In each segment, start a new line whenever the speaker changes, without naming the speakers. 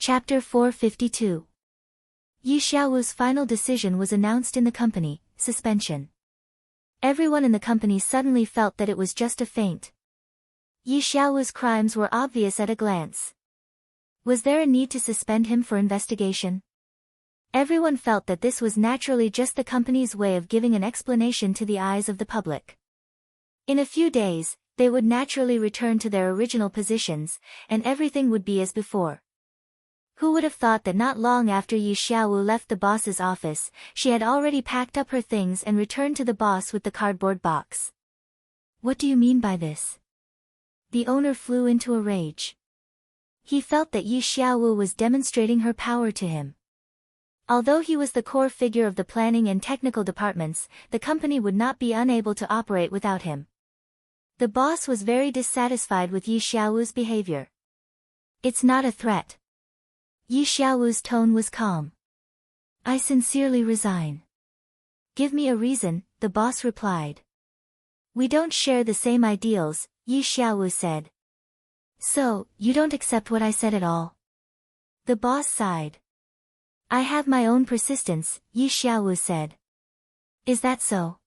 Chapter 452. Yi Xiaowu's final decision was announced in the company, suspension. Everyone in the company suddenly felt that it was just a feint. Yi Xiaowu's crimes were obvious at a glance. Was there a need to suspend him for investigation? Everyone felt that this was naturally just the company's way of giving an explanation to the eyes of the public. In a few days, they would naturally return to their original positions, and everything would be as before. Who would have thought that not long after Yi Xiaowu left the boss's office, she had already packed up her things and returned to the boss with the cardboard box. What do you mean by this? The owner flew into a rage. He felt that Yi Xiaowu was demonstrating her power to him. Although he was the core figure of the planning and technical departments, the company would not be unable to operate without him. The boss was very dissatisfied with Yi Xiaowu's behavior. It's not a threat. Yi Xiaowu's tone was calm. I sincerely resign. Give me a reason, the boss replied. We don't share the same ideals, Yi Xiaowu said. So, you don't accept what I said at all? The boss sighed. I have my own persistence, Yi Xiaowu said. Is that so?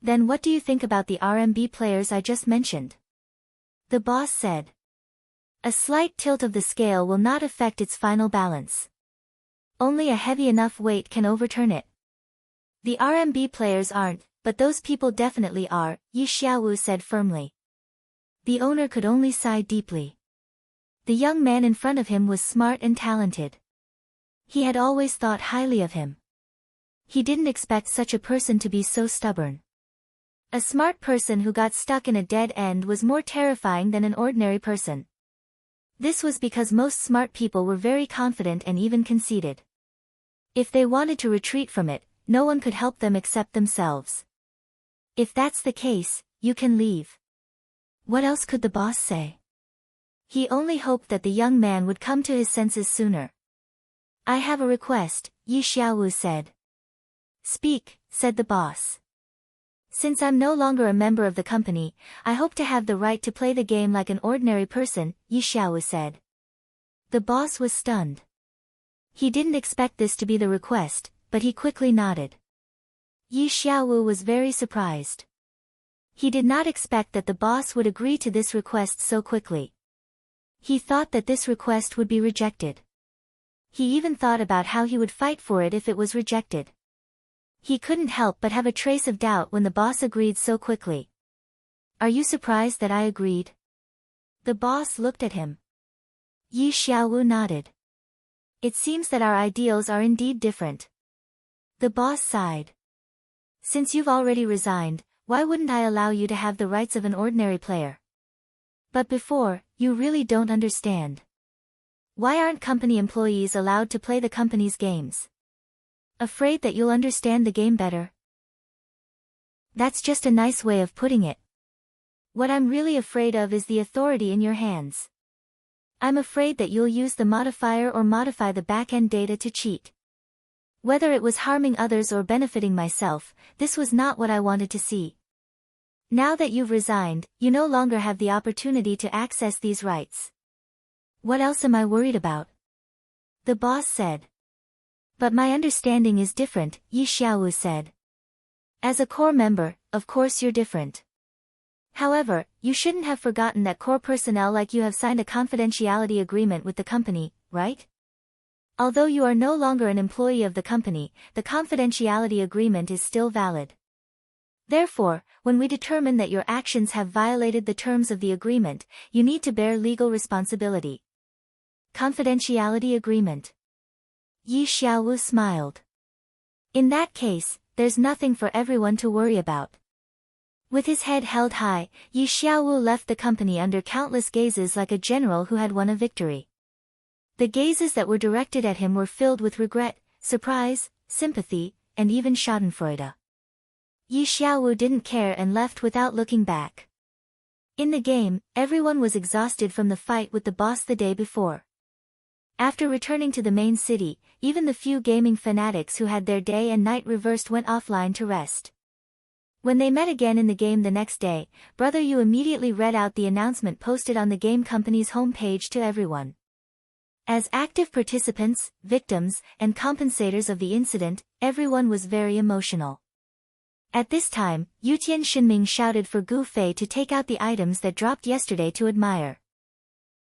Then what do you think about the RMB players I just mentioned? The boss said. A slight tilt of the scale will not affect its final balance. Only a heavy enough weight can overturn it. The RMB players aren't, but those people definitely are, Yi Xiaowu said firmly. The owner could only sigh deeply. The young man in front of him was smart and talented. He had always thought highly of him. He didn't expect such a person to be so stubborn. A smart person who got stuck in a dead end was more terrifying than an ordinary person. This was because most smart people were very confident and even conceited. If they wanted to retreat from it, no one could help them except themselves. If that's the case, you can leave. What else could the boss say? He only hoped that the young man would come to his senses sooner. I have a request, Yi Xiaowu said. Speak, said the boss. Since I'm no longer a member of the company, I hope to have the right to play the game like an ordinary person, Yi Xiaowu said. The boss was stunned. He didn't expect this to be the request, but he quickly nodded. Yi Xiaowu was very surprised. He did not expect that the boss would agree to this request so quickly. He thought that this request would be rejected. He even thought about how he would fight for it if it was rejected. He couldn't help but have a trace of doubt when the boss agreed so quickly. Are you surprised that I agreed? The boss looked at him. Yi Xiaowu nodded. It seems that our ideals are indeed different. The boss sighed. Since you've already resigned, why wouldn't I allow you to have the rights of an ordinary player? But before, you really don't understand. Why aren't company employees allowed to play the company's games? Afraid that you'll understand the game better? That's just a nice way of putting it. What I'm really afraid of is the authority in your hands. I'm afraid that you'll use the modifier or modify the back-end data to cheat. Whether it was harming others or benefiting myself, this was not what I wanted to see. Now that you've resigned, you no longer have the opportunity to access these rights. What else am I worried about? The boss said. But my understanding is different, Yi Xiaowu said. As a core member, of course you're different. However, you shouldn't have forgotten that core personnel like you have signed a confidentiality agreement with the company, right? Although you are no longer an employee of the company, the confidentiality agreement is still valid. Therefore, when we determine that your actions have violated the terms of the agreement, you need to bear legal responsibility. Confidentiality agreement. Yi Xiaowu smiled. In that case, there's nothing for everyone to worry about. With his head held high, Yi Xiaowu left the company under countless gazes like a general who had won a victory. The gazes that were directed at him were filled with regret, surprise, sympathy, and even schadenfreude. Yi Xiaowu didn't care and left without looking back. In the game, everyone was exhausted from the fight with the boss the day before. After returning to the main city, even the few gaming fanatics who had their day and night reversed went offline to rest. When they met again in the game the next day, Brother Yu immediately read out the announcement posted on the game company's homepage to everyone. As active participants, victims, and compensators of the incident, everyone was very emotional. At this time, Yutian Shinming shouted for Gu Fei to take out the items that dropped yesterday to admire.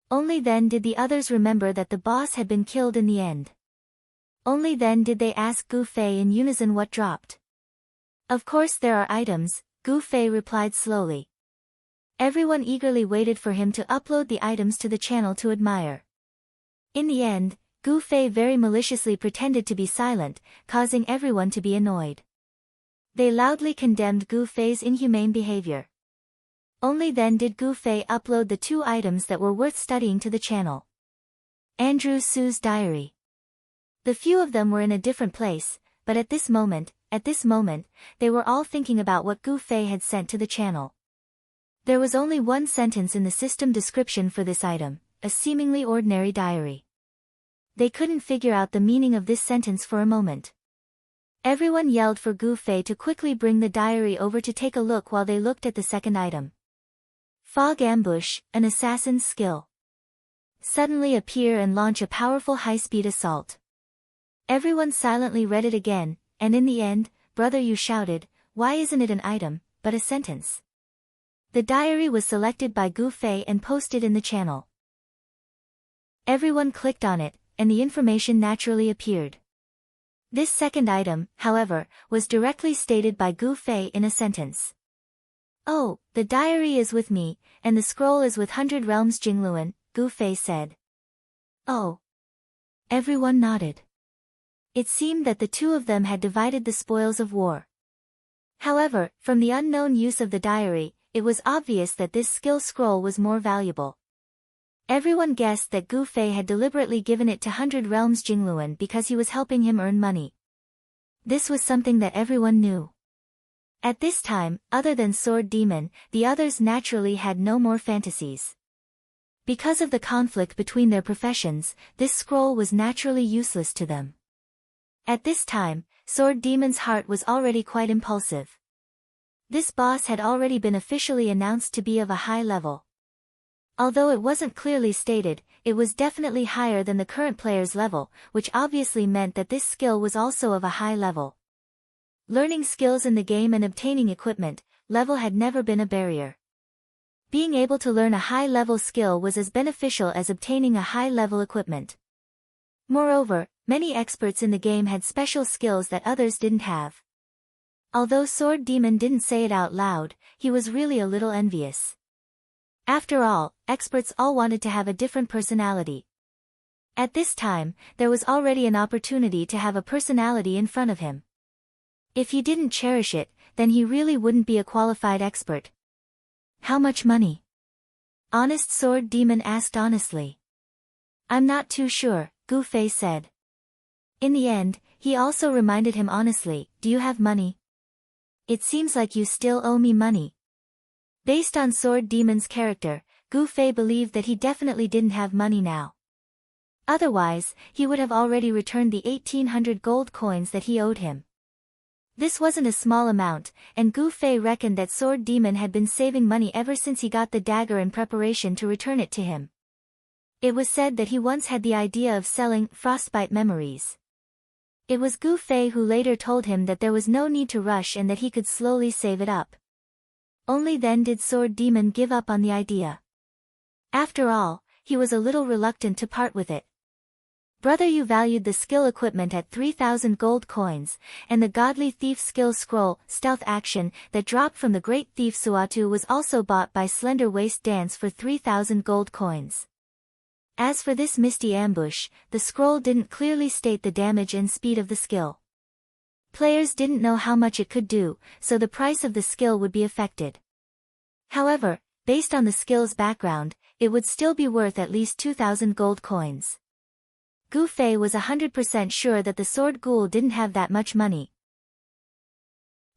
Only then did the others remember that the boss had been killed in the end. Only then did they ask Gu Fei in unison what dropped. Of course there are items, Gu Fei replied slowly. Everyone eagerly waited for him to upload the items to the channel to admire. In the end, Gu Fei very maliciously pretended to be silent, causing everyone to be annoyed. They loudly condemned Gu Fei's inhumane behavior. Only then did Gu Fei upload the 2 items that were worth studying to the channel. Andrew Su's diary. The few of them were in a different place, but at this moment, they were all thinking about what Gu Fei had sent to the channel. There was only one sentence in the system description for this item, a seemingly ordinary diary. They couldn't figure out the meaning of this sentence for a moment. Everyone yelled for Gu Fei to quickly bring the diary over to take a look while they looked at the second item. Fog ambush, an assassin's skill. Suddenly appear and launch a powerful high-speed assault. Everyone silently read it again, and in the end, Brother Yu shouted, "Why isn't it an item, but a sentence?" The diary was selected by Gu Fei and posted in the channel. Everyone clicked on it, and the information naturally appeared. This second item, however, was directly stated by Gu Fei in a sentence. "Oh, the diary is with me, and the scroll is with 100 Realms Jingluan," Gu Fei said. "Oh." Everyone nodded. It seemed that the 2 of them had divided the spoils of war. However, from the unknown use of the diary, it was obvious that this skill scroll was more valuable. Everyone guessed that Gu Fei had deliberately given it to 100 Realms Jingluan because he was helping him earn money. This was something that everyone knew. At this time, other than Sword Demon, the others naturally had no more fantasies. Because of the conflict between their professions, this scroll was naturally useless to them. At this time, Sword Demon's heart was already quite impulsive. This boss had already been officially announced to be of a high level. Although it wasn't clearly stated, it was definitely higher than the current player's level, which obviously meant that this skill was also of a high level. Learning skills in the game and obtaining equipment, level had never been a barrier. Being able to learn a high-level skill was as beneficial as obtaining a high-level equipment. Moreover, many experts in the game had special skills that others didn't have. Although Sword Demon didn't say it out loud, he was really a little envious. After all, experts all wanted to have a different personality. At this time, there was already an opportunity to have a personality in front of him. If he didn't cherish it, then he really wouldn't be a qualified expert. "How much money?" Honest Sword Demon asked honestly. "I'm not too sure," Gu Fei said. In the end, he also reminded him honestly, "Do you have money? It seems like you still owe me money." Based on Sword Demon's character, Gu Fei believed that he definitely didn't have money now. Otherwise, he would have already returned the 1800 gold coins that he owed him. This wasn't a small amount, and Gu Fei reckoned that Sword Demon had been saving money ever since he got the dagger in preparation to return it to him. It was said that he once had the idea of selling frostbite memories. It was Gu Fei who later told him that there was no need to rush and that he could slowly save it up. Only then did Sword Demon give up on the idea. After all, he was a little reluctant to part with it. Brother Yu valued the skill equipment at 3,000 gold coins, and the Godly Thief skill scroll, Stealth Action, that dropped from the Great Thief Suatu was also bought by Slender Waist Dance for 3,000 gold coins. As for this Misty Ambush, the scroll didn't clearly state the damage and speed of the skill. Players didn't know how much it could do, so the price of the skill would be affected. However, based on the skill's background, it would still be worth at least 2,000 gold coins. Gu Fei was 100% sure that the Sword Ghoul didn't have that much money.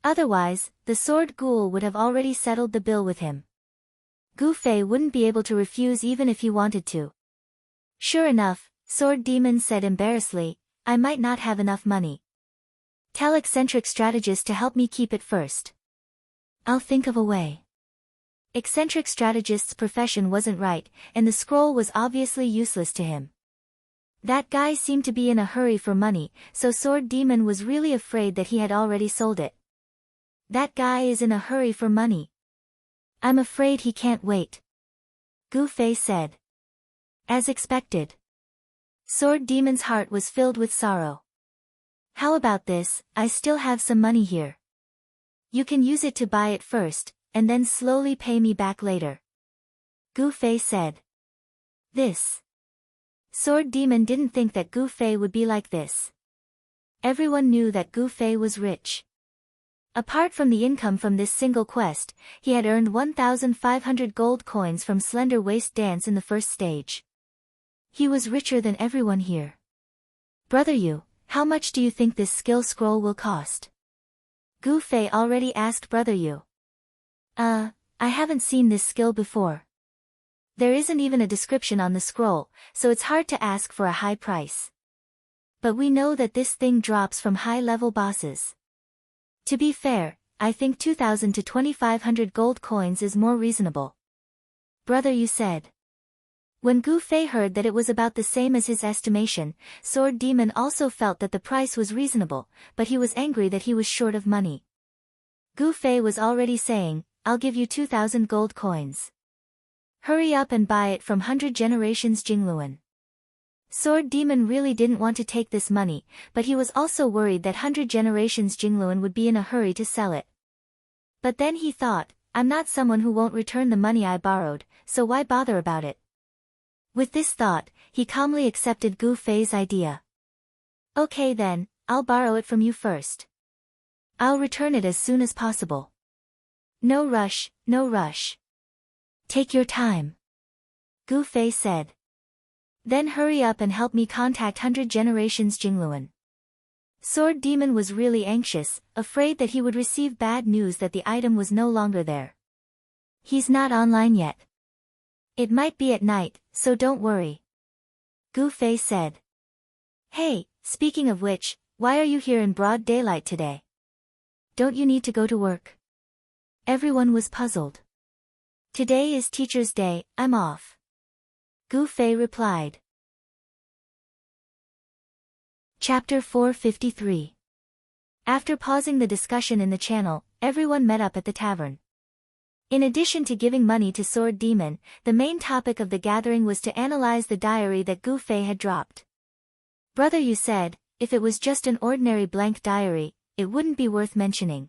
Otherwise, the Sword Ghoul would have already settled the bill with him. Gu Fei wouldn't be able to refuse even if he wanted to. Sure enough, Sword Demon said embarrassedly, "I might not have enough money. Tell eccentric strategist to help me keep it first. I'll think of a way." Eccentric strategist's profession wasn't right, and the scroll was obviously useless to him. That guy seemed to be in a hurry for money, so Sword Demon was really afraid that he had already sold it. That guy is in a hurry for money. I'm afraid he can't wait. Gu Fei said. As expected. Sword Demon's heart was filled with sorrow. How about this, I still have some money here. You can use it to buy it first, and then slowly pay me back later. Gu Fei said. This. Sword Demon didn't think that Gu Fei would be like this. Everyone knew that Gu Fei was rich. Apart from the income from this single quest, he had earned 1,500 gold coins from Slender Waist Dance in the first stage. He was richer than everyone here. Brother Yu, how much do you think this skill scroll will cost? Gu Fei already asked Brother Yu. I haven't seen this skill before. There isn't even a description on the scroll, so it's hard to ask for a high price. But we know that this thing drops from high-level bosses. To be fair, I think 2,000 to 2,500 gold coins is more reasonable. Brother Yu said. When Gu Fei heard that it was about the same as his estimation, Sword Demon also felt that the price was reasonable, but he was angry that he was short of money. Gu Fei was already saying, I'll give you 2,000 gold coins. Hurry up and buy it from 100 Generations Jingluan. Sword Demon really didn't want to take this money, but he was also worried that 100 Generations Jingluan would be in a hurry to sell it. But then he thought, I'm not someone who won't return the money I borrowed, so why bother about it? With this thought, he calmly accepted Gu Fei's idea. Okay then, I'll borrow it from you first. I'll return it as soon as possible. No rush, no rush. Take your time. Gu Fei said. Then hurry up and help me contact 100 Generations Jingluan. Sword Demon was really anxious, afraid that he would receive bad news that the item was no longer there. He's not online yet. It might be at night, so don't worry. Gu Fei said. Hey, speaking of which, why are you here in broad daylight today? Don't you need to go to work? Everyone was puzzled. Today is Teacher's Day, I'm off. Gu Fei replied. Chapter 453. After pausing the discussion in the channel, everyone met up at the tavern. In addition to giving money to Sword Demon, the main topic of the gathering was to analyze the diary that Gu Fei had dropped. Brother Yu said, if it was just an ordinary blank diary, it wouldn't be worth mentioning.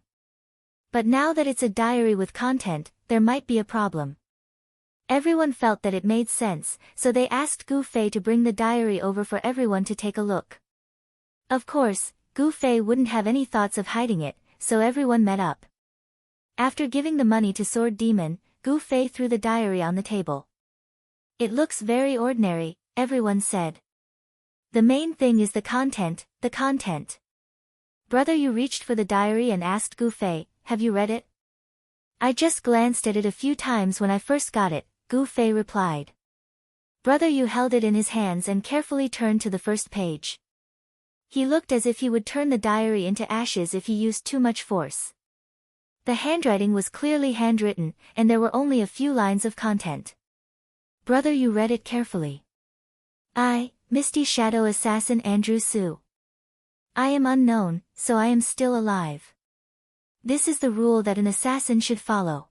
But now that it's a diary with content, there might be a problem. Everyone felt that it made sense, so they asked Gu Fei to bring the diary over for everyone to take a look. Of course, Gu Fei wouldn't have any thoughts of hiding it, so everyone met up. After giving the money to Sword Demon, Gu Fei threw the diary on the table. It looks very ordinary, everyone said. The main thing is the content, the content. Brother Yu reached for the diary and asked Gu Fei, have you read it? I just glanced at it a few times when I first got it, Gu Fei replied. Brother Yu held it in his hands and carefully turned to the first page. He looked as if he would turn the diary into ashes if he used too much force. The handwriting was clearly handwritten, and there were only a few lines of content. Brother Yu read it carefully. I, Misty Shadow Assassin Andrew Su. I am unknown, so I am still alive. This is the rule that an assassin should follow.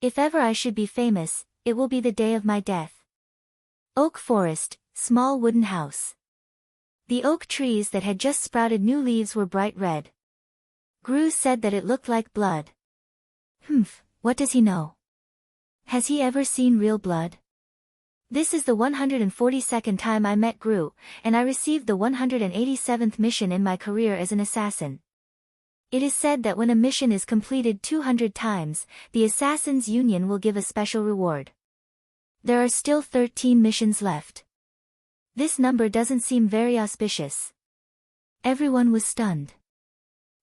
If ever I should be famous, it will be the day of my death. Oak forest, small wooden house. The oak trees that had just sprouted new leaves were bright red. Gru said that it looked like blood. What does he know? Has he ever seen real blood? This is the 142nd time I met Gru, and I received the 187th mission in my career as an assassin. It is said that when a mission is completed 200 times, the Assassins' Union will give a special reward. There are still 13 missions left. This number doesn't seem very auspicious. Everyone was stunned.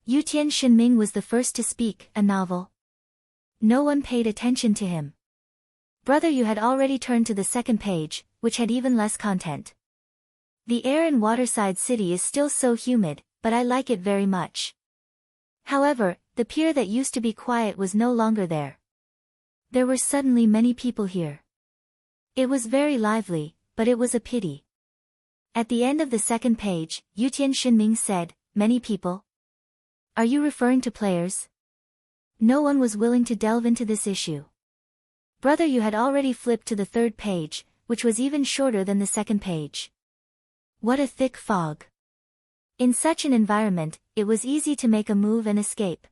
Yutian Shenming was the first to speak, a novel. No one paid attention to him. Brother Yu had already turned to the second page, which had even less content. The air in Waterside City is still so humid, but I like it very much. However, the pier that used to be quiet was no longer there. There were suddenly many people here. It was very lively, but it was a pity. At the end of the second page, Yutian Shinming said, "Many people? Are you referring to players?" No one was willing to delve into this issue. Brother Yu had already flipped to the third page, which was even shorter than the second page. What a thick fog. In such an environment, it was easy to make a move and escape.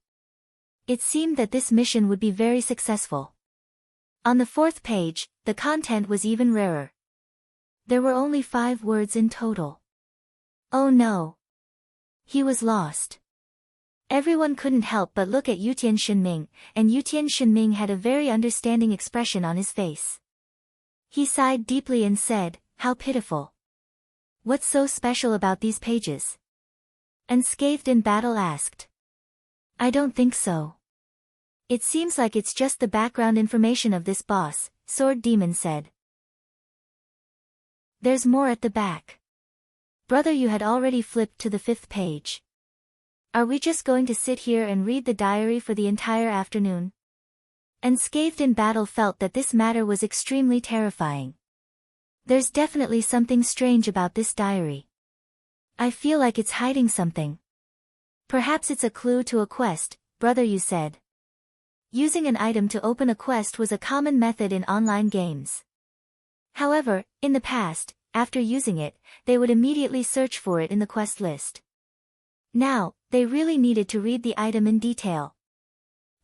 It seemed that this mission would be very successful. On the fourth page, the content was even rarer. There were only 5 words in total. Oh no! He was lost. Everyone couldn't help but look at Yutian Shinming, and Yutian Shinming had a very understanding expression on his face. He sighed deeply and said, "How pitiful. What's so special about these pages?" Unscathed in Battle asked. "I don't think so. It seems like it's just the background information of this boss," Sword Demon said. "There's more at the back." Brother Yu had already flipped to the 5th page. "Are we just going to sit here and read the diary for the entire afternoon?" Unscathed in Battle felt that this matter was extremely terrifying. There's definitely something strange about this diary. I feel like it's hiding something. Perhaps it's a clue to a quest, Brother Yu said. Using an item to open a quest was a common method in online games. However, in the past, after using it, they would immediately search for it in the quest list. Now, they really needed to read the item in detail.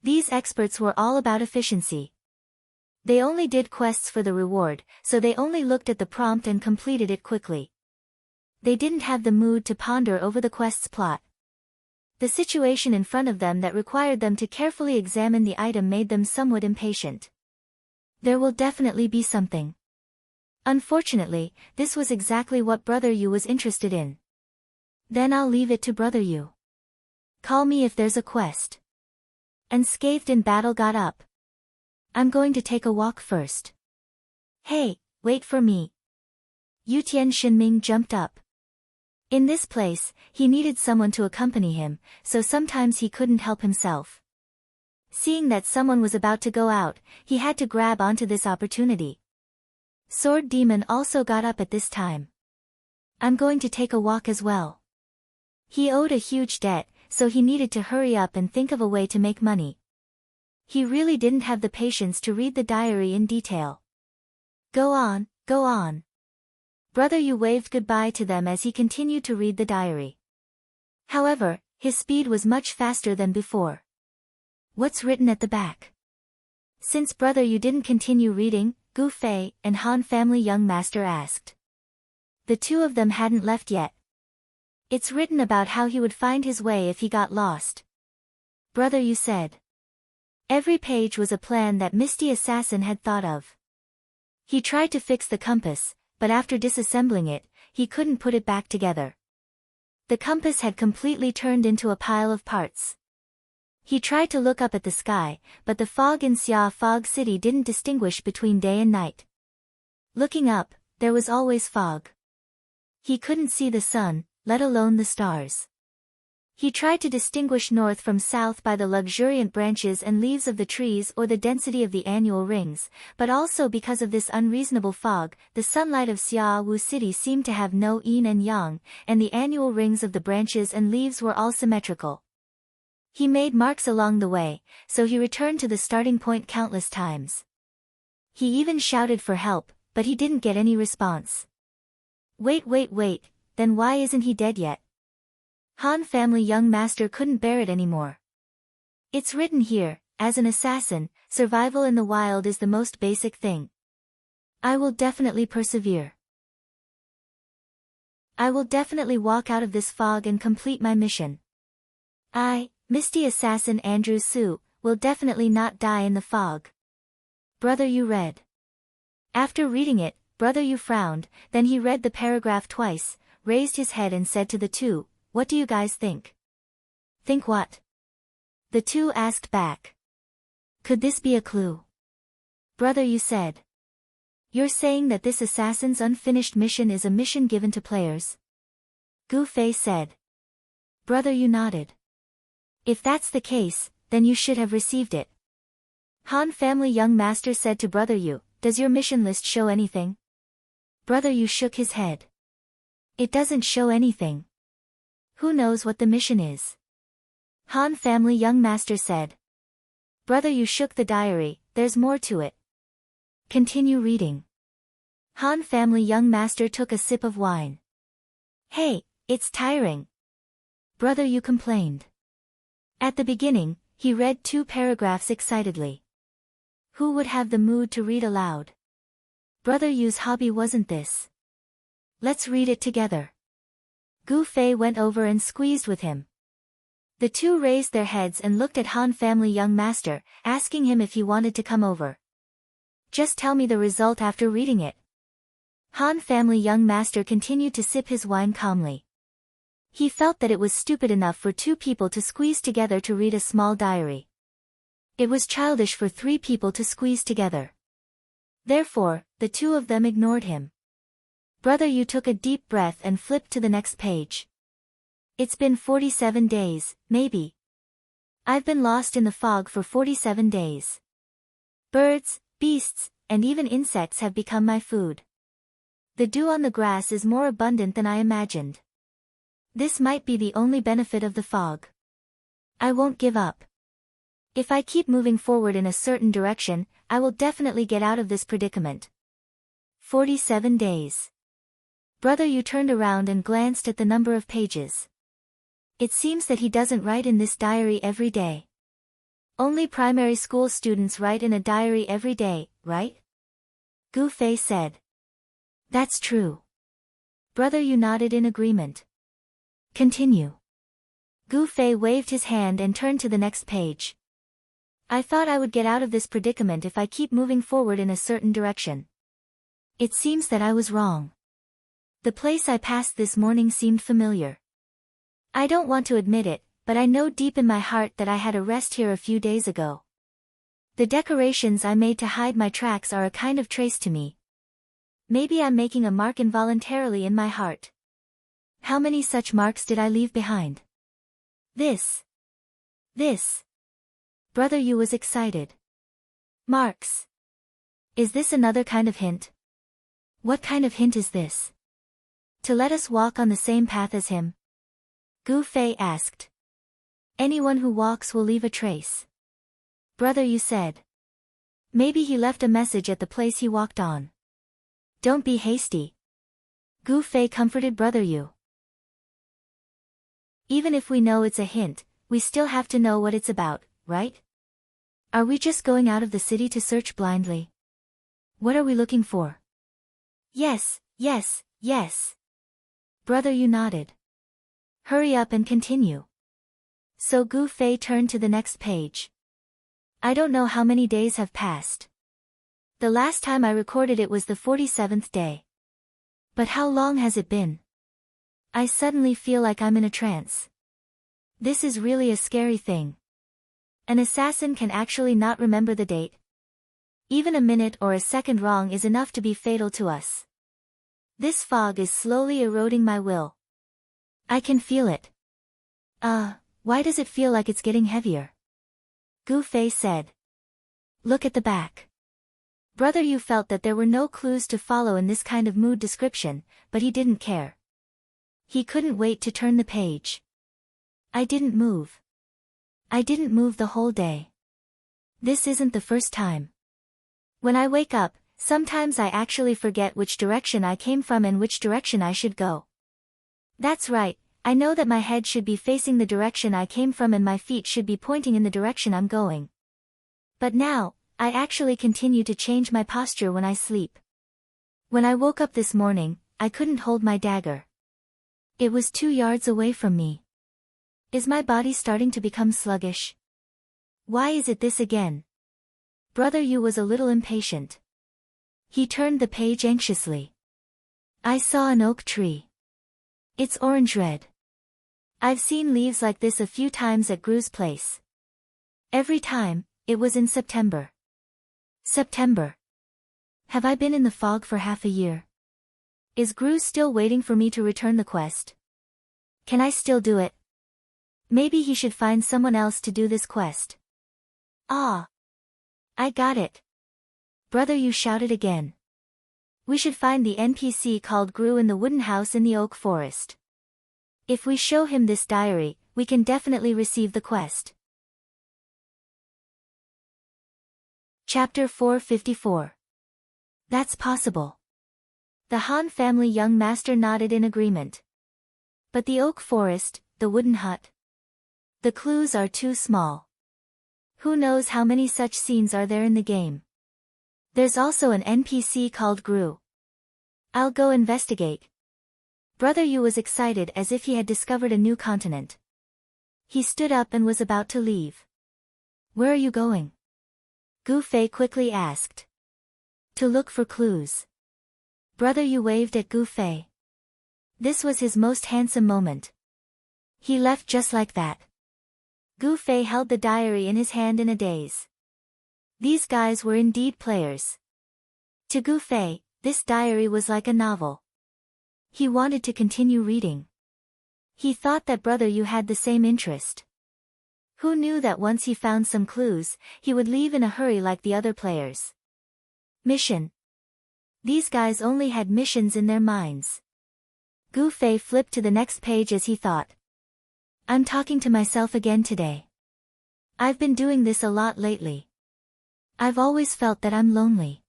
These experts were all about efficiency. They only did quests for the reward, so they only looked at the prompt and completed it quickly. They didn't have the mood to ponder over the quest's plot. The situation in front of them that required them to carefully examine the item made them somewhat impatient. There will definitely be something. Unfortunately, this was exactly what Brother Yu was interested in. Then I'll leave it to Brother Yu. Call me if there's a quest. Unscathed in Battle got up. I'm going to take a walk first. Hey, wait for me. Yutian Shinming jumped up. In this place, he needed someone to accompany him, so sometimes he couldn't help himself. Seeing that someone was about to go out, he had to grab onto this opportunity. Sword Demon also got up at this time. I'm going to take a walk as well. He owed a huge debt, so he needed to hurry up and think of a way to make money. He really didn't have the patience to read the diary in detail. Go on, go on. Brother Yu waved goodbye to them as he continued to read the diary. However, his speed was much faster than before. What's written at the back? Since Brother Yu didn't continue reading, Gu Fei and Han family young master asked. The two of them hadn't left yet. It's written about how he would find his way if he got lost. Brother Yu said. Every page was a plan that Misty Assassin had thought of. He tried to fix the compass, but after disassembling it, he couldn't put it back together. The compass had completely turned into a pile of parts. He tried to look up at the sky, but the fog in Xia Fog City didn't distinguish between day and night. Looking up, there was always fog. He couldn't see the sun, let alone the stars. He tried to distinguish north from south by the luxuriant branches and leaves of the trees or the density of the annual rings, but also because of this unreasonable fog, the sunlight of Xia Wu City seemed to have no yin and yang, and the annual rings of the branches and leaves were all symmetrical. He made marks along the way, so he returned to the starting point countless times. He even shouted for help, but he didn't get any response. Wait, then why isn't he dead yet? Han family young master couldn't bear it anymore. It's written here, as an assassin, survival in the wild is the most basic thing. I will definitely persevere. I will definitely walk out of this fog and complete my mission. I, Misty Assassin Andrew Su, will definitely not die in the fog. Brother Yu read. After reading it, Brother Yu frowned, then he read the paragraph twice, raised his head and said to the two, What do you guys think? Think what? The two asked back. Could this be a clue? Brother Yu said. You're saying that this assassin's unfinished mission is a mission given to players? Gu Fei said. Brother Yu nodded. If that's the case, then you should have received it. Han family young master said to Brother Yu, Does your mission list show anything? Brother Yu shook his head. It doesn't show anything. Who knows what the mission is? Han family young master said. Brother, you shook the diary, there's more to it. Continue reading. Han family young master took a sip of wine. Hey, it's tiring. Brother, you complained. At the beginning, he read 2 paragraphs excitedly. Who would have the mood to read aloud? Brother Yu's hobby wasn't this. Let's read it together. Gu Fei went over and squeezed with him. The 2 raised their heads and looked at Han family young master, asking him if he wanted to come over. Just tell me the result after reading it. Han family young master continued to sip his wine calmly. He felt that it was stupid enough for 2 people to squeeze together to read a small diary. It was childish for 3 people to squeeze together. Therefore, the 2 of them ignored him. Brother Yu took a deep breath and flipped to the next page. It's been 47 days, maybe. I've been lost in the fog for 47 days. Birds, beasts, and even insects have become my food. The dew on the grass is more abundant than I imagined. This might be the only benefit of the fog. I won't give up. If I keep moving forward in a certain direction, I will definitely get out of this predicament. 47 days. Brother Yu turned around and glanced at the number of pages. It seems that he doesn't write in this diary every day. Only primary school students write in a diary every day, right? Gu Fei said. That's true. Brother Yu nodded in agreement. Continue. Gu Fei waved his hand and turned to the next page. I thought I would get out of this predicament if I keep moving forward in a certain direction. It seems that I was wrong. The place I passed this morning seemed familiar. I don't want to admit it, but I know deep in my heart that I had a rest here a few days ago. The decorations I made to hide my tracks are a kind of trace to me. Maybe I'm making a mark involuntarily in my heart. How many such marks did I leave behind? This. Brother Yu was excited. Marks. Is this another kind of hint? What kind of hint is this? To let us walk on the same path as him? Gu Fei asked. Anyone who walks will leave a trace. Brother Yu said. Maybe he left a message at the place he walked on. Don't be hasty. Gu Fei comforted Brother Yu. Even if we know it's a hint, we still have to know what it's about, right? Are we just going out of the city to search blindly? What are we looking for? Yes. Brother Yu nodded. Hurry up and continue. So Gu Fei turned to the next page. I don't know how many days have passed. The last time I recorded it was the 47th day. But how long has it been? I suddenly feel like I'm in a trance. This is really a scary thing. An assassin can actually not remember the date. Even a minute or a second wrong is enough to be fatal to us. This fog is slowly eroding my will. I can feel it. Why does it feel like it's getting heavier? Gu Fei said. Look at the back. Brother Yu felt that there were no clues to follow in this kind of mood description, but he didn't care. He couldn't wait to turn the page. I didn't move. I didn't move the whole day. This isn't the first time. When I wake up, sometimes I actually forget which direction I came from and which direction I should go. That's right, I know that my head should be facing the direction I came from and my feet should be pointing in the direction I'm going. But now, I actually continue to change my posture when I sleep. When I woke up this morning, I couldn't hold my dagger. It was 2 yards away from me. Is my body starting to become sluggish? Why is it this again? Brother Yu was a little impatient. He turned the page anxiously. I saw an oak tree. It's orange-red. I've seen leaves like this a few times at Gru's place. Every time, it was in September. September. Have I been in the fog for half a year? Is Gru still waiting for me to return the quest? Can I still do it? Maybe he should find someone else to do this quest. Ah! I got it! Brother Yu shouted again. We should find the NPC called Gru in the wooden house in the oak forest. If we show him this diary, we can definitely receive the quest. Chapter 454. That's possible. The Han family young master nodded in agreement. But the oak forest, the wooden hut. The clues are too small. Who knows how many such scenes are there in the game? There's also an NPC called Gru. I'll go investigate. Brother Yu was excited as if he had discovered a new continent. He stood up and was about to leave. Where are you going? Gu Fei quickly asked. To look for clues. Brother Yu waved at Gu Fei. This was his most handsome moment. He left just like that. Gu Fei held the diary in his hand in a daze. These guys were indeed players. To Gu Fei, this diary was like a novel. He wanted to continue reading. He thought that Brother Yu had the same interest. Who knew that once he found some clues, he would leave in a hurry like the other players. Mission. These guys only had missions in their minds. Gu Fei flipped to the next page as he thought. I'm talking to myself again today. I've been doing this a lot lately. I've always felt that I'm lonely.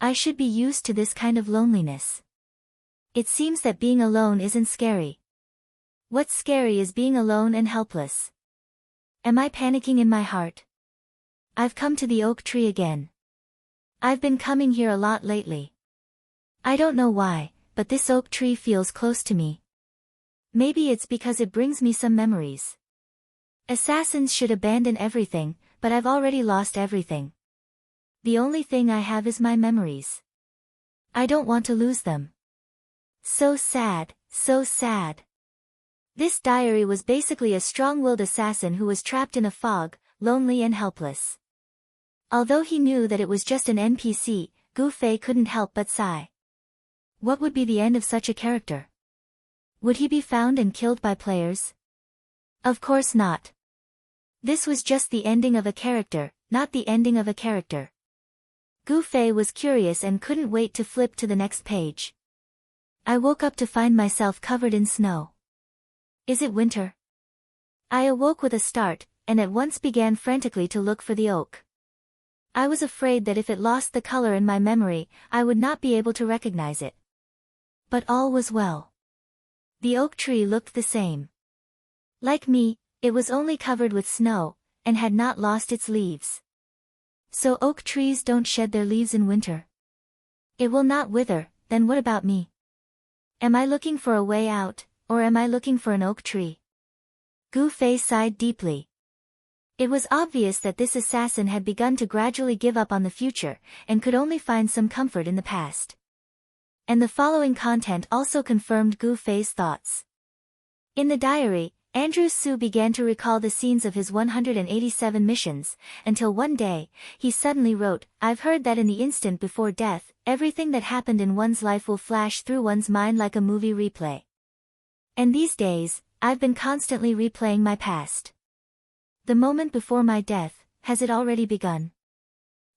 I should be used to this kind of loneliness. It seems that being alone isn't scary. What's scary is being alone and helpless. Am I panicking in my heart? I've come to the oak tree again. I've been coming here a lot lately. I don't know why, but this oak tree feels close to me. Maybe it's because it brings me some memories. Assassins should abandon everything, but I've already lost everything. The only thing I have is my memories. I don't want to lose them. So sad, so sad. This diary was basically a strong-willed assassin who was trapped in a fog, lonely and helpless. Although he knew that it was just an NPC, Gu Fei couldn't help but sigh. What would be the end of such a character? Would he be found and killed by players? Of course not. This was just the ending of a character, not the ending of a character. Gu Fei was curious and couldn't wait to flip to the next page. I woke up to find myself covered in snow. Is it winter? I awoke with a start, and at once began frantically to look for the oak. I was afraid that if it lost the color in my memory, I would not be able to recognize it. But all was well. The oak tree looked the same. Like me, it was only covered with snow, and had not lost its leaves. So oak trees don't shed their leaves in winter. It will not wither, then what about me? Am I looking for a way out, or am I looking for an oak tree? Gu Fei sighed deeply. It was obvious that this assassin had begun to gradually give up on the future, and could only find some comfort in the past. And the following content also confirmed Gu Fei's thoughts. In the diary, Andrew Su began to recall the scenes of his 187 missions, until one day, he suddenly wrote, I've heard that in the instant before death, everything that happened in one's life will flash through one's mind like a movie replay. And these days, I've been constantly replaying my past. The moment before my death, has it already begun?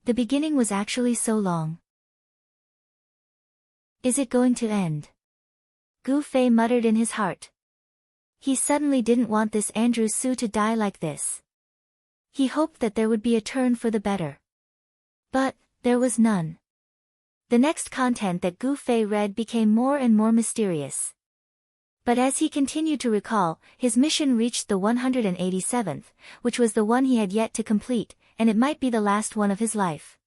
The beginning was actually so long. Is it going to end? Gu Fei muttered in his heart. He suddenly didn't want this Andrew Su to die like this. He hoped that there would be a turn for the better. But, there was none. The next content that Gu Fei read became more and more mysterious. But as he continued to recall, his mission reached the 187th, which was the one he had yet to complete, and it might be the last one of his life.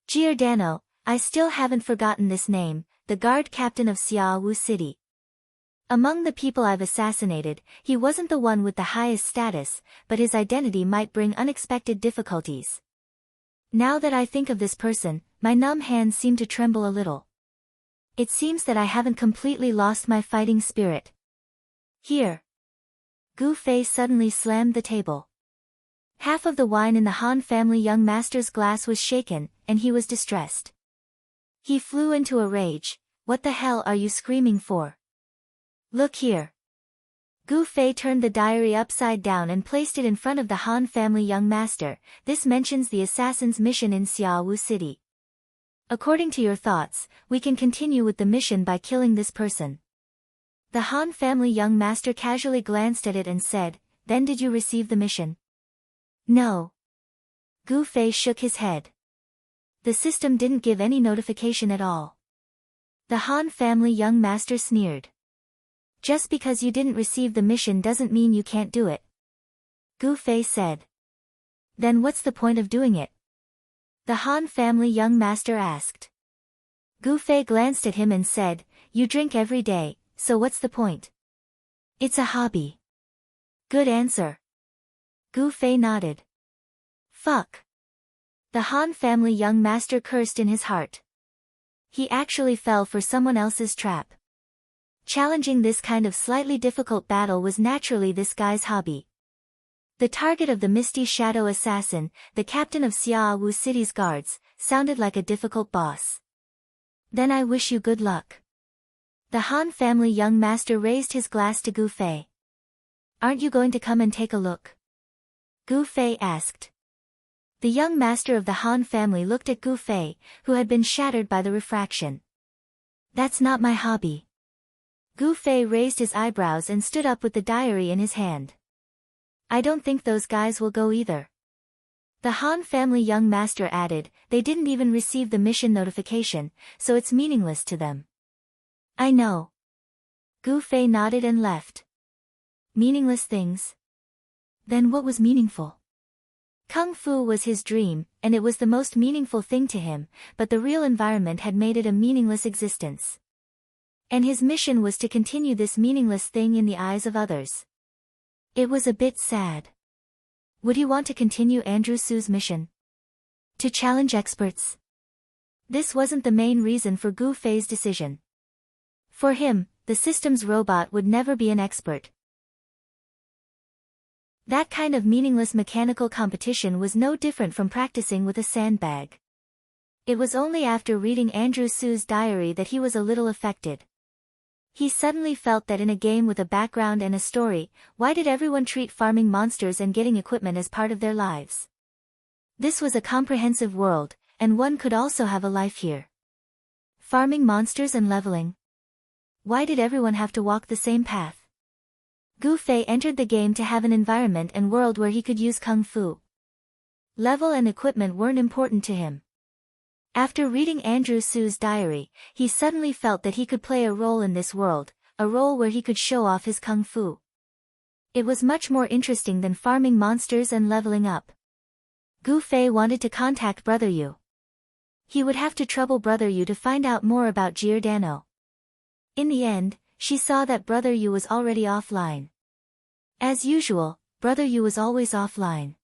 Giordano, I still haven't forgotten this name, the guard captain of Xiaowu City. Among the people I've assassinated, he wasn't the one with the highest status, but his identity might bring unexpected difficulties. Now that I think of this person, my numb hands seem to tremble a little. It seems that I haven't completely lost my fighting spirit. Here. Gu Fei suddenly slammed the table. Half of the wine in the Han family young master's glass was shaken, and he was distressed. He flew into a rage. What the hell are you screaming for? Look here. Gu Fei turned the diary upside down and placed it in front of the Han family young master. This mentions the assassin's mission in Xiaowu City. According to your thoughts, we can continue with the mission by killing this person. The Han family young master casually glanced at it and said, then did you receive the mission? No. Gu Fei shook his head. The system didn't give any notification at all. The Han family young master sneered. Just because you didn't receive the mission doesn't mean you can't do it. Gu Fei said. Then what's the point of doing it? The Han family young master asked. Gu Fei glanced at him and said, you drink every day, so what's the point? It's a hobby. Good answer. Gu Fei nodded. Fuck. The Han family young master cursed in his heart. He actually fell for someone else's trap. Challenging this kind of slightly difficult battle was naturally this guy's hobby. The target of the Misty Shadow Assassin, the captain of Xiaowu City's guards, sounded like a difficult boss. Then I wish you good luck. The Han family young master raised his glass to Gu Fei. Aren't you going to come and take a look? Gu Fei asked. The young master of the Han family looked at Gu Fei, who had been shattered by the refraction. That's not my hobby. Gu Fei raised his eyebrows and stood up with the diary in his hand. I don't think those guys will go either. The Han family young master added, they didn't even receive the mission notification, so it's meaningless to them. I know. Gu Fei nodded and left. Meaningless things? Then what was meaningful? Kung Fu was his dream, and it was the most meaningful thing to him, but the real environment had made it a meaningless existence. And his mission was to continue this meaningless thing in the eyes of others. It was a bit sad. Would he want to continue Andrew Su's mission? To challenge experts? This wasn't the main reason for Gu Fei's decision. For him, the system's robot would never be an expert. That kind of meaningless mechanical competition was no different from practicing with a sandbag. It was only after reading Andrew Su's diary that he was a little affected. He suddenly felt that in a game with a background and a story, why did everyone treat farming monsters and getting equipment as part of their lives? This was a comprehensive world, and one could also have a life here. Farming monsters and leveling. Why did everyone have to walk the same path? Gu Fei entered the game to have an environment and world where he could use Kung Fu. Level and equipment weren't important to him. After reading Andrew Su's diary, he suddenly felt that he could play a role in this world, a role where he could show off his Kung Fu. It was much more interesting than farming monsters and leveling up. Gu Fei wanted to contact Brother Yu. He would have to trouble Brother Yu to find out more about Giordano. In the end, she saw that Brother Yu was already offline. As usual, Brother Yu was always offline.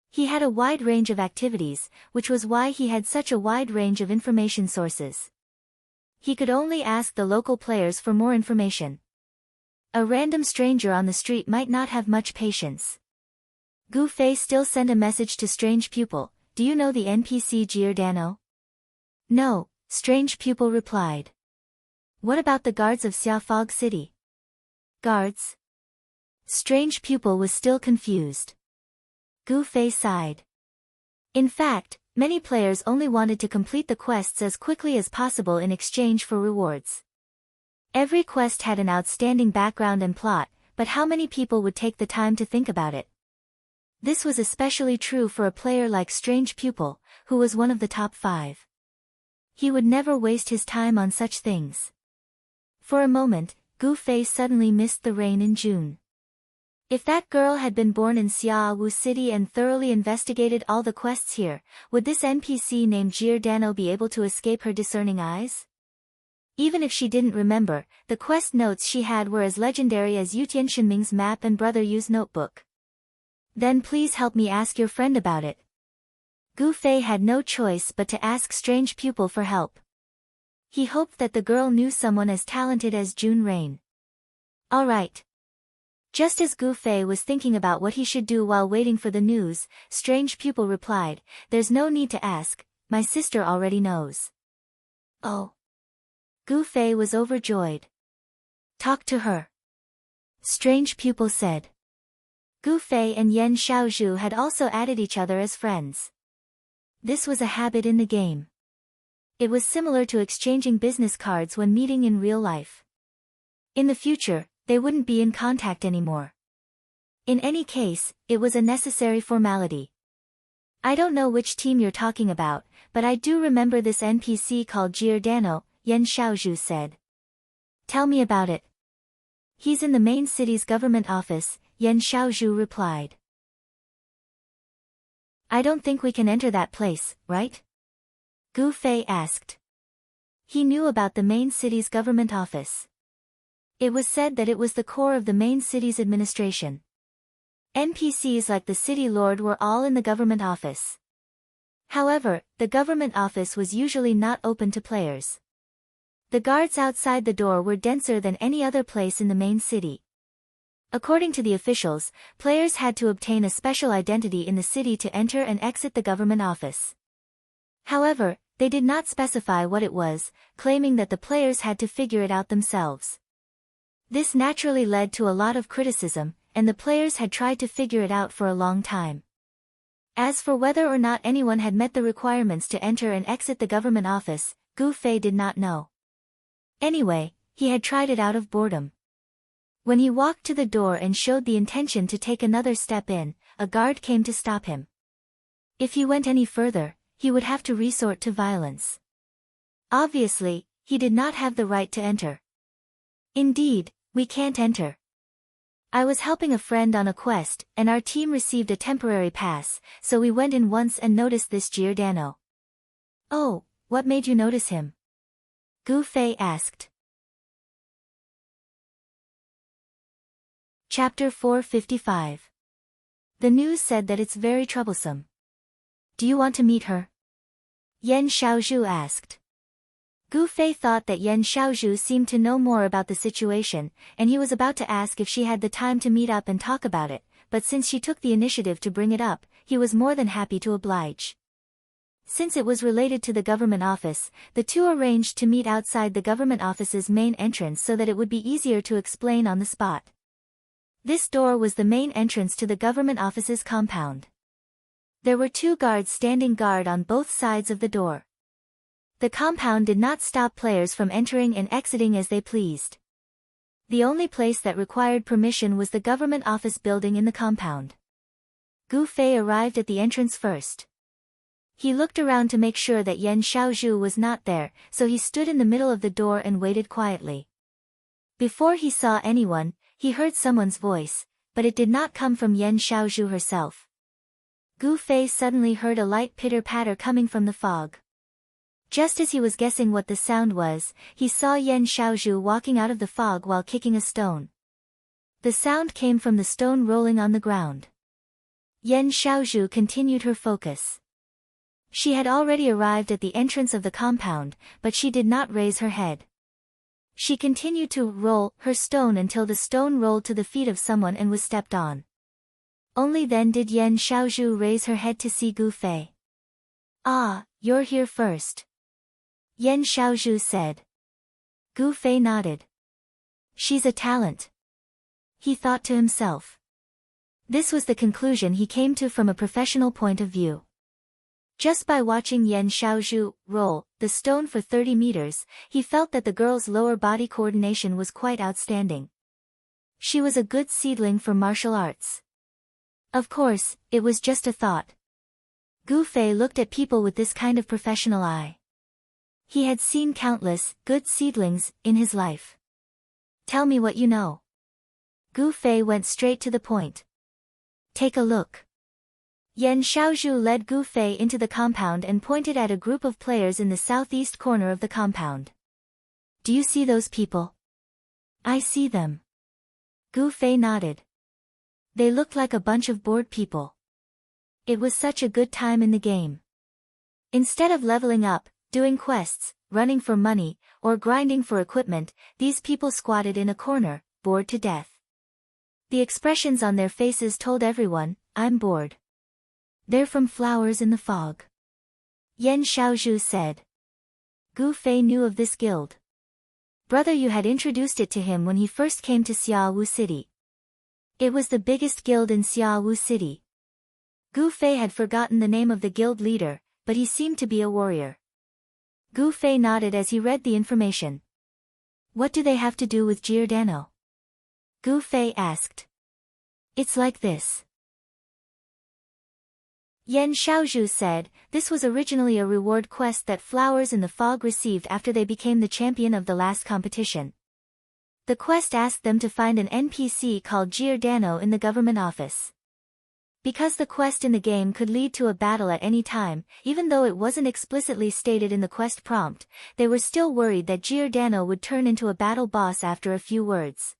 He had a wide range of activities, which was why he had such a wide range of information sources. He could only ask the local players for more information. A random stranger on the street might not have much patience. Gu Fei still sent a message to Strange Pupil, do you know the NPC Giordano? No, Strange Pupil replied. What about the guards of Xiaofog City? Guards? Strange Pupil was still confused. Gu Fei sighed. In fact, many players only wanted to complete the quests as quickly as possible in exchange for rewards. Every quest had an outstanding background and plot, but how many people would take the time to think about it? This was especially true for a player like Strange Pupil, who was one of the top 5. He would never waste his time on such things. For a moment, Gu Fei suddenly missed the rain in June. If that girl had been born in Xiaowu City and thoroughly investigated all the quests here, would this NPC named Giordano be able to escape her discerning eyes? Even if she didn't remember, the quest notes she had were as legendary as Yutian Shenming's map and Brother Yu's notebook. Then please help me ask your friend about it. Gu Fei had no choice but to ask Strange Pupil for help. He hoped that the girl knew someone as talented as June Rain. All right. Just as Gu Fei was thinking about what he should do while waiting for the news, Strange Pupil replied, there's no need to ask, my sister already knows. Oh. Gu Fei was overjoyed. Talk to her. Strange Pupil said. Gu Fei and Yan Xiaozhu had also added each other as friends. This was a habit in the game. It was similar to exchanging business cards when meeting in real life. In the future, they wouldn't be in contact anymore. In any case, it was a necessary formality. I don't know which team you're talking about, but I do remember this NPC called Giordano, Yen Xiaozhu said. Tell me about it. He's in the main city's government office, Yen Xiaozhu replied. I don't think we can enter that place, right? Gu Fei asked. He knew about the main city's government office. It was said that it was the core of the main city's administration. NPCs like the city lord were all in the government office. However, the government office was usually not open to players. The guards outside the door were denser than any other place in the main city. According to the officials, players had to obtain a special identity in the city to enter and exit the government office. However, they did not specify what it was, claiming that the players had to figure it out themselves. This naturally led to a lot of criticism, and the players had tried to figure it out for a long time. As for whether or not anyone had met the requirements to enter and exit the government office, Gu Fei did not know. Anyway, he had tried it out of boredom. When he walked to the door and showed the intention to take another step in, a guard came to stop him. If he went any further, he would have to resort to violence. Obviously, he did not have the right to enter. Indeed, we can't enter. I was helping a friend on a quest, and our team received a temporary pass, so we went in once and noticed this Giordano. Oh, what made you notice him? Gu Fei asked. Chapter 455. The news said that it's very troublesome. Do you want to meet her? Yen Xiaozhu asked. Gu Fei thought that Yen Xiaozhu seemed to know more about the situation, and he was about to ask if she had the time to meet up and talk about it, but since she took the initiative to bring it up, he was more than happy to oblige. Since it was related to the government office, the two arranged to meet outside the government office's main entrance so that it would be easier to explain on the spot. This door was the main entrance to the government office's compound. There were 2 guards standing guard on both sides of the door. The compound did not stop players from entering and exiting as they pleased. The only place that required permission was the government office building in the compound. Gu Fei arrived at the entrance first. He looked around to make sure that Yen Xiaozhu was not there, so he stood in the middle of the door and waited quietly. Before he saw anyone, he heard someone's voice, but it did not come from Yen Xiaozhu herself. Gu Fei suddenly heard a light pitter-patter coming from the fog. Just as he was guessing what the sound was, he saw Yen Xiaozhu walking out of the fog while kicking a stone. The sound came from the stone rolling on the ground. Yen Xiaozhu continued her focus. She had already arrived at the entrance of the compound, but she did not raise her head. She continued to roll her stone until the stone rolled to the feet of someone and was stepped on. Only then did Yen Xiaozhu raise her head to see Gu Fei. Ah, you're here first. Yen Xiaozhu said. Gu Fei nodded. She's a talent. He thought to himself. This was the conclusion he came to from a professional point of view. Just by watching Yen Xiaozhu roll the stone for 30 meters, he felt that the girl's lower body coordination was quite outstanding. She was a good seedling for martial arts. Of course, it was just a thought. Gu Fei looked at people with this kind of professional eye. He had seen countless good seedlings in his life. Tell me what you know. Gu Fei went straight to the point. Take a look. Yen Xiaozhu led Gu Fei into the compound and pointed at a group of players in the southeast corner of the compound. Do you see those people? I see them. Gu Fei nodded. They looked like a bunch of bored people. It was such a good time in the game. Instead of leveling up, doing quests, running for money, or grinding for equipment, these people squatted in a corner, bored to death. The expressions on their faces told everyone, I'm bored. They're from Flowers in the Fog. Yen Xiaozhu said. Gu Fei knew of this guild. Brother Yu had introduced it to him when he first came to Xiaowu City. It was the biggest guild in Xiaowu City. Gu Fei had forgotten the name of the guild leader, but he seemed to be a warrior. Gu Fei nodded as he read the information. What do they have to do with Giordano? Gu Fei asked. It's like this. Yan Xiaozhu said, this was originally a reward quest that Flowers in the Fog received after they became the champion of the last competition. The quest asked them to find an NPC called Giordano in the government office. Because the quest in the game could lead to a battle at any time, even though it wasn't explicitly stated in the quest prompt, they were still worried that Giordano would turn into a battle boss after a few words.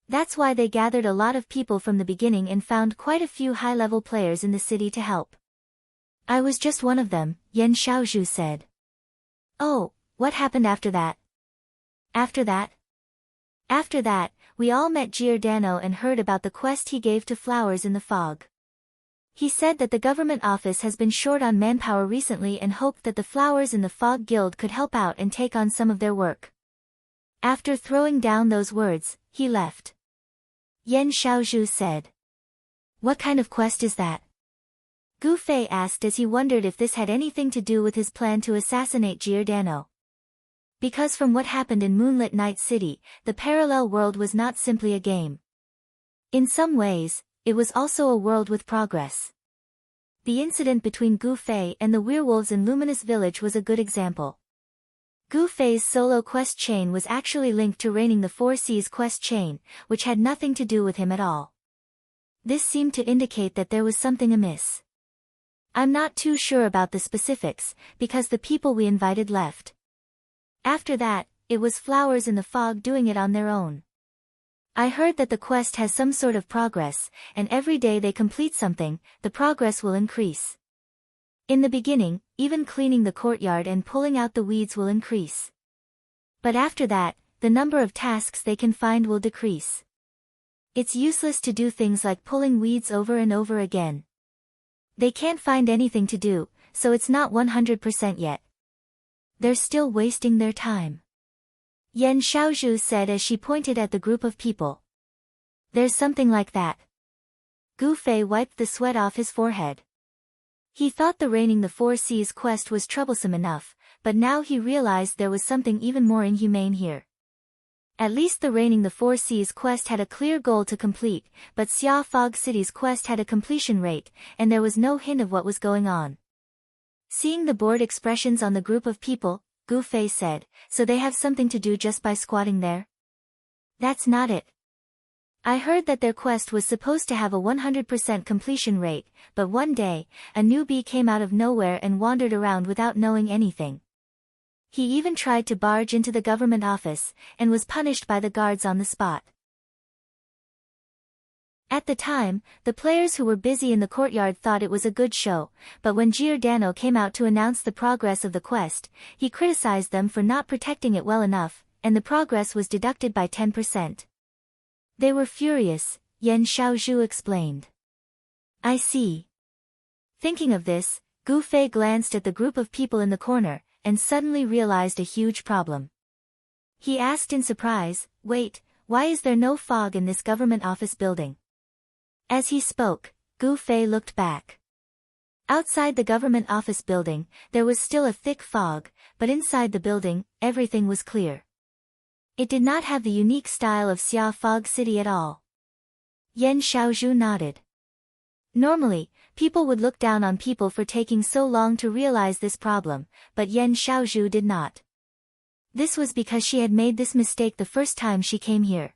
That's why they gathered a lot of people from the beginning and found quite a few high-level players in the city to help. I was just one of them, Yan Xiaozhu said. Oh, what happened after that? After that? After that, we all met Giordano and heard about the quest he gave to Flowers in the Fog. He said that the government office has been short on manpower recently and hoped that the Flowers in the Fog Guild could help out and take on some of their work. After throwing down those words, he left. Yan Xiaozhu said. What kind of quest is that? Gu Fei asked as he wondered if this had anything to do with his plan to assassinate Giordano. Because from what happened in Moonlit Night City, the parallel world was not simply a game. In some ways, it was also a world with progress. The incident between Gu Fei and the werewolves in Luminous Village was a good example. Gu Fei's solo quest chain was actually linked to Reigning the Four Seas quest chain, which had nothing to do with him at all. This seemed to indicate that there was something amiss. I'm not too sure about the specifics, because the people we invited left. After that, it was Flowers in the Fog doing it on their own. I heard that the quest has some sort of progress, and every day they complete something, the progress will increase. In the beginning, even cleaning the courtyard and pulling out the weeds will increase. But after that, the number of tasks they can find will decrease. It's useless to do things like pulling weeds over and over again. They can't find anything to do, so it's not 100% yet. They're still wasting their time. Yan Xiaozhu said as she pointed at the group of people. There's something like that. Gu Fei wiped the sweat off his forehead. He thought the Reigning the Four Seas quest was troublesome enough, but now he realized there was something even more inhumane here. At least the Reigning the Four Seas quest had a clear goal to complete, but Xia Fog City's quest had a completion rate, and there was no hint of what was going on. Seeing the bored expressions on the group of people, Gu Fei said, so they have something to do just by squatting there? That's not it. I heard that their quest was supposed to have a 100% completion rate, but one day, a newbie came out of nowhere and wandered around without knowing anything. He even tried to barge into the government office, and was punished by the guards on the spot. At the time, the players who were busy in the courtyard thought it was a good show, but when Giordano came out to announce the progress of the quest, he criticized them for not protecting it well enough, and the progress was deducted by 10%. They were furious, Yan Xiaozhu explained. I see. Thinking of this, Gu Fei glanced at the group of people in the corner, and suddenly realized a huge problem. He asked in surprise, wait, why is there no fog in this government office building? As he spoke, Gu Fei looked back. Outside the government office building, there was still a thick fog, but inside the building, everything was clear. It did not have the unique style of Xia Fog City at all. Yan Xiaozhu nodded. Normally, people would look down on people for taking so long to realize this problem, but Yan Xiaozhu did not. This was because she had made this mistake the first time she came here.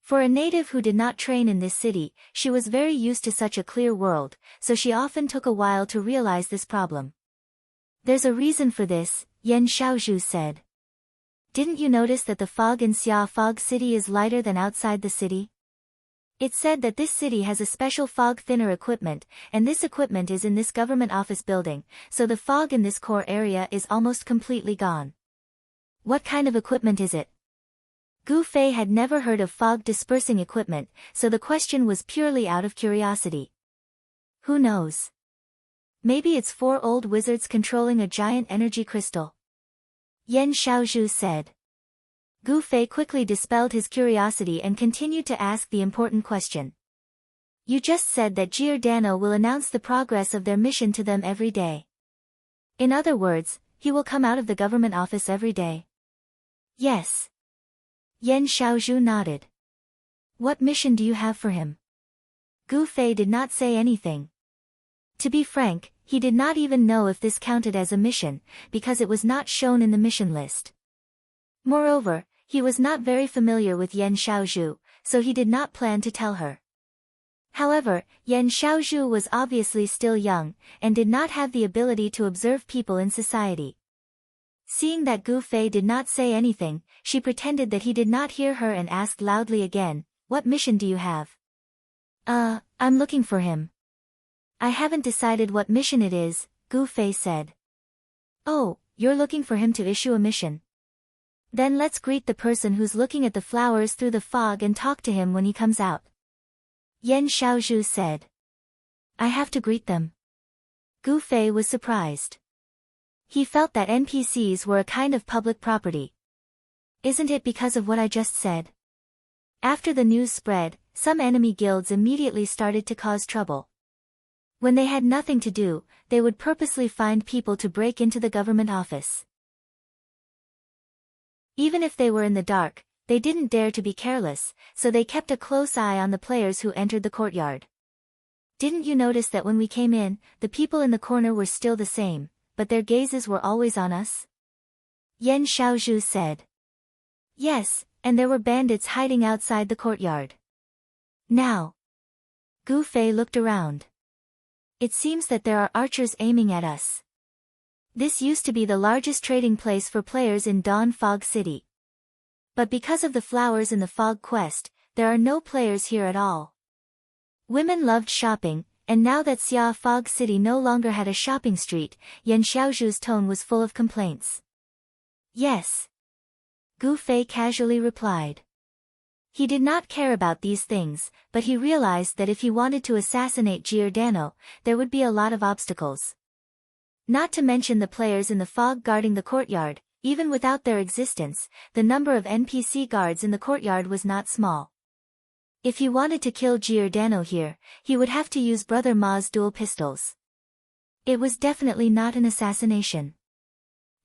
For a native who did not train in this city, she was very used to such a clear world, so she often took a while to realize this problem. There's a reason for this, Yan Xiaozhu said. Didn't you notice that the fog in Xia Fog City is lighter than outside the city? It's said that this city has a special fog thinner equipment, and this equipment is in this government office building, so the fog in this core area is almost completely gone. What kind of equipment is it? Gu Fei had never heard of fog dispersing equipment, so the question was purely out of curiosity. Who knows? Maybe it's 4 old wizards controlling a giant energy crystal. Yan Xiaozhu said. Gu Fei quickly dispelled his curiosity and continued to ask the important question. You just said that Giordano will announce the progress of their mission to them every day. In other words, he will come out of the government office every day. Yes. Yan Xiaozhu nodded. What mission do you have for him? Gu Fei did not say anything. To be frank, he did not even know if this counted as a mission, because it was not shown in the mission list. Moreover, he was not very familiar with Yan Xiaozhu, so he did not plan to tell her. However, Yan Xiaozhu was obviously still young, and did not have the ability to observe people in society. Seeing that Gu Fei did not say anything, she pretended that he did not hear her and asked loudly again, "What mission do you have?" I'm looking for him." "I haven't decided what mission it is," Gu Fei said. "Oh, you're looking for him to issue a mission? Then let's greet the person who's looking at the flowers through the fog and talk to him when he comes out." Yan Xiaozhu said. "I have to greet them?" Gu Fei was surprised. He felt that NPCs were a kind of public property. Isn't it because of what I just said? After the news spread, some enemy guilds immediately started to cause trouble. When they had nothing to do, they would purposely find people to break into the government office. Even if they were in the dark, they didn't dare to be careless, so they kept a close eye on the players who entered the courtyard. "Didn't you notice that when we came in, the people in the corner were still the same, but their gazes were always on us?" Yan Xiaozhu said. "Yes, and there were bandits hiding outside the courtyard." Now. Gu Fei looked around. "It seems that there are archers aiming at us." This used to be the largest trading place for players in Dawn Fog City. But because of the flowers in the Fog Quest, there are no players here at all. Women loved shopping, and now that Xia Fog City no longer had a shopping street, Yan Xiaozhu's tone was full of complaints. "Yes." Gu Fei casually replied. He did not care about these things, but he realized that if he wanted to assassinate Giordano, there would be a lot of obstacles. Not to mention the players in the fog guarding the courtyard. Even without their existence, the number of NPC guards in the courtyard was not small. If he wanted to kill Giordano here, he would have to use Brother Ma's dual pistols. It was definitely not an assassination.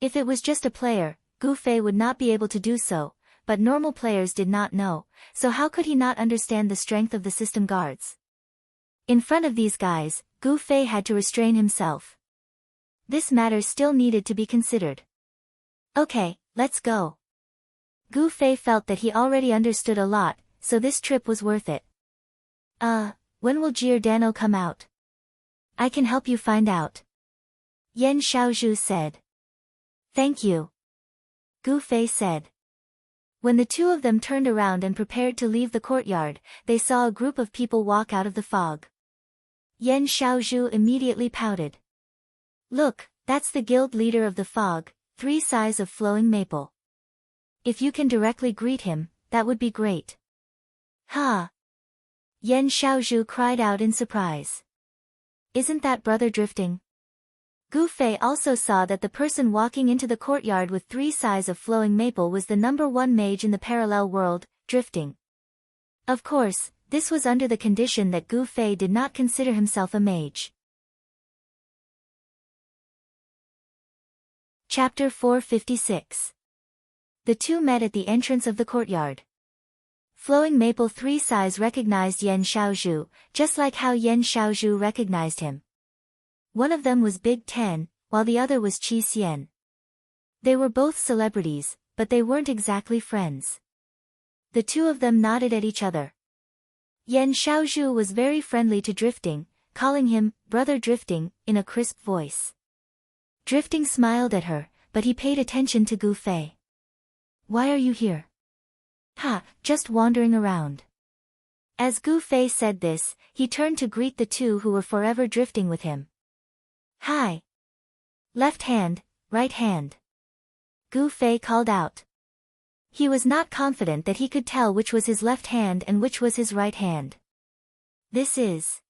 If it was just a player, Gu Fei would not be able to do so, but normal players did not know, so how could he not understand the strength of the system guards? In front of these guys, Gu Fei had to restrain himself. This matter still needed to be considered. "Okay, let's go." Gu Fei felt that he already understood a lot, so this trip was worth it. When will Giordano come out?" "I can help you find out." Yan Xiaozhu said. "Thank you." Gu Fei said. When the two of them turned around and prepared to leave the courtyard, they saw a group of people walk out of the fog. Yan Xiaozhu immediately pouted. "Look, that's the guild leader of the fog, 3 size of flowing maple. If you can directly greet him, that would be great." "Ha!" Yan Xiaozhu cried out in surprise. "Isn't that brother Drifting?" Gu Fei also saw that the person walking into the courtyard with 3 size of flowing maple was the #1 mage in the parallel world, Drifting. Of course, this was under the condition that Gu Fei did not consider himself a mage. Chapter 456. The two met at the entrance of the courtyard. Flowing Maple 3 size recognized Yan Xiaozhu, just like how Yan Xiaozhu recognized him. One of them was Big Ten, while the other was Qi Xian. They were both celebrities, but they weren't exactly friends. The two of them nodded at each other. Yan Xiaozhu was very friendly to Drifting, calling him Brother Drifting in a crisp voice. Drifting smiled at her, but he paid attention to Gu Fei. "Why are you here?" "Ha, just wandering around." As Gu Fei said this, he turned to greet the two who were forever drifting with him. "Hi." "Left hand, right hand," Gu Fei called out. He was not confident that he could tell which was his left hand and which was his right hand. "This is..."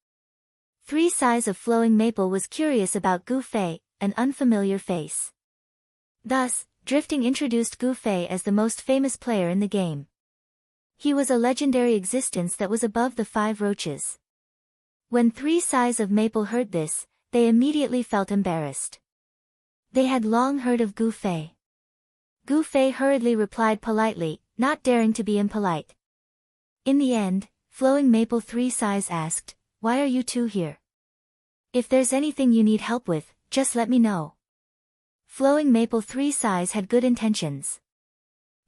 3 size of flowing maple was curious about Gu Fei, an unfamiliar face. Thus, Drifting introduced Gu Fei as the most famous player in the game. He was a legendary existence that was above the 5 roaches. When 3 size of maple heard this, they immediately felt embarrassed. They had long heard of Gu Fei. Gu Fei hurriedly replied politely, not daring to be impolite. In the end, Flowing Maple Three Sighs asked, "Why are you two here? If there's anything you need help with, just let me know." Flowing Maple Three Sighs had good intentions.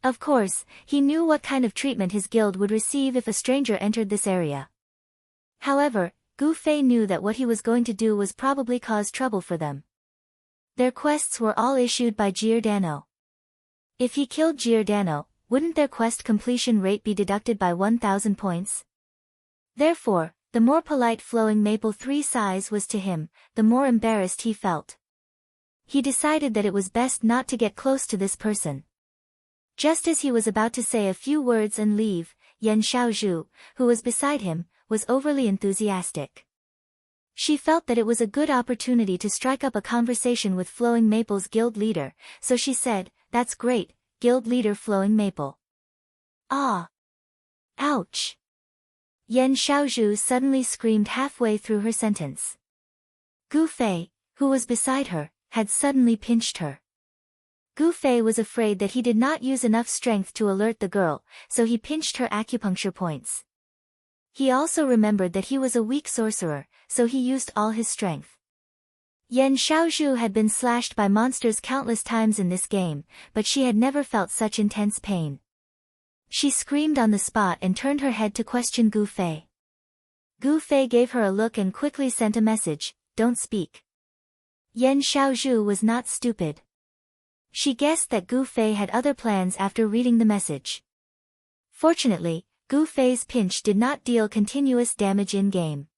Of course, he knew what kind of treatment his guild would receive if a stranger entered this area. However, Gu Fei knew that what he was going to do was probably cause trouble for them. Their quests were all issued by Giordano. If he killed Giordano, wouldn't their quest completion rate be deducted by 1,000 points? Therefore, the more polite Flowing Maple Three Sighs was to him, the more embarrassed he felt. He decided that it was best not to get close to this person. Just as he was about to say a few words and leave, Yan Xiaozhu, who was beside him, was overly enthusiastic. She felt that it was a good opportunity to strike up a conversation with Flowing Maple's guild leader, so she said, "That's great, guild leader Flowing Maple." Ah! Ouch! Yan Xiaozhu suddenly screamed halfway through her sentence. Gu Fei, who was beside her, had suddenly pinched her. Gu Fei was afraid that he did not use enough strength to alert the girl, so he pinched her acupuncture points. He also remembered that he was a weak sorcerer, so he used all his strength. Yan Xiaozhu had been slashed by monsters countless times in this game, but she had never felt such intense pain. She screamed on the spot and turned her head to question Gu Fei. Gu Fei gave her a look and quickly sent a message, "Don't speak." Yan Xiaozhu was not stupid. She guessed that Gu Fei had other plans after reading the message. Fortunately, Gu Fei's pinch did not deal continuous damage in-game.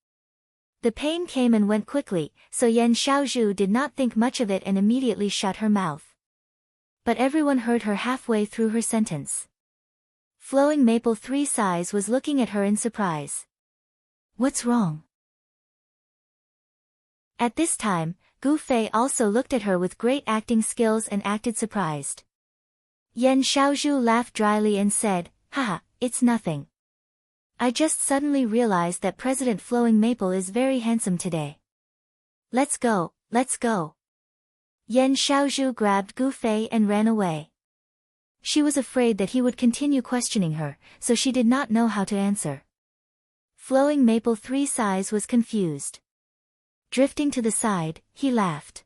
The pain came and went quickly, so Yan Xiaozhu did not think much of it and immediately shut her mouth. But everyone heard her halfway through her sentence. Flowing Maple Three Sighs was looking at her in surprise. "What's wrong?" At this time, Gu Fei also looked at her with great acting skills and acted surprised. Yan Xiaozhu laughed dryly and said, "Haha, it's nothing. I just suddenly realized that President Flowing Maple is very handsome today. Let's go, let's go." Yan Xiaozhu grabbed Gu Fei and ran away. She was afraid that he would continue questioning her, so she did not know how to answer. Flowing Maple Three Sighs was confused. Drifting to the side, he laughed.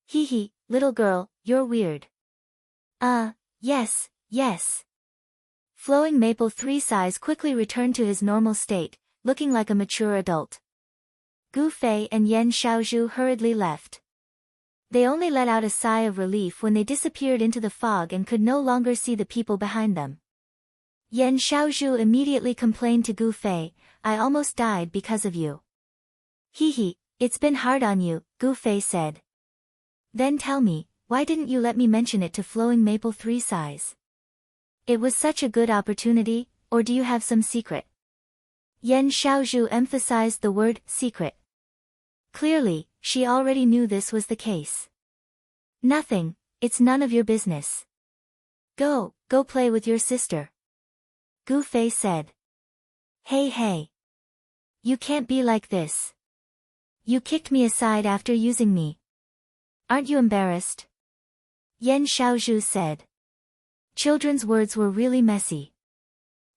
"Hee hee, little girl, you're weird." Yes, yes." Flowing Maple Three Sighs quickly returned to his normal state, looking like a mature adult. Gu Fei and Yan Xiaozhu hurriedly left. They only let out a sigh of relief when they disappeared into the fog and could no longer see the people behind them. Yan Xiaozhu immediately complained to Gu Fei, "I almost died because of you." "Hee hee, it's been hard on you," Gu Fei said. "Then tell me, why didn't you let me mention it to Flowing Maple Three Sighs? It was such a good opportunity, or do you have some secret?" Yan Xiaozhu emphasized the word secret. Clearly, she already knew this was the case. "Nothing, it's none of your business. Go play with your sister," Gu Fei said. Hey. You can't be like this. You kicked me aside after using me. Aren't you embarrassed?" Yan Xiaozhu said. Children's words were really messy.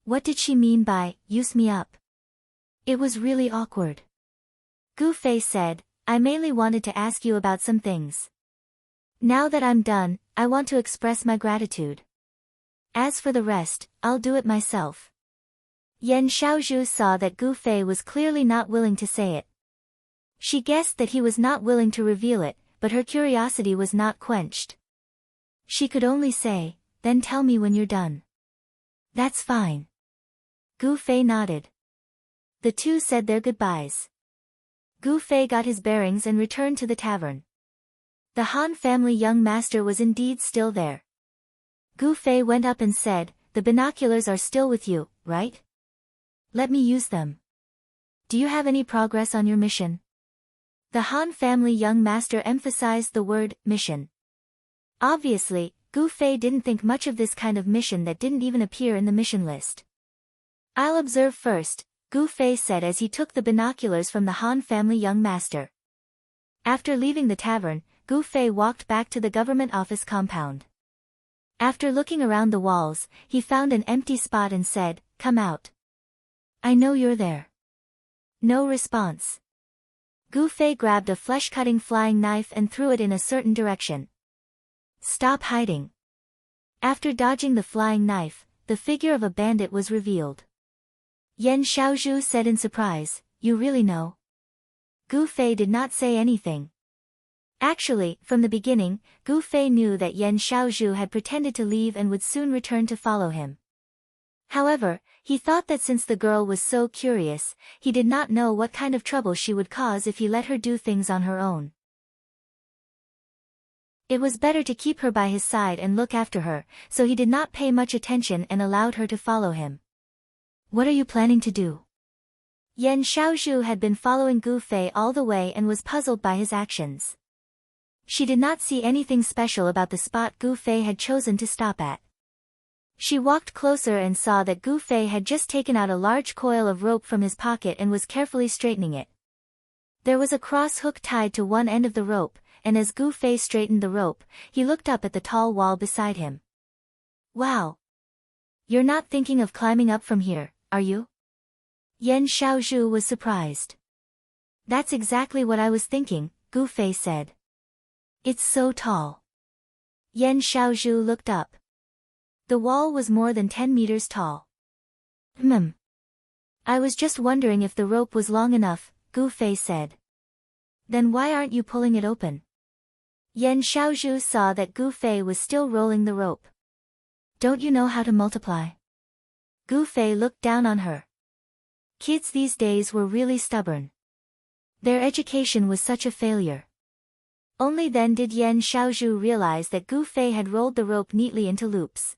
What did she mean by, "use me up"? It was really awkward. Gu Fei said, "I mainly wanted to ask you about some things. Now that I'm done, I want to express my gratitude. As for the rest, I'll do it myself." Yan Xiaozhu saw that Gu Fei was clearly not willing to say it. She guessed that he was not willing to reveal it, but her curiosity was not quenched. She could only say, "Then tell me when you're done." "That's fine." Gu Fei nodded. The two said their goodbyes. Gu Fei got his bearings and returned to the tavern. The Han family young master was indeed still there. Gu Fei went up and said, "The binoculars are still with you, right? Let me use them. Do you have any progress on your mission?" The Han family young master emphasized the word, mission. Obviously, Gu Fei didn't think much of this kind of mission that didn't even appear in the mission list. "I'll observe first," Gu Fei said as he took the binoculars from the Han family young master. After leaving the tavern, Gu Fei walked back to the government office compound. After looking around the walls, he found an empty spot and said, "Come out. I know you're there." No response. Gu Fei grabbed a flesh-cutting flying knife and threw it in a certain direction. "Stop hiding." After dodging the flying knife, the figure of a bandit was revealed. Yan Xiaozhu said in surprise, "You really know?" Gu Fei did not say anything. Actually, from the beginning, Gu Fei knew that Yan Xiaozhu had pretended to leave and would soon return to follow him. However, he thought that since the girl was so curious, he did not know what kind of trouble she would cause if he let her do things on her own. It was better to keep her by his side and look after her, so he did not pay much attention and allowed her to follow him. "What are you planning to do?" Yan Xiaozhu had been following Gu Fei all the way and was puzzled by his actions. She did not see anything special about the spot Gu Fei had chosen to stop at. She walked closer and saw that Gu Fei had just taken out a large coil of rope from his pocket and was carefully straightening it. There was a cross hook tied to one end of the rope, and as Gu Fei straightened the rope, he looked up at the tall wall beside him. "Wow! You're not thinking of climbing up from here, are you?" Yan Xiaozhu was surprised. "That's exactly what I was thinking," Gu Fei said. "It's so tall." Yan Xiaozhu looked up. The wall was more than 10 meters tall. I was just wondering if the rope was long enough," Gu Fei said. "Then why aren't you pulling it open?" Yan Xiaozhu saw that Gu Fei was still rolling the rope. "Don't you know how to multiply?" Gu Fei looked down on her. Kids these days were really stubborn. Their education was such a failure. Only then did Yan Xiaozhu realize that Gu Fei had rolled the rope neatly into loops.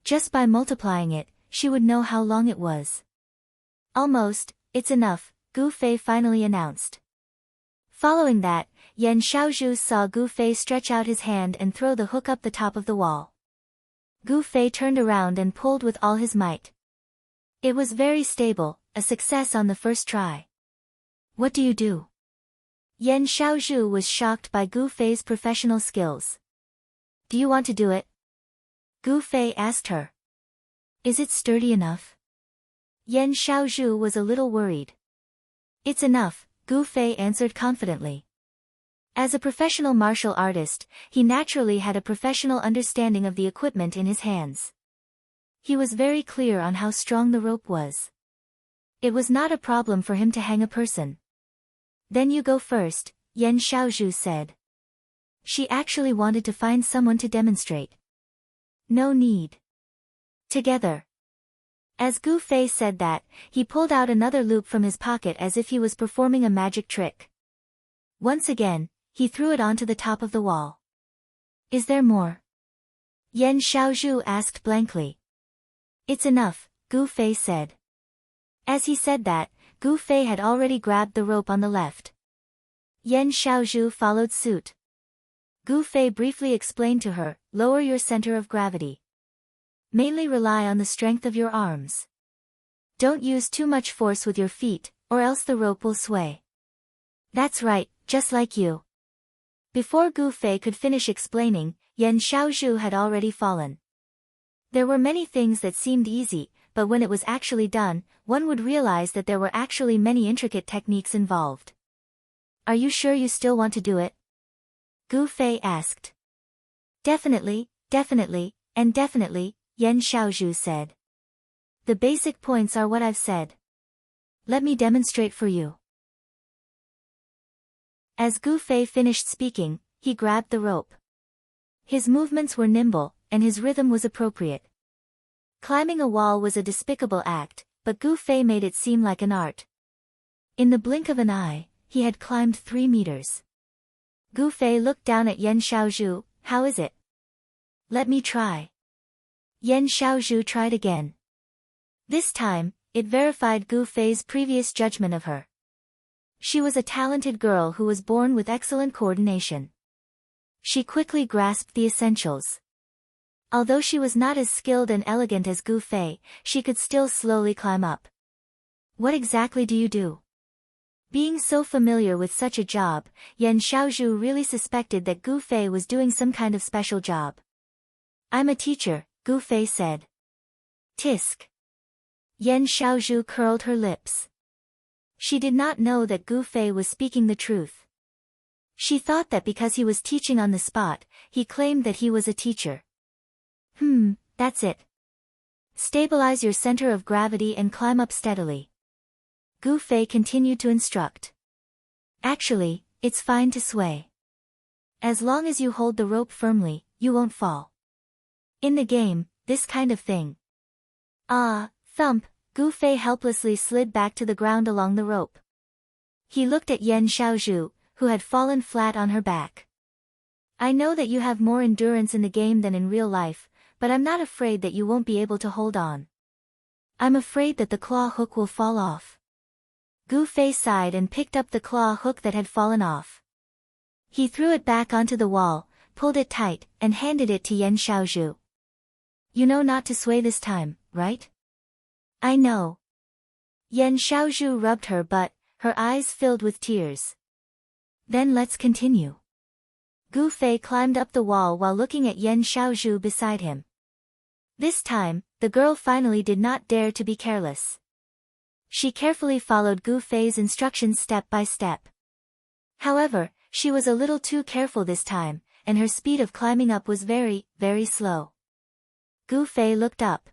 Just by multiplying it, she would know how long it was. "Almost, it's enough," Gu Fei finally announced. Following that, Yan Xiaozhu saw Gu Fei stretch out his hand and throw the hook up the top of the wall. Gu Fei turned around and pulled with all his might. It was very stable, a success on the first try. "What do you do?" Yan Xiaozhu was shocked by Gu Fei's professional skills. "Do you want to do it?" Gu Fei asked her. "Is it sturdy enough?" Yan Xiaozhu was a little worried. "It's enough," Gu Fei answered confidently. As a professional martial artist, he naturally had a professional understanding of the equipment in his hands. He was very clear on how strong the rope was. It was not a problem for him to hang a person. "Then you go first," Yan Xiaozhu said. She actually wanted to find someone to demonstrate. "No need. Together." As Gu Fei said that, he pulled out another loop from his pocket as if he was performing a magic trick. Once again, he threw it onto the top of the wall. "Is there more?" Yan Xiaozhu asked blankly. "It's enough," Gu Fei said. As he said that, Gu Fei had already grabbed the rope on the left. Yan Xiaozhu followed suit. Gu Fei briefly explained to her, "Lower your center of gravity. Mainly rely on the strength of your arms. Don't use too much force with your feet, or else the rope will sway." "That's right, just like you." Before Gu Fei could finish explaining, Yan Xiaozhu had already fallen. There were many things that seemed easy, but when it was actually done, one would realize that there were actually many intricate techniques involved. "Are you sure you still want to do it?" Gu Fei asked. Definitely, and definitely," Yan Xiaozhu said. "The basic points are what I've said. Let me demonstrate for you." As Gu Fei finished speaking, he grabbed the rope. His movements were nimble, and his rhythm was appropriate. Climbing a wall was a despicable act, but Gu Fei made it seem like an art. In the blink of an eye, he had climbed 3 meters. Gu Fei looked down at Yan Xiaozhu. "How is it?" "Let me try." Yan Xiaozhu tried again. This time, it verified Gu Fei's previous judgment of her. She was a talented girl who was born with excellent coordination. She quickly grasped the essentials. Although she was not as skilled and elegant as Gu Fei, she could still slowly climb up. "What exactly do you do?" Being so familiar with such a job, Yan Xiaozhu really suspected that Gu Fei was doing some kind of special job. "I'm a teacher," Gu Fei said. Tisk. Yan Xiaozhu curled her lips. She did not know that Gu Fei was speaking the truth. She thought that because he was teaching on the spot, he claimed that he was a teacher. That's it. Stabilize your center of gravity and climb up steadily. Gu Fei continued to instruct. Actually, it's fine to sway. As long as you hold the rope firmly, you won't fall. In the game, this kind of thing. Thump, Gu Fei helplessly slid back to the ground along the rope. He looked at Yan Xiaozhu, who had fallen flat on her back. "I know that you have more endurance in the game than in real life, but I'm not afraid that you won't be able to hold on. I'm afraid that the claw hook will fall off." Gu Fei sighed and picked up the claw hook that had fallen off. He threw it back onto the wall, pulled it tight, and handed it to Yan Xiaozhu. "You know not to sway this time, right?" "I know." Yan Xiaozhu rubbed her butt, her eyes filled with tears. "Then let's continue." Gu Fei climbed up the wall while looking at Yan Xiaozhu beside him. This time, the girl finally did not dare to be careless. She carefully followed Gu Fei's instructions step by step. However, she was a little too careful this time, and her speed of climbing up was very, very slow. Gu Fei looked up.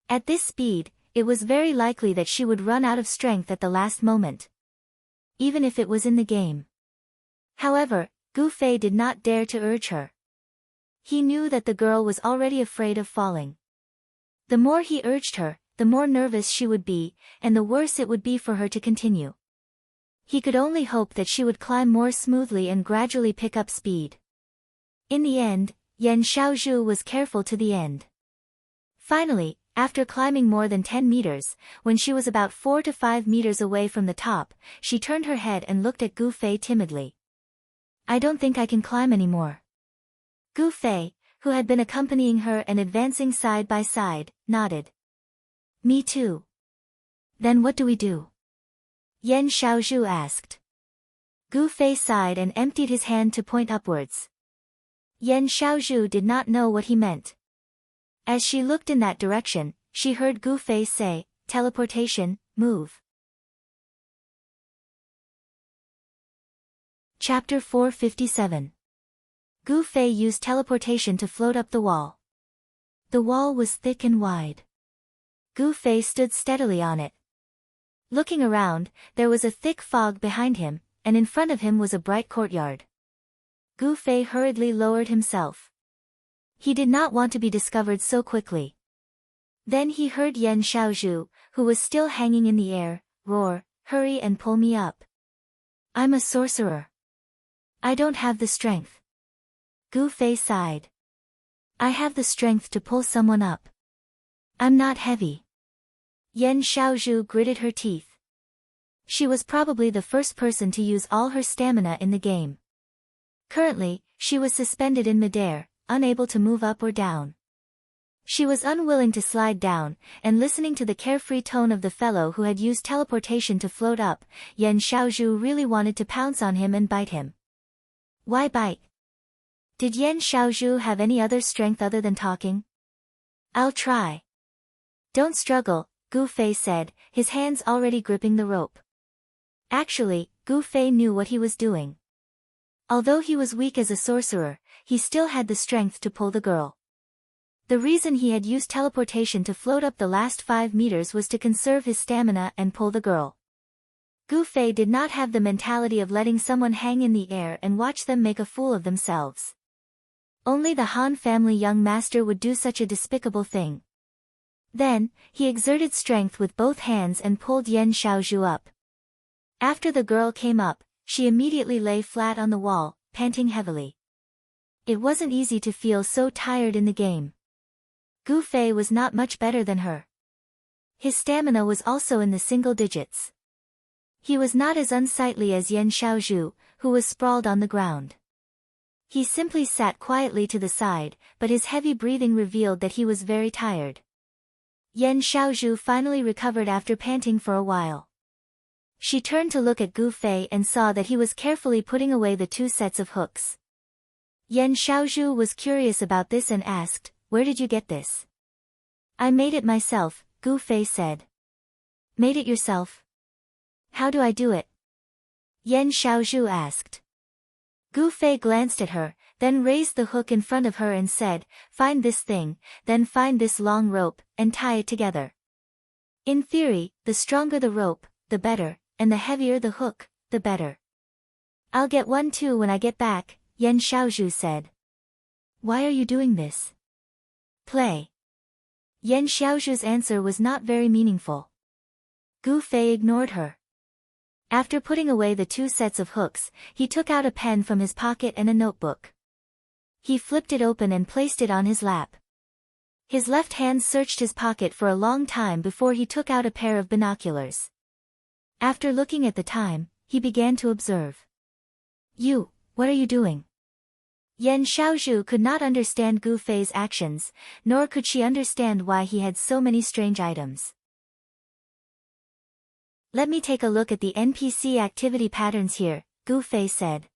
At this speed, it was very likely that she would run out of strength at the last moment. Even if it was in the game. However, Gu Fei did not dare to urge her. He knew that the girl was already afraid of falling. The more he urged her, the more nervous she would be, and the worse it would be for her to continue. He could only hope that she would climb more smoothly and gradually pick up speed. In the end, Yan Xiaozhu was careful to the end. Finally, after climbing more than 10 meters, when she was about 4 to 5 meters away from the top, she turned her head and looked at Gu Fei timidly. "I don't think I can climb anymore." Gu Fei, who had been accompanying her and advancing side by side, nodded. "Me too." "Then what do we do?" Yan Xiaozhu asked. Gu Fei sighed and emptied his hand to point upwards. Yan Xiaozhu did not know what he meant. As she looked in that direction, she heard Gu Fei say, "Teleportation, move." Chapter 457. Gu Fei used teleportation to float up the wall. The wall was thick and wide. Gu Fei stood steadily on it. Looking around, there was a thick fog behind him, and in front of him was a bright courtyard. Gu Fei hurriedly lowered himself. He did not want to be discovered so quickly. Then he heard Yan Xiaozhu, who was still hanging in the air, roar, "Hurry and pull me up. I'm a sorcerer. I don't have the strength." Gu Fei sighed. "I have the strength to pull someone up. I'm not heavy." Yan Xiaozhu gritted her teeth. She was probably the first person to use all her stamina in the game. Currently, she was suspended in midair, unable to move up or down. She was unwilling to slide down, and listening to the carefree tone of the fellow who had used teleportation to float up, Yan Xiaozhu really wanted to pounce on him and bite him. Why bite? Did Yan Xiaozhu have any other strength other than talking? "I'll try." "Don't struggle," Gu Fei said, his hands already gripping the rope. Actually, Gu Fei knew what he was doing. Although he was weak as a sorcerer, he still had the strength to pull the girl. The reason he had used teleportation to float up the last 5 meters was to conserve his stamina and pull the girl. Gu Fei did not have the mentality of letting someone hang in the air and watch them make a fool of themselves. Only the Han family young master would do such a despicable thing. Then, he exerted strength with both hands and pulled Yan Xiaozhu up. After the girl came up, she immediately lay flat on the wall, panting heavily. It wasn't easy to feel so tired in the game. Gu Fei was not much better than her. His stamina was also in the single digits. He was not as unsightly as Yan Xiaozhu, who was sprawled on the ground. He simply sat quietly to the side, but his heavy breathing revealed that he was very tired. Yan Xiaozhu finally recovered after panting for a while. She turned to look at Gu Fei and saw that he was carefully putting away the 2 sets of hooks. Yan Xiaozhu was curious about this and asked, "Where did you get this?" "I made it myself," Gu Fei said. "Made it yourself? How do I do it?" Yan Xiaozhu asked. Gu Fei glanced at her, then raised the hook in front of her and said, "Find this thing, then find this long rope, and tie it together. In theory, the stronger the rope, the better, and the heavier the hook, the better." "I'll get one too when I get back," Yan Xiaozhu said. "Why are you doing this?" "Play." Yan Xiaozhu's answer was not very meaningful. Gu Fei ignored her. After putting away the 2 sets of hooks, he took out a pen from his pocket and a notebook. He flipped it open and placed it on his lap. His left hand searched his pocket for a long time before he took out a pair of binoculars. After looking at the time, he began to observe. What are you doing?" Yan Xiaozhu could not understand Gu Fei's actions, nor could she understand why he had so many strange items. "Let me take a look at the NPC activity patterns here," Gu Fei said.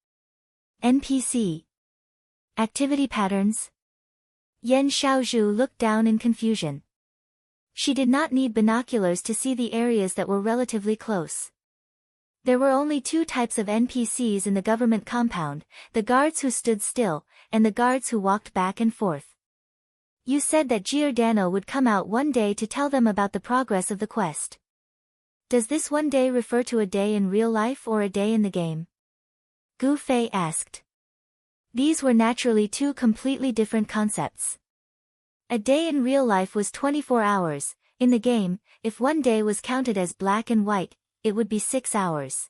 "NPC? Activity patterns?" Yan Xiaozhu looked down in confusion. She did not need binoculars to see the areas that were relatively close. There were only 2 types of NPCs in the government compound, the guards who stood still, and the guards who walked back and forth. "You said that Giordano would come out one day to tell them about the progress of the quest. Does this one day refer to a day in real life or a day in the game?" Gu Fei asked. These were naturally 2 completely different concepts. A day in real life was 24 hours, in the game, if one day was counted as black and white, it would be 6 hours.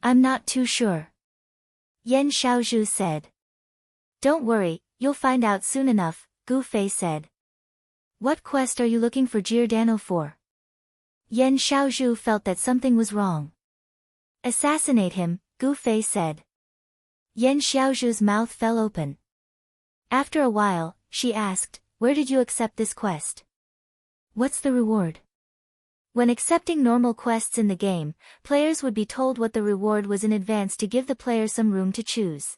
"I'm not too sure," Yan Xiaozhu said. "Don't worry, you'll find out soon enough," Gu Fei said. "What quest are you looking for Giordano for?" Yan Xiaozhu felt that something was wrong. "Assassinate him," Gu Fei said. Yan Xiaozhu's mouth fell open. After a while, she asked, "Where did you accept this quest? What's the reward?" When accepting normal quests in the game, players would be told what the reward was in advance to give the player some room to choose.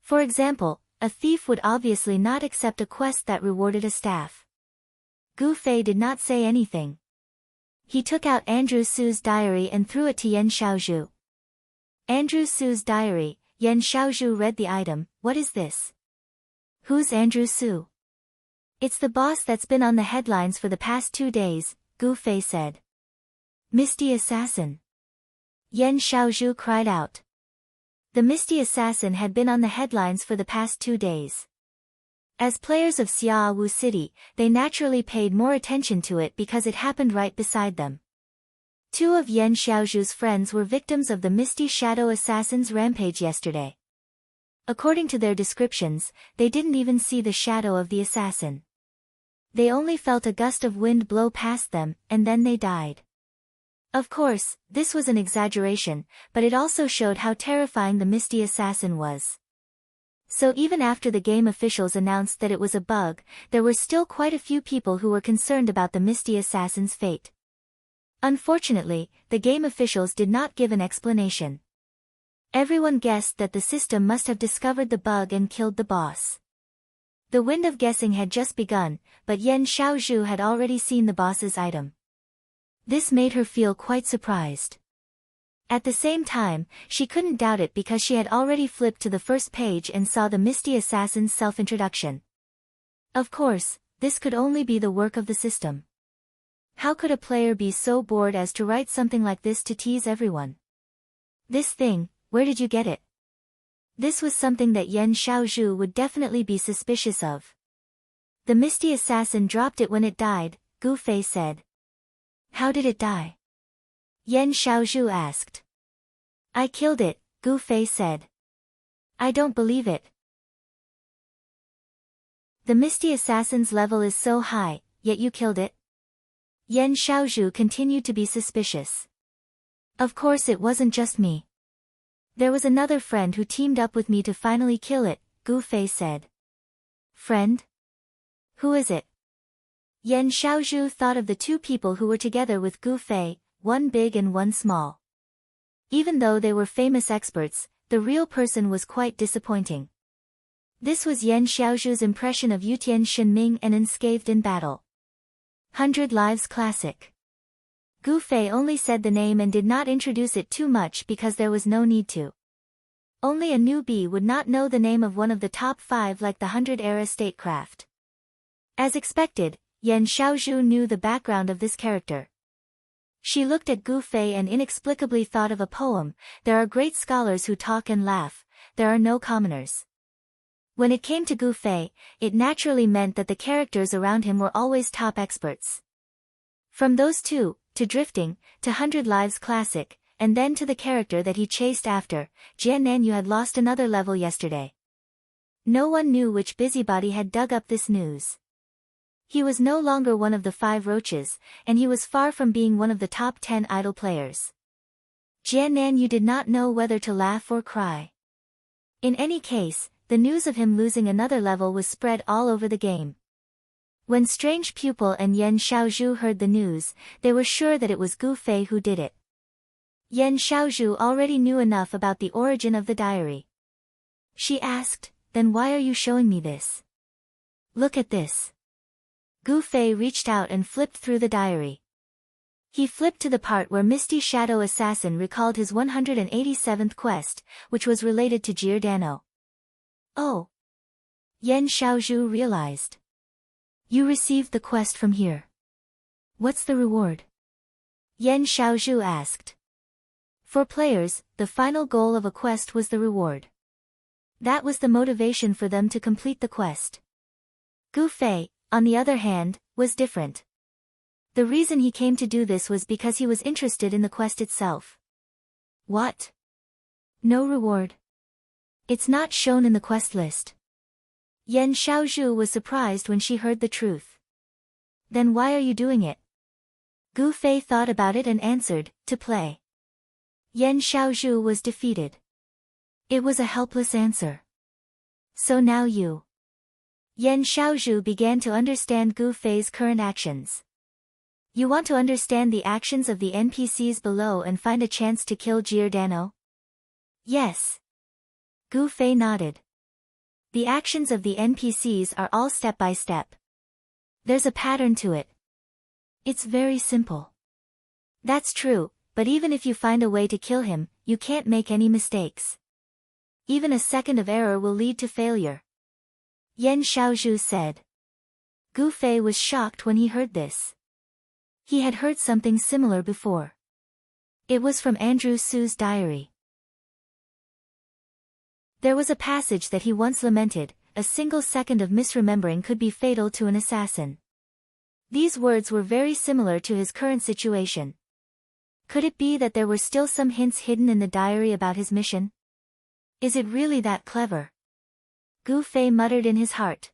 For example, a thief would obviously not accept a quest that rewarded a staff. Gu Fei did not say anything. He took out Andrew Su's diary and threw it to Yan Xiaozhu. Andrew Su's diary, Yan Xiaozhu read the item. "What is this?" "Who's Andrew Su?" "It's the boss that's been on the headlines for the past 2 days, Gu Fei said. "Misty Assassin!" Yan Xiaozhu cried out. The Misty Assassin had been on the headlines for the past 2 days. As players of Xiaowu City, they naturally paid more attention to it because it happened right beside them. 2 of Yan Xiaozhu's friends were victims of the Misty Shadow Assassin's rampage yesterday. According to their descriptions, they didn't even see the shadow of the assassin. They only felt a gust of wind blow past them, and then they died. Of course, this was an exaggeration, but it also showed how terrifying the Misty Assassin was. So even after the game officials announced that it was a bug, there were still quite a few people who were concerned about the Misty Assassin's fate. Unfortunately, the game officials did not give an explanation. Everyone guessed that the system must have discovered the bug and killed the boss. The wind of guessing had just begun, but Yan Xiaozhu had already seen the boss's item. This made her feel quite surprised. At the same time, she couldn't doubt it because she had already flipped to the first page and saw the Misty Assassin's self-introduction. Of course, this could only be the work of the system. How could a player be so bored as to write something like this to tease everyone? "This thing, where did you get it?" This was something that Yan Xiaozhu would definitely be suspicious of. "The Misty Assassin dropped it when it died," Gu Fei said. "How did it die?" Yan Xiaozhu asked. "I killed it," Gu Fei said. "I don't believe it. The Misty Assassin's level is so high, yet you killed it?" Yan Xiaozhu continued to be suspicious. "Of course it wasn't just me. There was another friend who teamed up with me to finally kill it," Gu Fei said. "Friend? Who is it?" Yan Xiaozhu thought of the 2 people who were together with Gu Fei, one big and one small. Even though they were famous experts, the real person was quite disappointing. This was Yan Xiaozhu's impression of Yutian Shenming and unscathed in battle. 100 Lives Classic. Gu Fei only said the name and did not introduce it too much because there was no need to. Only a newbie would not know the name of one of the top 5 like the 100-era statecraft. As expected, Yan Xiaozhu knew the background of this character. She looked at Gu Fei and inexplicably thought of a poem, "There are great scholars who talk and laugh, there are no commoners." When it came to Gu Fei, it naturally meant that the characters around him were always top experts. From those two, to drifting, to 100 Lives Classic, and then to the character that he chased after, Jian Nanyu had lost another level yesterday. No one knew which busybody had dug up this news. He was no longer one of the 5 roaches, and he was far from being one of the top 10 idle players. Jian Nanyu did not know whether to laugh or cry. In any case, the news of him losing another level was spread all over the game. When Strange Pupil and Yan Xiaozhu heard the news, they were sure that it was Gu Fei who did it. Yan Xiaozhu already knew enough about the origin of the diary. She asked, "Then why are you showing me this? Look at this." Gu Fei reached out and flipped through the diary. He flipped to the part where Misty Shadow Assassin recalled his 187th quest, which was related to Giordano. Oh! Yan Xiaozhu realized. "You received the quest from here. What's the reward?" Yan Xiaozhu asked. For players, the final goal of a quest was the reward. That was the motivation for them to complete the quest. Gu Fei, on the other hand, was different. The reason he came to do this was because he was interested in the quest itself. What? No reward? It's not shown in the quest list. Yan Xiaozhu was surprised when she heard the truth. Then why are you doing it? Gu Fei thought about it and answered, "To play." Yan Xiaozhu was defeated. It was a helpless answer. So now you. Yan Xiaozhu began to understand Gu Fei's current actions. You want to understand the actions of the NPCs below and find a chance to kill Giordano? Yes. Gu Fei nodded. The actions of the NPCs are all step by step. There's a pattern to it. It's very simple. That's true, but even if you find a way to kill him, you can't make any mistakes. Even a second of error will lead to failure. Yan Xiaozhu said. Gu Fei was shocked when he heard this. He had heard something similar before. It was from Andrew Su's diary. There was a passage that he once lamented, "A single second of misremembering could be fatal to an assassin." These words were very similar to his current situation. Could it be that there were still some hints hidden in the diary about his mission? Is it really that clever? Gu Fei muttered in his heart.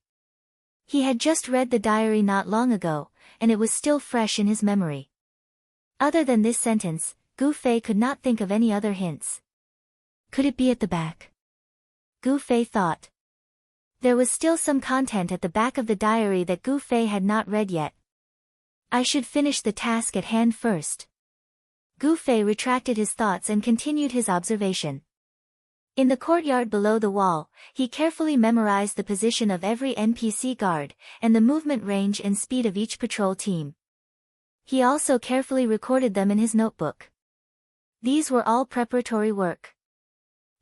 He had just read the diary not long ago, and it was still fresh in his memory. Other than this sentence, Gu Fei could not think of any other hints. Could it be at the back? Gu Fei thought. There was still some content at the back of the diary that Gu Fei had not read yet. I should finish the task at hand first. Gu Fei retracted his thoughts and continued his observation. In the courtyard below the wall, he carefully memorized the position of every NPC guard, and the movement range and speed of each patrol team. He also carefully recorded them in his notebook. These were all preparatory work.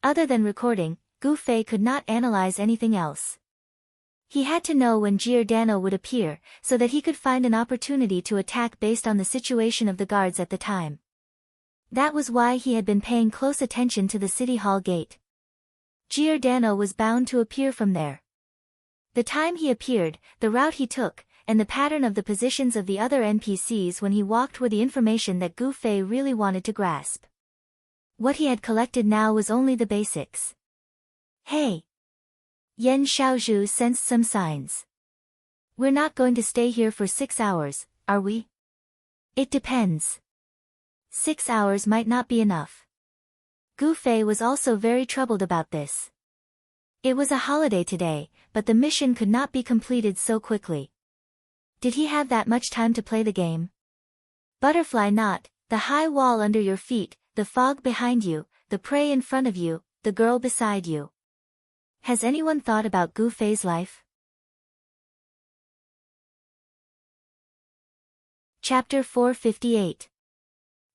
Other than recording, Gu Fei could not analyze anything else. He had to know when Giordano would appear, so that he could find an opportunity to attack based on the situation of the guards at the time. That was why he had been paying close attention to the City Hall gate. Giordano was bound to appear from there. The time he appeared, the route he took, and the pattern of the positions of the other NPCs when he walked were the information that Gu Fei really wanted to grasp. What he had collected now was only the basics. Hey! Yan Xiaozhu sensed some signs. We're not going to stay here for 6 hours, are we? It depends. 6 hours might not be enough. Gu Fei was also very troubled about this. It was a holiday today, but the mission could not be completed so quickly. Did he have that much time to play the game? Butterfly Knot, The high wall under your feet, the fog behind you, the prey in front of you, the girl beside you. Has anyone thought about Gu Fei's life? Chapter 458.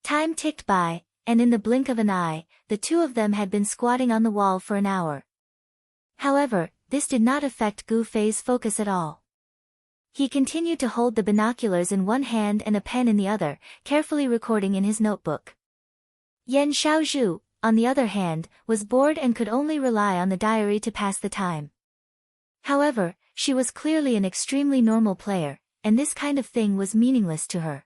Time ticked by, and in the blink of an eye, the two of them had been squatting on the wall for an hour. However, this did not affect Gu Fei's focus at all. He continued to hold the binoculars in one hand and a pen in the other, carefully recording in his notebook. Yan Xiaozhu, on the other hand, was bored and could only rely on the diary to pass the time. However, she was clearly an extremely normal player, and this kind of thing was meaningless to her.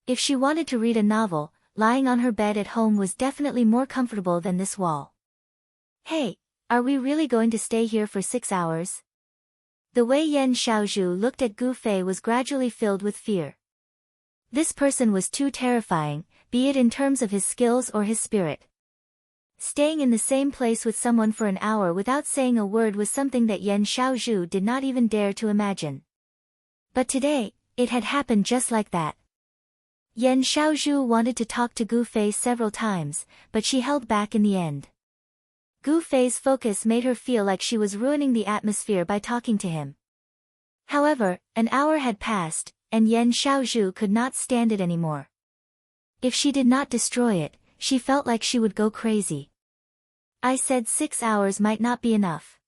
If she wanted to read a novel, lying on her bed at home was definitely more comfortable than this wall. Hey, are we really going to stay here for 6 hours? The way Yan Xiaozhu looked at Gu Fei was gradually filled with fear. This person was too terrifying, be it in terms of his skills or his spirit. Staying in the same place with someone for an hour without saying a word was something that Yan Xiaozhu did not even dare to imagine. But today, it had happened just like that. Yan Xiaozhu wanted to talk to Gu Fei several times, but she held back in the end. Gu Fei's focus made her feel like she was ruining the atmosphere by talking to him. However, an hour had passed, and Yan Xiaozhu could not stand it anymore. If she did not destroy it, she felt like she would go crazy. I said 6 hours might not be enough.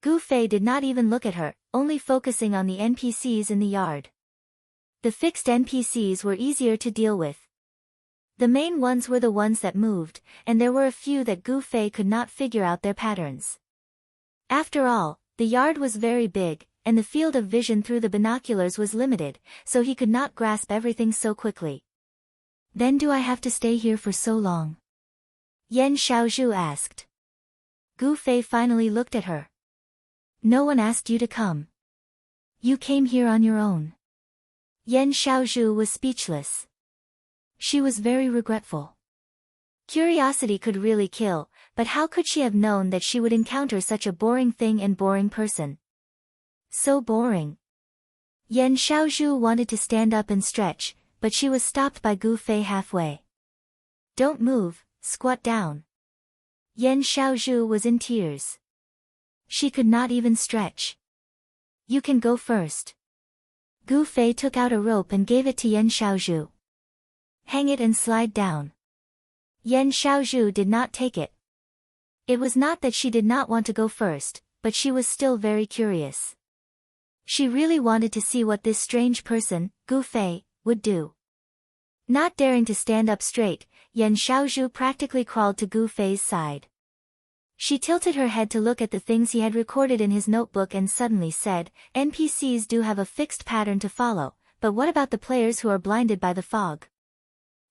Gu Fei did not even look at her, only focusing on the NPCs in the yard. The fixed NPCs were easier to deal with. The main ones were the ones that moved, and there were a few that Gu Fei could not figure out their patterns. After all, the yard was very big, and the field of vision through the binoculars was limited, so he could not grasp everything so quickly. Then do I have to stay here for so long? Yan Xiaozhu asked. Gu Fei finally looked at her. No one asked you to come. You came here on your own. Yan Xiaozhu was speechless. She was very regretful. Curiosity could really kill, but how could she have known that she would encounter such a boring thing and boring person? So boring. Yan Xiaozhu wanted to stand up and stretch, but she was stopped by Gu Fei halfway. Don't move, squat down. Yan Xiaozhu was in tears. She could not even stretch. You can go first. Gu Fei took out a rope and gave it to Yan Xiaozhu. Hang it and slide down. Yan Xiaozhu did not take it. It was not that she did not want to go first, but she was still very curious. She really wanted to see what this strange person, Gu Fei, would do. Not daring to stand up straight, Yan Xiaozhu practically crawled to Gu Fei's side. She tilted her head to look at the things he had recorded in his notebook and suddenly said, NPCs do have a fixed pattern to follow, but what about the players who are blinded by the fog?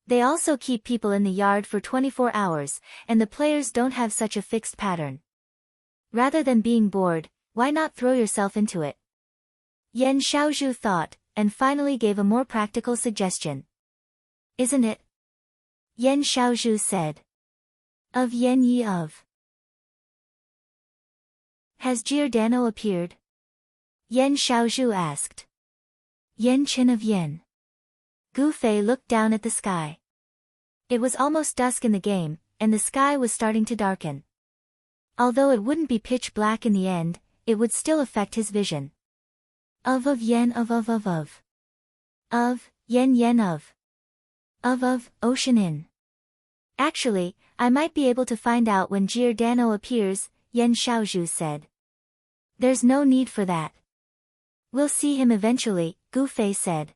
They also keep people in the yard for 24 hours, and the players don't have such a fixed pattern. Rather than being bored, why not throw yourself into it? Yan Xiaozhu thought, and finally gave a more practical suggestion. Isn't it? Yan Xiaozhu said. Of Yan Yi of. Has Giordano appeared? Yan Xiaozhu asked. Yan Chen of Yan. Gu Fei looked down at the sky. It was almost dusk in the game, and the sky was starting to darken. Although it wouldn't be pitch black in the end, it would still affect his vision. Of Yen of. Of, Yen of. Of, Ocean in. Actually, I might be able to find out when Giordano appears, Yan Xiaozhu said. There's no need for that. We'll see him eventually, Gu Fei said.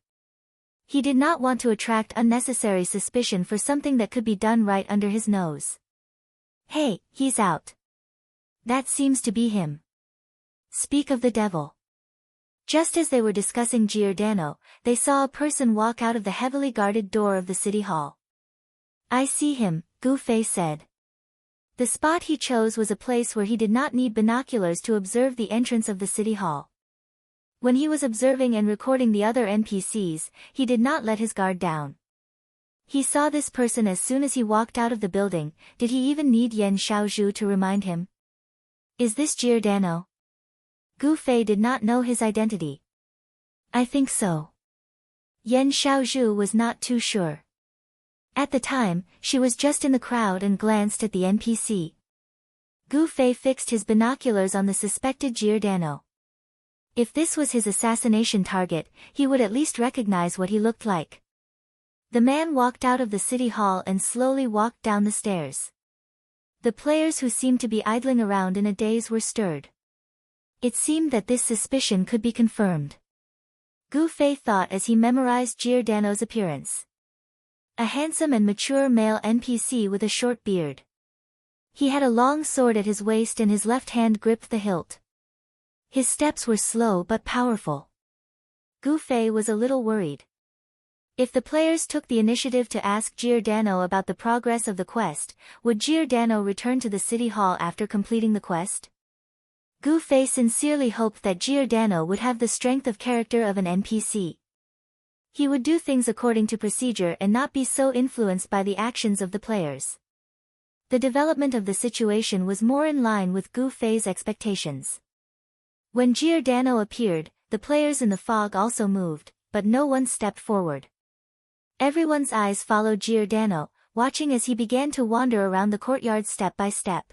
He did not want to attract unnecessary suspicion for something that could be done right under his nose. Hey, he's out. That seems to be him. Speak of the devil. Just as they were discussing Giordano, they saw a person walk out of the heavily guarded door of the city hall. I see him, Gu Fei said. The spot he chose was a place where he did not need binoculars to observe the entrance of the city hall. When he was observing and recording the other NPCs, he did not let his guard down. He saw this person as soon as he walked out of the building. Did he even need Yan Xiaozhu to remind him? Is this Giordano? Gu Fei did not know his identity. I think so. Yan Xiaozhu was not too sure. At the time, she was just in the crowd and glanced at the NPC. Gu Fei fixed his binoculars on the suspected Giordano. If this was his assassination target, he would at least recognize what he looked like. The man walked out of the city hall and slowly walked down the stairs. The players who seemed to be idling around in a daze were stirred. It seemed that this suspicion could be confirmed. Gu Fei thought as he memorized Giordano's appearance. A handsome and mature male NPC with a short beard. He had a long sword at his waist and his left hand gripped the hilt. His steps were slow but powerful. Gu Fei was a little worried. If the players took the initiative to ask Giordano about the progress of the quest, would Giordano return to the city hall after completing the quest? Gu Fei sincerely hoped that Giordano would have the strength of character of an NPC. He would do things according to procedure and not be so influenced by the actions of the players. The development of the situation was more in line with Gu Fei's expectations. When Giordano appeared, the players in the fog also moved, but no one stepped forward. Everyone's eyes followed Giordano, watching as he began to wander around the courtyard step by step.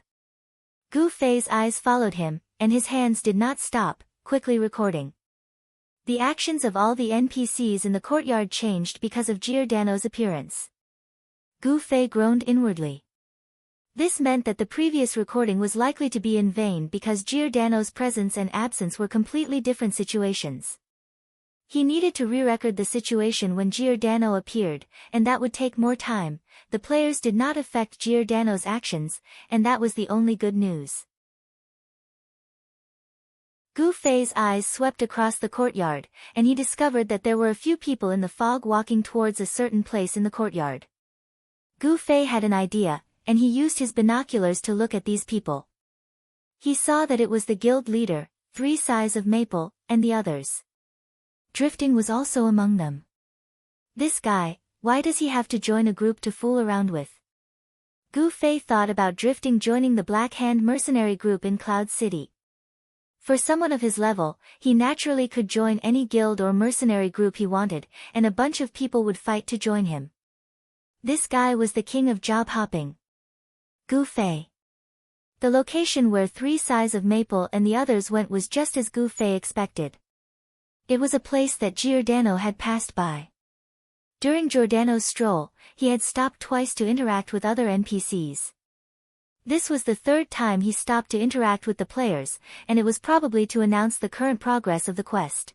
Gu Fei's eyes followed him, and his hands did not stop, quickly recording. The actions of all the NPCs in the courtyard changed because of Giordano's appearance. Gu Fei groaned inwardly. This meant that the previous recording was likely to be in vain because Giordano's presence and absence were completely different situations. He needed to re-record the situation when Giordano appeared, and that would take more time. The players did not affect Giordano's actions, and that was the only good news. Gu Fei's eyes swept across the courtyard, and he discovered that there were a few people in the fog walking towards a certain place in the courtyard. Gu Fei had an idea, and he used his binoculars to look at these people. He saw that it was the guild leader, 3 Sighs of Maple, and the others. Drifting was also among them. This guy, why does he have to join a group to fool around with? Gu Fei thought about Drifting joining the Black Hand mercenary group in Cloud City. For someone of his level, he naturally could join any guild or mercenary group he wanted, and a bunch of people would fight to join him. This guy was the king of job hopping. Gu Fei. The location where 3 Sighs of Maple and the others went was just as Gu Fei expected. It was a place that Giordano had passed by. During Giordano's stroll, he had stopped twice to interact with other NPCs. This was the 3rd time he stopped to interact with the players, and it was probably to announce the current progress of the quest.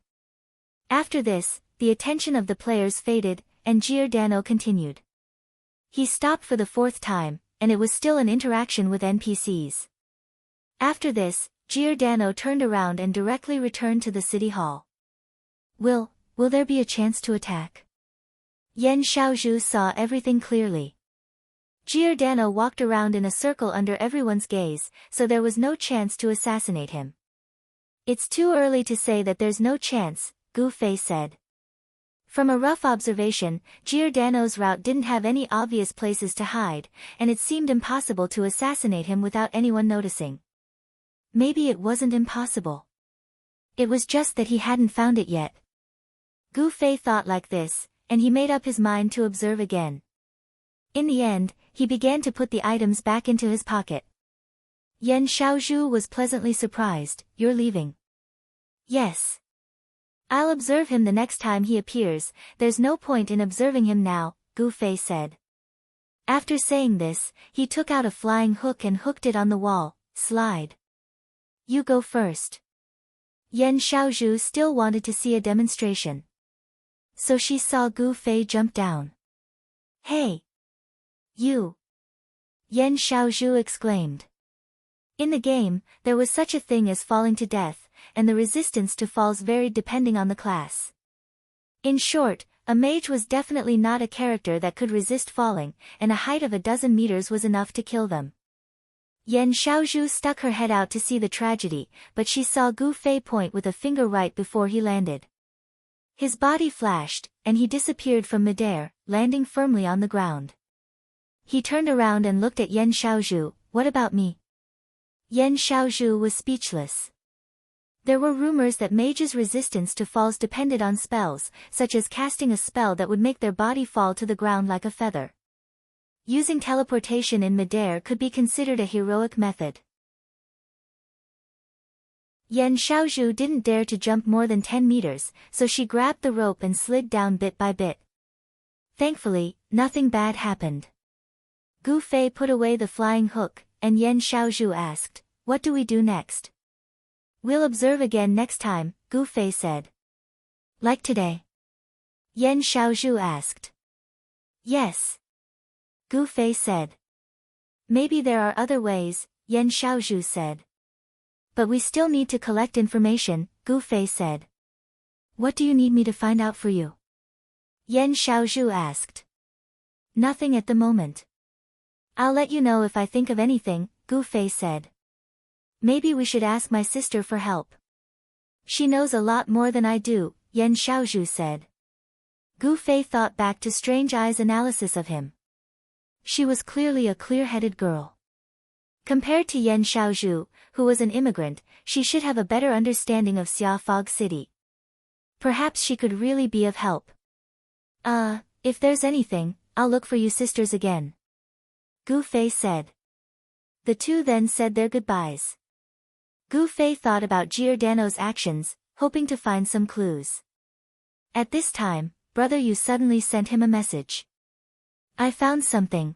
After this, the attention of the players faded, and Giordano continued. He stopped for the 4th time, and it was still an interaction with NPCs. After this, Giordano turned around and directly returned to the city hall. Will there be a chance to attack? Yan Xiaozhu saw everything clearly. Giordano walked around in a circle under everyone's gaze, so there was no chance to assassinate him. It's too early to say that there's no chance, Gu Fei said. From a rough observation, Giordano's route didn't have any obvious places to hide, and it seemed impossible to assassinate him without anyone noticing. Maybe it wasn't impossible. It was just that he hadn't found it yet. Gu Fei thought like this, and he made up his mind to observe again. In the end, he began to put the items back into his pocket. Yan Xiaozhu was pleasantly surprised. You're leaving? Yes. I'll observe him the next time he appears, there's no point in observing him now, Gu Fei said. After saying this, he took out a flying hook and hooked it on the wall. Slide. You go first. Yan Xiaozhu still wanted to see a demonstration. So she saw Gu Fei jump down. Hey! You! Yan Xiaozhu exclaimed. In the game, there was such a thing as falling to death, and the resistance to falls varied depending on the class. In short, a mage was definitely not a character that could resist falling, and a height of 12 meters was enough to kill them. Yan Xiaozhu stuck her head out to see the tragedy, but she saw Gu Fei point with a finger right before he landed. His body flashed, and he disappeared from midair, landing firmly on the ground. He turned around and looked at Yan Xiaozhu. What about me? Yan Xiaozhu was speechless. There were rumors that mages' resistance to falls depended on spells, such as casting a spell that would make their body fall to the ground like a feather. Using teleportation in midair could be considered a heroic method. Yan Xiaozhu didn't dare to jump more than 10 meters, so she grabbed the rope and slid down bit by bit. Thankfully, nothing bad happened. Gu Fei put away the flying hook, and Yan Xiaozhu asked, "What do we do next?" "We'll observe again next time," Gu Fei said. "Like today?" Yan Xiaozhu asked. "Yes," Gu Fei said. "Maybe there are other ways," Yan Xiaozhu said. "But we still need to collect information," Gu Fei said. "What do you need me to find out for you?" Yan Xiaozhu asked. "Nothing at the moment. I'll let you know if I think of anything," Gu Fei said. "Maybe we should ask my sister for help. She knows a lot more than I do," Yan Xiaozhu said. Gu Fei thought back to Strange Eye's analysis of him. She was clearly a clear-headed girl. Compared to Yan Xiaozhu, who was an immigrant, she should have a better understanding of Xia Fog City. Perhaps she could really be of help. If there's anything, I'll look for you sisters again," Gu Fei said. The two then said their goodbyes. Gu Fei thought about Giordano's actions, hoping to find some clues. At this time, Brother Yu suddenly sent him a message. "I found something."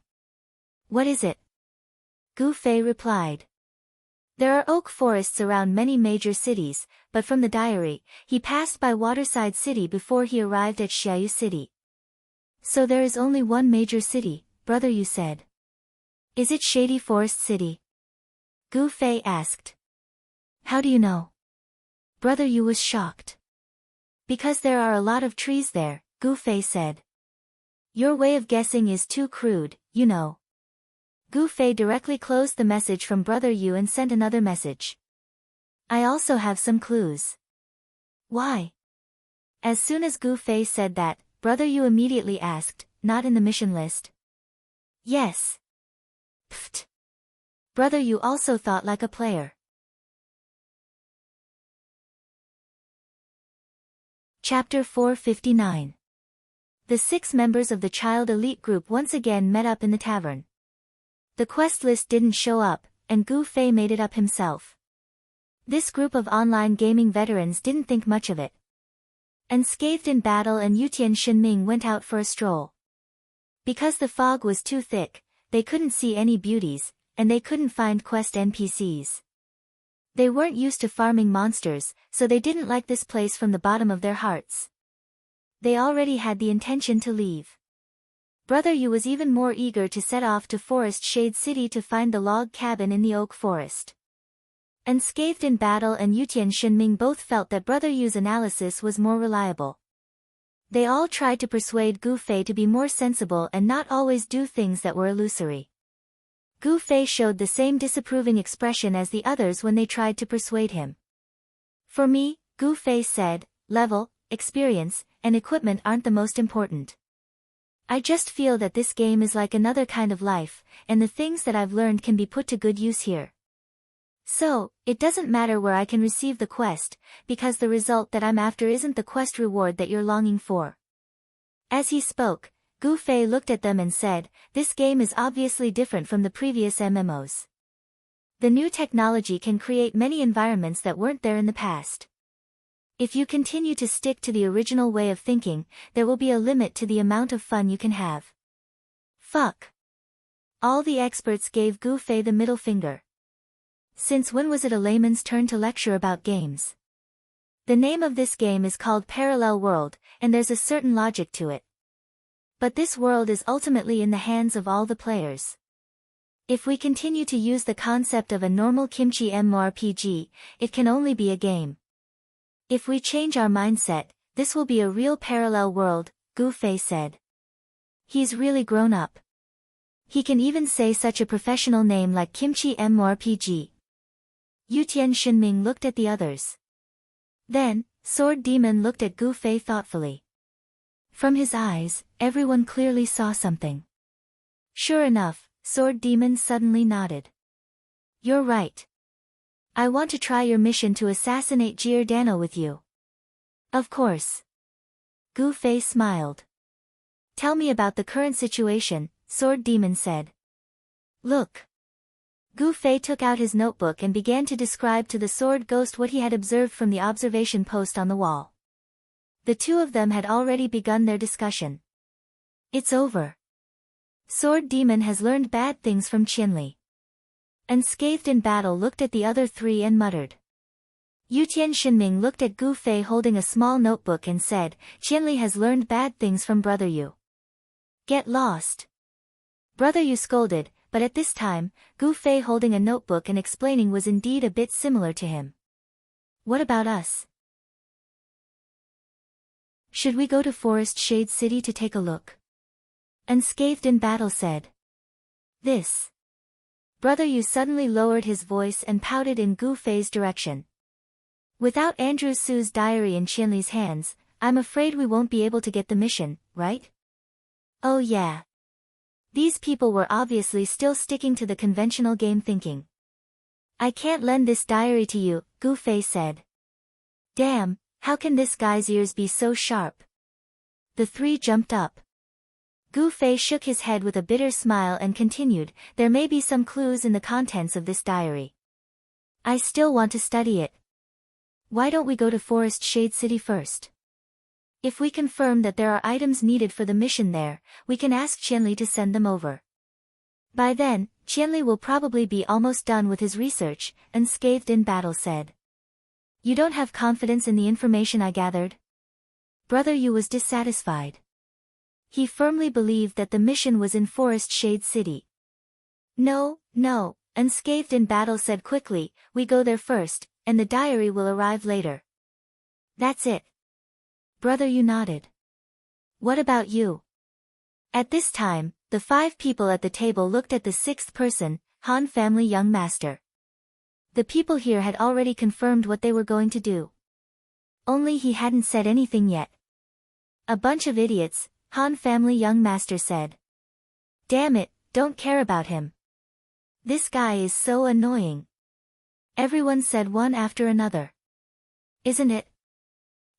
"What is it?" Gu Fei replied. "There are oak forests around many major cities, but from the diary, he passed by Waterside City before he arrived at Xiaoyu City." "So there is only one major city," Brother Yu said. "Is it Shady Forest City?" Gu Fei asked. "How do you know?" Brother Yu was shocked. "Because there are a lot of trees there," Gu Fei said. "Your way of guessing is too crude, you know." Gu Fei directly closed the message from Brother Yu and sent another message. "I also have some clues." "Why?" As soon as Gu Fei said that, Brother Yu immediately asked, "Not in the mission list?" "Yes." Pfft. Brother Yu also thought like a player. Chapter 459. The 6 members of the child elite group once again met up in the tavern. The quest list didn't show up, and Gu Fei made it up himself. This group of online gaming veterans didn't think much of it. Unscathed in battle and Yutian Shenming went out for a stroll. Because the fog was too thick, they couldn't see any beauties, and they couldn't find quest NPCs. They weren't used to farming monsters, so they didn't like this place from the bottom of their hearts. They already had the intention to leave. Brother Yu was even more eager to set off to Forest Shade City to find the log cabin in the oak forest. Unscathed in battle and Yutian Shenming both felt that Brother Yu's analysis was more reliable. They all tried to persuade Gu Fei to be more sensible and not always do things that were illusory. Gu Fei showed the same disapproving expression as the others when they tried to persuade him. "For me," Gu Fei said, "level, experience, and equipment aren't the most important. I just feel that this game is like another kind of life, and the things that I've learned can be put to good use here. So, it doesn't matter where I can receive the quest, because the result that I'm after isn't the quest reward that you're longing for." As he spoke, Gu Fei looked at them and said, "This game is obviously different from the previous MMOs. The new technology can create many environments that weren't there in the past. If you continue to stick to the original way of thinking, there will be a limit to the amount of fun you can have." Fuck. All the experts gave Gu Fei the middle finger. Since when was it a layman's turn to lecture about games? The name of this game is called Parallel World, and there's a certain logic to it. But this world is ultimately in the hands of all the players. If we continue to use the concept of a normal kimchi MMORPG, it can only be a game. If we change our mindset, this will be a real parallel world, Gu Fei said. He's really grown up. He can even say such a professional name like Kimchi MMORPG. Yutian Shenming looked at the others. Then, Sword Demon looked at Gu Fei thoughtfully. From his eyes, everyone clearly saw something. Sure enough, Sword Demon suddenly nodded. "You're right. I want to try your mission to assassinate Giordano with you." "Of course." Gu Fei smiled. "Tell me about the current situation," Sword Demon said. Look. Gu Fei took out his notebook and began to describe to the sword ghost what he had observed from the observation post on the wall. The two of them had already begun their discussion. It's over. Sword Demon has learned bad things from Qianli. Unscathed in battle looked at the other three and muttered. Yutian Shinming looked at Gu Fei holding a small notebook and said, Qianli has learned bad things from Brother Yu. Get lost. Brother Yu scolded, but at this time, Gu Fei holding a notebook and explaining was indeed a bit similar to him. What about us? Should we go to Forest Shade City to take a look? Unscathed in battle said. This. Brother Yu suddenly lowered his voice and pouted in Gu Fei's direction. Without Andrew Su's diary in Qianli's hands, I'm afraid we won't be able to get the mission, right? Oh yeah. These people were obviously still sticking to the conventional game thinking. I can't lend this diary to you, Gu Fei said. Damn, how can this guy's ears be so sharp? The three jumped up. Gu Fei shook his head with a bitter smile and continued, there may be some clues in the contents of this diary. I still want to study it. Why don't we go to Forest Shade City first? If we confirm that there are items needed for the mission there, we can ask Qianli to send them over. By then, Qianli will probably be almost done with his research, Unscathed in battle said. You don't have confidence in the information I gathered? Brother Yu was dissatisfied. He firmly believed that the mission was in Forest Shade City. No, Unscathed in battle said quickly, we go there first, and the diary will arrive later. That's it. Brother Yu nodded. What about you? At this time, the 5 people at the table looked at the 6th person, Han family young master. The people here had already confirmed what they were going to do. Only he hadn't said anything yet. A bunch of idiots, Han family young master said. Damn it, don't care about him. This guy is so annoying. Everyone said one after another. Isn't it?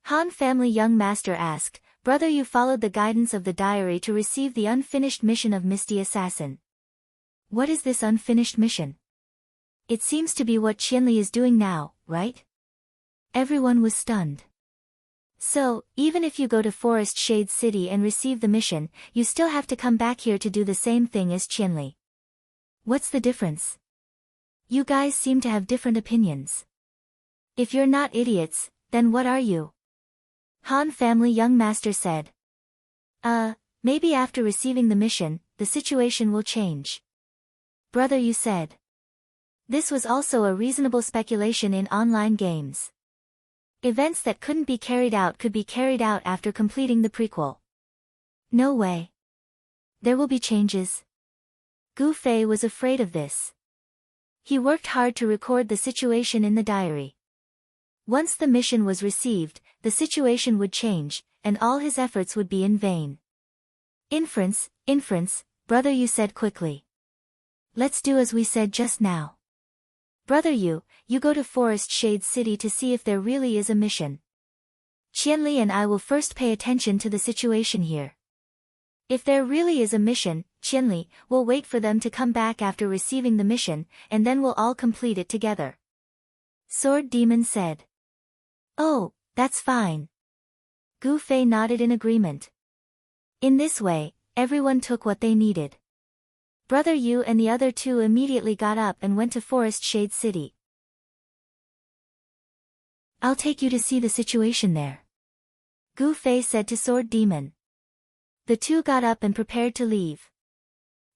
Han family young master asked, Brother Yu followed the guidance of the diary to receive the unfinished mission of Misty Assassin. What is this unfinished mission? It seems to be what Qianli is doing now, right? Everyone was stunned. So, even if you go to Forest Shade City and receive the mission, you still have to come back here to do the same thing as Qianli. What's the difference? You guys seem to have different opinions. If you're not idiots, then what are you? Han family young master said. Maybe after receiving the mission, the situation will change. Brother Yu said. This was also a reasonable speculation in online games. Events that couldn't be carried out could be carried out after completing the prequel. No way. There will be changes. Gu Fei was afraid of this. He worked hard to record the situation in the diary. Once the mission was received, the situation would change, and all his efforts would be in vain. Inference, Brother Yu said quickly. Let's do as we said just now. Brother Yu, you go to Forest Shade City to see if there really is a mission. Qianli and I will first pay attention to the situation here. If there really is a mission, Qianli, we'll wait for them to come back after receiving the mission, and then we'll all complete it together. Sword Demon said. Oh, that's fine. Gu Fei nodded in agreement. In this way, everyone took what they needed. Brother Yu and the other 2 immediately got up and went to Forest Shade City. I'll take you to see the situation there. Gu Fei said to Sword Demon. The 2 got up and prepared to leave.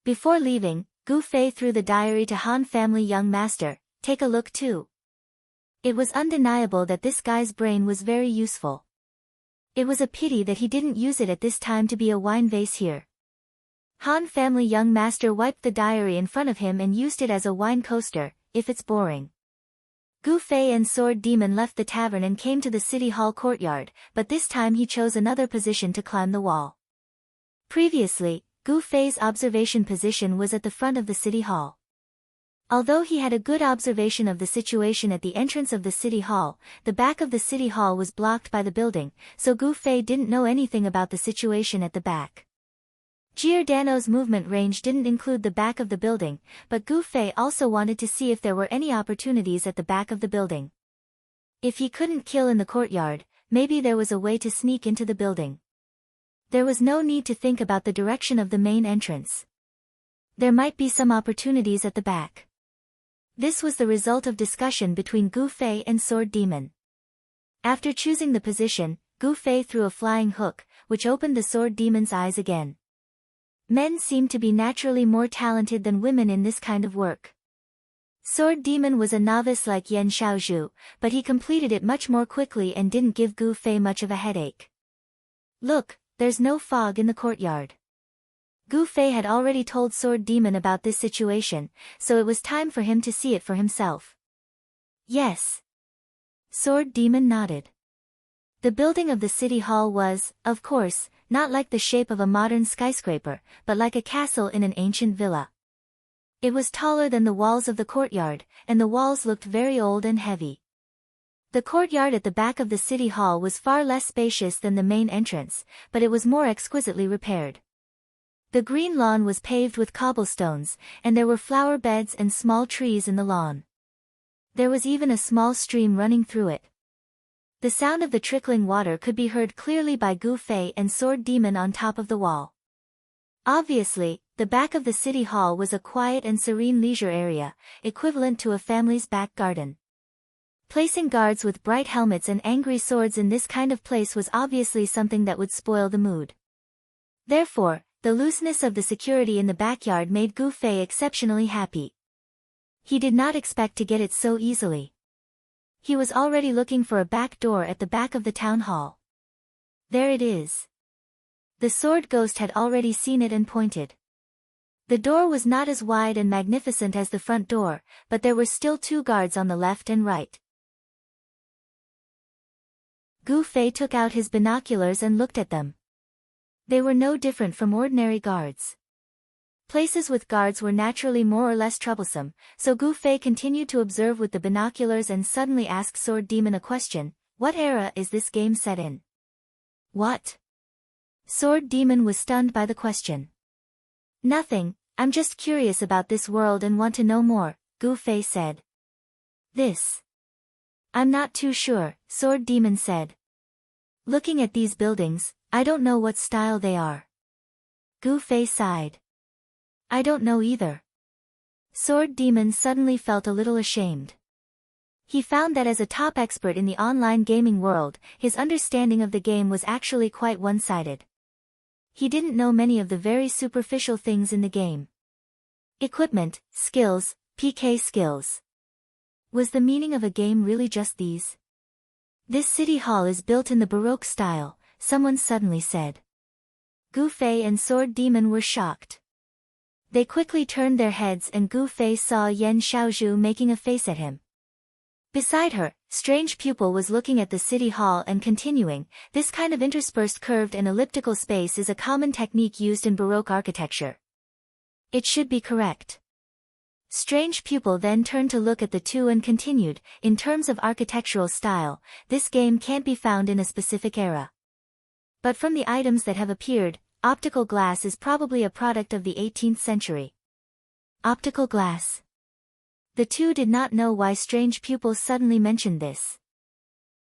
Before leaving, Gu Fei threw the diary to Han family young master, take a look too. It was undeniable that this guy's brain was very useful. It was a pity that he didn't use it at this time to be a wine vase here. Han family young master wiped the diary in front of him and used it as a wine coaster, if it's boring. Gu Fei and Sword Demon left the tavern and came to the city hall courtyard, but this time he chose another position to climb the wall. Previously, Gu Fei's observation position was at the front of the city hall. Although he had a good observation of the situation at the entrance of the city hall, the back of the city hall was blocked by the building, so Gu Fei didn't know anything about the situation at the back. Giordano's movement range didn't include the back of the building, but Gu Fei also wanted to see if there were any opportunities at the back of the building. If he couldn't kill in the courtyard, maybe there was a way to sneak into the building. There was no need to think about the direction of the main entrance. There might be some opportunities at the back. This was the result of discussion between Gu Fei and Sword Demon. After choosing the position, Gu Fei threw a flying hook, which opened the Sword Demon's eyes again. Men seem to be naturally more talented than women in this kind of work. Sword Demon was a novice like Yan Xiaozhu, but he completed it much more quickly and didn't give Gu Fei much of a headache. Look, there's no fog in the courtyard. Gu Fei had already told Sword Demon about this situation, so it was time for him to see it for himself. Yes. Sword Demon nodded. The building of the city hall was, of course, not like the shape of a modern skyscraper, but like a castle in an ancient villa. It was taller than the walls of the courtyard, and the walls looked very old and heavy. The courtyard at the back of the city hall was far less spacious than the main entrance, but it was more exquisitely repaired. The green lawn was paved with cobblestones, and there were flower beds and small trees in the lawn. There was even a small stream running through it. The sound of the trickling water could be heard clearly by Gu Fei and Sword Demon on top of the wall. Obviously, the back of the city hall was a quiet and serene leisure area, equivalent to a family's back garden. Placing guards with bright helmets and angry swords in this kind of place was obviously something that would spoil the mood. Therefore, the looseness of the security in the backyard made Gu Fei exceptionally happy. He did not expect to get it so easily. He was already looking for a back door at the back of the town hall. There it is. The sword ghost had already seen it and pointed. The door was not as wide and magnificent as the front door, but there were still 2 guards on the left and right. Gu Fei took out his binoculars and looked at them. They were no different from ordinary guards. Places with guards were naturally more or less troublesome, so Gu Fei continued to observe with the binoculars and suddenly asked Sword Demon a question: "What era is this game set in?" "What?" Sword Demon was stunned by the question. "Nothing, I'm just curious about this world and want to know more," Gu Fei said. "This? I'm not too sure," Sword Demon said. "Looking at these buildings, I don't know what style they are." Gu Fei sighed. "I don't know either." Sword Demon suddenly felt a little ashamed. He found that as a top expert in the online gaming world, his understanding of the game was actually quite one-sided. He didn't know many of the very superficial things in the game. Equipment, skills, PK skills. Was the meaning of a game really just these? "This city hall is built in the Baroque style," someone suddenly said. Gu Fei and Sword Demon were shocked. They quickly turned their heads and Gu Fei saw Yan Xiaozhu making a face at him. Beside her, Strange Pupil was looking at the city hall and continuing, "This kind of interspersed curved and elliptical space is a common technique used in Baroque architecture. It should be correct." Strange Pupil then turned to look at the two and continued, "In terms of architectural style, this game can't be found in a specific era. But from the items that have appeared, optical glass is probably a product of the 18th century. Optical glass. The two did not know why Strange Pupil suddenly mentioned this.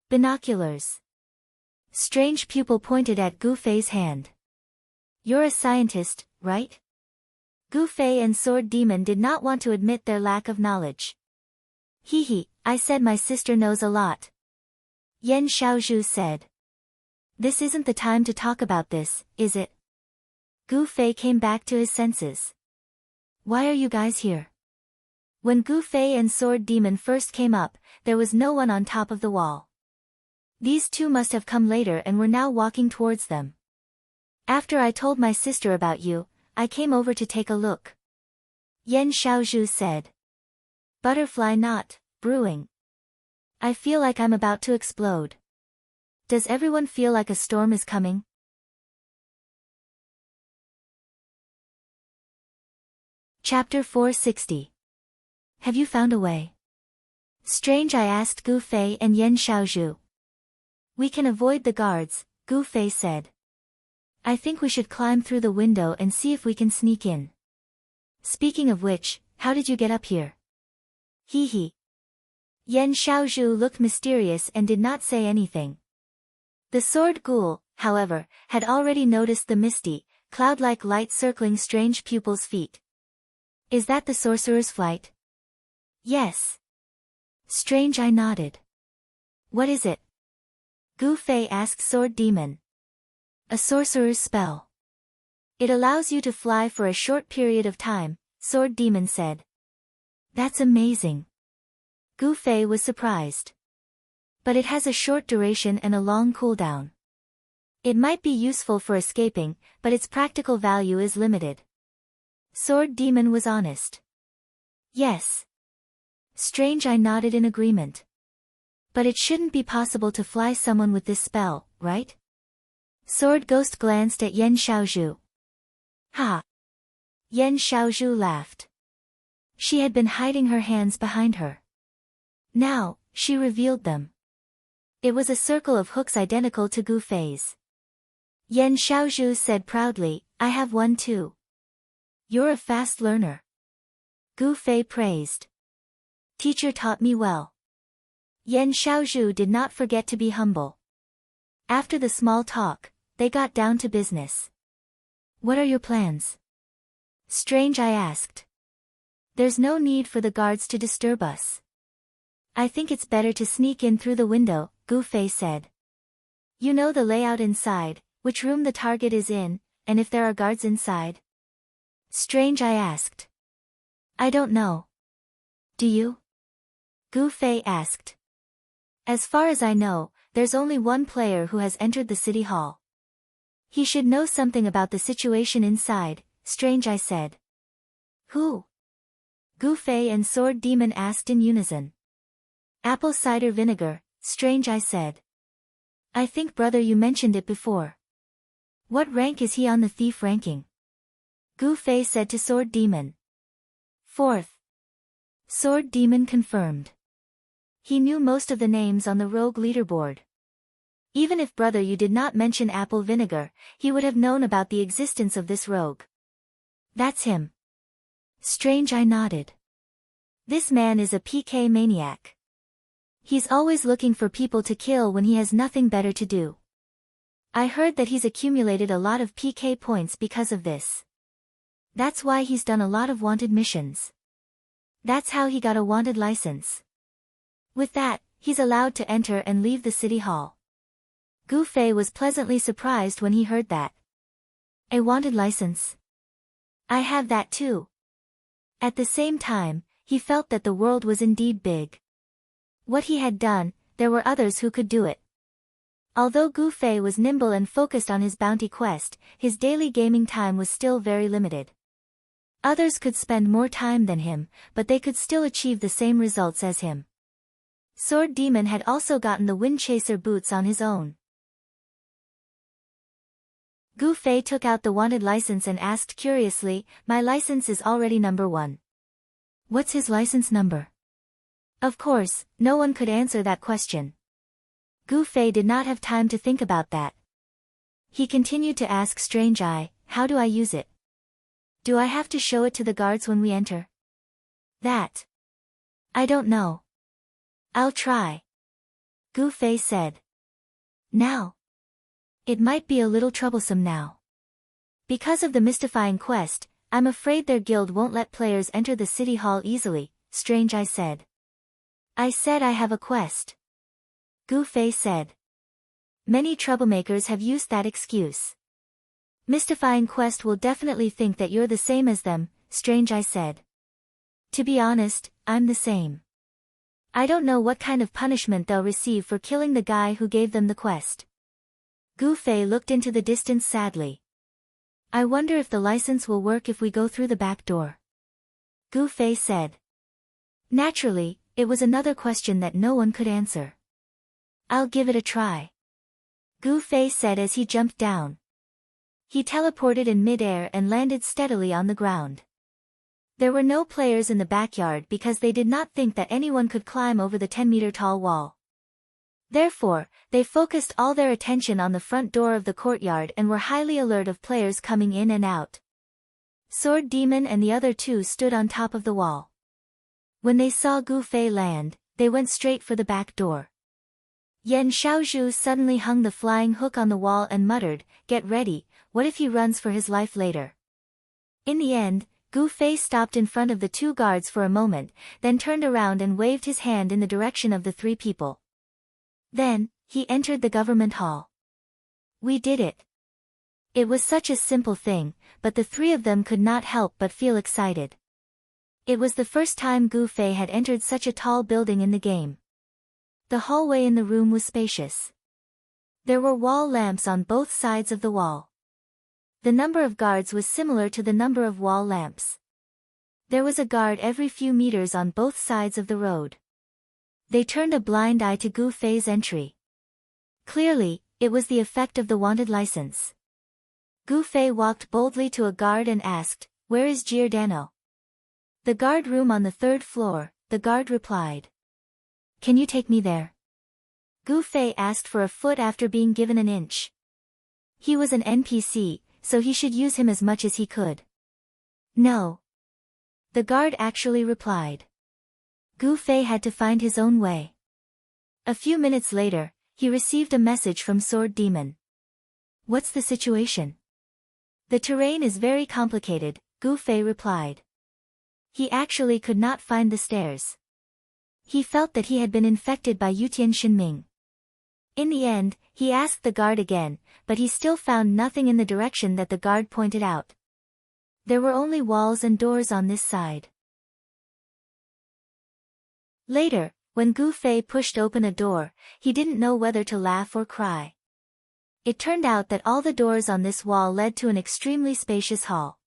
Binoculars. Strange Pupil pointed at Gu Fei's hand. "You're a scientist, right?" Gu Fei and Sword Demon did not want to admit their lack of knowledge. "Hee, I said my sister knows a lot," Yan Xiaozhu said. "This isn't the time to talk about this, is it?" Gu Fei came back to his senses. "Why are you guys here?" When Gu Fei and Sword Demon first came up, there was no one on top of the wall. These two must have come later and were now walking towards them. "After I told my sister about you, I came over to take a look," Yan Xiaozhu said. "Butterfly knot, brewing. I feel like I'm about to explode. Does everyone feel like a storm is coming?" Chapter 460. Have you found a way? Strange, I asked Gu Fei and Yan Xiaozhu. "We can avoid the guards," Gu Fei said. I think we should climb through the window and see if we can sneak in. Speaking of which, how did you get up here? Hee hee. Yan Xiaozhu looked mysterious and did not say anything. The sword ghoul, however, had already noticed the misty, cloud-like light circling strange pupil's feet. Is that the sorcerer's flight? Yes. Strange, I nodded. What is it? Gu Fei asked Sword Demon. A sorcerer's spell. It allows you to fly for a short period of time, Sword Demon said. That's amazing. Gu Fei was surprised. But it has a short duration and a long cooldown. It might be useful for escaping, but its practical value is limited. Sword Demon was honest. Yes. Strange, I nodded in agreement. But it shouldn't be possible to fly someone with this spell, right? Sword Ghost glanced at Yan Xiaozhu. Ha! Yan Xiaozhu laughed. She had been hiding her hands behind her. Now, she revealed them. It was a circle of hooks identical to Gu Fei's. Yan Xiaozhu said proudly, I have one too. You're a fast learner. Gu Fei praised. Teacher taught me well. Yan Xiaozhu did not forget to be humble. After the small talk, they got down to business. What are your plans? Strange, I asked. There's no need for the guards to disturb us. I think it's better to sneak in through the window, Gu Fei said. You know the layout inside, which room the target is in, and if there are guards inside? Strange, I asked. I don't know. Do you? Gu Fei asked. As far as I know, there's only one player who has entered the city hall. He should know something about the situation inside, Strange, I said. Who? Gu Fei and Sword Demon asked in unison. Apple cider vinegar, Strange, I said. I think brother you mentioned it before. What rank is he on the thief ranking? Gu Fei said to Sword Demon. 4th. Sword Demon confirmed. He knew most of the names on the rogue leaderboard. Even if brother you did not mention apple vinegar, he would have known about the existence of this rogue. That's him. Strange, I nodded. This man is a PK maniac. He's always looking for people to kill when he has nothing better to do. I heard that he's accumulated a lot of PK points because of this. That's why he's done a lot of wanted missions. That's how he got a wanted license. With that, he's allowed to enter and leave the city hall. Gu Fei was pleasantly surprised when he heard that. A wanted license? I have that too. At the same time, he felt that the world was indeed big. What he had done, there were others who could do it. Although Gu Fei was nimble and focused on his bounty quest, his daily gaming time was still very limited. Others could spend more time than him, but they could still achieve the same results as him. Sword Demon had also gotten the Wind Chaser boots on his own. Gu Fei took out the wanted license and asked curiously, my license is already number 1. What's his license number? Of course, no one could answer that question. Gu Fei did not have time to think about that. He continued to ask Strange Eye, how do I use it? Do I have to show it to the guards when we enter? That. I don't know. I'll try. Gu Fei said. Now. It might be a little troublesome now. Because of the mystifying quest, I'm afraid their guild won't let players enter the city hall easily, Strange Eye said. I said I have a quest. Gu Fei said. Many troublemakers have used that excuse. Mystifying Quest will definitely think that you're the same as them, Strange Eye said. To be honest, I'm the same. I don't know what kind of punishment they'll receive for killing the guy who gave them the quest. Gu Fei looked into the distance sadly. I wonder if the license will work if we go through the back door. Gu Fei said. Naturally, it was another question that no one could answer. I'll give it a try. Gu Fei said as he jumped down. He teleported in mid-air and landed steadily on the ground. There were no players in the backyard because they did not think that anyone could climb over the 10-meter tall wall. Therefore, they focused all their attention on the front door of the courtyard and were highly alert of players coming in and out. Sword Demon and the other two stood on top of the wall. When they saw Gu Fei land, they went straight for the back door. Yan Xiaozhu suddenly hung the flying hook on the wall and muttered, "Get ready, what if he runs for his life later?" In the end, Gu Fei stopped in front of the two guards for a moment, then turned around and waved his hand in the direction of the three people. Then, he entered the government hall. "We did it." It was such a simple thing, but the three of them could not help but feel excited. It was the first time Gu Fei had entered such a tall building in the game. The hallway in the room was spacious. There were wall lamps on both sides of the wall. The number of guards was similar to the number of wall lamps. There was a guard every few meters on both sides of the road. They turned a blind eye to Gu Fei's entry. Clearly, it was the effect of the wanted license. Gu Fei walked boldly to a guard and asked, "Where is Giordano?" "The guard room on the 3rd floor," the guard replied. "Can you take me there?" Gu Fei asked for a foot after being given an inch. He was an NPC, so he should use him as much as he could. "No." The guard actually replied. Gu Fei had to find his own way. A few minutes later, he received a message from Sword Demon. "What's the situation?" "The terrain is very complicated," Gu Fei replied. He actually could not find the stairs. He felt that he had been infected by Yutian Shinming. In the end, he asked the guard again, but he still found nothing in the direction that the guard pointed out. There were only walls and doors on this side. Later, when Gu Fei pushed open a door, he didn't know whether to laugh or cry. It turned out that all the doors on this wall led to an extremely spacious hall.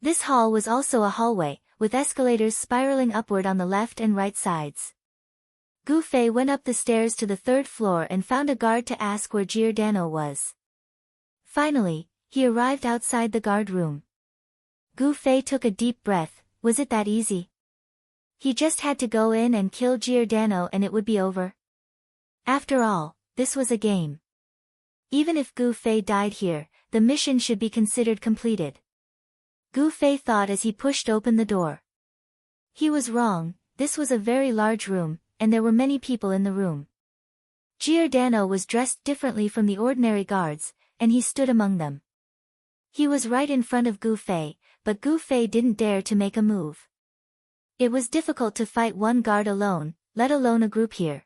This hall was also a hallway, with escalators spiraling upward on the left and right sides. Gu Fei went up the stairs to the 3rd floor and found a guard to ask where Giordano was. Finally, he arrived outside the guard room. Gu Fei took a deep breath. Was it that easy? He just had to go in and kill Giordano and it would be over. After all, this was a game. Even if Gu Fei died here, the mission should be considered completed. Gu Fei thought as he pushed open the door. He was wrong, this was a very large room, and there were many people in the room. Giordano was dressed differently from the ordinary guards, and he stood among them. He was right in front of Gu Fei, but Gu Fei didn't dare to make a move. It was difficult to fight one guard alone, let alone a group here.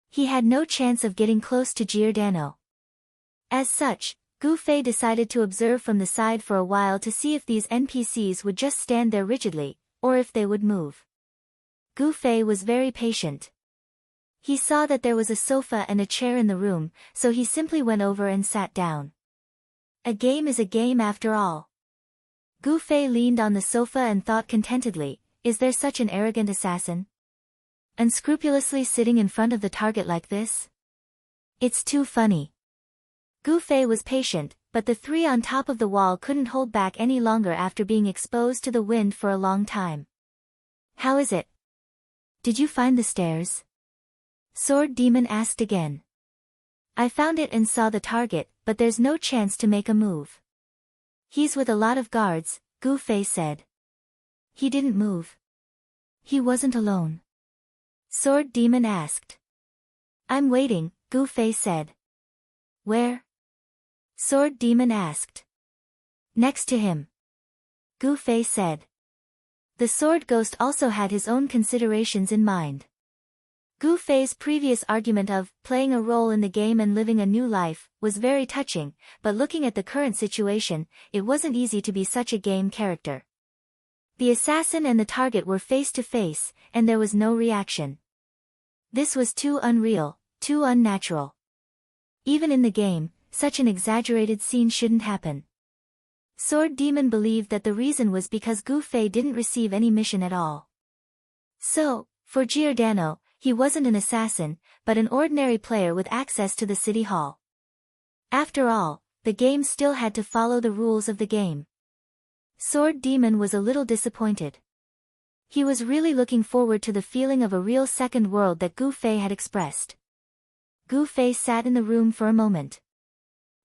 He had no chance of getting close to Giordano. As such, Gu Fei decided to observe from the side for a while to see if these NPCs would just stand there rigidly, or if they would move. Gu Fei was very patient. He saw that there was a sofa and a chair in the room, so he simply went over and sat down. A game is a game after all. Gu Fei leaned on the sofa and thought contentedly, is there such an arrogant assassin? Unscrupulously sitting in front of the target like this? It's too funny. Gu Fei was patient, but the three on top of the wall couldn't hold back any longer after being exposed to the wind for a long time. How is it? Did you find the stairs? Sword Demon asked again. I found it and saw the target, but there's no chance to make a move. He's with a lot of guards, Gu Fei said. He didn't move. He wasn't alone. Sword Demon asked. I'm waiting, Gu Fei said. Where? Sword Demon asked. Next to him. Gu Fei said. The sword ghost also had his own considerations in mind. Gu Fei's previous argument of playing a role in the game and living a new life was very touching, but looking at the current situation, it wasn't easy to be such a game character. The assassin and the target were face to face, and there was no reaction. This was too unreal, too unnatural. Even in the game, such an exaggerated scene shouldn't happen. Sword Demon believed that the reason was because Gu Fei didn't receive any mission at all. So, for Giordano, he wasn't an assassin, but an ordinary player with access to the city hall. After all, the game still had to follow the rules of the game. Sword Demon was a little disappointed. He was really looking forward to the feeling of a real second world that Gu Fei had expressed. Gu Fei sat in the room for a moment.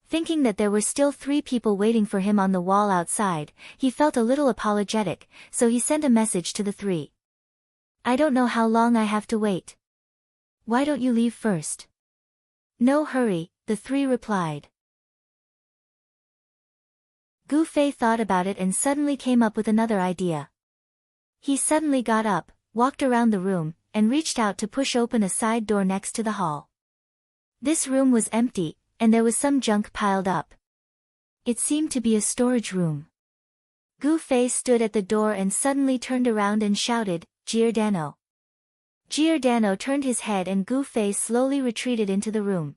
Thinking that there were still 3 people waiting for him on the wall outside, he felt a little apologetic, so he sent a message to the 3. I don't know how long I have to wait. Why don't you leave first? No hurry, the 3 replied. Gu Fei thought about it and suddenly came up with another idea. He suddenly got up, walked around the room, and reached out to push open a side door next to the hall. This room was empty, and there was some junk piled up. It seemed to be a storage room. Gu Fei stood at the door and suddenly turned around and shouted, Giordano. Giordano turned his head and Gu Fei slowly retreated into the room.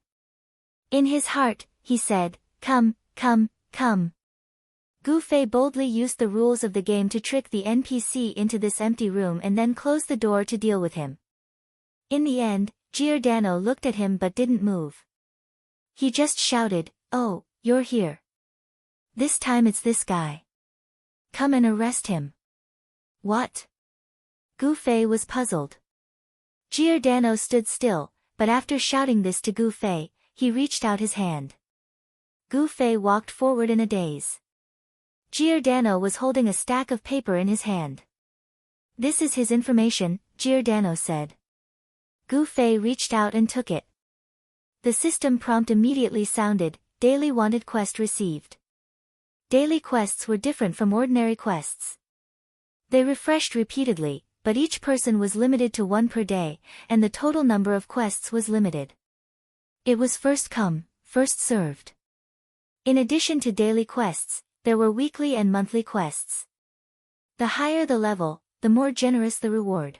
In his heart, he said, Come, come, come. Gu Fei boldly used the rules of the game to trick the NPC into this empty room and then closed the door to deal with him. In the end, Giordano looked at him but didn't move. He just shouted, Oh, you're here. This time it's this guy. Come and arrest him. What? Gu Fei was puzzled. Giordano stood still, but after shouting this to Gu Fei, he reached out his hand. Gu Fei walked forward in a daze. Giordano was holding a stack of paper in his hand. This is his information, Giordano said. Gu Fei reached out and took it. The system prompt immediately sounded, Daily Wanted Quest received. Daily quests were different from ordinary quests. They refreshed repeatedly, but each person was limited to 1 per day, and the total number of quests was limited. It was first come, first served. In addition to daily quests, there were weekly and monthly quests. The higher the level, the more generous the reward.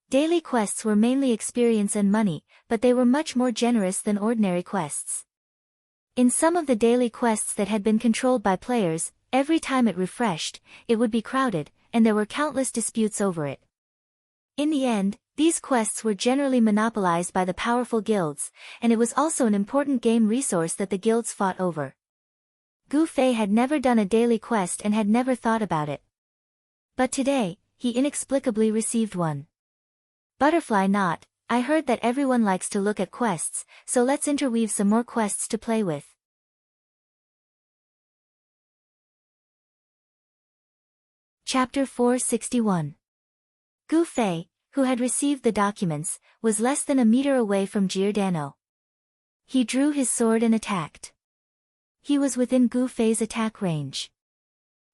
Daily quests were mainly experience and money, but they were much more generous than ordinary quests. In some of the daily quests that had been controlled by players, every time it refreshed, it would be crowded, and there were countless disputes over it. In the end, these quests were generally monopolized by the powerful guilds, and it was also an important game resource that the guilds fought over. Gu Fei had never done a daily quest and had never thought about it. But today, he inexplicably received one. Butterfly knot, I heard that everyone likes to look at quests, so let's interweave some more quests to play with. Chapter 461. Gu Fei, who had received the documents, was less than a meter away from Giordano. He drew his sword and attacked. He was within Gu Fei's attack range.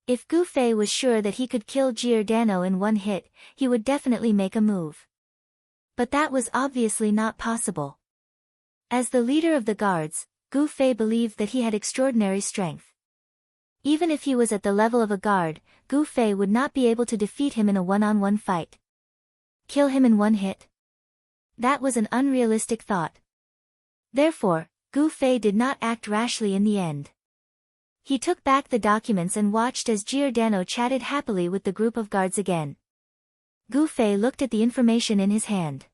If Gu Fei was sure that he could kill Giordano in one hit, he would definitely make a move. But that was obviously not possible. As the leader of the guards, Gu Fei believed that he had extraordinary strength. Even if he was at the level of a guard, Gu Fei would not be able to defeat him in a one-on-one fight. Kill him in one hit? That was an unrealistic thought. Therefore, Gu Fei did not act rashly in the end. He took back the documents and watched as Giordano chatted happily with the group of guards again. Gu Fei looked at the information in his hand.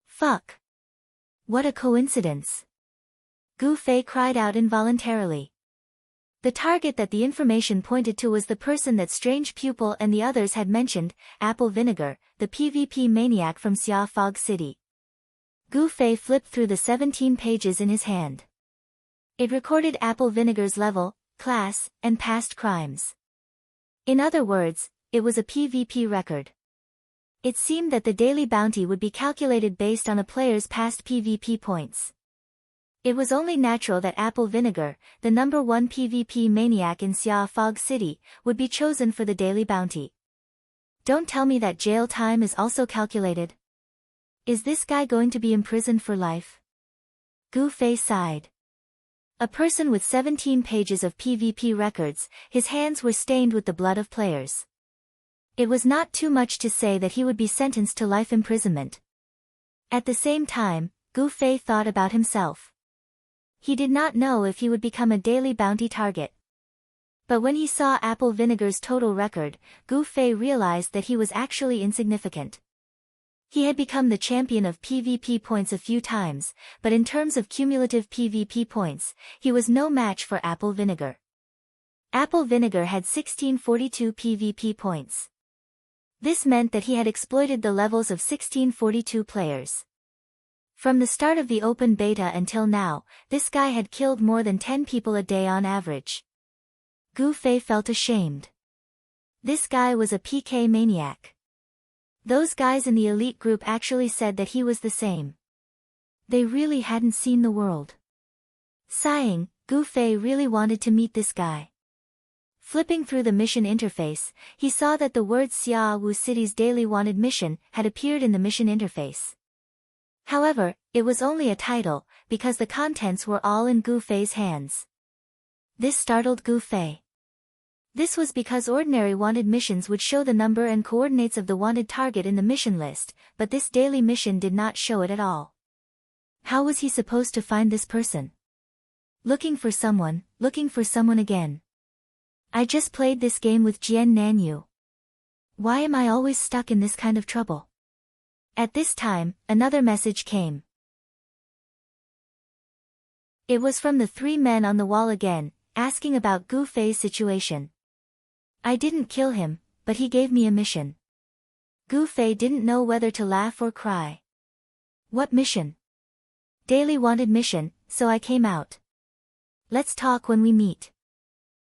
Fuck! What a coincidence! Gu Fei cried out involuntarily. The target that the information pointed to was the person that Strange Pupil and the others had mentioned, Apple Vinegar, the PvP maniac from Xia Fog City. Gu Fei flipped through the 17 pages in his hand. It recorded Apple Vinegar's level, class, and past crimes. In other words, it was a PvP record. It seemed that the daily bounty would be calculated based on a player's past PvP points. It was only natural that Apple Vinegar, the #1 PvP maniac in Xia Fog City, would be chosen for the daily bounty. Don't tell me that jail time is also calculated. Is this guy going to be imprisoned for life? Gu Fei sighed. A person with 17 pages of PvP records, his hands were stained with the blood of players. It was not too much to say that he would be sentenced to life imprisonment. At the same time, Gu Fei thought about himself. He did not know if he would become a daily bounty target. But when he saw Apple Vinegar's total record, Gu Fei realized that he was actually insignificant. He had become the champion of PvP points a few times, but in terms of cumulative PvP points, he was no match for Apple Vinegar. Apple Vinegar had 1642 PvP points. This meant that he had exploited the levels of 1642 players. From the start of the open beta until now, this guy had killed more than 10 people a day on average. Gu Fei felt ashamed. This guy was a PK maniac. Those guys in the elite group actually said that he was the same. They really hadn't seen the world. Sighing, Gu Fei really wanted to meet this guy. Flipping through the mission interface, he saw that the word Xia Wu City's daily wanted mission had appeared in the mission interface. However, it was only a title, because the contents were all in Gu Fei's hands. This startled Gu Fei. This was because ordinary wanted missions would show the number and coordinates of the wanted target in the mission list, but this daily mission did not show it at all. How was he supposed to find this person? Looking for someone again. I just played this game with Jian Nanyu. Why am I always stuck in this kind of trouble? At this time, another message came. It was from the three men on the wall again, asking about Gu Fei's situation. I didn't kill him, but he gave me a mission. Gu Fei didn't know whether to laugh or cry. What mission? Daily wanted mission, so I came out. Let's talk when we meet.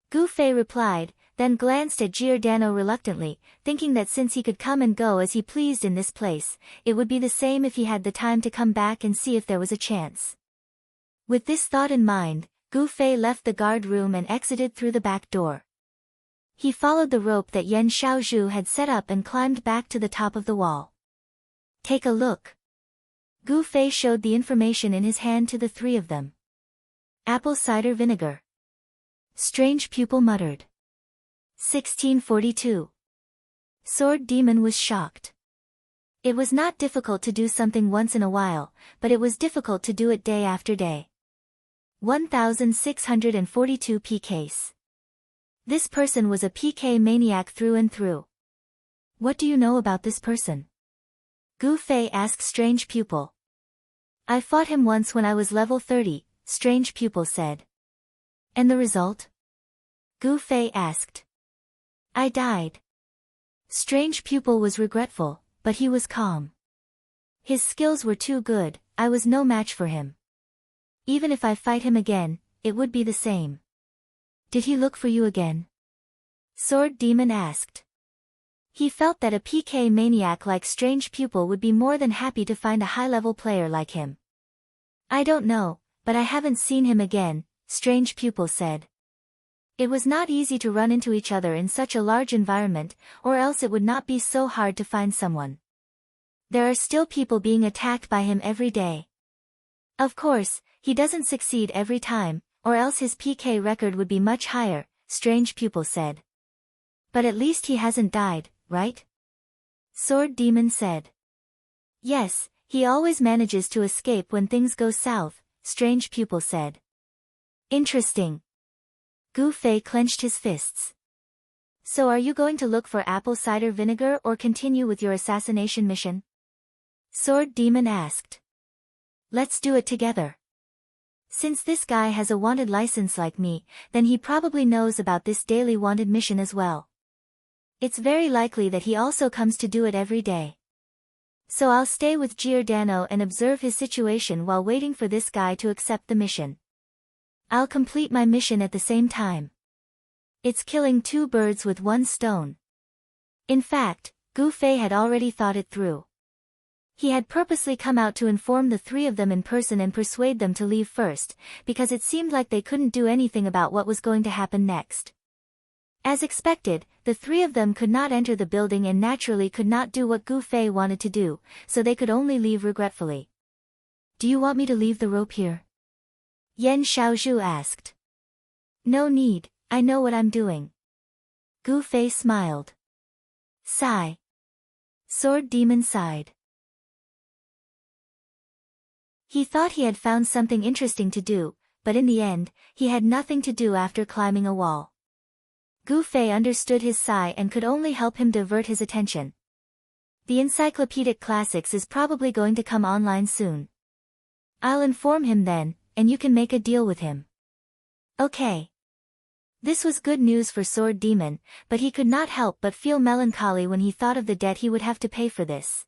Gu Fei replied, then glanced at Giordano reluctantly, thinking that since he could come and go as he pleased in this place, it would be the same if he had the time to come back and see if there was a chance. With this thought in mind, Gu Fei left the guard room and exited through the back door. He followed the rope that Yan Xiaozhu had set up and climbed back to the top of the wall. Take a look. Gu Fei showed the information in his hand to the three of them. Apple cider vinegar. Strange pupil muttered. 1642. Sword Demon was shocked. It was not difficult to do something once in a while, but it was difficult to do it day after day. 1642 PKs. This person was a PK maniac through and through. What do you know about this person? Gu Fei asked Strange Pupil. I fought him once when I was level 30, Strange Pupil said. And the result? Gu Fei asked. I died. Strange Pupil was regretful, but he was calm. His skills were too good, I was no match for him. Even if I fight him again, it would be the same. Did he look for you again? Sword Demon asked. He felt that a PK maniac like Strange Pupil would be more than happy to find a high-level player like him. I don't know, but I haven't seen him again, Strange Pupil said. It was not easy to run into each other in such a large environment, or else it would not be so hard to find someone. There are still people being attacked by him every day. Of course, he doesn't succeed every time, or else his PK record would be much higher, Strange Pupil said. But at least he hasn't died, right? Sword Demon said. Yes, he always manages to escape when things go south, Strange Pupil said. Interesting. Gu Fei clenched his fists. So are you going to look for apple cider vinegar or continue with your assassination mission? Sword Demon asked. Let's do it together. Since this guy has a wanted license like me, then he probably knows about this daily wanted mission as well. It's very likely that he also comes to do it every day. So I'll stay with Giordano and observe his situation while waiting for this guy to accept the mission. I'll complete my mission at the same time. It's killing two birds with one stone. In fact, Gu Fei had already thought it through. He had purposely come out to inform the three of them in person and persuade them to leave first, because it seemed like they couldn't do anything about what was going to happen next. As expected, the three of them could not enter the building and naturally could not do what Gu Fei wanted to do, so they could only leave regretfully. Do you want me to leave the rope here? Yan Xiaozhu asked. No need, I know what I'm doing. Gu Fei smiled. Sigh. Sword Demon sighed. He thought he had found something interesting to do, but in the end, he had nothing to do after climbing a wall. Gu Fei understood his sigh and could only help him divert his attention. The Encyclopedic Classics is probably going to come online soon. I'll inform him then, and you can make a deal with him. Okay. This was good news for Sword Demon, but he could not help but feel melancholy when he thought of the debt he would have to pay for this.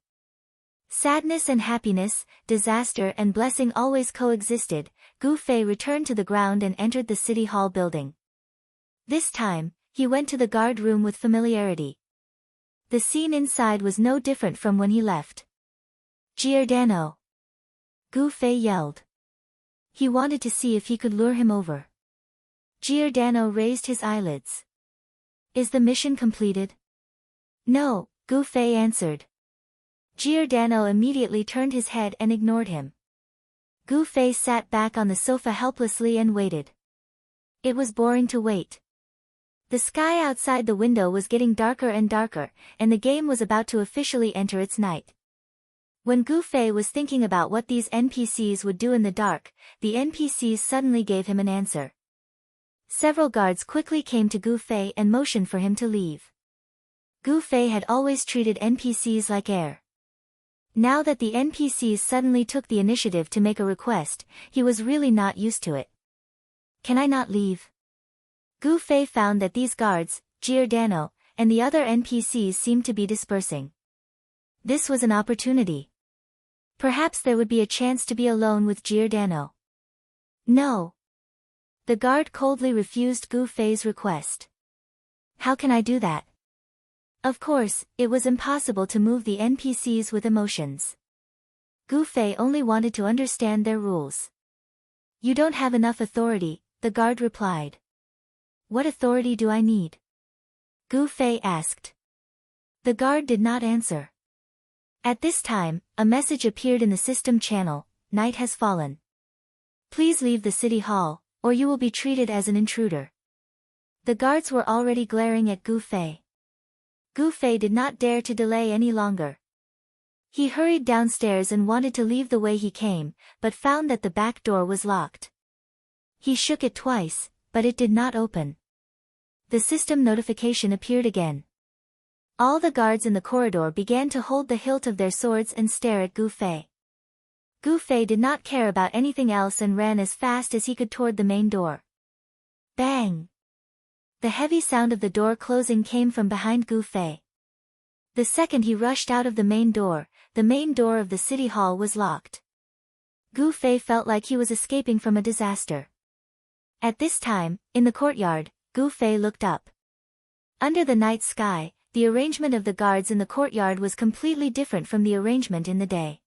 Sadness and happiness, disaster and blessing always coexisted. Gu Fei returned to the ground and entered the City Hall building. This time, he went to the guard room with familiarity. The scene inside was no different from when he left. Giordano! Gu Fei yelled. He wanted to see if he could lure him over. Giordano raised his eyelids. Is the mission completed? No, Gu Fei answered. Giordano immediately turned his head and ignored him. Gu Fei sat back on the sofa helplessly and waited. It was boring to wait. The sky outside the window was getting darker and darker, and the game was about to officially enter its night. When Gu Fei was thinking about what these NPCs would do in the dark, the NPCs suddenly gave him an answer. Several guards quickly came to Gu Fei and motioned for him to leave. Gu Fei had always treated NPCs like air. Now that the NPCs suddenly took the initiative to make a request, he was really not used to it. Can I not leave? Gu Fei found that these guards, Giordano, and the other NPCs seemed to be dispersing. This was an opportunity. Perhaps there would be a chance to be alone with Giordano. No. The guard coldly refused Gu Fei's request. How can I do that? Of course, it was impossible to move the NPCs with emotions. Gu Fei only wanted to understand their rules. You don't have enough authority, the guard replied. What authority do I need? Gu Fei asked. The guard did not answer. At this time, a message appeared in the system channel, night has fallen. Please leave the city hall, or you will be treated as an intruder. The guards were already glaring at Gu Fei. Gu Fei did not dare to delay any longer. He hurried downstairs and wanted to leave the way he came, but found that the back door was locked. He shook it twice, but it did not open. The system notification appeared again. All the guards in the corridor began to hold the hilt of their swords and stare at Gu Fei. Gu Fei did not care about anything else and ran as fast as he could toward the main door. Bang! The heavy sound of the door closing came from behind Gu Fei. The second he rushed out of the main door of the city hall was locked. Gu Fei felt like he was escaping from a disaster. At this time, in the courtyard, Gu Fei looked up. Under the night sky, the arrangement of the guards in the courtyard was completely different from the arrangement in the day.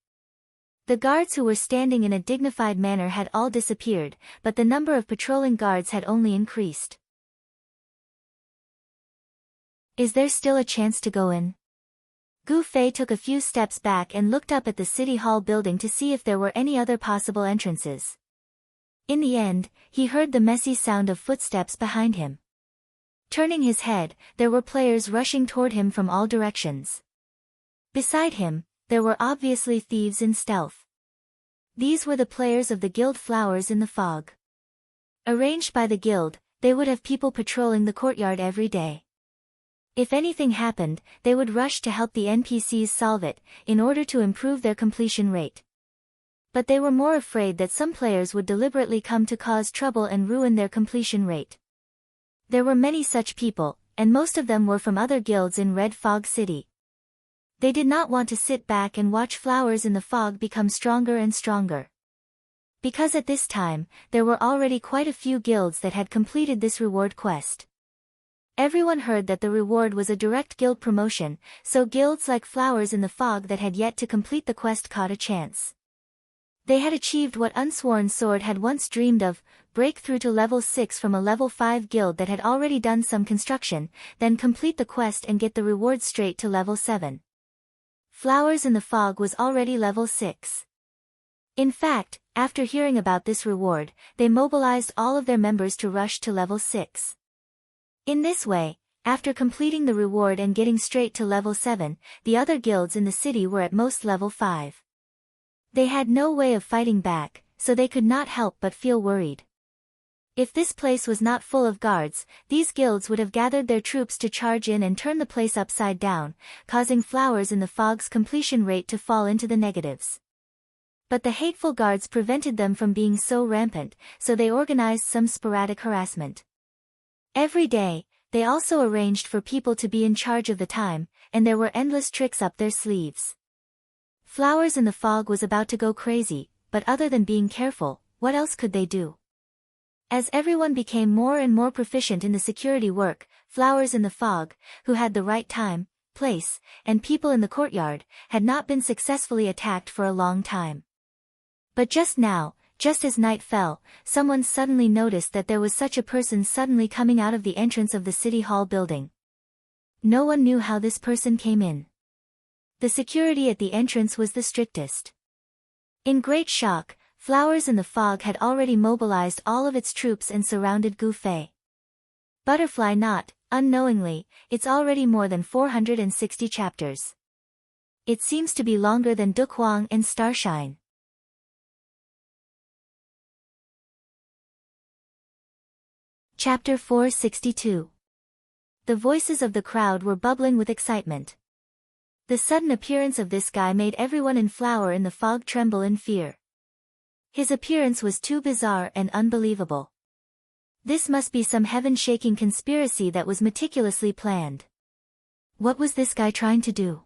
The guards who were standing in a dignified manner had all disappeared, but the number of patrolling guards had only increased. Is there still a chance to go in? Gu Fei took a few steps back and looked up at the City Hall building to see if there were any other possible entrances. In the end, he heard the messy sound of footsteps behind him. Turning his head, there were players rushing toward him from all directions. Beside him, there were obviously thieves in stealth. These were the players of the guild Flowers in the Fog. Arranged by the guild, they would have people patrolling the courtyard every day. If anything happened, they would rush to help the NPCs solve it, in order to improve their completion rate. But they were more afraid that some players would deliberately come to cause trouble and ruin their completion rate. There were many such people, and most of them were from other guilds in Red Fog City. They did not want to sit back and watch Flowers in the Fog become stronger and stronger. Because at this time, there were already quite a few guilds that had completed this reward quest. Everyone heard that the reward was a direct guild promotion, so guilds like Flowers in the Fog that had yet to complete the quest caught a chance. They had achieved what Unsworn Sword had once dreamed of, break through to level 6 from a level 5 guild that had already done some construction, then complete the quest and get the reward straight to level 7. Flowers in the Fog was already level 6. In fact, after hearing about this reward, they mobilized all of their members to rush to level 6. In this way, after completing the reward and getting straight to level 7, the other guilds in the city were at most level 5. They had no way of fighting back, so they could not help but feel worried. If this place was not full of guards, these guilds would have gathered their troops to charge in and turn the place upside down, causing Flowers in the Fog's completion rate to fall into the negatives. But the hateful guards prevented them from being so rampant, so they organized some sporadic harassment. Every day, they also arranged for people to be in charge of the time, and there were endless tricks up their sleeves. Flowers in the Fog was about to go crazy, but other than being careful, what else could they do? As everyone became more and more proficient in the security work, Flowers in the Fog, who had the right time, place, and people in the courtyard, had not been successfully attacked for a long time. But just now, just as night fell, someone suddenly noticed that there was such a person suddenly coming out of the entrance of the City Hall building. No one knew how this person came in. The security at the entrance was the strictest. In great shock, Flowers in the Fog had already mobilized all of its troops and surrounded Gu Fei. Butterfly Knot, unknowingly, it's already more than 460 chapters. It seems to be longer than Duke Huang and Starshine. Chapter 462. The voices of the crowd were bubbling with excitement. The sudden appearance of this guy made everyone in Flower in the Fog tremble in fear. His appearance was too bizarre and unbelievable. This must be some heaven-shaking conspiracy that was meticulously planned. What was this guy trying to do?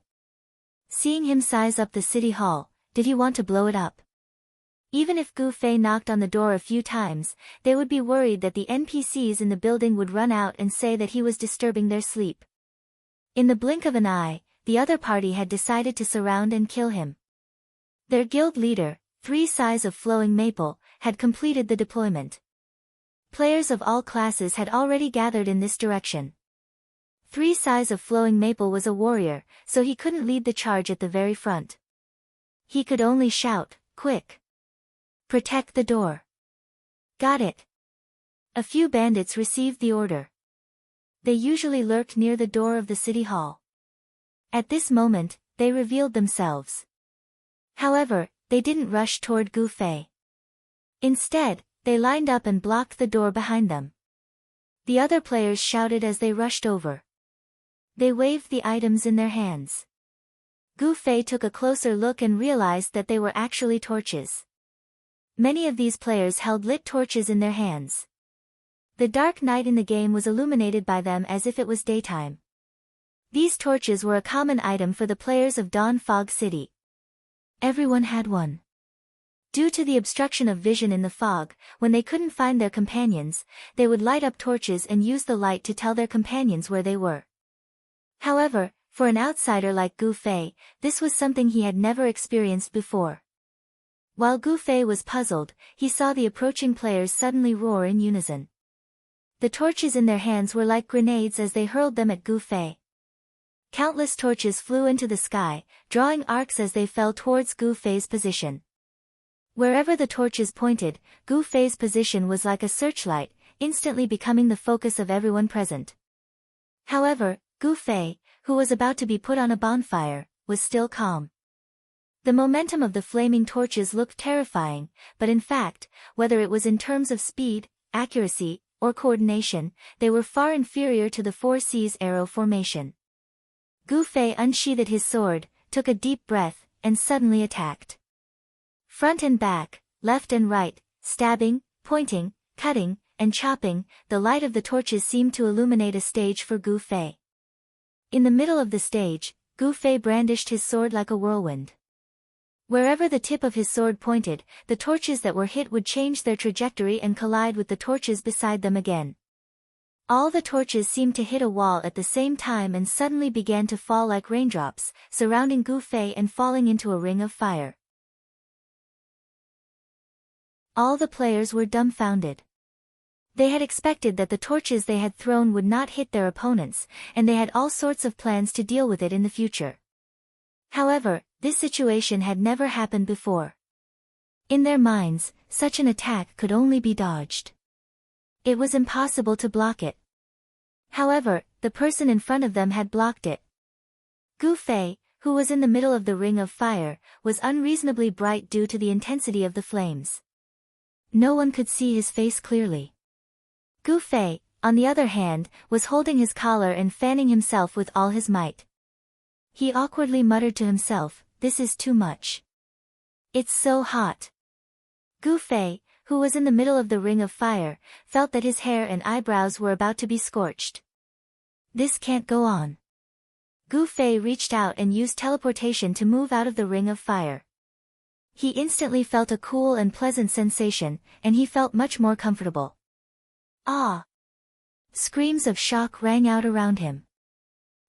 Seeing him size up the city hall, did he want to blow it up? Even if Gu Fei knocked on the door a few times, they would be worried that the NPCs in the building would run out and say that he was disturbing their sleep. In the blink of an eye, the other party had decided to surround and kill him. Their guild leader, 3 Sighs of Flowing Maple, had completed the deployment. Players of all classes had already gathered in this direction. 3 Sighs of Flowing Maple was a warrior, so he couldn't lead the charge at the very front. He could only shout, "Quick! Protect the door!" Got it. A few bandits received the order. They usually lurked near the door of the city hall. At this moment, they revealed themselves. However, they didn't rush toward Gu Fei. Instead, they lined up and blocked the door behind them. The other players shouted as they rushed over. They waved the items in their hands. Gu Fei took a closer look and realized that they were actually torches. Many of these players held lit torches in their hands. The dark night in the game was illuminated by them as if it was daytime. These torches were a common item for the players of Dawn Fog City. Everyone had one. Due to the obstruction of vision in the fog, when they couldn't find their companions, they would light up torches and use the light to tell their companions where they were. However, for an outsider like Gu Fei, this was something he had never experienced before. While Gu Fei was puzzled, he saw the approaching players suddenly roar in unison. The torches in their hands were like grenades as they hurled them at Gu Fei. Countless torches flew into the sky, drawing arcs as they fell towards Gu Fei's position. Wherever the torches pointed, Gu Fei's position was like a searchlight, instantly becoming the focus of everyone present. However, Gu Fei, who was about to be put on a bonfire, was still calm. The momentum of the flaming torches looked terrifying, but in fact, whether it was in terms of speed, accuracy, or coordination, they were far inferior to the 4 C's arrow formation. Gu Fei unsheathed his sword, took a deep breath, and suddenly attacked. Front and back, left and right, stabbing, pointing, cutting, and chopping, the light of the torches seemed to illuminate a stage for Gu Fei. In the middle of the stage, Gu Fei brandished his sword like a whirlwind. Wherever the tip of his sword pointed, the torches that were hit would change their trajectory and collide with the torches beside them again. All the torches seemed to hit a wall at the same time and suddenly began to fall like raindrops, surrounding Gu Fei and falling into a ring of fire. All the players were dumbfounded. They had expected that the torches they had thrown would not hit their opponents, and they had all sorts of plans to deal with it in the future. However, this situation had never happened before. In their minds, such an attack could only be dodged. It was impossible to block it. However, the person in front of them had blocked it. Gu Fei, who was in the middle of the ring of fire, was unreasonably bright due to the intensity of the flames. No one could see his face clearly. Gu Fei, on the other hand, was holding his collar and fanning himself with all his might. He awkwardly muttered to himself, "This is too much. It's so hot." Gu Fei, who was in the middle of the ring of fire, felt that his hair and eyebrows were about to be scorched. This can't go on. Gu Fei reached out and used teleportation to move out of the ring of fire. He instantly felt a cool and pleasant sensation, and he felt much more comfortable. Ah! Screams of shock rang out around him.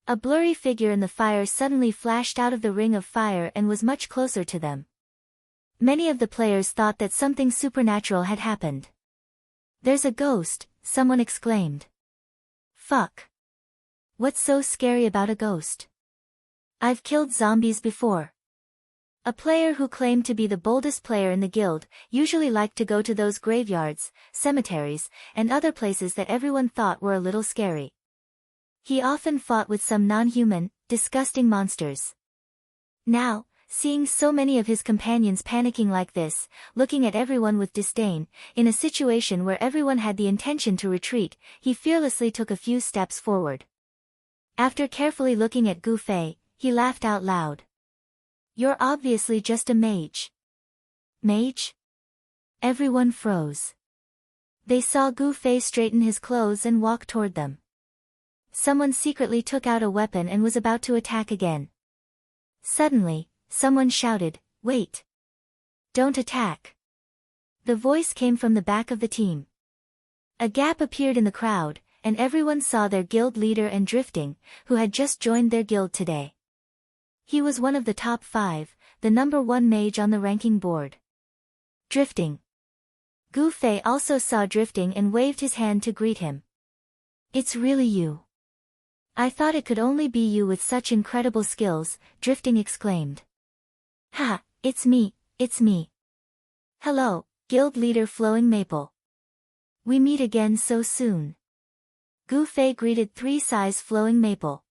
A blurry figure in the fire suddenly flashed out of the ring of fire and was much closer to them. Many of the players thought that something supernatural had happened. "There's a ghost," someone exclaimed. "Fuck. What's so scary about a ghost? I've killed zombies before." A player who claimed to be the boldest player in the guild, usually liked to go to those graveyards, cemeteries, and other places that everyone thought were a little scary. He often fought with some non-human, disgusting monsters. Now, seeing so many of his companions panicking like this, looking at everyone with disdain, in a situation where everyone had the intention to retreat, he fearlessly took a few steps forward. After carefully looking at Gu Fei, he laughed out loud. "You're obviously just a mage." "Mage?" Everyone froze. They saw Gu Fei straighten his clothes and walk toward them. Someone secretly took out a weapon and was about to attack again. Suddenly, someone shouted, "Wait! Don't attack!" The voice came from the back of the team. A gap appeared in the crowd, and everyone saw their guild leader and Drifting, who had just joined their guild today. He was one of the top 5, the number 1 mage on the ranking board. Drifting. Gu Fei also saw Drifting and waved his hand to greet him. "It's really you. I thought it could only be you with such incredible skills," Drifting exclaimed. "Ha, it's me, it's me. Hello, guild leader Flowing Maple. We meet again so soon." Gu Fei greeted 3 Size Flowing Maple.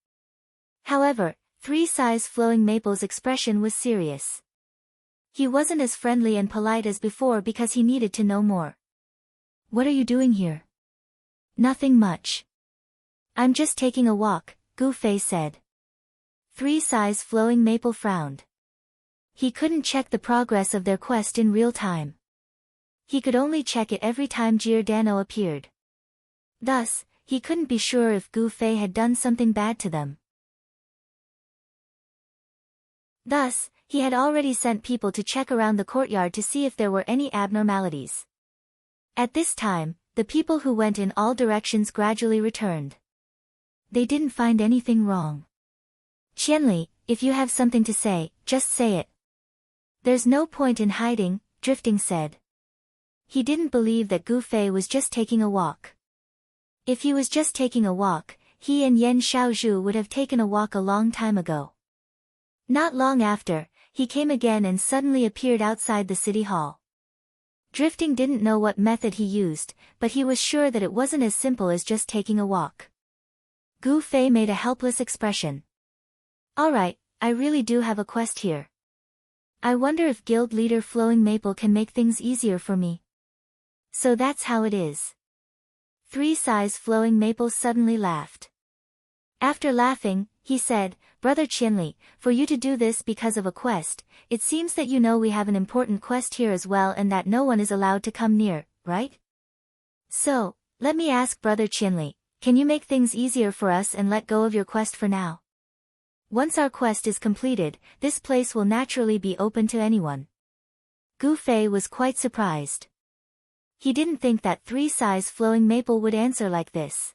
However, 3 Size Flowing Maple's expression was serious. He wasn't as friendly and polite as before because he needed to know more. "What are you doing here?" "Nothing much. I'm just taking a walk," Gu Fei said. 3 Size Flowing Maple frowned. He couldn't check the progress of their quest in real time. He could only check it every time Giordano appeared. Thus, he couldn't be sure if Gu Fei had done something bad to them. Thus, he had already sent people to check around the courtyard to see if there were any abnormalities. At this time, the people who went in all directions gradually returned. They didn't find anything wrong. "Qianli, if you have something to say, just say it. There's no point in hiding," Drifting said. He didn't believe that Gu Fei was just taking a walk. If he was just taking a walk, he and Yan Xiaozhu would have taken a walk a long time ago. Not long after, he came again and suddenly appeared outside the city hall. Drifting didn't know what method he used, but he was sure that it wasn't as simple as just taking a walk. Gu Fei made a helpless expression. "Alright, I really do have a quest here. I wonder if guild leader Flowing Maple can make things easier for me." "So that's how it is." 3 Size Flowing Maple suddenly laughed. After laughing, he said, "Brother Qianli, for you to do this because of a quest, it seems that you know we have an important quest here as well and that no one is allowed to come near, right? So, let me ask Brother Qianli, can you make things easier for us and let go of your quest for now? Once our quest is completed, this place will naturally be open to anyone." Gu Fei was quite surprised. He didn't think that 3 Size Flowing Maple would answer like this.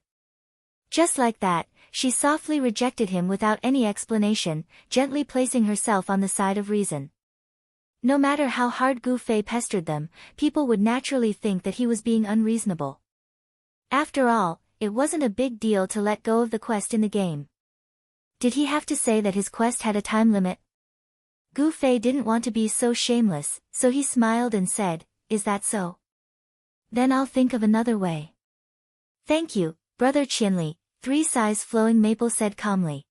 Just like that, she softly rejected him without any explanation, gently placing herself on the side of reason. No matter how hard Gu Fei pestered them, people would naturally think that he was being unreasonable. After all, it wasn't a big deal to let go of the quest in the game. Did he have to say that his quest had a time limit? Gu Fei didn't want to be so shameless, so he smiled and said, "Is that so? Then I'll think of another way." "Thank you, Brother Qianli," 3 Size Flowing Maple said calmly.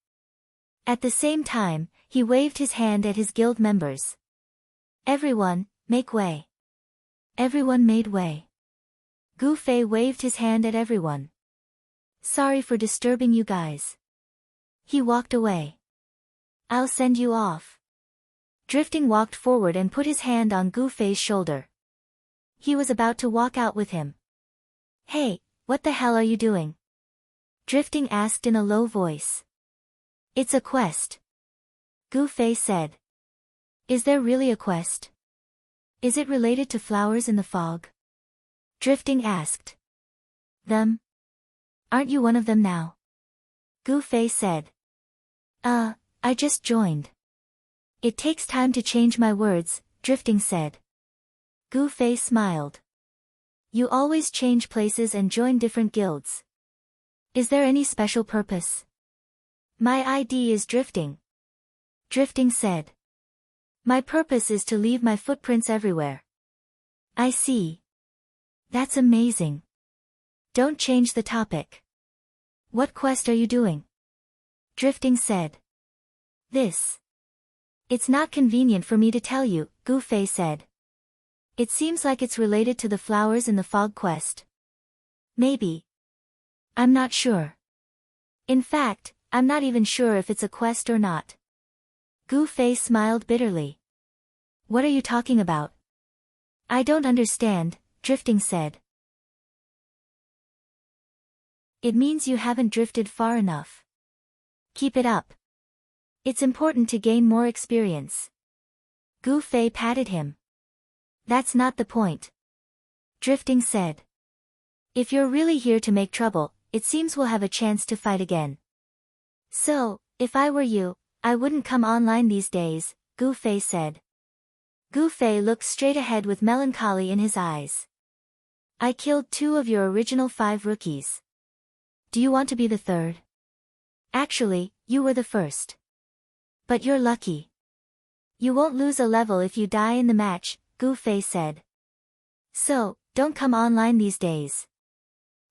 At the same time, he waved his hand at his guild members. "Everyone, make way." Everyone made way. Gu Fei waved his hand at everyone. "Sorry for disturbing you guys." He walked away. "I'll send you off." Drifting walked forward and put his hand on Gu Fei's shoulder. He was about to walk out with him. "Hey, what the hell are you doing?" Drifting asked in a low voice. It's a quest. Gu Fei said. Is there really a quest? Is it related to flowers in the fog? Drifting asked. Them? Aren't you one of them now? Gu Fei said. I just joined. It takes time to change my words, Drifting said. Gu Fei smiled. You always change places and join different guilds. Is there any special purpose? My ID is Drifting. Drifting said. My purpose is to leave my footprints everywhere. I see. That's amazing. Don't change the topic. What quest are you doing? Drifting said. This. It's not convenient for me to tell you, Gu Fei said. It seems like it's related to the flowers in the fog quest. Maybe. I'm not sure. In fact, I'm not even sure if it's a quest or not. Gu Fei smiled bitterly. What are you talking about? I don't understand, Drifting said. It means you haven't drifted far enough. Keep it up. It's important to gain more experience. Gu Fei patted him. That's not the point. Drifting said. If you're really here to make trouble, it seems we'll have a chance to fight again. So, if I were you, I wouldn't come online these days, Gu Fei said. Gu Fei looked straight ahead with melancholy in his eyes. I killed 2 of your original 5 rookies. Do you want to be the third? Actually, you were the first. But you're lucky. You won't lose a level if you die in the match, Gu Fei said. So, don't come online these days.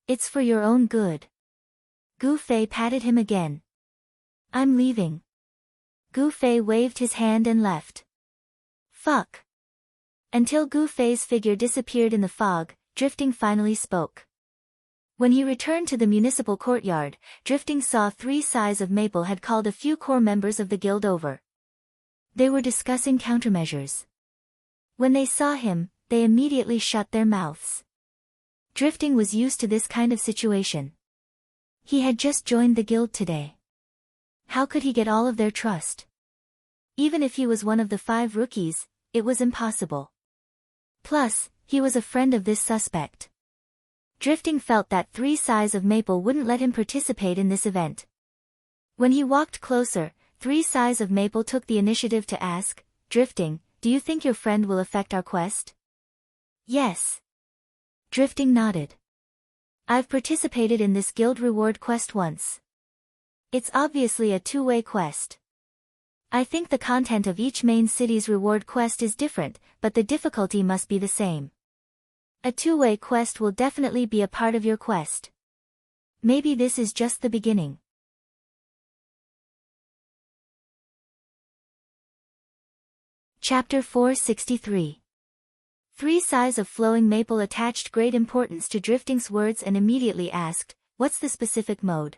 It's for your own good. Gu Fei patted him again. I'm leaving. Gu Fei waved his hand and left. Fuck. Until Gu Fei's figure disappeared in the fog, Drifting finally spoke. When he returned to the municipal courtyard, Drifting saw 3 Sighs of Maple had called a few core members of the guild over. They were discussing countermeasures. When they saw him, they immediately shut their mouths. Drifting was used to this kind of situation. He had just joined the guild today. How could he get all of their trust? Even if he was one of the 5 rookies, it was impossible. Plus, he was a friend of this suspect. Drifting felt that 3 Sighs of Maple wouldn't let him participate in this event. When he walked closer, 3 Sighs of Maple took the initiative to ask, Drifting, do you think your friend will affect our quest? Yes. Drifting nodded. I've participated in this guild reward quest once. It's obviously a 2-way quest. I think the content of each main city's reward quest is different, but the difficulty must be the same. A 2-way quest will definitely be a part of your quest. Maybe this is just the beginning. Chapter 463. 3 Sighs of Flowing Maple attached great importance to Drifting's words and immediately asked, what's the specific mode?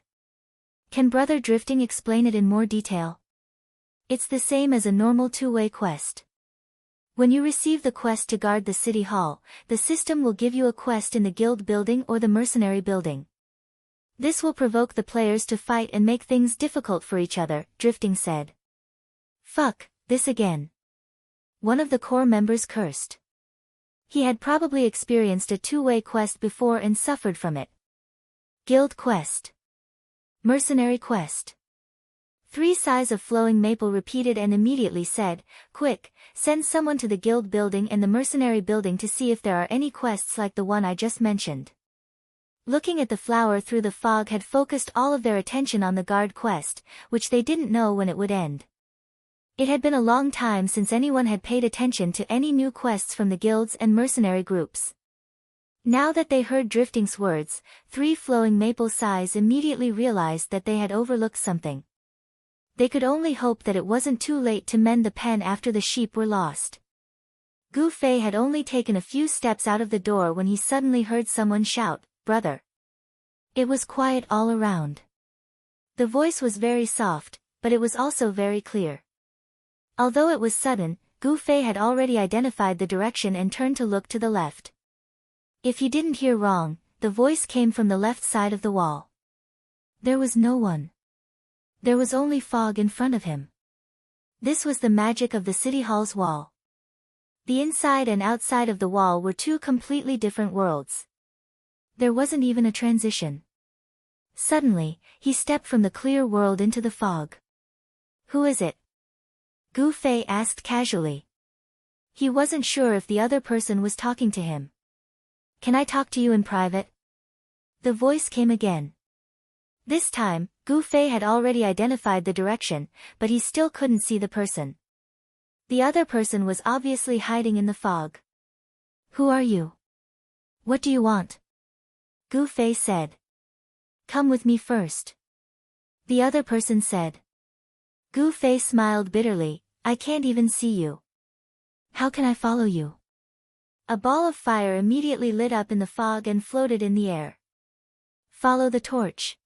Can Brother Drifting explain it in more detail? It's the same as a normal 2-way quest. When you receive the quest to guard the city hall, the system will give you a quest in the guild building or the mercenary building. This will provoke the players to fight and make things difficult for each other, Drifting said. Fuck, this again. One of the core members cursed. He had probably experienced a 2-way quest before and suffered from it. Guild quest. Mercenary quest. 3 Sighs of Flowing Maple repeated and immediately said, quick, send someone to the guild building and the mercenary building to see if there are any quests like the one I just mentioned. Looking at the flower through the fog had focused all of their attention on the guard quest, which they didn't know when it would end. It had been a long time since anyone had paid attention to any new quests from the guilds and mercenary groups. Now that they heard Drifting's words, 3 Flowing Maple Sighs immediately realized that they had overlooked something. They could only hope that it wasn't too late to mend the pen after the sheep were lost. Gu Fei had only taken a few steps out of the door when he suddenly heard someone shout, Brother. It was quiet all around. The voice was very soft, but it was also very clear. Although it was sudden, Gu Fei had already identified the direction and turned to look to the left. If he didn't hear wrong, the voice came from the left side of the wall. There was no one. There was only fog in front of him. This was the magic of the city hall's wall. The inside and outside of the wall were two completely different worlds. There wasn't even a transition. Suddenly, he stepped from the clear world into the fog. "Who is it?" Gu Fei asked casually. He wasn't sure if the other person was talking to him. "Can I talk to you in private?" The voice came again. This time, Gu Fei had already identified the direction, but he still couldn't see the person. The other person was obviously hiding in the fog. "Who are you? What do you want?" Gu Fei said. "Come with me first." The other person said. Gu Fei smiled bitterly. "I can't even see you. How can I follow you?" A ball of fire immediately lit up in the fog and floated in the air. "Follow the torch,"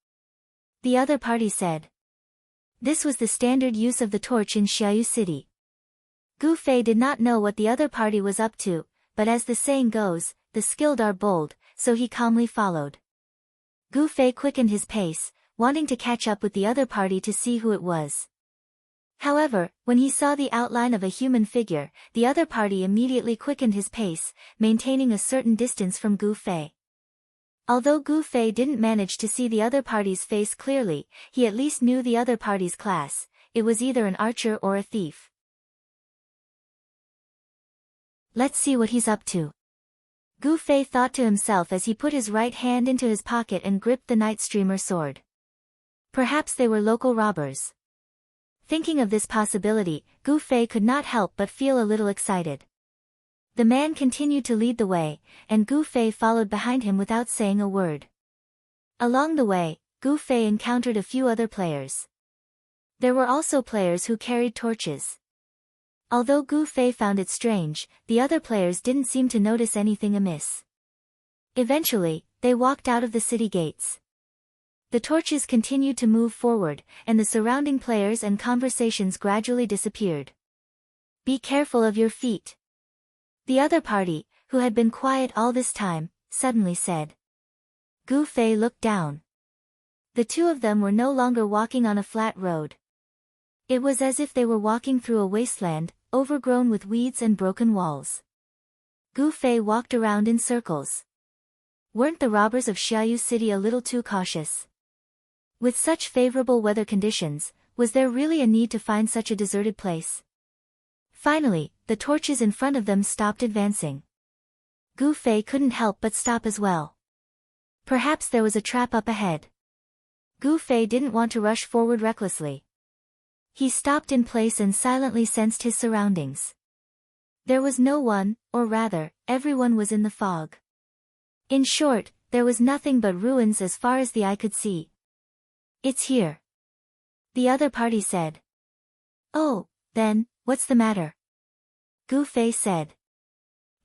the other party said. This was the standard use of the torch in Xiaoyu City. Gu Fei did not know what the other party was up to, but as the saying goes, the skilled are bold, so he calmly followed. Gu Fei quickened his pace, wanting to catch up with the other party to see who it was. However, when he saw the outline of a human figure, the other party immediately quickened his pace, maintaining a certain distance from Gu Fei. Although Gu Fei didn't manage to see the other party's face clearly, he at least knew the other party's class. It was either an archer or a thief. "Let's see what he's up to," Gu Fei thought to himself as he put his right hand into his pocket and gripped the night streamer sword. Perhaps they were local robbers. Thinking of this possibility, Gu Fei could not help but feel a little excited. The man continued to lead the way, and Gu Fei followed behind him without saying a word. Along the way, Gu Fei encountered a few other players. There were also players who carried torches. Although Gu Fei found it strange, the other players didn't seem to notice anything amiss. Eventually, they walked out of the city gates. The torches continued to move forward, and the surrounding players and conversations gradually disappeared. "Be careful of your feet," the other party, who had been quiet all this time, suddenly said. Gu Fei looked down. The two of them were no longer walking on a flat road. It was as if they were walking through a wasteland, overgrown with weeds and broken walls. Gu Fei walked around in circles. Weren't the robbers of Xiaoyu City a little too cautious? With such favorable weather conditions, was there really a need to find such a deserted place? Finally, the torches in front of them stopped advancing. Gu Fei couldn't help but stop as well. Perhaps there was a trap up ahead. Gu Fei didn't want to rush forward recklessly. He stopped in place and silently sensed his surroundings. There was no one, or rather, everyone was in the fog. In short, there was nothing but ruins as far as the eye could see. "It's here," the other party said. "Oh, then, what's the matter?" Gu Fei said.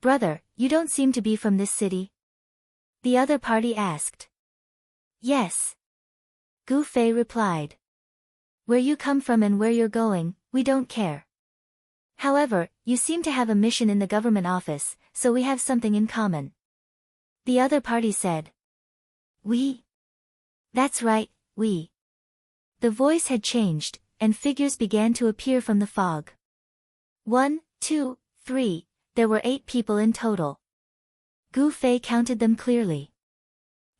"Brother, you don't seem to be from this city?" the other party asked. "Yes," Gu Fei replied. "Where you come from and where you're going, we don't care. However, you seem to have a mission in the government office, so we have something in common," the other party said. "We?" "That's right, we." The voice had changed, and figures began to appear from the fog. 1, 2, 3, there were 8 people in total. Gu Fei counted them clearly.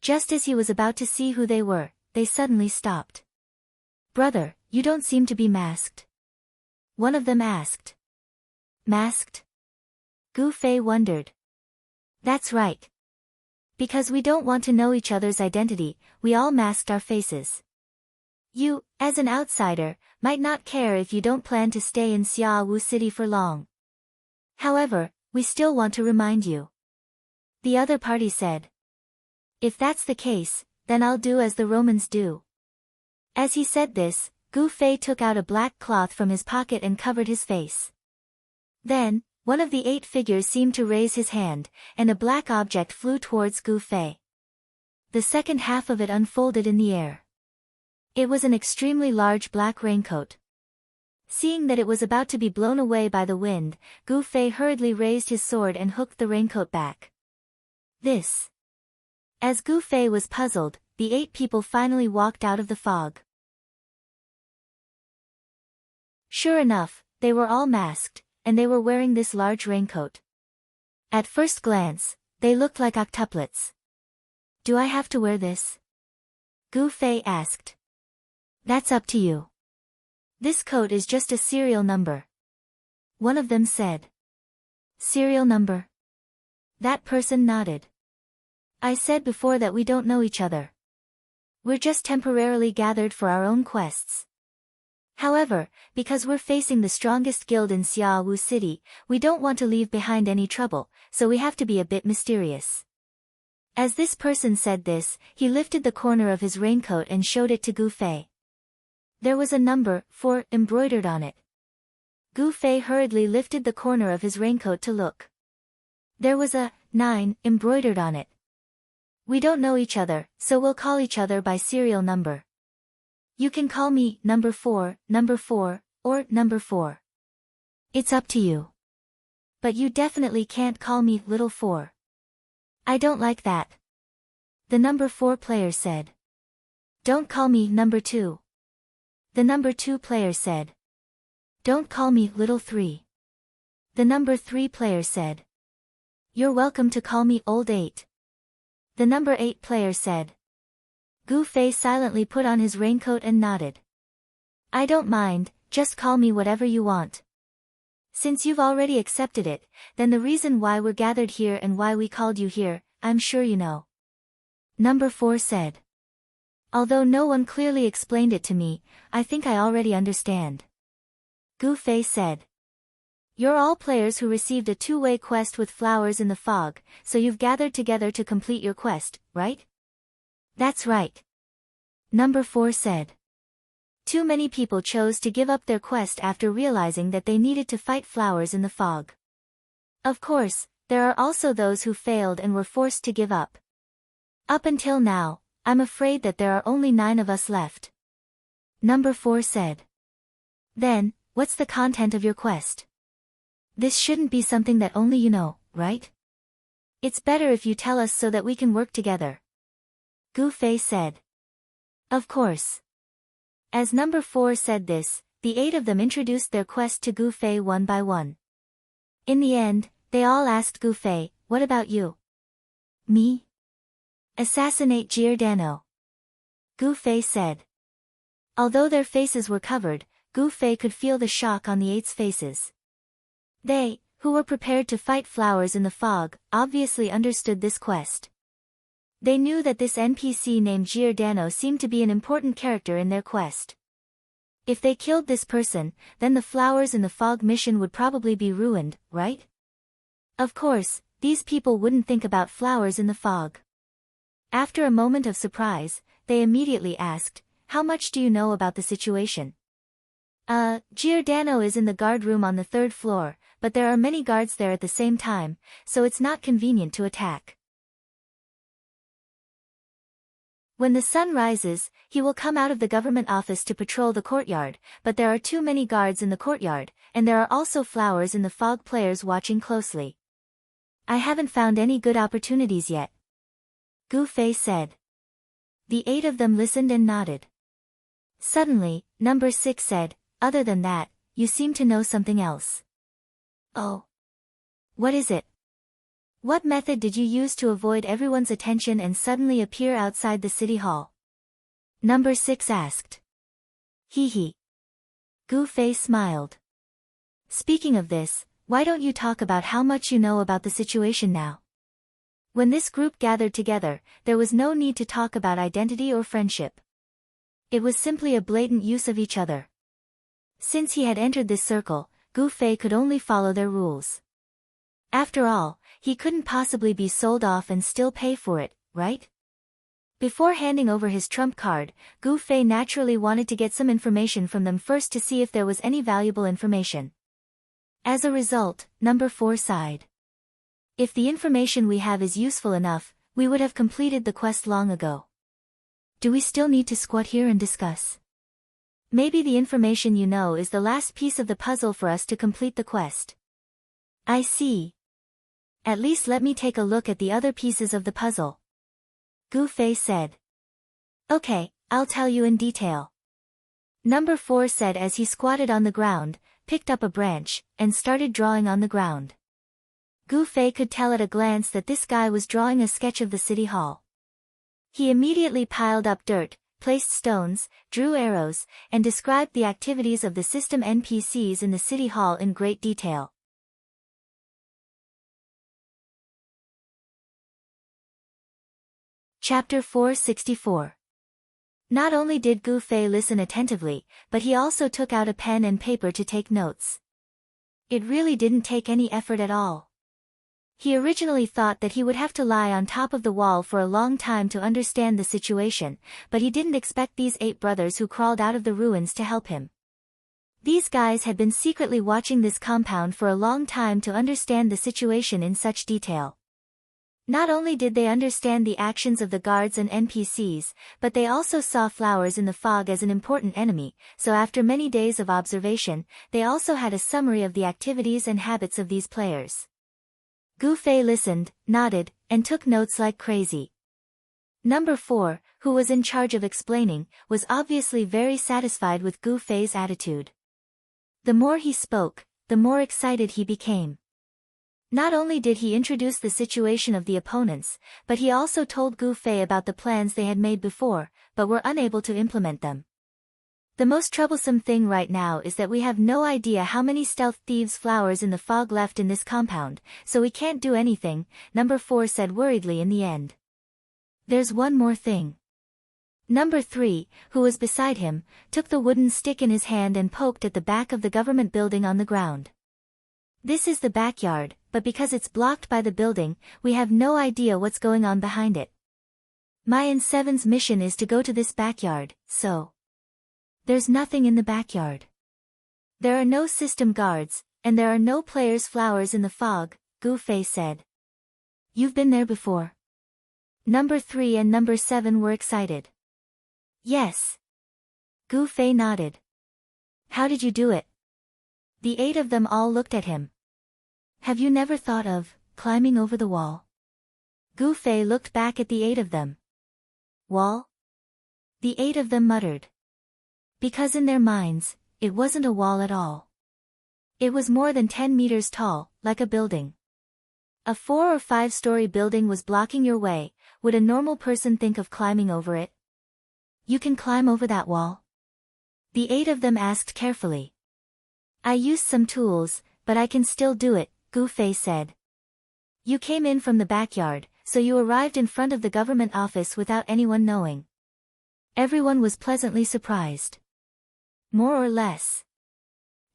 Just as he was about to see who they were, they suddenly stopped. "Brother, you don't seem to be masked," one of them asked. "Masked?" Gu Fei wondered. "That's right. Because we don't want to know each other's identity, we all masked our faces. You, as an outsider, might not care if you don't plan to stay in Xiaowu City for long. However, we still want to remind you," the other party said. "If that's the case, then I'll do as the Romans do." As he said this, Gu Fei took out a black cloth from his pocket and covered his face. Then, one of the 8 figures seemed to raise his hand, and a black object flew towards Gu Fei. The second half of it unfolded in the air. It was an extremely large black raincoat. Seeing that it was about to be blown away by the wind, Gu Fei hurriedly raised his sword and hooked the raincoat back. This. As Gu Fei was puzzled, the 8 people finally walked out of the fog. Sure enough, they were all masked, and they were wearing this large raincoat. At first glance, they looked like octuplets. Do I have to wear this? Gu Fei asked. That's up to you. This coat is just a serial number. One of them said. Serial number? That person nodded. I said before that we don't know each other. We're just temporarily gathered for our own quests. However, because we're facing the strongest guild in Xiaowu City, we don't want to leave behind any trouble, so we have to be a bit mysterious. As this person said this, he lifted the corner of his raincoat and showed it to Gu Fei. There was a number 4 embroidered on it. Gu Fei hurriedly lifted the corner of his raincoat to look. There was a 9 embroidered on it. We don't know each other, so we'll call each other by serial number. You can call me number 4, or number 4. It's up to you. But you definitely can't call me little 4. I don't like that. The number 4 player said. Don't call me number 2. The number 2 player said. Don't call me little 3. The number 3 player said. You're welcome to call me old 8. The number 8 player said. Gu Fei silently put on his raincoat and nodded. I don't mind, just call me whatever you want. Since you've already accepted it, then the reason why we're gathered here and why we called you here, I'm sure you know. Number 4 said. Although no one clearly explained it to me, I think I already understand. Gu Fei said. You're all players who received a two-way quest with flowers in the fog, so you've gathered together to complete your quest, right? That's right. Number 4 said. Too many people chose to give up their quest after realizing that they needed to fight flowers in the fog. Of course, there are also those who failed and were forced to give up. Up until now, I'm afraid that there are only 9 of us left. Number 4 said. Then, what's the content of your quest? This shouldn't be something that only you know, right? It's better if you tell us so that we can work together. Gu Fei said. Of course. As number 4 said this, the 8 of them introduced their quest to Gu Fei one by one. In the end, they all asked Gu Fei, what about you? Me? Assassinate Giordano. Gu Fei said. Although their faces were covered, Gu Fei could feel the shock on the 8's faces. They, who were prepared to fight flowers in the fog, obviously understood this quest. They knew that this NPC named Giordano seemed to be an important character in their quest. If they killed this person, then the flowers in the fog mission would probably be ruined, right? Of course, these people wouldn't think about flowers in the fog. After a moment of surprise, they immediately asked, how much do you know about the situation? Giordano is in the guard room on the 3rd floor, but there are many guards there at the same time, so it's not convenient to attack. When the sun rises, he will come out of the government office to patrol the courtyard, but there are too many guards in the courtyard, and there are also flowers in the fog players watching closely. I haven't found any good opportunities yet. Gu Fei said. The 8 of them listened and nodded. Suddenly, number 6 said, other than that, you seem to know something else. Oh. What is it? What method did you use to avoid everyone's attention and suddenly appear outside the city hall? Number 6 asked. Hee hee. Gu Fei smiled. Speaking of this, why don't you talk about how much you know about the situation now? When this group gathered together, there was no need to talk about identity or friendship. It was simply a blatant use of each other. Since he had entered this circle, Gu Fei could only follow their rules. After all, he couldn't possibly be sold off and still pay for it, right? Before handing over his trump card, Gu Fei naturally wanted to get some information from them first to see if there was any valuable information. As a result, number 4 sighed. If the information we have is useful enough, we would have completed the quest long ago. Do we still need to squat here and discuss? Maybe the information you know is the last piece of the puzzle for us to complete the quest. I see. At least let me take a look at the other pieces of the puzzle. Gu Fei said. Okay, I'll tell you in detail. Number 4 said as he squatted on the ground, picked up a branch, and started drawing on the ground. Gu Fei could tell at a glance that this guy was drawing a sketch of the city hall. He immediately piled up dirt, placed stones, drew arrows, and described the activities of the system NPCs in the city hall in great detail. Chapter 464. Not only did Gu Fei listen attentively, but he also took out a pen and paper to take notes. It really didn't take any effort at all. He originally thought that he would have to lie on top of the wall for a long time to understand the situation, but he didn't expect these 8 brothers who crawled out of the ruins to help him. These guys had been secretly watching this compound for a long time to understand the situation in such detail. Not only did they understand the actions of the guards and NPCs, but they also saw flowers in the fog as an important enemy, so after many days of observation, they also had a summary of the activities and habits of these players. Gu Fei listened, nodded, and took notes like crazy. Number 4, who was in charge of explaining, was obviously very satisfied with Gu Fei's attitude. The more he spoke, the more excited he became. Not only did he introduce the situation of the opponents, but he also told Gu Fei about the plans they had made before, but were unable to implement them. The most troublesome thing right now is that we have no idea how many stealth thieves' flowers in the fog left in this compound, so we can't do anything, Number 4 said worriedly in the end. There's one more thing. Number 3, who was beside him, took the wooden stick in his hand and poked at the back of the government building on the ground. This is the backyard, but because it's blocked by the building, we have no idea what's going on behind it. My and Seven's mission is to go to this backyard, so... There's nothing in the backyard. There are no system guards, and there are no players' flowers in the fog, Gu Fei said. You've been there before. Number 3 and Number 7 were excited. Yes. Gu Fei nodded. How did you do it? The 8 of them all looked at him. Have you never thought of climbing over the wall? Gu Fei looked back at the 8 of them. Wall? The 8 of them muttered. Because in their minds, it wasn't a wall at all. It was more than 10 meters tall, like a building. A 4 or 5-story building was blocking your way. Would a normal person think of climbing over it? You can climb over that wall? The 8 of them asked carefully. I used some tools, but I can still do it, Gu Fei said. You came in from the backyard, so you arrived in front of the government office without anyone knowing. Everyone was pleasantly surprised. More or less.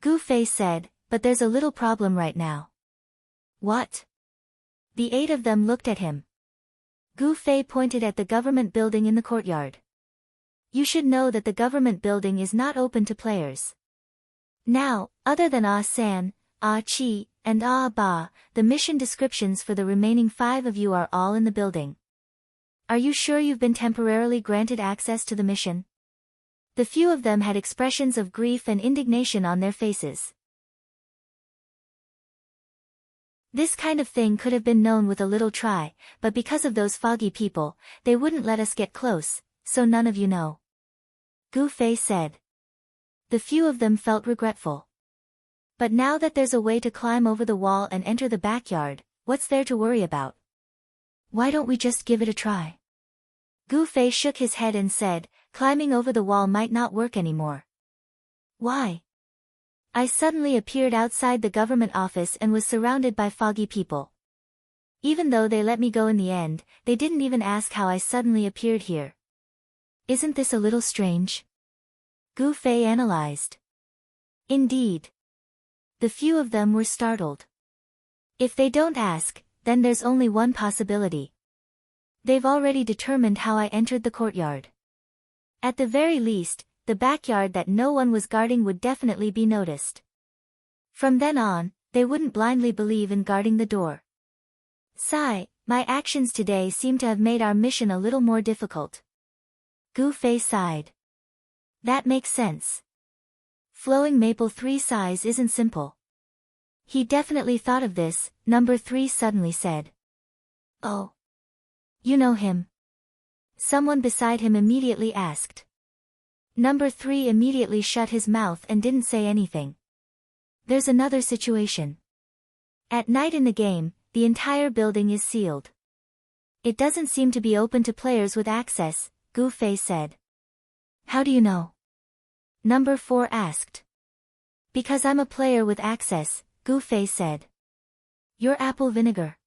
Gu Fei said, but there's a little problem right now. What? The 8 of them looked at him. Gu Fei pointed at the government building in the courtyard. You should know that the government building is not open to players. Now, other than Ah San, Ah Chi, and Ah Ba, the mission descriptions for the remaining 5 of you are all in the building. Are you sure you've been temporarily granted access to the mission? The few of them had expressions of grief and indignation on their faces. This kind of thing could have been known with a little try, but because of those foggy people, they wouldn't let us get close, so none of you know. Gu Fei said. The few of them felt regretful. But now that there's a way to climb over the wall and enter the backyard, what's there to worry about? Why don't we just give it a try? Gu Fei shook his head and said, climbing over the wall might not work anymore. Why? I suddenly appeared outside the government office and was surrounded by foggy people. Even though they let me go in the end, they didn't even ask how I suddenly appeared here. Isn't this a little strange? Gu Fei analyzed. Indeed. The few of them were startled. If they don't ask, then there's only one possibility. They've already determined how I entered the courtyard. At the very least, the backyard that no one was guarding would definitely be noticed. From then on, they wouldn't blindly believe in guarding the door. Sigh, my actions today seem to have made our mission a little more difficult. Gu Fei sighed. That makes sense. Flowing Maple 3 size isn't simple. He definitely thought of this, Number 3 suddenly said. Oh. You know him? Someone beside him immediately asked. Number 3 immediately shut his mouth and didn't say anything. There's another situation. At night in the game, the entire building is sealed. It doesn't seem to be open to players with access, Gu Fei said. How do you know? Number 4 asked. Because I'm a player with access, Gu Fei said. You're apple vinegar.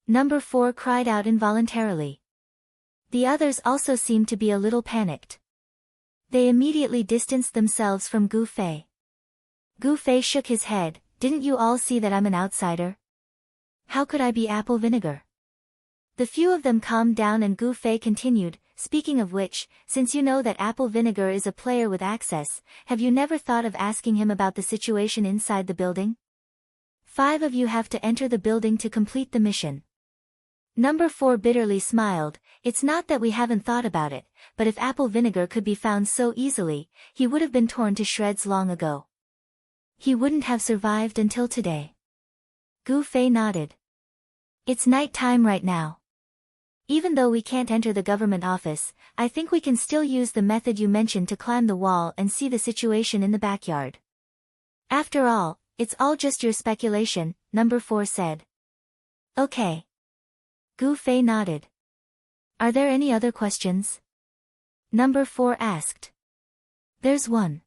Number 4 cried out involuntarily. The others also seemed to be a little panicked. They immediately distanced themselves from Gu Fei. Gu Fei shook his head. Didn't you all see that I'm an outsider? How could I be apple vinegar? The few of them calmed down and Gu Fei continued, speaking of which, since you know that apple vinegar is a player with access, have you never thought of asking him about the situation inside the building? 5 of you have to enter the building to complete the mission. Number 4 bitterly smiled. It's not that we haven't thought about it, but if apple vinegar could be found so easily, he would have been torn to shreds long ago. He wouldn't have survived until today. Gu Fei nodded. It's night time right now. Even though we can't enter the government office, I think we can still use the method you mentioned to climb the wall and see the situation in the backyard. After all, it's all just your speculation, Number 4 said. Okay. Gu Fei nodded. Are there any other questions? Number 4 asked. There's one.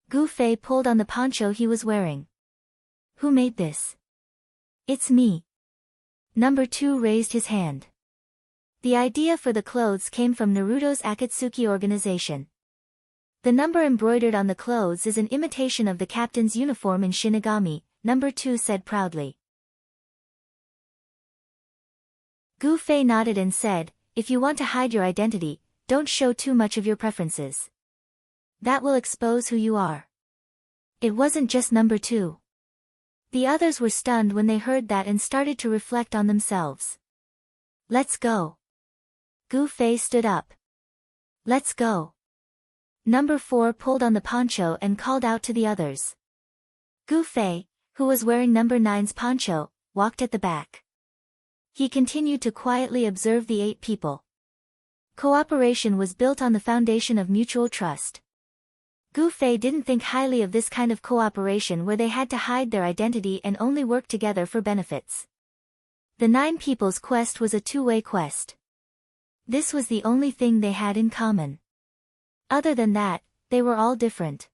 Gu Fei pulled on the poncho he was wearing. Who made this? It's me. Number 2 raised his hand. The idea for the clothes came from Naruto's Akatsuki organization. The number embroidered on the clothes is an imitation of the captain's uniform in Shinigami, Number 2 said proudly. Gu Fei nodded and said, if you want to hide your identity, don't show too much of your preferences. That will expose who you are. It wasn't just Number 2. The others were stunned when they heard that and started to reflect on themselves. Let's go. Gu Fei stood up. Let's go. Number 4 pulled on the poncho and called out to the others. Gu Fei, who was wearing Number 9's poncho, walked at the back. He continued to quietly observe the 8 people. Cooperation was built on the foundation of mutual trust. Gu Fei didn't think highly of this kind of cooperation where they had to hide their identity and only work together for benefits. The 9 people's quest was a two-way quest. This was the only thing they had in common. Other than that, they were all different.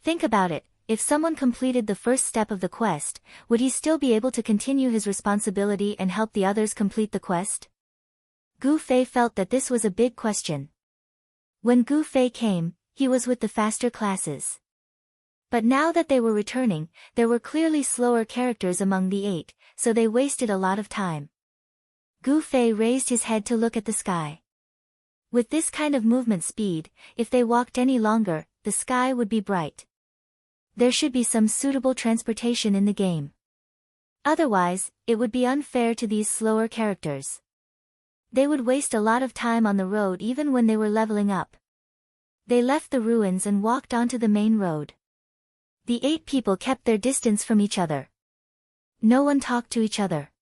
Think about it. If someone completed the first step of the quest, would he still be able to continue his responsibility and help the others complete the quest? Gu Fei felt that this was a big question. When Gu Fei came, he was with the faster classes. But now that they were returning, there were clearly slower characters among the 8, so they wasted a lot of time. Gu Fei raised his head to look at the sky. With this kind of movement speed, if they walked any longer, the sky would be bright. There should be some suitable transportation in the game. Otherwise, it would be unfair to these slower characters. They would waste a lot of time on the road even when they were leveling up. They left the ruins and walked onto the main road. The 8 people kept their distance from each other. No one talked to each other.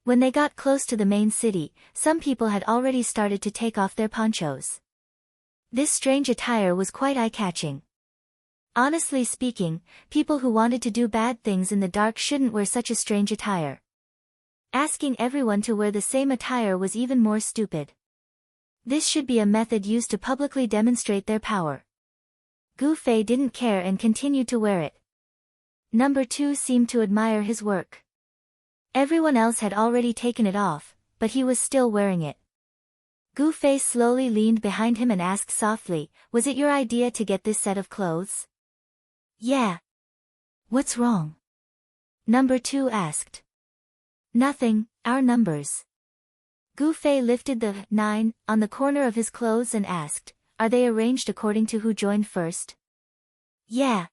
When they got close to the main city, some people had already started to take off their ponchos. This strange attire was quite eye-catching. Honestly speaking, people who wanted to do bad things in the dark shouldn't wear such a strange attire. Asking everyone to wear the same attire was even more stupid. This should be a method used to publicly demonstrate their power. Gu Fei didn't care and continued to wear it. Number 2 seemed to admire his work. Everyone else had already taken it off, but he was still wearing it. Gu Fei slowly leaned behind him and asked softly, was it your idea to get this set of clothes? Yeah. What's wrong? Number 2 asked. Nothing, our numbers. Gu Fei lifted the 9 on the corner of his clothes and asked, are they arranged according to who joined first? Yeah.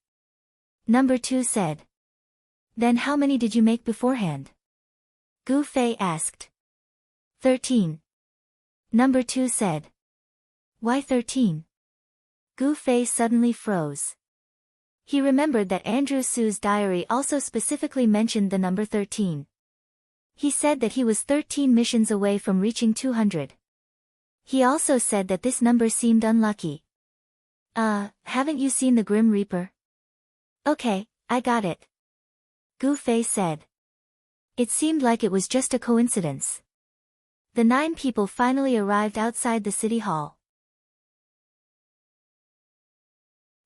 Number 2 said. Then how many did you make beforehand? Gu Fei asked. 13. Number 2 said. Why 13? Gu Fei suddenly froze. He remembered that Andrew Su's diary also specifically mentioned the number 13. He said that he was 13 missions away from reaching 200. He also said that this number seemed unlucky. Haven't you seen the Grim Reaper? Okay, I got it. Gu Fei said. It seemed like it was just a coincidence. The 9 people finally arrived outside the city hall.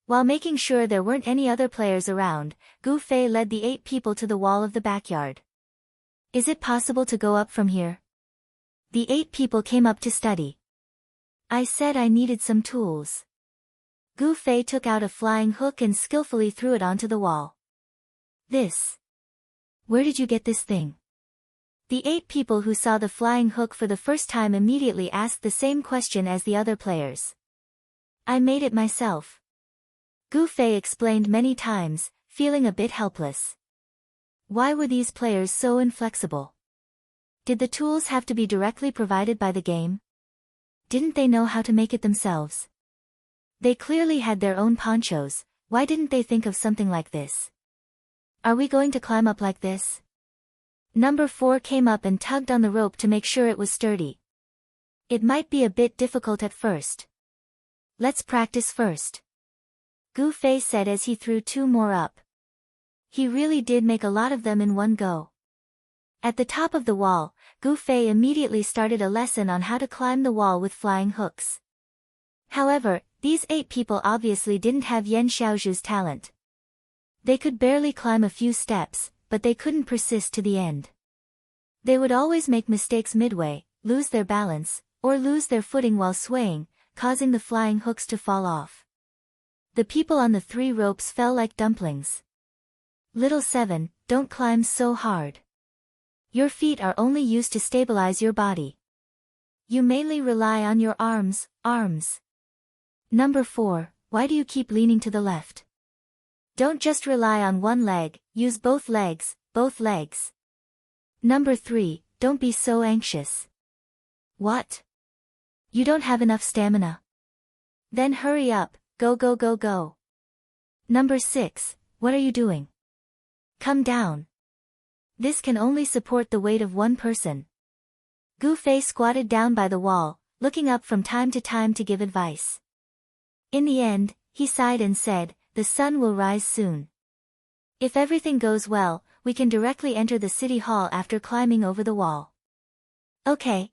While making sure there weren't any other players around, Gu Fei led the 8 people to the wall of the backyard. Is it possible to go up from here? The 8 people came up to study. I said I needed some tools. Gu Fei took out a flying hook and skillfully threw it onto the wall. This. Where did you get this thing? The 8 people who saw the flying hook for the first time immediately asked the same question as the other players. I made it myself. Gu Fei explained many times, feeling a bit helpless. Why were these players so inflexible? Did the tools have to be directly provided by the game? Didn't they know how to make it themselves? They clearly had their own ponchos, why didn't they think of something like this? Are we going to climb up like this? Number 4 came up and tugged on the rope to make sure it was sturdy. It might be a bit difficult at first. Let's practice first. Gu Fei said as he threw 2 more up. He really did make a lot of them in one go. At the top of the wall, Gu Fei immediately started a lesson on how to climb the wall with flying hooks. However, these 8 people obviously didn't have Yan Xiaozhu's talent. They could barely climb a few steps, but they couldn't persist to the end. They would always make mistakes midway, lose their balance, or lose their footing while swaying, causing the flying hooks to fall off. The people on the 3 ropes fell like dumplings. Little 7, don't climb so hard. Your feet are only used to stabilize your body. You mainly rely on your arms. Number 4, why do you keep leaning to the left? Don't just rely on one leg, use both legs. Number 3, don't be so anxious. What? You don't have enough stamina? Then hurry up, go. Number 6, what are you doing? Come down. This can only support the weight of one person. Gu Fei squatted down by the wall, looking up from time to time to give advice. In the end, he sighed and said, the sun will rise soon. If everything goes well, we can directly enter the city hall after climbing over the wall. Okay.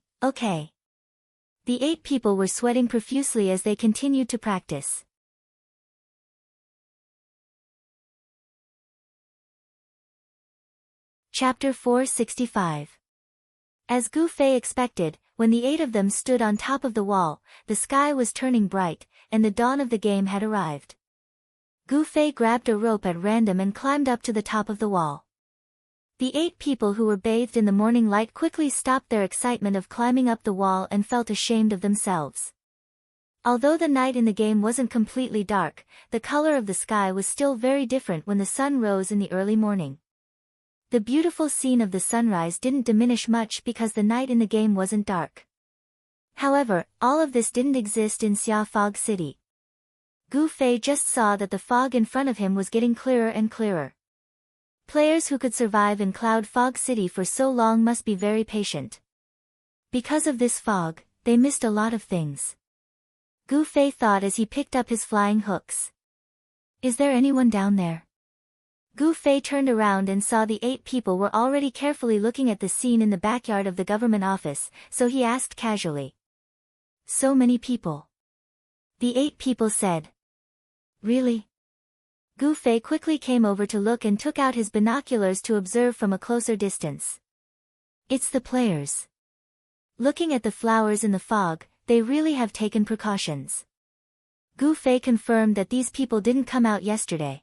The 8 people were sweating profusely as they continued to practice. Chapter 465. As Gu Fei expected, when the 8 of them stood on top of the wall, the sky was turning bright, and the dawn of the game had arrived. Gu Fei grabbed a rope at random and climbed up to the top of the wall. The 8 people who were bathed in the morning light quickly stopped their excitement of climbing up the wall and felt ashamed of themselves. Although the night in the game wasn't completely dark, the color of the sky was still very different when the sun rose in the early morning. The beautiful scene of the sunrise didn't diminish much because the night in the game wasn't dark. However, all of this didn't exist in Xia Fog City. Gu Fei just saw that the fog in front of him was getting clearer and clearer. Players who could survive in Cloud Fog City for so long must be very patient. Because of this fog, they missed a lot of things. Gu Fei thought as he picked up his flying hooks. Is there anyone down there? Gu Fei turned around and saw the 8 people were already carefully looking at the scene in the backyard of the government office, so he asked casually. So many people. The 8 people said. Really? Gu Fei quickly came over to look and took out his binoculars to observe from a closer distance. It's the players. Looking at the flowers in the fog, they really have taken precautions. Gu Fei confirmed that these people didn't come out yesterday.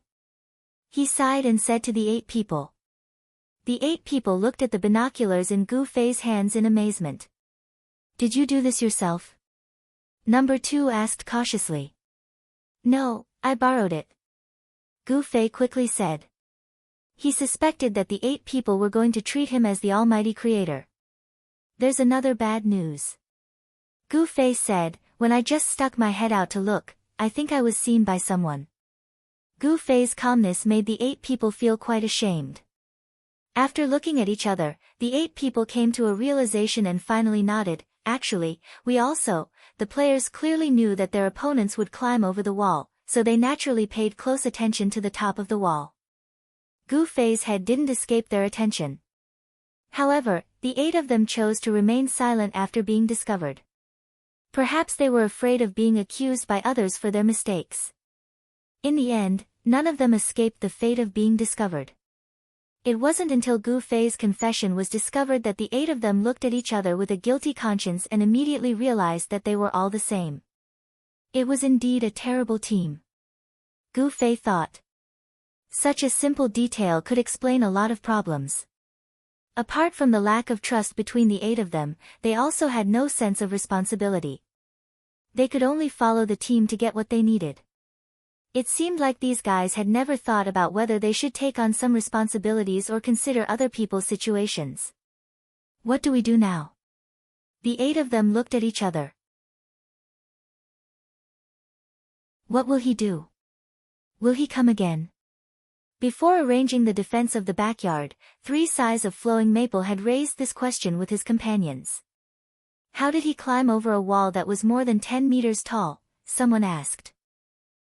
He sighed and said to the 8 people. The 8 people looked at the binoculars in Gu Fei's hands in amazement. Did you do this yourself? Number 2 asked cautiously. No, I borrowed it. Gu Fei quickly said. He suspected that the 8 people were going to treat him as the almighty creator. There's another bad news. Gu Fei said, when I just stuck my head out to look, I think I was seen by someone. Gu Fei's calmness made the 8 people feel quite ashamed. After looking at each other, the 8 people came to a realization and finally nodded. Actually, we also, the the players clearly knew that their opponents would climb over the wall, so they naturally paid close attention to the top of the wall. Gu Fei's head didn't escape their attention. However, the 8 of them chose to remain silent after being discovered. Perhaps they were afraid of being accused by others for their mistakes. In the end, none of them escaped the fate of being discovered. It wasn't until Gu Fei's confession was discovered that the 8 of them looked at each other with a guilty conscience and immediately realized that they were all the same. It was indeed a terrible team. Gu Fei thought. Such a simple detail could explain a lot of problems. Apart from the lack of trust between the 8 of them, they also had no sense of responsibility. They could only follow the team to get what they needed. It seemed like these guys had never thought about whether they should take on some responsibilities or consider other people's situations. What do we do now? The 8 of them looked at each other. What will he do? Will he come again? Before arranging the defense of the backyard, 3 Sighs of Flowing Maple had raised this question with his companions. How did he climb over a wall that was more than 10 meters tall? Someone asked.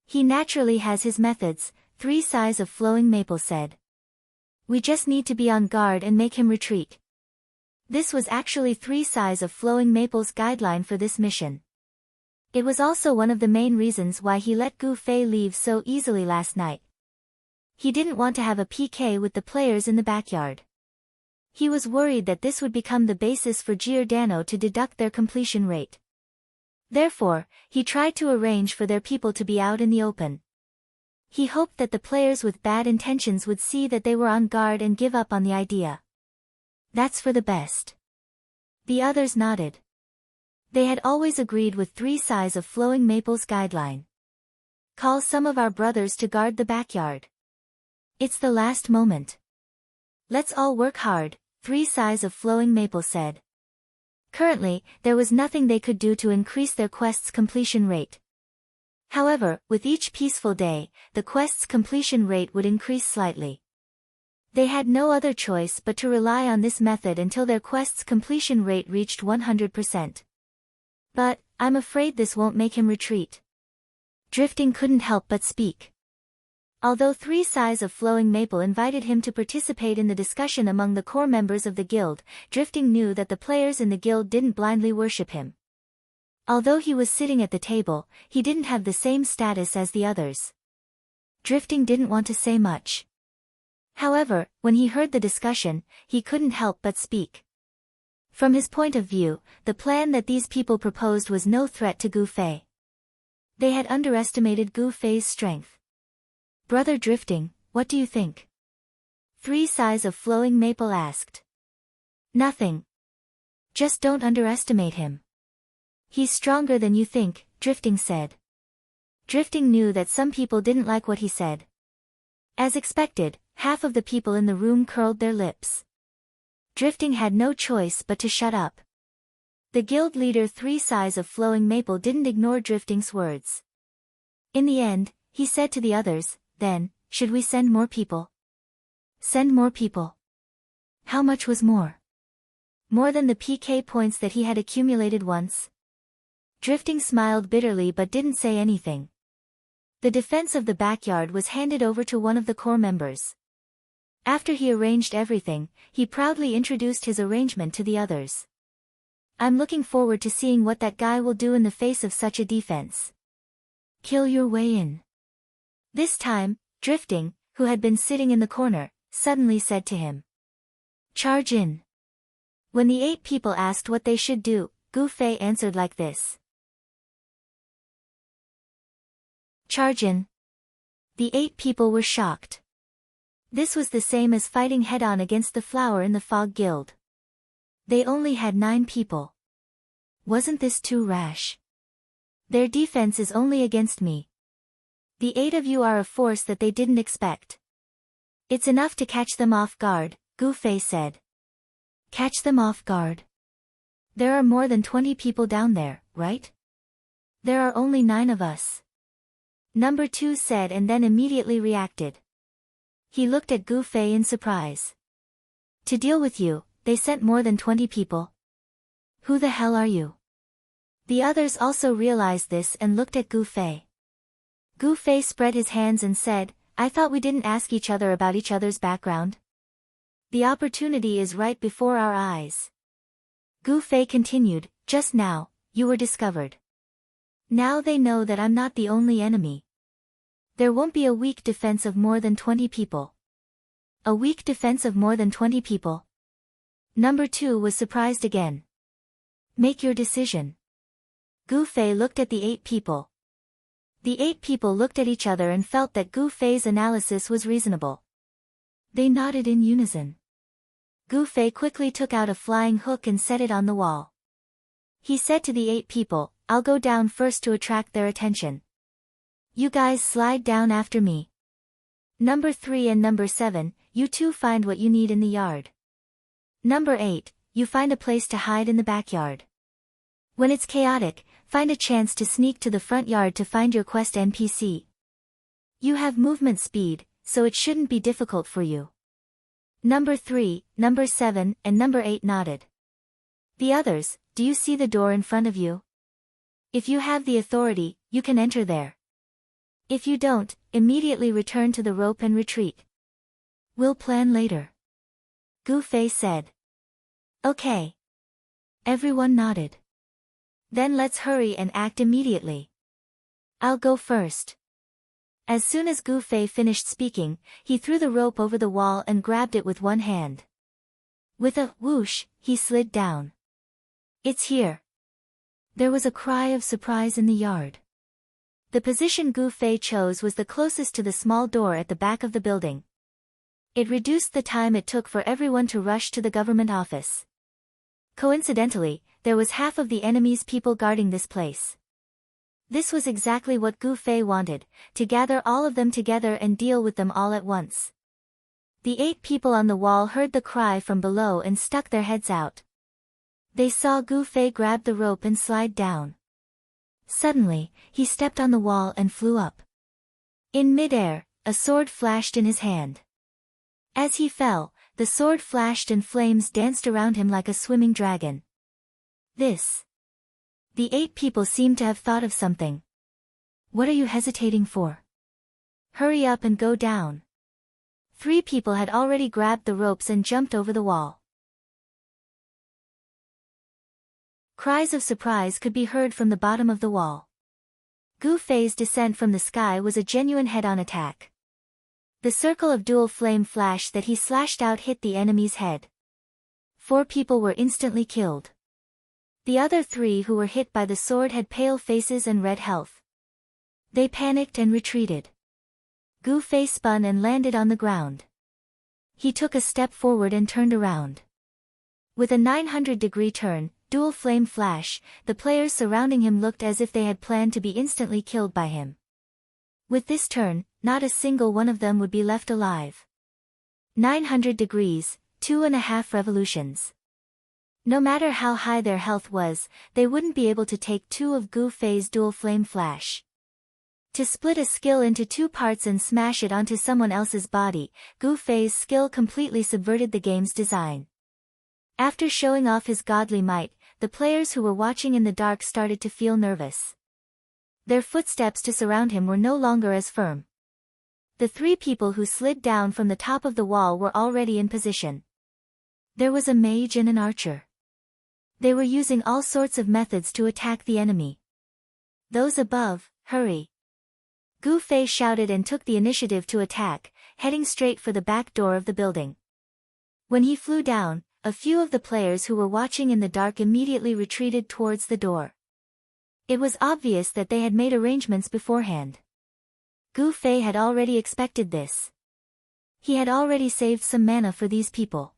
He naturally has his methods, 3 Sighs of Flowing Maple said. We just need to be on guard and make him retreat. This was actually 3 Sighs of Flowing Maple's guideline for this mission. It was also one of the main reasons why he let Gu Fei leave so easily last night. He didn't want to have a PK with the players in the backyard. He was worried that this would become the basis for Giordano to deduct their completion rate. Therefore, he tried to arrange for their people to be out in the open. He hoped that the players with bad intentions would see that they were on guard and give up on the idea. That's for the best. The others nodded. They had always agreed with 3 Sighs of Flowing Maple's guideline. Call some of our brothers to guard the backyard. It's the last moment. Let's all work hard, 3 Sighs of Flowing Maple said. Currently, there was nothing they could do to increase their quest's completion rate. However, with each peaceful day, the quest's completion rate would increase slightly. They had no other choice but to rely on this method until their quest's completion rate reached 100%. But, I'm afraid this won't make him retreat. Drifting couldn't help but speak. Although 3 Sighs of Flowing Maple invited him to participate in the discussion among the core members of the guild, Drifting knew that the players in the guild didn't blindly worship him. Although he was sitting at the table, he didn't have the same status as the others. Drifting didn't want to say much. However, when he heard the discussion, he couldn't help but speak. From his point of view, the plan that these people proposed was no threat to Gu Fei. They had underestimated Gu Fei's strength. Brother Drifting, what do you think? 3 Sighs of Flowing Maple asked. Nothing. Just don't underestimate him. He's stronger than you think, Drifting said. Drifting knew that some people didn't like what he said. As expected, half of the people in the room curled their lips. Drifting had no choice but to shut up. The guild leader 3 Sighs of Flowing Maple didn't ignore Drifting's words. In the end, he said to the others, then, should we send more people? Send more people. How much was more? More than the PK points that he had accumulated once? Drifting smiled bitterly but didn't say anything. The defense of the backyard was handed over to one of the core members. After he arranged everything, he proudly introduced his arrangement to the others. I'm looking forward to seeing what that guy will do in the face of such a defense. Kill your way in. This time, Drifting, who had been sitting in the corner, suddenly said to him. Charge in. When the 8 people asked what they should do, Gu Fei answered like this. Charge in. The 8 people were shocked. This was the same as fighting head-on against the flower in the Fog Guild. They only had 9 people. Wasn't this too rash? Their defense is only against me. The 8 of you are a force that they didn't expect. It's enough to catch them off guard, Gu Fei said. Catch them off guard? There are more than 20 people down there, right? There are only 9 of us. Number 2 said and then immediately reacted. He looked at Gu Fei in surprise. To deal with you, they sent more than 20 people. Who the hell are you? The others also realized this and looked at Gu Fei. Gu Fei spread his hands and said, "I thought we didn't ask each other about each other's background. The opportunity is right before our eyes." Gu Fei continued, "Just now, you were discovered. Now they know that I'm not the only enemy. There won't be a weak defense of more than 20 people. A weak defense of more than 20 people?" Number 2 was surprised again. "Make your decision." Gu Fei looked at the 8 people. The 8 people looked at each other and felt that Gu Fei's analysis was reasonable. They nodded in unison. Gu Fei quickly took out a flying hook and set it on the wall. He said to the 8 people, "I'll go down first to attract their attention. You guys slide down after me. Number 3 and number 7, you two find what you need in the yard. Number 8, you find a place to hide in the backyard. When it's chaotic, find a chance to sneak to the front yard to find your quest NPC. You have movement speed, so it shouldn't be difficult for you." Number 3, number 7, and number 8 nodded. "The others, do you see the door in front of you? If you have the authority, you can enter there. If you don't, immediately return to the rope and retreat. We'll plan later." Gu Fei said. "Okay." Everyone nodded. "Then let's hurry and act immediately. I'll go first." As soon as Gu Fei finished speaking, he threw the rope over the wall and grabbed it with one hand. With a whoosh, he slid down. "It's here." There was a cry of surprise in the yard. The position Gu Fei chose was the closest to the small door at the back of the building. It reduced the time it took for everyone to rush to the government office. Coincidentally, there was half of the enemy's people guarding this place. This was exactly what Gu Fei wanted, to gather all of them together and deal with them all at once. The 8 people on the wall heard the cry from below and stuck their heads out. They saw Gu Fei grab the rope and slide down. Suddenly, he stepped on the wall and flew up. In midair, a sword flashed in his hand. As he fell, the sword flashed and flames danced around him like a swimming dragon. The 8 people seemed to have thought of something. "What are you hesitating for? Hurry up and go down." 3 people had already grabbed the ropes and jumped over the wall. Cries of surprise could be heard from the bottom of the wall. Gu Fei's descent from the sky was a genuine head-on attack. The circle of dual flame flash that he slashed out hit the enemy's head. 4 people were instantly killed. The other 3 who were hit by the sword had pale faces and red health. They panicked and retreated. Gu Fei spun and landed on the ground. He took a step forward and turned around. With a 900-degree turn, dual flame flash, the players surrounding him looked as if they had planned to be instantly killed by him. With this turn, not a single one of them would be left alive. 900 degrees, 2.5 revolutions. No matter how high their health was, they wouldn't be able to take 2 of Gu Fei's dual flame flash. To split a skill into 2 parts and smash it onto someone else's body, Gu Fei's skill completely subverted the game's design. After showing off his godly might, the players who were watching in the dark started to feel nervous. Their footsteps to surround him were no longer as firm. The 3 people who slid down from the top of the wall were already in position. There was a mage and an archer. They were using all sorts of methods to attack the enemy. "Those above, hurry!" Gu Fei shouted and took the initiative to attack, heading straight for the back door of the building. When he flew down, a few of the players who were watching in the dark immediately retreated towards the door. It was obvious that they had made arrangements beforehand. Gu Fei had already expected this. He had already saved some mana for these people.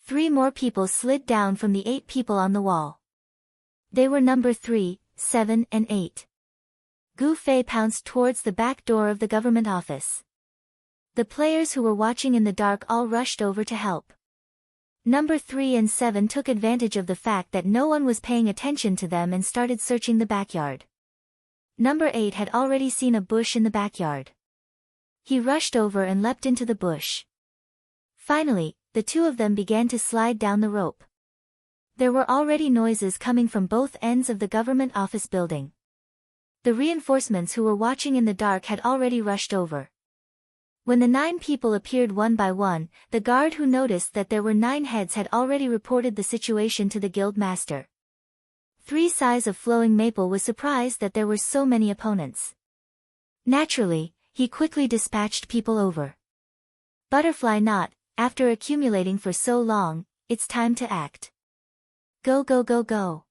3 more people slid down from the 8 people on the wall. They were number 3, 7, and 8. Gu Fei pounced towards the back door of the government office. The players who were watching in the dark all rushed over to help. Number 3 and 7 took advantage of the fact that no one was paying attention to them and started searching the backyard. Number 8 had already seen a bush in the backyard. He rushed over and leapt into the bush. Finally, the 2 of them began to slide down the rope. There were already noises coming from both ends of the government office building. The reinforcements who were watching in the dark had already rushed over. When the 9 people appeared one by one, the guard who noticed that there were 9 heads had already reported the situation to the guild master. 3 Sighs of Flowing Maple was surprised that there were so many opponents. Naturally, he quickly dispatched people over. Butterfly Knot, after accumulating for so long, it's time to act. Go go go go.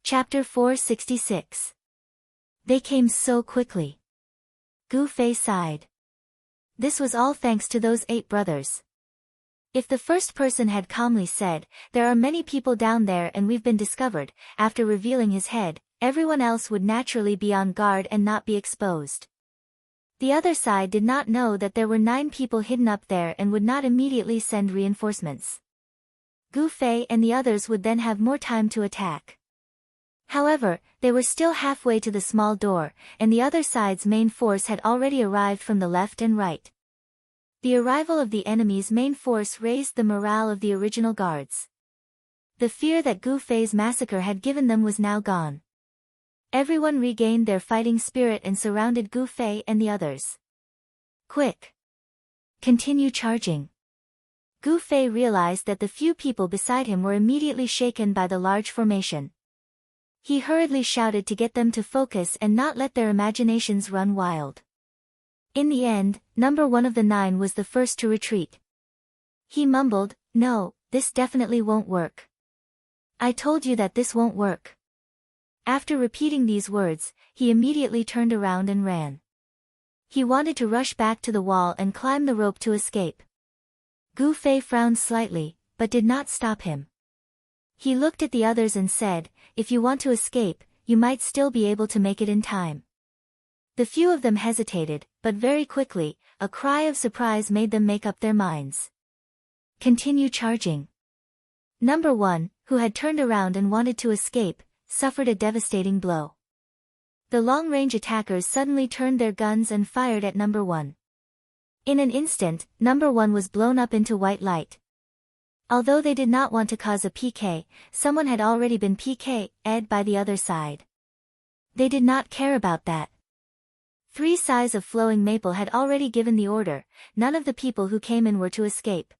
Chapter 466. They came so quickly. Gu Fei sighed. This was all thanks to those 8 brothers. If the first person had calmly said, "There are many people down there and we've been discovered," after revealing his head, everyone else would naturally be on guard and not be exposed. The other side did not know that there were 9 people hidden up there and would not immediately send reinforcements. Gu Fei and the others would then have more time to attack. However, they were still halfway to the small door, and the other side's main force had already arrived from the left and right. The arrival of the enemy's main force raised the morale of the original guards. The fear that Gu Fei's massacre had given them was now gone. Everyone regained their fighting spirit and surrounded Gu Fei and the others. Quick! Continue charging. Gu Fei realized that the few people beside him were immediately shaken by the large formation. He hurriedly shouted to get them to focus and not let their imaginations run wild. In the end, number 1 of the 9 was the first to retreat. He mumbled, "No, this definitely won't work. I told you that this won't work." After repeating these words, he immediately turned around and ran. He wanted to rush back to the wall and climb the rope to escape. Gu Fei frowned slightly, but did not stop him. He looked at the others and said, "If you want to escape, you might still be able to make it in time." The few of them hesitated, but very quickly, a cry of surprise made them make up their minds. Continue charging. Number 1, who had turned around and wanted to escape, suffered a devastating blow. The long-range attackers suddenly turned their guns and fired at number 1. In an instant, number 1 was blown up into white light. Although they did not want to cause a PK, someone had already been PK'd by the other side. They did not care about that. 3 Sighs of Flowing Maple had already given the order, none of the people who came in were to escape.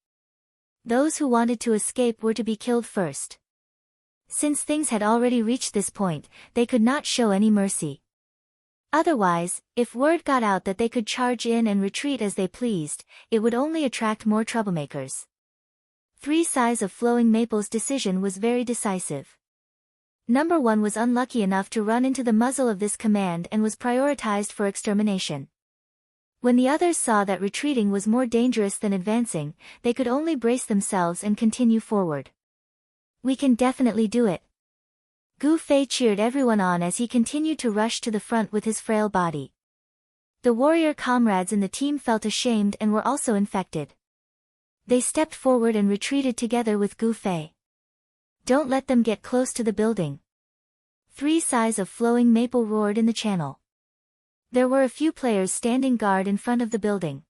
Those who wanted to escape were to be killed first. Since things had already reached this point, they could not show any mercy. Otherwise, if word got out that they could charge in and retreat as they pleased, it would only attract more troublemakers. 3 Sighs of Flowing Maple's decision was very decisive. Number 1 was unlucky enough to run into the muzzle of this command and was prioritized for extermination. When the others saw that retreating was more dangerous than advancing, they could only brace themselves and continue forward. "We can definitely do it." Gu Fei cheered everyone on as he continued to rush to the front with his frail body. The warrior comrades in the team felt ashamed and were also infected. They stepped forward and retreated together with Gu Fei. "Don't let them get close to the building." 3 Sighs of Flowing Maple roared in the channel. There were a few players standing guard in front of the building.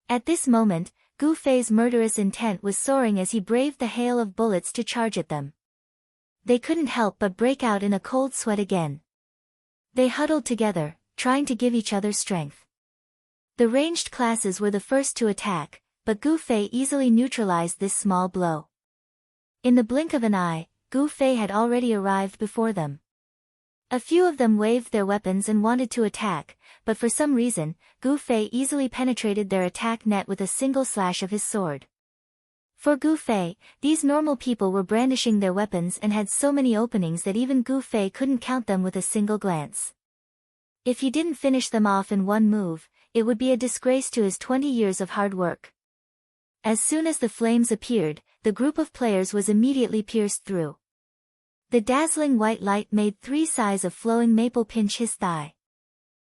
At this moment, Gu Fei's murderous intent was soaring as he braved the hail of bullets to charge at them. They couldn't help but break out in a cold sweat again. They huddled together, trying to give each other strength. The ranged classes were the first to attack, but Gu Fei easily neutralized this small blow. In the blink of an eye, Gu Fei had already arrived before them. A few of them waved their weapons and wanted to attack, but for some reason, Gu Fei easily penetrated their attack net with a single slash of his sword. For Gu Fei, these normal people were brandishing their weapons and had so many openings that even Gu Fei couldn't count them with a single glance. If he didn't finish them off in one move, it would be a disgrace to his 20 years of hard work. As soon as the flames appeared, the group of players was immediately pierced through. The dazzling white light made 3 Sighs of Flowing Maple pinch his thigh.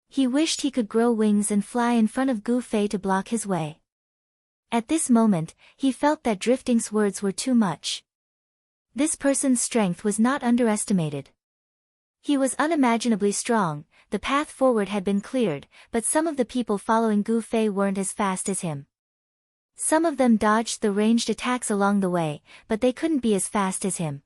He wished he could grow wings and fly in front of Gu Fei to block his way. At this moment, he felt that drifting swords were too much. This person's strength was not underestimated. He was unimaginably strong, the path forward had been cleared, but some of the people following Gu Fei weren't as fast as him. Some of them dodged the ranged attacks along the way, but they couldn't be as fast as him.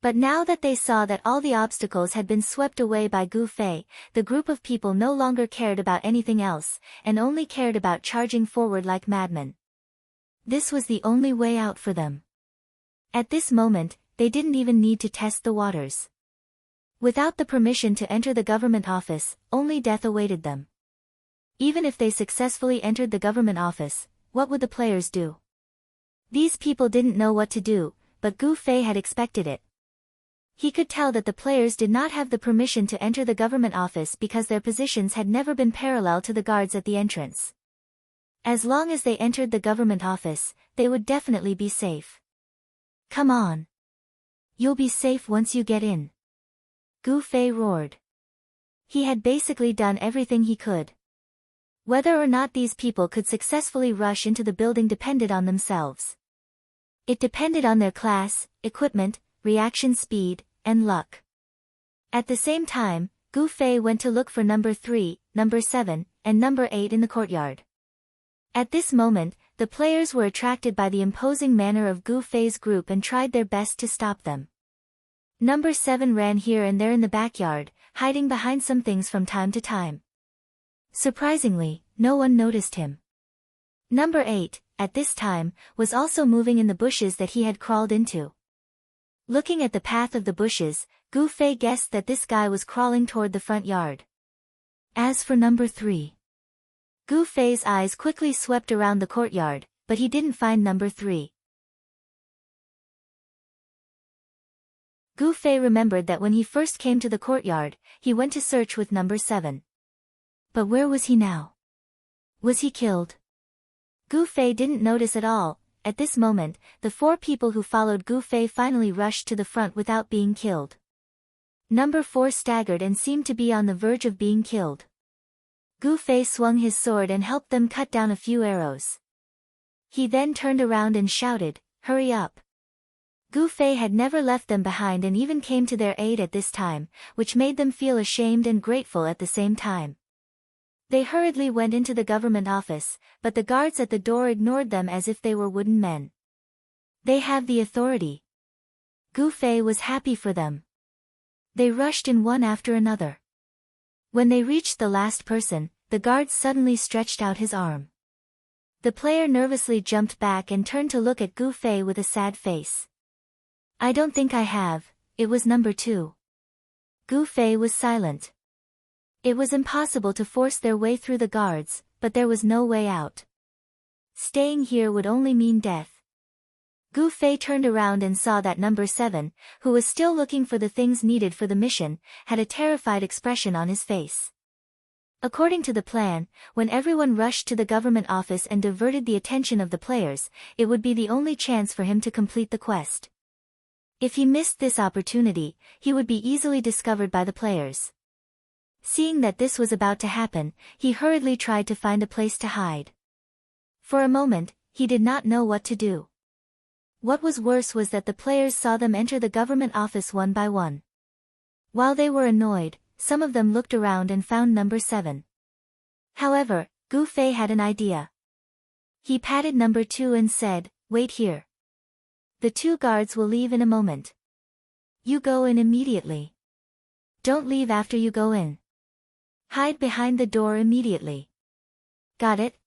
But now that they saw that all the obstacles had been swept away by Gu Fei, the group of people no longer cared about anything else, and only cared about charging forward like madmen. This was the only way out for them. At this moment, they didn't even need to test the waters. Without the permission to enter the government office, only death awaited them. Even if they successfully entered the government office, what would the players do? These people didn't know what to do, but Gu Fei had expected it. He could tell that the players did not have the permission to enter the government office because their positions had never been parallel to the guards at the entrance. As long as they entered the government office, they would definitely be safe. Come on. You'll be safe once you get in. Gu Fei roared. He had basically done everything he could. Whether or not these people could successfully rush into the building depended on themselves. It depended on their class, equipment, reaction speed, and luck. At the same time, Gu Fei went to look for number 3, number 7, and number 8 in the courtyard. At this moment, the players were attracted by the imposing manner of Gu Fei's group and tried their best to stop them. Number 7 ran here and there in the backyard, hiding behind some things from time to time. Surprisingly, no one noticed him. Number 8, at this time, was also moving in the bushes that he had crawled into. Looking at the path of the bushes, Gu Fei guessed that this guy was crawling toward the front yard. As for number 3, Gu Fei's eyes quickly swept around the courtyard, but he didn't find number 3. Gu Fei remembered that when he first came to the courtyard, he went to search with number 7. But where was he now? Was he killed? Gu Fei didn't notice at all. At this moment, the 4 people who followed Gu Fei finally rushed to the front without being killed. Number 4 staggered and seemed to be on the verge of being killed. Gu Fei swung his sword and helped them cut down a few arrows. He then turned around and shouted, "Hurry up!" Gu Fei had never left them behind and even came to their aid at this time, which made them feel ashamed and grateful at the same time. They hurriedly went into the government office, but the guards at the door ignored them as if they were wooden men. They have the authority. Gu Fei was happy for them. They rushed in one after another. When they reached the last person, the guard suddenly stretched out his arm. The player nervously jumped back and turned to look at Gu Fei with a sad face. "I don't think I have, it was number 2. Gu Fei was silent. It was impossible to force their way through the guards, but there was no way out. Staying here would only mean death. Gu Fei turned around and saw that number 7, who was still looking for the things needed for the mission, had a terrified expression on his face. According to the plan, when everyone rushed to the government office and diverted the attention of the players, it would be the only chance for him to complete the quest. If he missed this opportunity, he would be easily discovered by the players. Seeing that this was about to happen, he hurriedly tried to find a place to hide. For a moment, he did not know what to do. What was worse was that the players saw them enter the government office one by one. While they were annoyed, some of them looked around and found number 7. However, Gu Fei had an idea. He patted number 2 and said, "Wait here. The 2 guards will leave in a moment. You go in immediately. Don't leave after you go in. Hide behind the door immediately." "Got it?"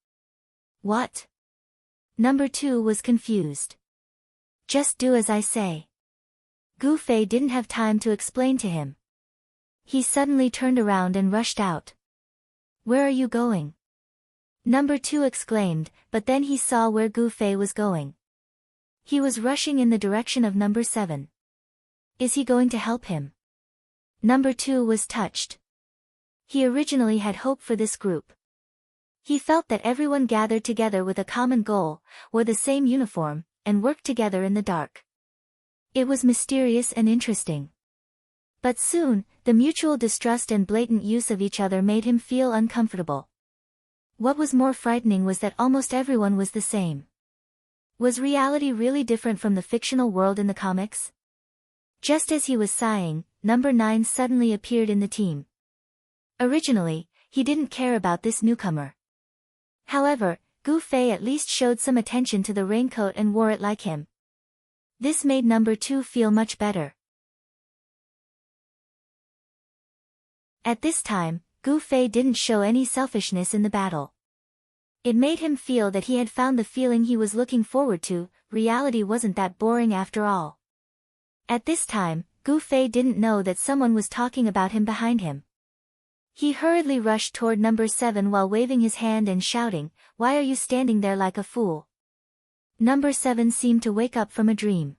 "What?" Number 2 was confused. "Just do as I say." Gu Fei didn't have time to explain to him. He suddenly turned around and rushed out. "Where are you going?" Number 2 exclaimed, but then he saw where Gu Fei was going. He was rushing in the direction of number 7. Is he going to help him? Number 2 was touched. He originally had hope for this group. He felt that everyone gathered together with a common goal, wore the same uniform, and worked together in the dark. It was mysterious and interesting. But soon, the mutual distrust and blatant use of each other made him feel uncomfortable. What was more frightening was that almost everyone was the same. Was reality really different from the fictional world in the comics? Just as he was sighing, number 9 suddenly appeared in the team. Originally, he didn't care about this newcomer. However, Gu Fei at least showed some attention to the raincoat and wore it like him. This made number 2 feel much better. At this time, Gu Fei didn't show any selfishness in the battle. It made him feel that he had found the feeling he was looking forward to. Reality wasn't that boring after all. At this time, Gu Fei didn't know that someone was talking about him behind him. He hurriedly rushed toward number 7 while waving his hand and shouting, "Why are you standing there like a fool?" Number 7 seemed to wake up from a dream.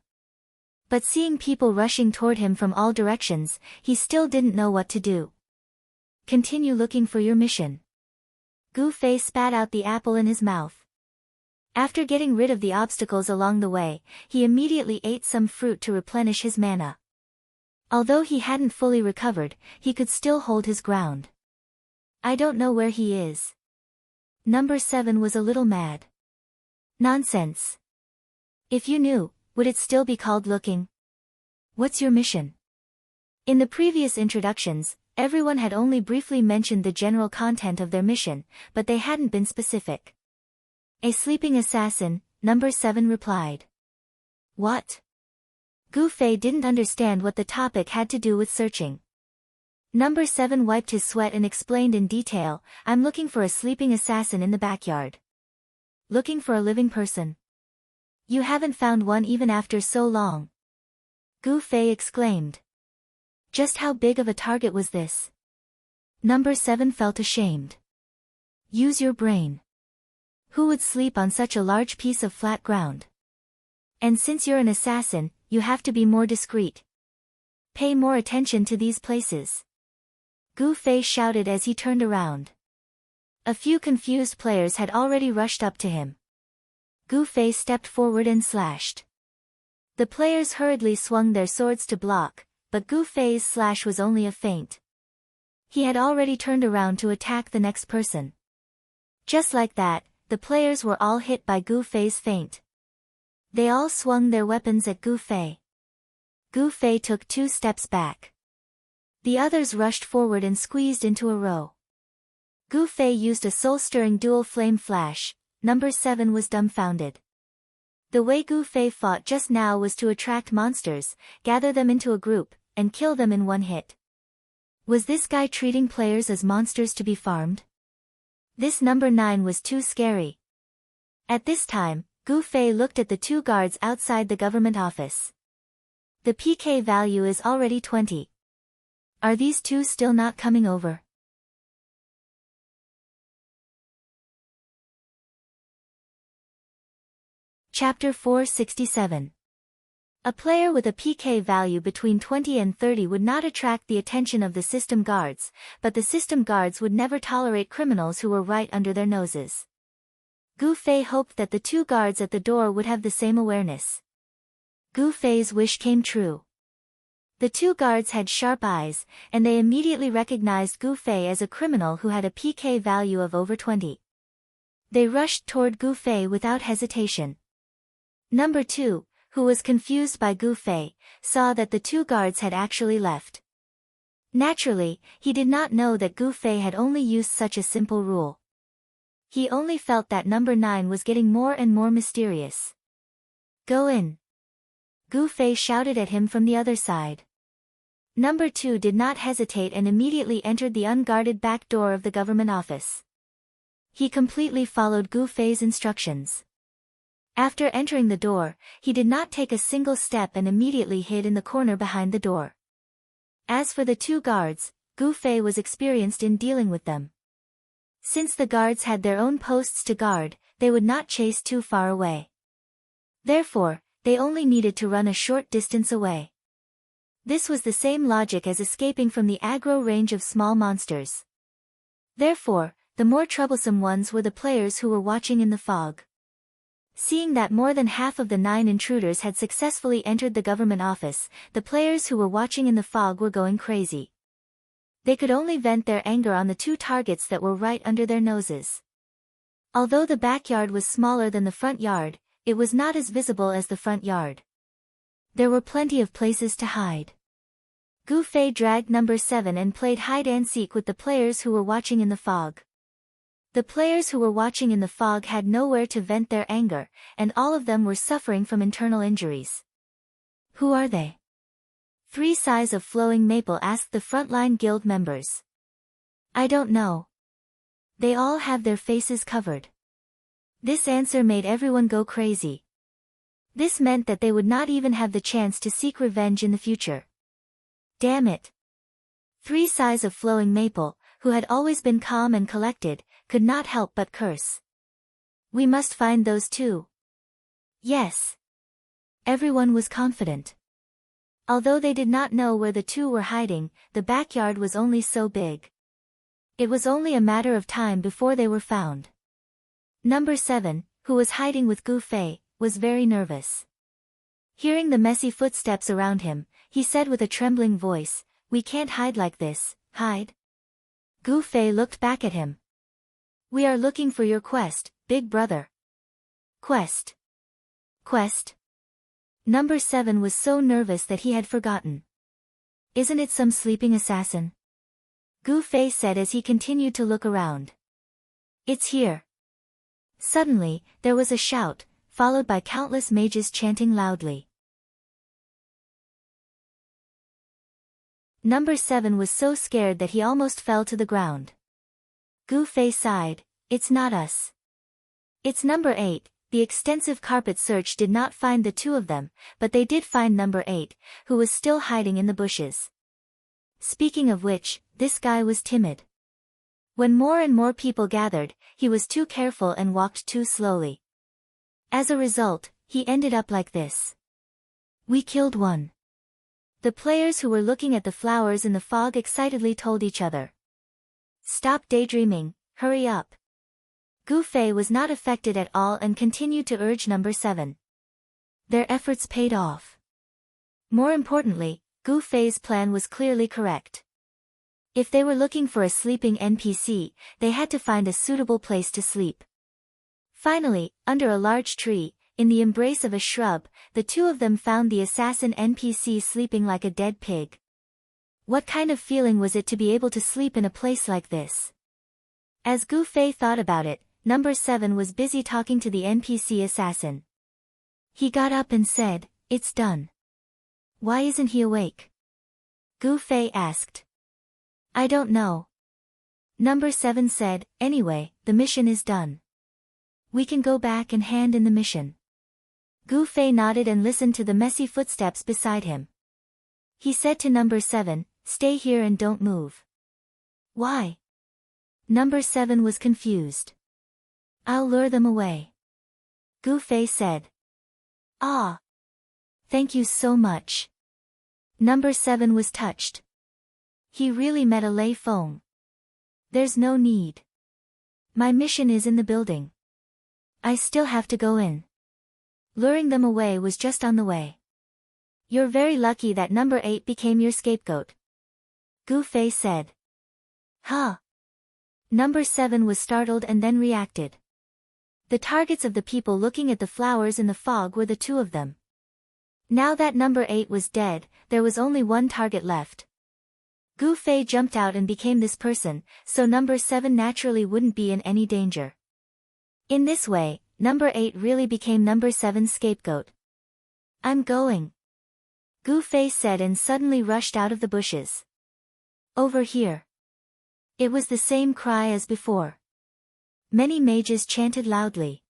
But seeing people rushing toward him from all directions, he still didn't know what to do. Continue looking for your mission. Gu Fei spat out the apple in his mouth. After getting rid of the obstacles along the way, he immediately ate some fruit to replenish his mana. Although he hadn't fully recovered, he could still hold his ground. I don't know where he is. Number 7 was a little mad. Nonsense. If you knew, would it still be called looking? What's your mission? In the previous introductions, everyone had only briefly mentioned the general content of their mission, but they hadn't been specific. A sleeping assassin, number 7 replied. What? Gu Fei didn't understand what the topic had to do with searching. Number 7 wiped his sweat and explained in detail, I'm looking for a sleeping assassin in the backyard. Looking for a living person. You haven't found one even after so long. Gu Fei exclaimed. Just how big of a target was this? Number 7 felt ashamed. Use your brain. Who would sleep on such a large piece of flat ground? And since you're an assassin, you have to be more discreet. Pay more attention to these places. Gu Fei shouted as he turned around. A few confused players had already rushed up to him. Gu Fei stepped forward and slashed. The players hurriedly swung their swords to block, but Gu Fei's slash was only a feint. He had already turned around to attack the next person. Just like that, the players were all hit by Gu Fei's feint. They all swung their weapons at Gu Fei. Gu Fei took 2 steps back. The others rushed forward and squeezed into a row. Gu Fei used a soul-stirring dual flame flash. Number 7 was dumbfounded. The way Gu Fei fought just now was to attract monsters, gather them into a group, and kill them in one hit. Was this guy treating players as monsters to be farmed? This number 9 was too scary. At this time, Gu Fei looked at the 2 guards outside the government office. The PK value is already 20. Are these 2 still not coming over? Chapter 467. A player with a PK value between 20 and 30 would not attract the attention of the system guards, but the system guards would never tolerate criminals who were right under their noses. Gu Fei hoped that the 2 guards at the door would have the same awareness. Gu Fei's wish came true. The 2 guards had sharp eyes, and they immediately recognized Gu Fei as a criminal who had a PK value of over 20. They rushed toward Gu Fei without hesitation. Number 2, who was confused by Gu Fei, saw that the 2 guards had actually left. Naturally, he did not know that Gu Fei had only used such a simple rule. He only felt that number 9 was getting more and more mysterious. Go in. Gu Fei shouted at him from the other side. Number 2 did not hesitate and immediately entered the unguarded back door of the government office. He completely followed Gu Fei's instructions. After entering the door, he did not take a single step and immediately hid in the corner behind the door. As for the 2 guards, Gu Fei was experienced in dealing with them. Since the guards had their own posts to guard, they would not chase too far away. Therefore, they only needed to run a short distance away. This was the same logic as escaping from the aggro range of small monsters. Therefore, the more troublesome ones were the players who were watching in the fog. Seeing that more than half of the 9 intruders had successfully entered the government office, the players who were watching in the fog were going crazy. They could only vent their anger on the 2 targets that were right under their noses. Although the backyard was smaller than the front yard, it was not as visible as the front yard. There were plenty of places to hide. Gu Fei dragged number 7 and played hide-and-seek with the players who were watching in the fog. The players who were watching in the fog had nowhere to vent their anger, and all of them were suffering from internal injuries. Who are they? 3 Sighs of Flowing Maple asked the frontline guild members. I don't know. They all have their faces covered. This answer made everyone go crazy. This meant that they would not even have the chance to seek revenge in the future. Damn it. 3 Sighs of Flowing Maple, who had always been calm and collected, could not help but curse. We must find those 2. Yes. Everyone was confident. Although they did not know where the 2 were hiding, the backyard was only so big. It was only a matter of time before they were found. Number 7, who was hiding with Gu Fei, was very nervous. Hearing the messy footsteps around him, he said with a trembling voice, "We can't hide like this, hide." Gu Fei looked back at him. "We are looking for your quest, big brother." Quest. Quest? Number 7 was so nervous that he had forgotten. Isn't it some sleeping assassin? Gu Fei said as he continued to look around. It's here. Suddenly, there was a shout, followed by countless mages chanting loudly. Number 7 was so scared that he almost fell to the ground. Gu Fei sighed, "It's not us. It's number 8. The extensive carpet search did not find the 2 of them, but they did find number 8, who was still hiding in the bushes. Speaking of which, this guy was timid. When more and more people gathered, he was too careful and walked too slowly. As a result, he ended up like this. We killed one. The players who were looking at the flowers in the fog excitedly told each other. Stop daydreaming, hurry up. Gu Fei was not affected at all and continued to urge number 7. Their efforts paid off. More importantly, Gu Fei's plan was clearly correct. If they were looking for a sleeping NPC, they had to find a suitable place to sleep. Finally, under a large tree, in the embrace of a shrub, the 2 of them found the assassin NPC sleeping like a dead pig. What kind of feeling was it to be able to sleep in a place like this? As Gu Fei thought about it, number 7 was busy talking to the NPC assassin. He got up and said, "It's done." Why isn't he awake? Gu Fei asked. I don't know. Number 7 said, "Anyway, the mission is done. We can go back and hand in the mission." Gu Fei nodded and listened to the messy footsteps beside him. He said to number 7, "Stay here and don't move." Why? Number 7 was confused. I'll lure them away. Gu Fei said. Ah. Thank you so much. Number 7 was touched. He really met a lay foam. There's no need. My mission is in the building. I still have to go in. Luring them away was just on the way. You're very lucky that number 8 became your scapegoat. Gu Fei said. Huh? Number 7 was startled and then reacted. The targets of the people looking at the flowers in the fog were the 2 of them. Now that number 8 was dead, there was only one target left. Gu Fei jumped out and became this person, so number 7 naturally wouldn't be in any danger. In this way, number 8 really became number 7's scapegoat. I'm going. Gu Fei said and suddenly rushed out of the bushes. Over here. It was the same cry as before. Many mages chanted loudly.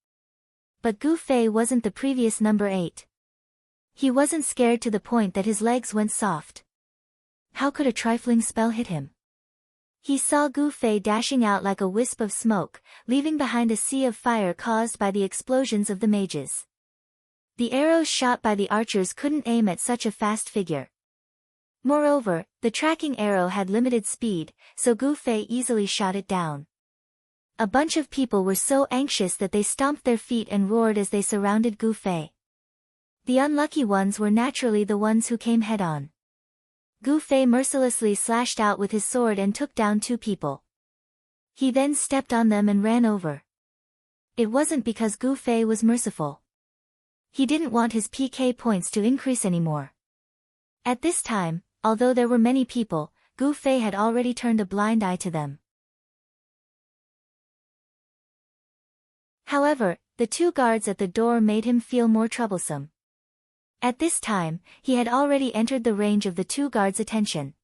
But Gu Fei wasn't the previous number 8. He wasn't scared to the point that his legs went soft. How could a trifling spell hit him? He saw Gu Fei dashing out like a wisp of smoke, leaving behind a sea of fire caused by the explosions of the mages. The arrows shot by the archers couldn't aim at such a fast figure. Moreover, the tracking arrow had limited speed, so Gu Fei easily shot it down. A bunch of people were so anxious that they stomped their feet and roared as they surrounded Gu Fei. The unlucky ones were naturally the ones who came head-on. Gu Fei mercilessly slashed out with his sword and took down 2 people. He then stepped on them and ran over. It wasn't because Gu Fei was merciful. He didn't want his PK points to increase anymore. At this time, although there were many people, Gu Fei had already turned a blind eye to them. However, the two guards at the door made him feel more troublesome. At this time, he had already entered the range of the two guards' attention.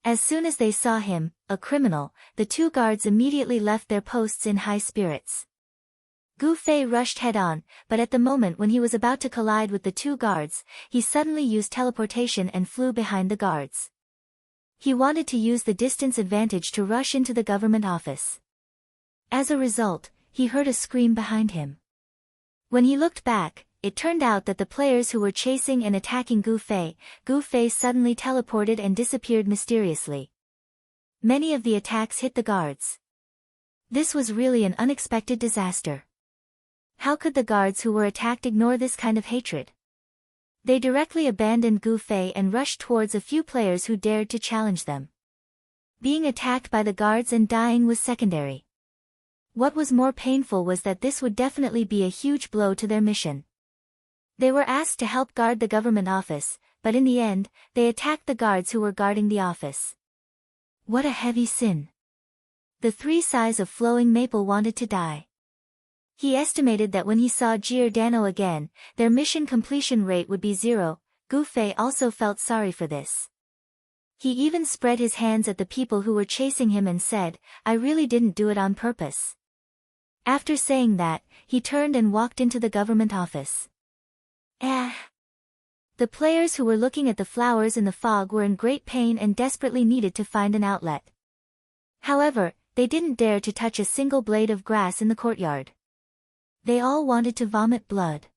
As soon as they saw him, a criminal, the two guards immediately left their posts in high spirits. Gu Fei rushed head-on, but at the moment when he was about to collide with the two guards, he suddenly used teleportation and flew behind the guards. He wanted to use the distance advantage to rush into the government office. As a result, he heard a scream behind him. When he looked back, it turned out that the players who were chasing and attacking Gu Fei suddenly teleported and disappeared mysteriously. Many of the attacks hit the guards. This was really an unexpected disaster. How could the guards who were attacked ignore this kind of hatred? They directly abandoned Gu Fei and rushed towards a few players who dared to challenge them. Being attacked by the guards and dying was secondary. What was more painful was that this would definitely be a huge blow to their mission. They were asked to help guard the government office, but in the end, they attacked the guards who were guarding the office. What a heavy sin. The three sides of Flowing Maple wanted to die. He estimated that when he saw Giordano again, their mission completion rate would be 0. Gu Fei also felt sorry for this. He even spread his hands at the people who were chasing him and said, "I really didn't do it on purpose." After saying that, he turned and walked into the government office. The players who were looking at the flowers in the fog were in great pain and desperately needed to find an outlet. However, they didn't dare to touch a single blade of grass in the courtyard. They all wanted to vomit blood.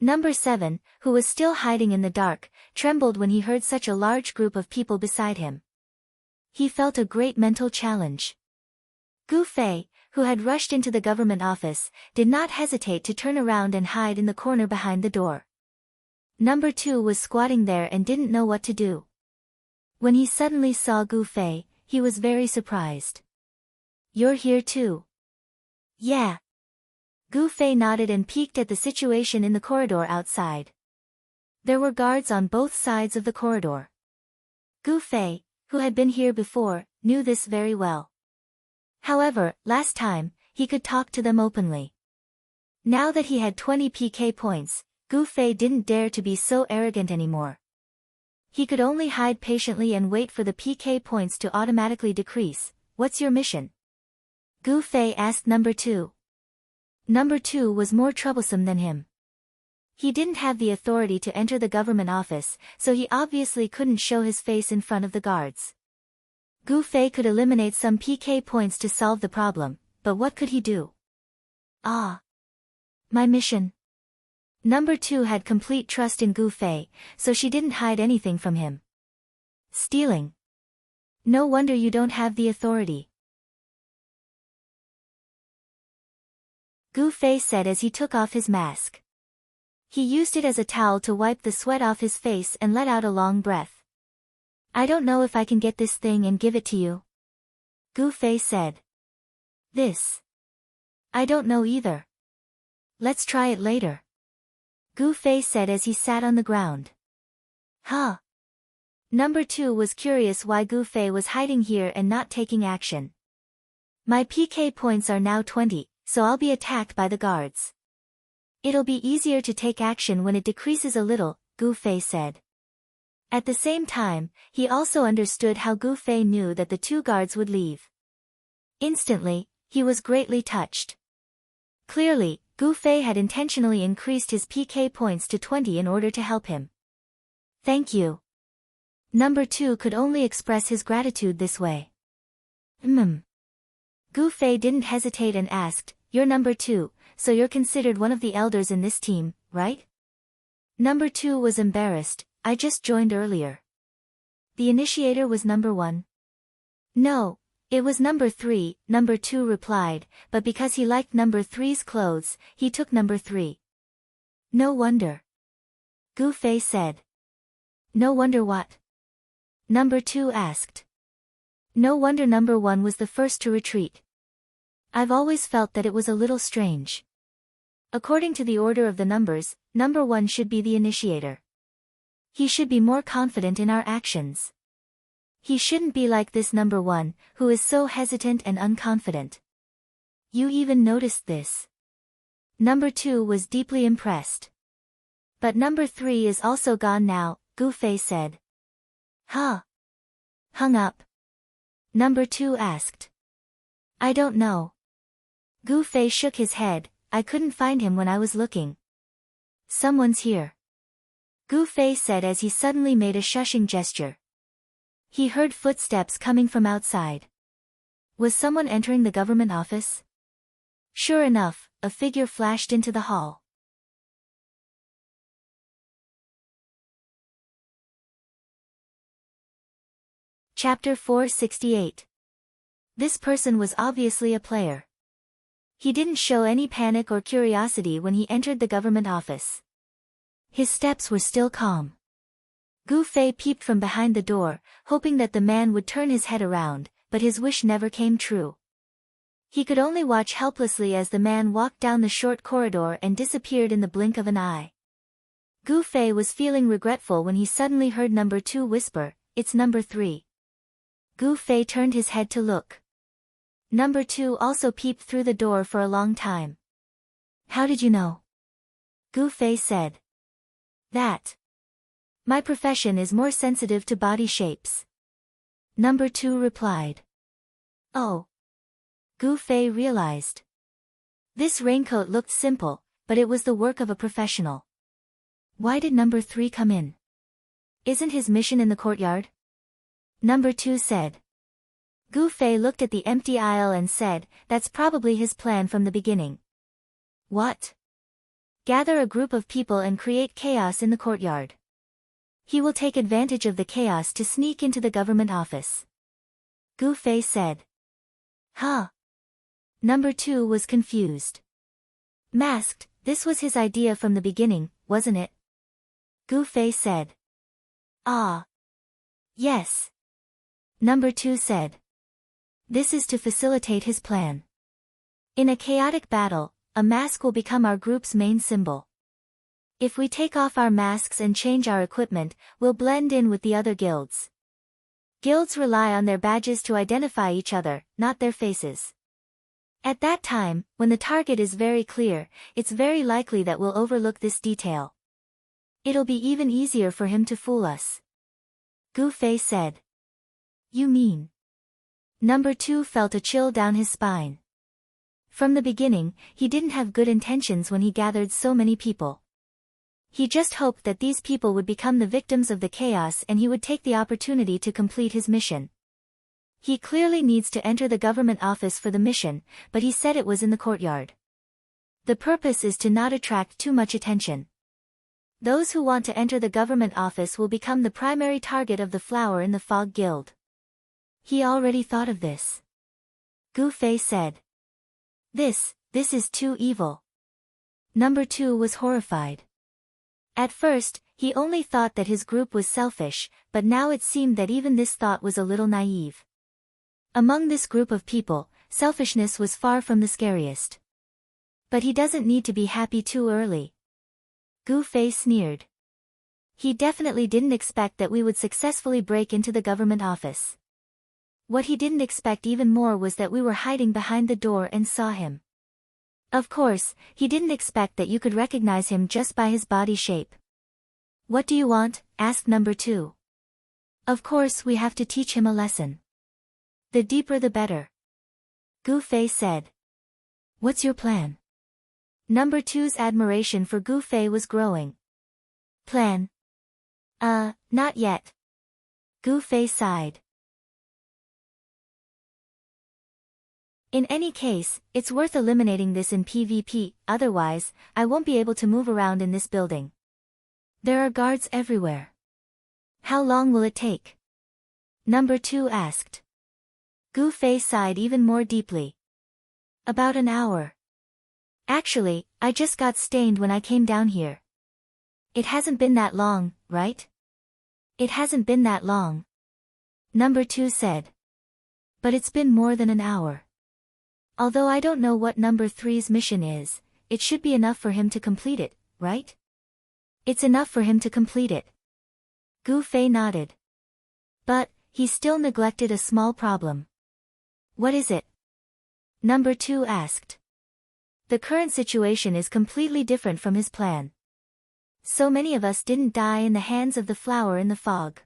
Number 7, who was still hiding in the dark, trembled when he heard such a large group of people beside him. He felt a great mental challenge. Gu Fei, who had rushed into the government office, did not hesitate to turn around and hide in the corner behind the door. Number 2 was squatting there and didn't know what to do. When he suddenly saw Gu Fei, he was very surprised. "You're here too?" "Yeah." Gu Fei nodded and peeked at the situation in the corridor outside. There were guards on both sides of the corridor. Gu Fei, who had been here before, knew this very well. However, last time, he could talk to them openly. Now that he had 20 PK points, Gu Fei didn't dare to be so arrogant anymore. He could only hide patiently and wait for the PK points to automatically decrease. "What's your mission?" Gu Fei asked Number 2. Number 2 was more troublesome than him. He didn't have the authority to enter the government office, so he obviously couldn't show his face in front of the guards. Gu Fei could eliminate some PK points to solve the problem, but what could he do? My mission. Number 2 had complete trust in Gu Fei, so she didn't hide anything from him. Stealing. No wonder you don't have the authority. Gu Fei said as he took off his mask. He used it as a towel to wipe the sweat off his face and let out a long breath. "I don't know if I can get this thing and give it to you," Gu Fei said. "This? I don't know either. Let's try it later," Gu Fei said as he sat on the ground. Huh? Number 2 was curious why Gu Fei was hiding here and not taking action. "My PK points are now 20, so I'll be attacked by the guards. It'll be easier to take action when it decreases a little," Gu Fei said. At the same time, he also understood how Gu Fei knew that the two guards would leave. Instantly, he was greatly touched. Clearly, Gu Fei had intentionally increased his PK points to 20 in order to help him. "Thank you." Number 2 could only express his gratitude this way. Gu Fei didn't hesitate and asked, "You're Number 2, so you're considered one of the elders in this team, right?" Number 2 was embarrassed. "I just joined earlier." "The initiator was Number 1. "No, it was Number 3, Number 2 replied, but because he liked Number 3's clothes, he took Number 3. "No wonder," Gu Fei said. "No wonder what?" Number 2 asked. "No wonder Number 1 was the first to retreat. I've always felt that it was a little strange. According to the order of the numbers, Number 1 should be the initiator." He should be more confident in our actions. He shouldn't be like this number 1, who is so hesitant and unconfident. You even noticed this. Number 2 was deeply impressed. But number 3 is also gone now, Gu Fei said. Huh? Hung up? Number 2 asked. I don't know. Gu Fei shook his head. I couldn't find him when I was looking. Someone's here. Gu Fei said as he suddenly made a shushing gesture. He heard footsteps coming from outside. Was someone entering the government office? Sure enough, a figure flashed into the hall. Chapter 468. This person was obviously a player. He didn't show any panic or curiosity when he entered the government office. His steps were still calm. Gu Fei peeped from behind the door, hoping that the man would turn his head around, but his wish never came true. He could only watch helplessly as the man walked down the short corridor and disappeared in the blink of an eye. Gu Fei was feeling regretful when he suddenly heard number 2 whisper, "It's number 3. Gu Fei turned his head to look. Number 2 also peeped through the door for a long time. How did you know? Gu Fei said. That. My profession is more sensitive to body shapes. Number 2 replied. Oh. Gu Fei realized. This raincoat looked simple, but it was the work of a professional. Why did number 3 come in? Isn't his mission in the courtyard? Number 2 said. Gu Fei looked at the empty aisle and said, that's probably his plan from the beginning. What? Gather a group of people and create chaos in the courtyard. He will take advantage of the chaos to sneak into the government office. Gu Fei said. Huh? Number 2 was confused. Masked, this was his idea from the beginning, wasn't it? Gu Fei said. Ah. Yes. Number 2 said. This is to facilitate his plan. In a chaotic battle, a mask will become our group's main symbol. If we take off our masks and change our equipment, we'll blend in with the other guilds. Guilds rely on their badges to identify each other, not their faces. At that time, when the target is very clear, it's very likely that we'll overlook this detail. It'll be even easier for him to fool us. Gu Fei said. You mean? Number 2 felt a chill down his spine. From the beginning, he didn't have good intentions when he gathered so many people. He just hoped that these people would become the victims of the chaos and he would take the opportunity to complete his mission. He clearly needs to enter the government office for the mission, but he said it was in the courtyard. The purpose is to not attract too much attention. Those who want to enter the government office will become the primary target of the Flower in the Fog Guild. He already thought of this. Gu Fei said. This is too evil. Number 2 was horrified. At first, he only thought that his group was selfish, but now it seemed that even this thought was a little naive. Among this group of people, selfishness was far from the scariest. But he doesn't need to be happy too early. Gu Fei sneered. He definitely didn't expect that we would successfully break into the government office. What he didn't expect even more was that we were hiding behind the door and saw him. Of course, he didn't expect that you could recognize him just by his body shape. What do you want? Asked number 2. Of course we have to teach him a lesson. The deeper the better. Gu Fei said. What's your plan? Number 2's admiration for Gu Fei was growing. Plan? Not yet. Gu Fei sighed. In any case, it's worth eliminating this in PvP, otherwise, I won't be able to move around in this building. There are guards everywhere. How long will it take? Number 2 asked. Gu Fei sighed even more deeply. About an hour. Actually, I just got stained when I came down here. It hasn't been that long, right? It hasn't been that long. Number 2 said. But it's been more than an hour. Although I don't know what number 3's mission is, it should be enough for him to complete it, right? It's enough for him to complete it. Gu Fei nodded. But, he still neglected a small problem. What is it? Number 2 asked. The current situation is completely different from his plan. So many of us didn't die in the hands of the flower in the fog.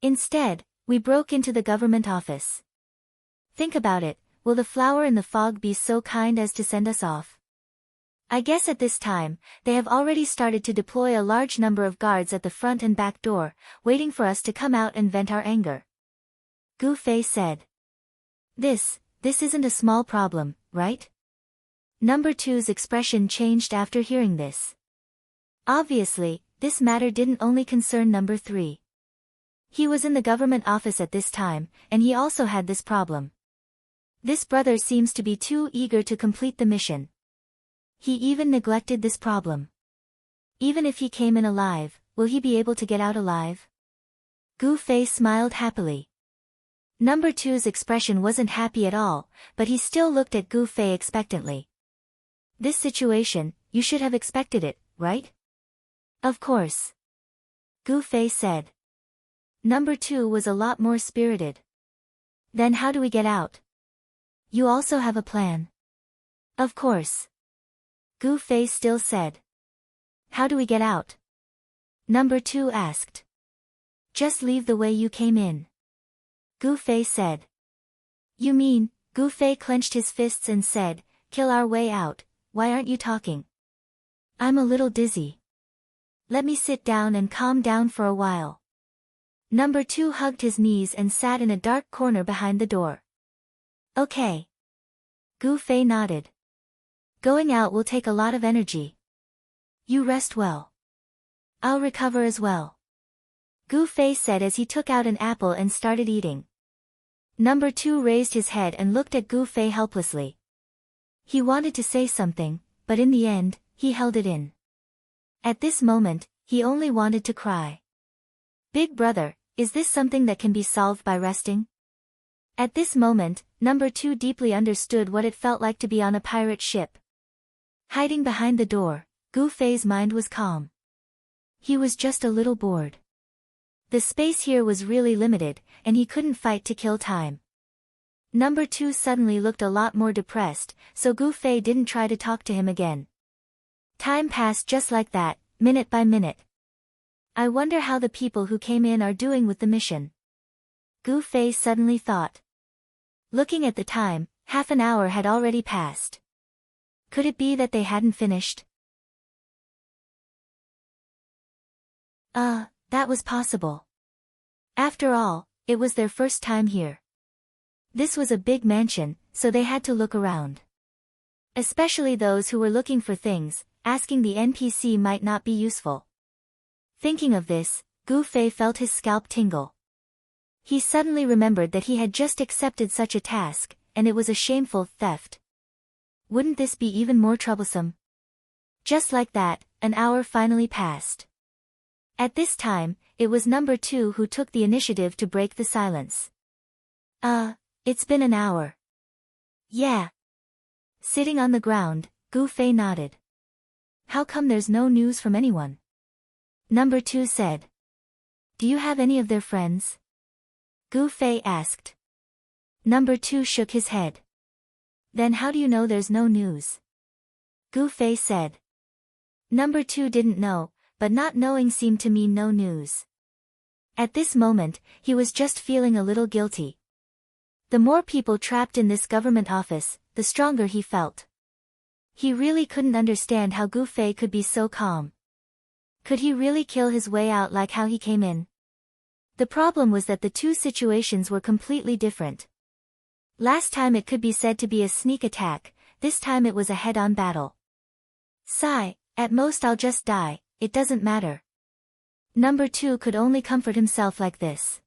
Instead, we broke into the government office. Think about it, will the flower in the fog be so kind as to send us off? I guess at this time, they have already started to deploy a large number of guards at the front and back door, waiting for us to come out and vent our anger. Gu Fei said. This isn't a small problem, right? Number 2's expression changed after hearing this. Obviously, this matter didn't only concern number 3. He was in the government office at this time, and he also had this problem. This brother seems to be too eager to complete the mission. He even neglected this problem. Even if he came in alive, will he be able to get out alive? Gu Fei smiled happily. Number 2's expression wasn't happy at all, but he still looked at Gu Fei expectantly. This situation, you should have expected it, right? Of course. Gu Fei said. Number 2 was a lot more spirited. Then how do we get out? You also have a plan. Of course. Gu Fei still said. How do we get out? Number 2 asked. Just leave the way you came in. Gu Fei said. You mean, Gu Fei clenched his fists and said, kill our way out, why aren't you talking? I'm a little dizzy. Let me sit down and calm down for a while. Number 2 hugged his knees and sat in a dark corner behind the door. Okay. Gu Fei nodded. Going out will take a lot of energy. You rest well. I'll recover as well. Gu Fei said as he took out an apple and started eating. Number 2 raised his head and looked at Gu Fei helplessly. He wanted to say something, but in the end, he held it in. At this moment, he only wanted to cry. Big brother, is this something that can be solved by resting? At this moment, Number 2 deeply understood what it felt like to be on a pirate ship. Hiding behind the door, Gu Fei's mind was calm. He was just a little bored. The space here was really limited, and he couldn't fight to kill time. Number 2 suddenly looked a lot more depressed, so Gu Fei didn't try to talk to him again. Time passed just like that, minute by minute. I wonder how the people who came in are doing with the mission. Gu Fei suddenly thought. Looking at the time, half an hour had already passed. Could it be that they hadn't finished? That was possible. After all, it was their first time here. This was a big mansion, so they had to look around. Especially those who were looking for things, asking the NPC might not be useful. Thinking of this, Gu Fei felt his scalp tingle. He suddenly remembered that he had just accepted such a task, and it was a shameful theft. Wouldn't this be even more troublesome? Just like that, an hour finally passed. At this time, it was Number 2 who took the initiative to break the silence. It's been an hour. Yeah. Sitting on the ground, Gu Fei nodded. How come there's no news from anyone? Number 2 said. Do you have any of their friends? Gu Fei asked. Number 2 shook his head. Then how do you know there's no news? Gu Fei said. Number 2 didn't know, but not knowing seemed to mean no news. At this moment, he was just feeling a little guilty. The more people trapped in this government office, the stronger he felt. He really couldn't understand how Gu Fei could be so calm. Could he really kill his way out like how he came in? The problem was that the two situations were completely different. Last time it could be said to be a sneak attack, this time it was a head-on battle. Sigh, at most I'll just die, it doesn't matter. Number 2 could only comfort himself like this.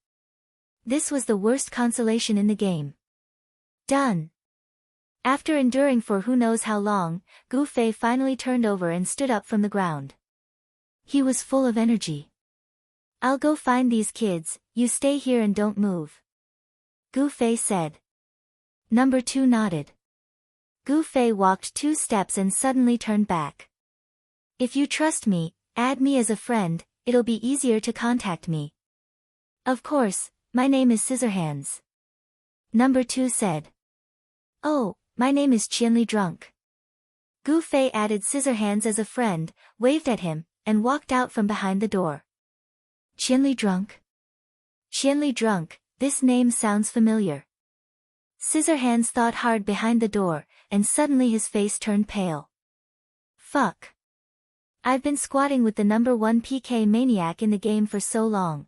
This was the worst consolation in the game. Done. After enduring for who knows how long, Gu Fei finally turned over and stood up from the ground. He was full of energy. I'll go find these kids, you stay here and don't move. Gu Fei said. Number 2 nodded. Gu Fei walked 2 steps and suddenly turned back. If you trust me, add me as a friend, it'll be easier to contact me. Of course, my name is Scissorhands. Number 2 said. Oh, my name is Qianli Drunk. Gu Fei added Scissorhands as a friend, waved at him, and walked out from behind the door. Qianli Drunk? Qianli Drunk, this name sounds familiar. Scissorhands thought hard behind the door, and suddenly his face turned pale. Fuck. I've been squatting with the number 1 PK maniac in the game for so long.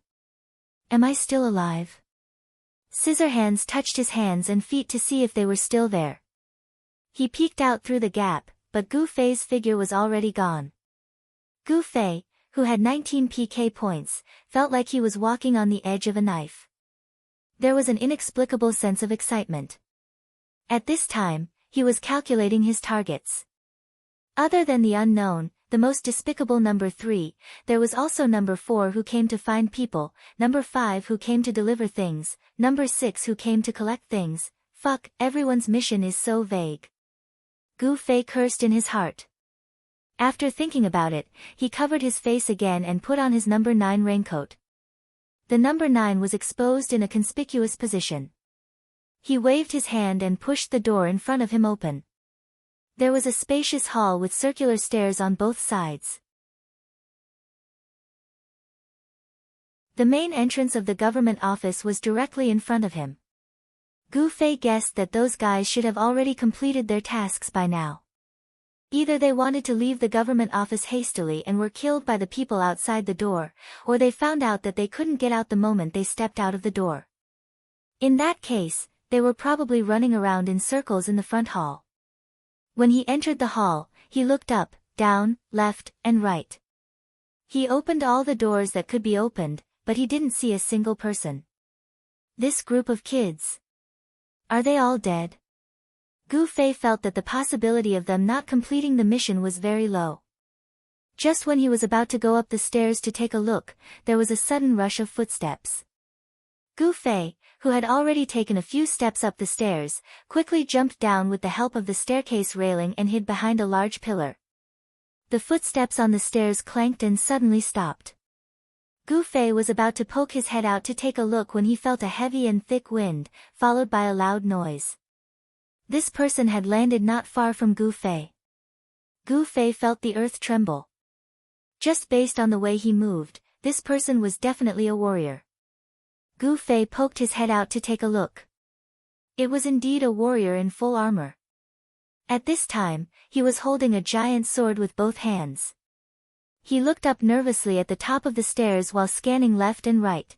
Am I still alive? Scissorhands touched his hands and feet to see if they were still there. He peeked out through the gap, but Gu Fei's figure was already gone. Gu Fei, who had 19 PK points, felt like he was walking on the edge of a knife. There was an inexplicable sense of excitement. At this time, he was calculating his targets. Other than the unknown, the most despicable number 3, there was also number 4 who came to find people, number 5 who came to deliver things, number 6 who came to collect things. Fuck, everyone's mission is so vague. Gu Fei cursed in his heart. After thinking about it, he covered his face again and put on his number 9 raincoat. The number 9 was exposed in a conspicuous position. He waved his hand and pushed the door in front of him open. There was a spacious hall with circular stairs on both sides. The main entrance of the government office was directly in front of him. Gu Fei guessed that those guys should have already completed their tasks by now. Either they wanted to leave the government office hastily and were killed by the people outside the door, or they found out that they couldn't get out the moment they stepped out of the door. In that case, they were probably running around in circles in the front hall. When he entered the hall, he looked up, down, left, and right. He opened all the doors that could be opened, but he didn't see a single person. This group of kids. Are they all dead? Gu Fei felt that the possibility of them not completing the mission was very low. Just when he was about to go up the stairs to take a look, there was a sudden rush of footsteps. Gu Fei, who had already taken a few steps up the stairs, quickly jumped down with the help of the staircase railing and hid behind a large pillar. The footsteps on the stairs clanked and suddenly stopped. Gu Fei was about to poke his head out to take a look when he felt a heavy and thick wind, followed by a loud noise. This person had landed not far from Gu Fei. Gu Fei felt the earth tremble. Just based on the way he moved, this person was definitely a warrior. Gu Fei poked his head out to take a look. It was indeed a warrior in full armor. At this time, he was holding a giant sword with both hands. He looked up nervously at the top of the stairs while scanning left and right.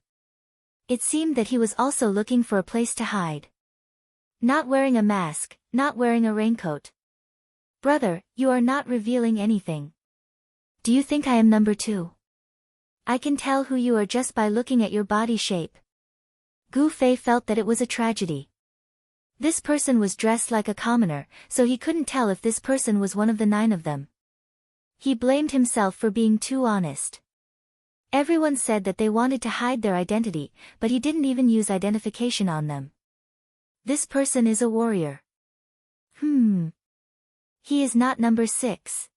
It seemed that he was also looking for a place to hide. Not wearing a mask, not wearing a raincoat. Brother, you are not revealing anything. Do you think I am number 2? I can tell who you are just by looking at your body shape. Gu Fei felt that it was a tragedy. This person was dressed like a commoner, so he couldn't tell if this person was one of the 9 of them. He blamed himself for being too honest. Everyone said that they wanted to hide their identity, but he didn't even use identification on them. This person is a warrior. He is not number 6.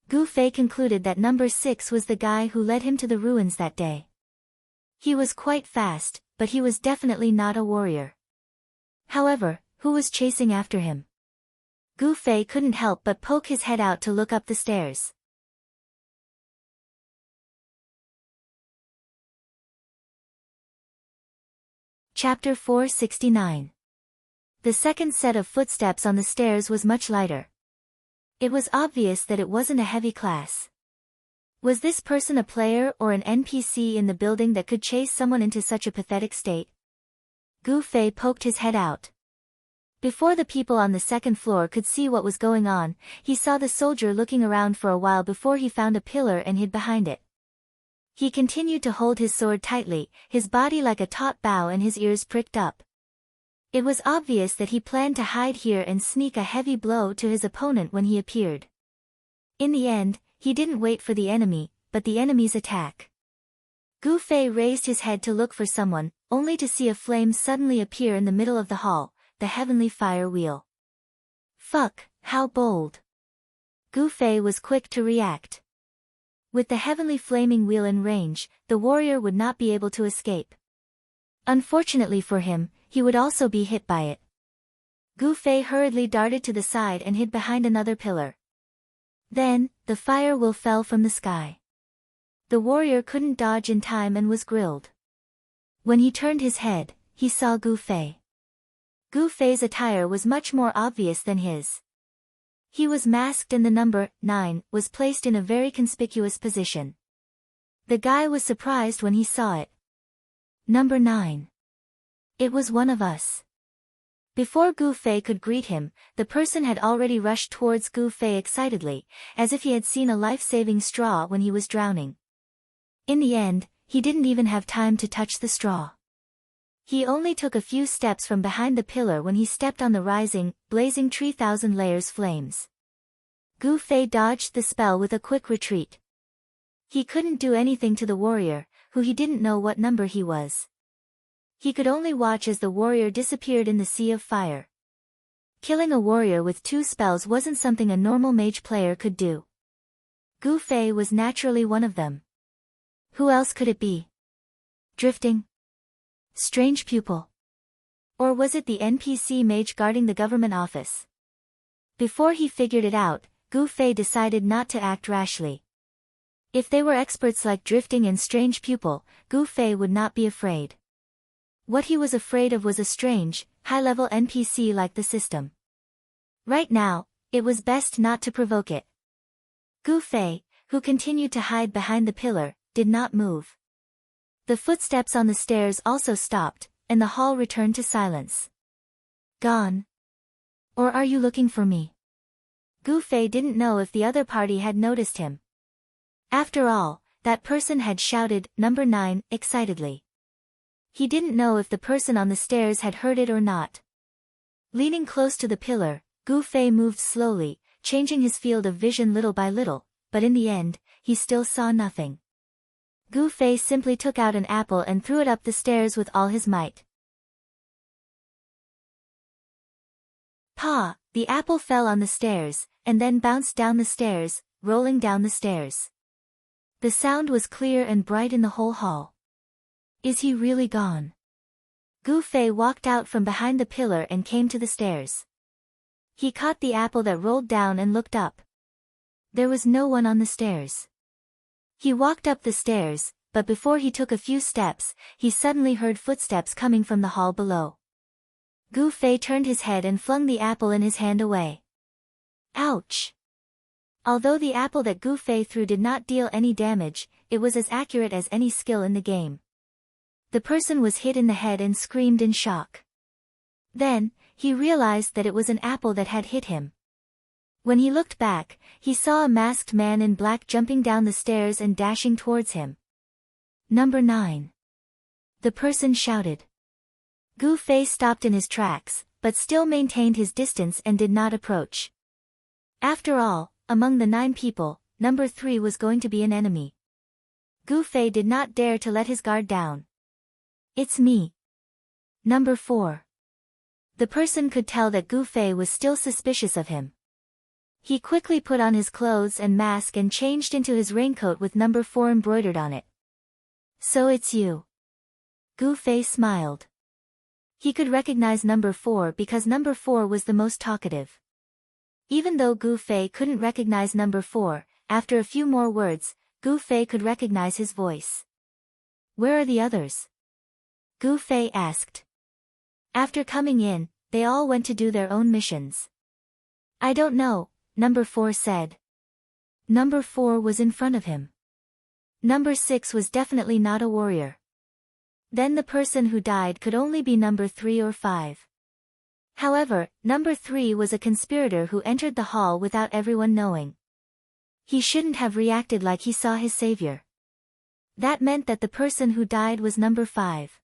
Gu Fei concluded that number 6 was the guy who led him to the ruins that day. He was quite fast, but he was definitely not a warrior. However, who was chasing after him? Gu Fei couldn't help but poke his head out to look up the stairs. Chapter 469. The second set of footsteps on the stairs was much lighter. It was obvious that it wasn't a heavy class. Was this person a player or an NPC in the building that could chase someone into such a pathetic state? Gu Fei poked his head out. Before the people on the second floor could see what was going on, he saw the soldier looking around for a while before he found a pillar and hid behind it. He continued to hold his sword tightly, his body like a taut bow and his ears pricked up. It was obvious that he planned to hide here and sneak a heavy blow to his opponent when he appeared. In the end, he didn't wait for the enemy, but the enemy's attack. Gu Fei raised his head to look for someone, only to see a flame suddenly appear in the middle of the hall, the heavenly fire wheel. Fuck, how bold. Gu Fei was quick to react. With the heavenly flaming wheel in range, the warrior would not be able to escape. Unfortunately for him, he would also be hit by it. Gu Fei hurriedly darted to the side and hid behind another pillar. Then, the fire wheel fell from the sky. The warrior couldn't dodge in time and was grilled. When he turned his head, he saw Gu Fei. Gu Fei's attire was much more obvious than his. He was masked and the number 9 was placed in a very conspicuous position. The guy was surprised when he saw it. Number 9. It was one of us. Before Gu Fei could greet him, the person had already rushed towards Gu Fei excitedly, as if he had seen a life-saving straw when he was drowning. In the end, he didn't even have time to touch the straw. He only took a few steps from behind the pillar when he stepped on the rising, blazing 3,000 layers flames. Gu Fei dodged the spell with a quick retreat. He couldn't do anything to the warrior, who he didn't know what number he was. He could only watch as the warrior disappeared in the sea of fire. Killing a warrior with 2 spells wasn't something a normal mage player could do. Gu Fei was naturally one of them. Who else could it be? Drifting? Strange pupil? Or was it the NPC mage guarding the government office? Before he figured it out, Gu Fei decided not to act rashly. If they were experts like drifting and strange pupil, Gu Fei would not be afraid. What he was afraid of was a strange, high-level NPC like the system. Right now, it was best not to provoke it. Gu Fei, who continued to hide behind the pillar, did not move. The footsteps on the stairs also stopped, and the hall returned to silence. Gone? Or are you looking for me? Gu Fei didn't know if the other party had noticed him. After all, that person had shouted, "Number 9, excitedly. He didn't know if the person on the stairs had heard it or not. Leaning close to the pillar, Gu Fei moved slowly, changing his field of vision little by little, but in the end, he still saw nothing. Gu Fei simply took out an apple and threw it up the stairs with all his might. Pa! The apple fell on the stairs, and then bounced down the stairs, rolling down the stairs. The sound was clear and bright in the whole hall. Is he really gone? Gu Fei walked out from behind the pillar and came to the stairs. He caught the apple that rolled down and looked up. There was no one on the stairs. He walked up the stairs, but before he took a few steps, he suddenly heard footsteps coming from the hall below. Gu Fei turned his head and flung the apple in his hand away. Ouch! Although the apple that Gu Fei threw did not deal any damage, it was as accurate as any skill in the game. The person was hit in the head and screamed in shock. Then, he realized that it was an apple that had hit him. When he looked back, he saw a masked man in black jumping down the stairs and dashing towards him. Number 9. The person shouted. Gu Fei stopped in his tracks, but still maintained his distance and did not approach. After all, among the 9 people, number 3 was going to be an enemy. Gu Fei did not dare to let his guard down. It's me. Number 4. The person could tell that Gu Fei was still suspicious of him. He quickly put on his clothes and mask and changed into his raincoat with number 4 embroidered on it. So it's you. Gu Fei smiled. He could recognize number 4 because number 4 was the most talkative. Even though Gu Fei couldn't recognize number 4, after a few more words, Gu Fei could recognize his voice. Where are the others? Gu Fei asked. After coming in, they all went to do their own missions. I don't know, number 4 said. Number 4 was in front of him. Number 6 was definitely not a warrior. Then the person who died could only be number 3 or 5. However, number 3 was a conspirator who entered the hall without everyone knowing. He shouldn't have reacted like he saw his savior. That meant that the person who died was number 5.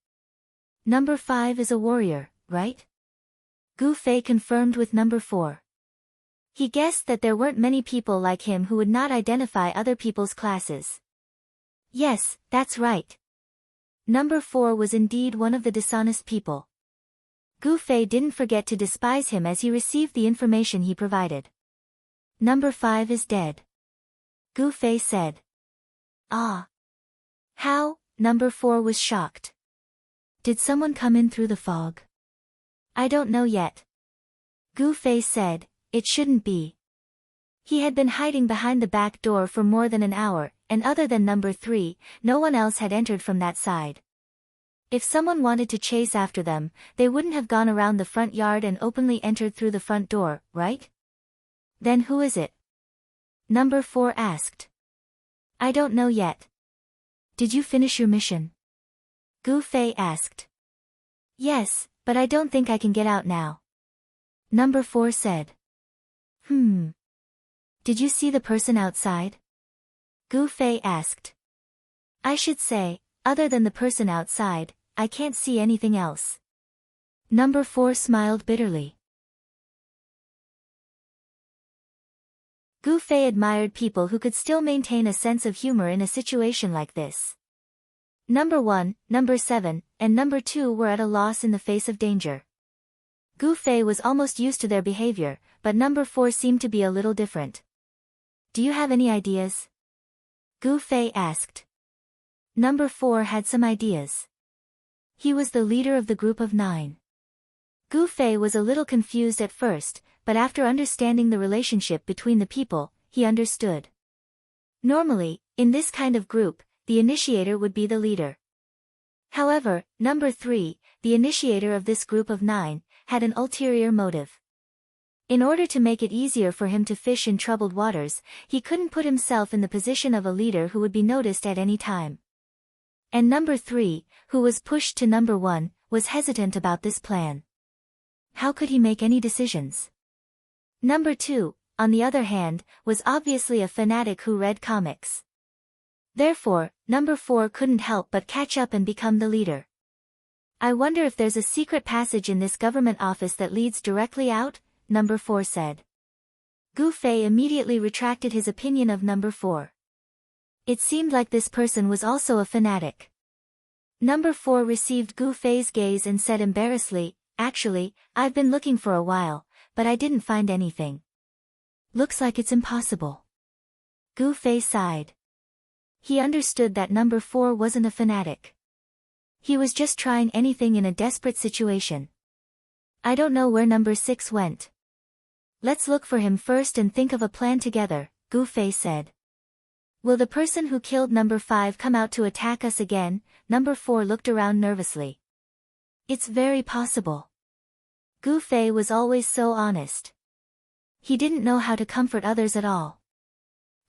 Number 5 is a warrior, right? Gu Fei confirmed with number 4. He guessed that there weren't many people like him who would not identify other people's classes. Yes, that's right. Number 4 was indeed one of the dishonest people. Gu Fei didn't forget to despise him as he received the information he provided. Number 5 is dead. Gu Fei said. Ah. How? Number 4 was shocked. Did someone come in through the fog? I don't know yet. Gu Fei said, it shouldn't be. He had been hiding behind the back door for more than an hour, and other than number 3, no one else had entered from that side. If someone wanted to chase after them, they wouldn't have gone around the front yard and openly entered through the front door, right? Then who is it? Number 4 asked. I don't know yet. Did you finish your mission? Gu Fei asked. Yes, but I don't think I can get out now. Number 4 said. Did you see the person outside? Gu Fei asked. I should say, other than the person outside, I can't see anything else. Number 4 smiled bitterly. Gu Fei admired people who could still maintain a sense of humor in a situation like this. Number 1, Number 7, and Number 2 were at a loss in the face of danger. Gu Fei was almost used to their behavior, but Number 4 seemed to be a little different. Do you have any ideas? Gu Fei asked. Number 4 had some ideas. He was the leader of the group of 9. Gu Fei was a little confused at first, but after understanding the relationship between the people, he understood. Normally, in this kind of group, the initiator would be the leader. However, Number 3, the initiator of this group of 9, had an ulterior motive. In order to make it easier for him to fish in troubled waters, he couldn't put himself in the position of a leader who would be noticed at any time. And Number 3, who was pushed to Number 1, was hesitant about this plan. How could he make any decisions? Number 2, on the other hand, was obviously a fanatic who read comics. Therefore, Number 4 couldn't help but catch up and become the leader. I wonder if there's a secret passage in this government office that leads directly out, Number 4 said. Gu Fei immediately retracted his opinion of Number 4. It seemed like this person was also a fanatic. Number 4 received Gu Fei's gaze and said embarrassedly, actually, I've been looking for a while, but I didn't find anything. Looks like it's impossible. Gu Fei sighed. He understood that Number 4 wasn't a fanatic. He was just trying anything in a desperate situation. I don't know where Number 6 went. Let's look for him first and think of a plan together, Gu Fei said. Will the person who killed Number 5 come out to attack us again? Number 4 looked around nervously. It's very possible. Gu Fei was always so honest. He didn't know how to comfort others at all.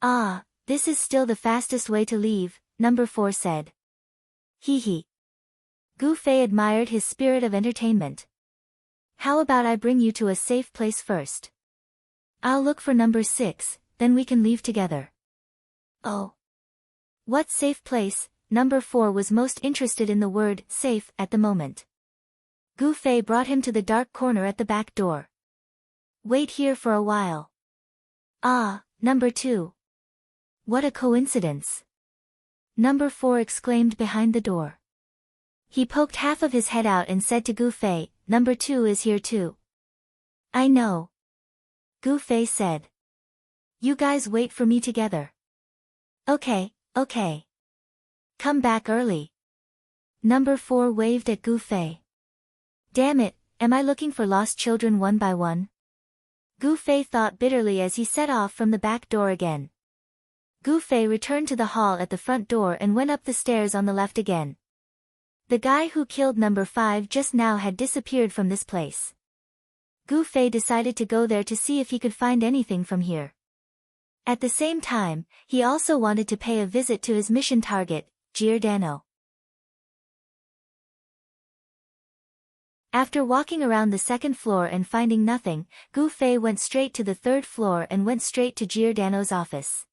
Ah, this is still the fastest way to leave, Number 4 said. Hee hee. Gu Fei admired his spirit of entertainment. How about I bring you to a safe place first? I'll look for Number 6, then we can leave together. Oh. What safe place? Number 4 was most interested in the word safe at the moment. Gu Fei brought him to the dark corner at the back door. Wait here for a while. Ah, Number 2. What a coincidence. Number 4 exclaimed behind the door. He poked half of his head out and said to Gu Fei, Number 2 is here too. I know. Gu Fei said. You guys wait for me together. Okay, okay. Come back early. Number 4 waved at Gu Fei. Damn it, am I looking for lost children one by one? Gu Fei thought bitterly as he set off from the back door again. Gu Fei returned to the hall at the front door and went up the stairs on the left again. The guy who killed Number 5 just now had disappeared from this place. Gu Fei decided to go there to see if he could find anything from here. At the same time, he also wanted to pay a visit to his mission target, Giordano. After walking around the second floor and finding nothing, Gu Fei went straight to the third floor and went straight to Giordano's office.